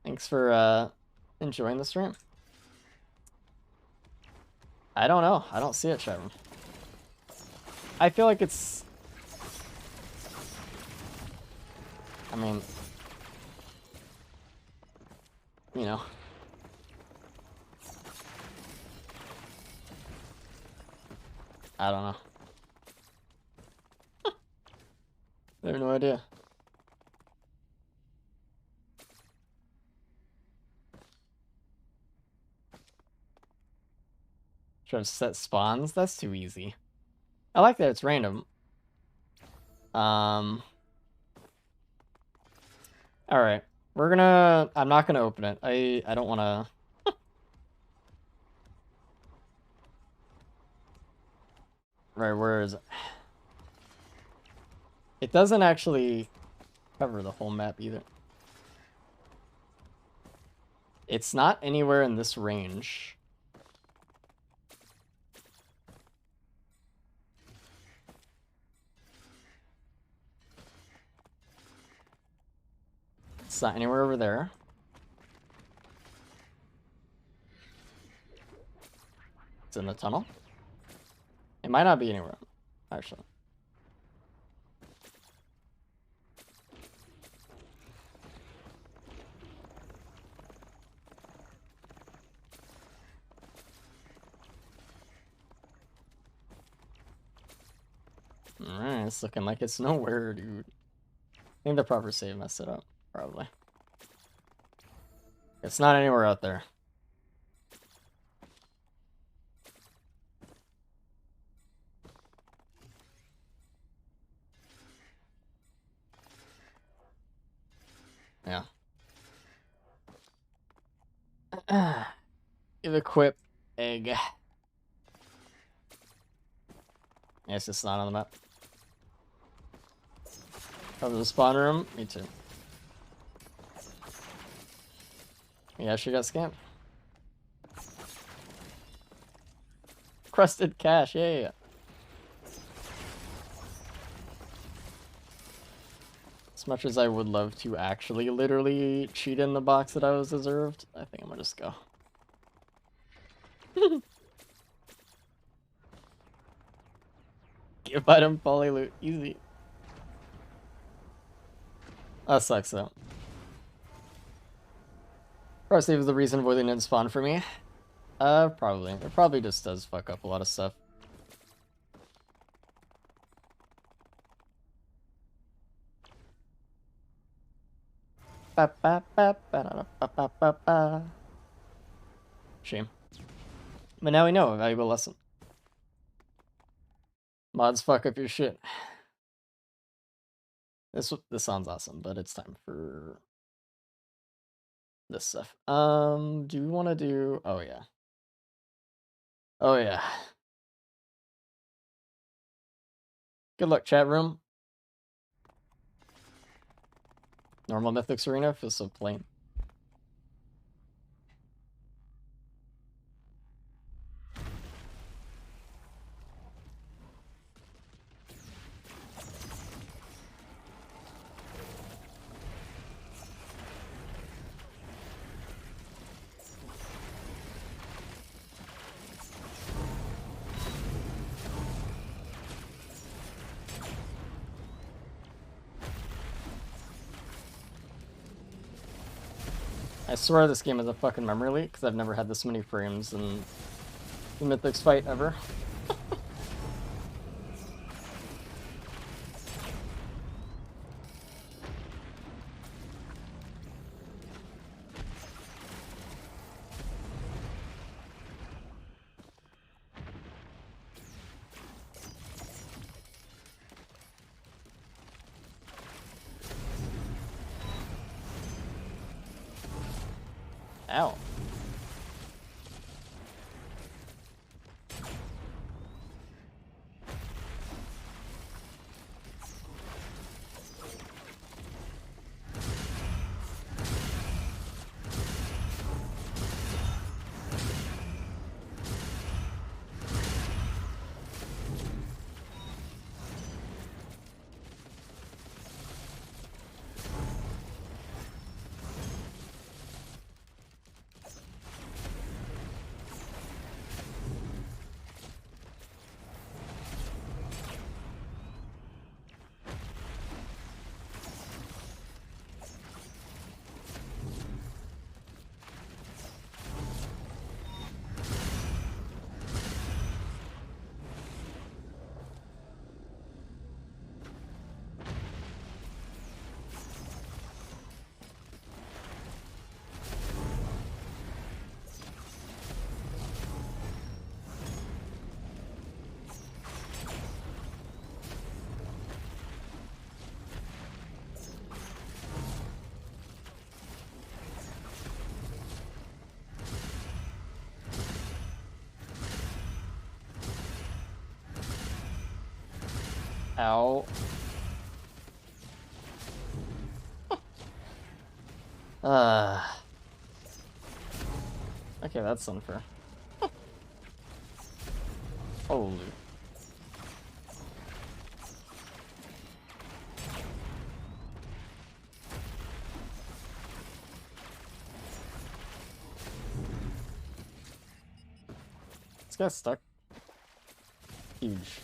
Thanks for, enjoying the stream. I don't know. I don't see it, chat room. I feel like it's... I mean... You know... I don't know. I have no idea. Try to set spawns? That's too easy. I like that it's random. Alright. We're gonna... I'm not gonna open it. I don't wanna... Right, where is it? It doesn't actually cover the whole map either. It's not anywhere in this range. It's not anywhere over there. It's in the tunnel. It might not be anywhere, actually. Alright, it's looking like it's nowhere, dude. I think the proper save messed it up, probably. It's not anywhere out there. Yeah. Equip egg. Yeah, it's just not on the map. Cover the spawn room. Me too. Yeah, she got scammed. Crusted cash. Yeah. As much as I would love to actually literally cheat in the box that I was deserved, I think I'm gonna just go. Give item poly loot. Easy. That sucks though. Pro save is the reason Boiling didn't spawn for me. Probably. It probably just does fuck up a lot of stuff. Shame. But now we know a valuable lesson. Mods fuck up your shit. This sounds awesome, but it's time for this stuff. Do we want to do? Oh yeah. Oh yeah. Good luck, chat room. Normal Mythics Arena feels so plain. I swear this game is a fucking memory leak, because I've never had this many frames in the Mythics fight ever. Ow. Ow. Okay, that's unfair. Holy. This guy's stuck. Huge.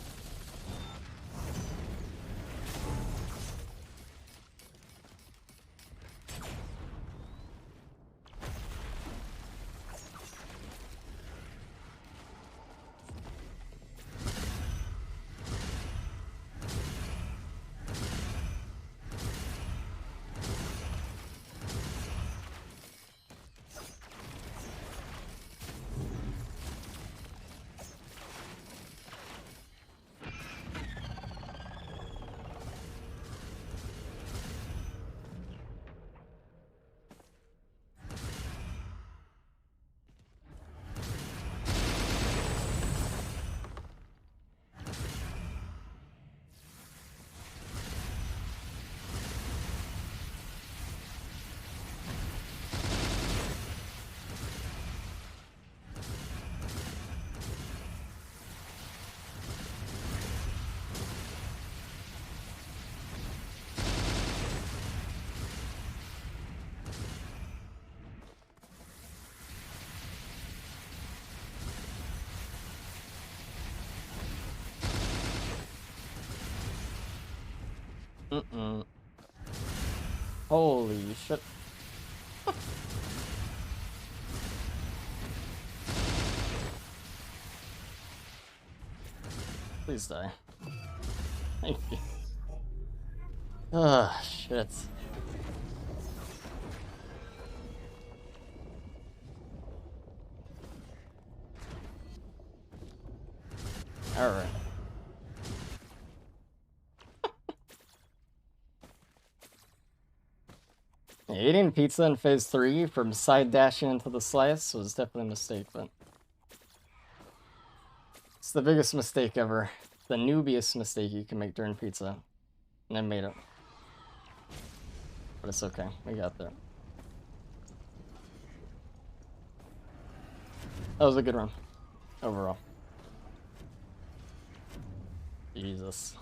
Holy shit. Please die. Thank you. Ah, shit. Alright. Eating pizza in phase 3 from side dashing into the slice was definitely a mistake, but it's the biggest mistake ever. The noobiest mistake you can make during pizza. And I made it. But it's okay. We got there. That was a good run. Overall. Jesus.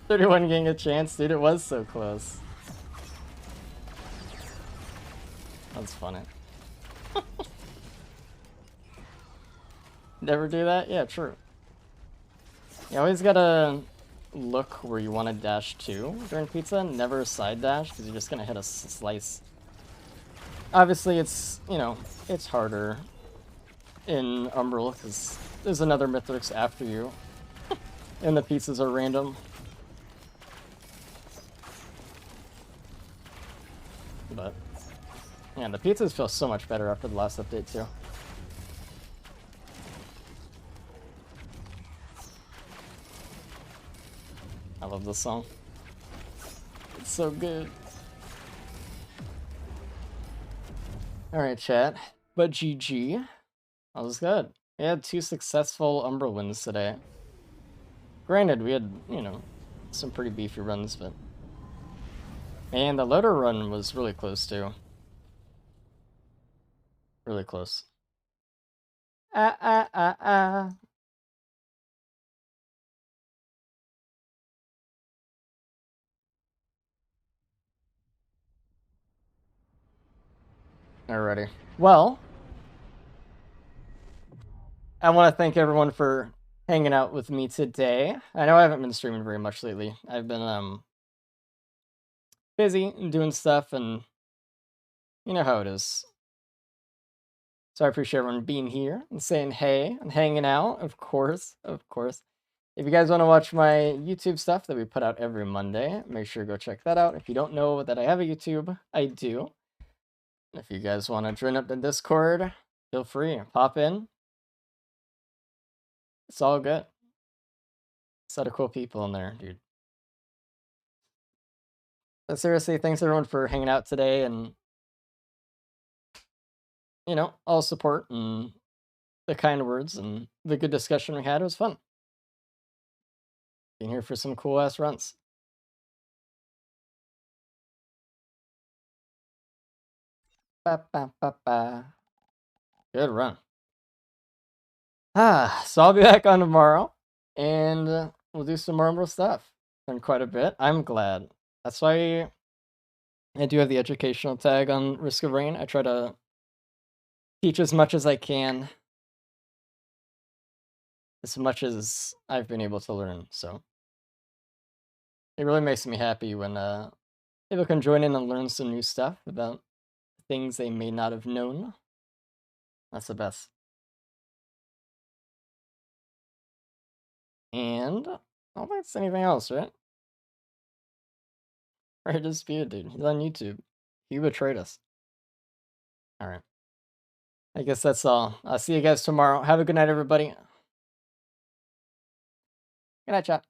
31 getting a chance, dude. It was so close. That's funny. Never do that? Yeah, true. You always gotta look where you want to dash to during pizza. Never side dash, because you're just gonna hit a slice. Obviously, it's, you know, it's harder in Umbral, because there's another Mithrix after you. And the pizzas are random. But, yeah, the pizzas feel so much better after the last update, too. I love this song. It's so good. Alright, chat. But GG. That was good. We had 2 successful Umbral wins today. Granted, we had, you know, some pretty beefy runs, but... And the loader run was really close, too. Really close. Alrighty. Well, I want to thank everyone for hanging out with me today. I know I haven't been streaming very much lately. I've been busy and doing stuff, and you know how it is. So I appreciate everyone being here and saying hey and hanging out, of course, of course. If you guys want to watch my YouTube stuff that we put out every Monday, make sure to go check that out. If you don't know that I have a YouTube, I do. If you guys want to join up the Discord, feel free. Pop in. It's all good. Set of cool people in there, dude. But seriously, thanks everyone for hanging out today and, you know, all support and the kind words and the good discussion we had. It was fun. Being here for some cool ass runs. Ba, ba, ba, ba. Good run. So I'll be back on tomorrow, and we'll do some more Umbral stuff. Done quite a bit. I'm glad. That's why I do have the educational tag on Risk of Rain. I try to teach as much as I can, as much as I've been able to learn. So it really makes me happy when people can join in and learn some new stuff about things they may not have known. That's the best. And I don't think it's anything else, right? Right, Disputed, dude. He's on YouTube. He betrayed us. All right. I guess that's all. I'll see you guys tomorrow. Have a good night, everybody. Good night, chat.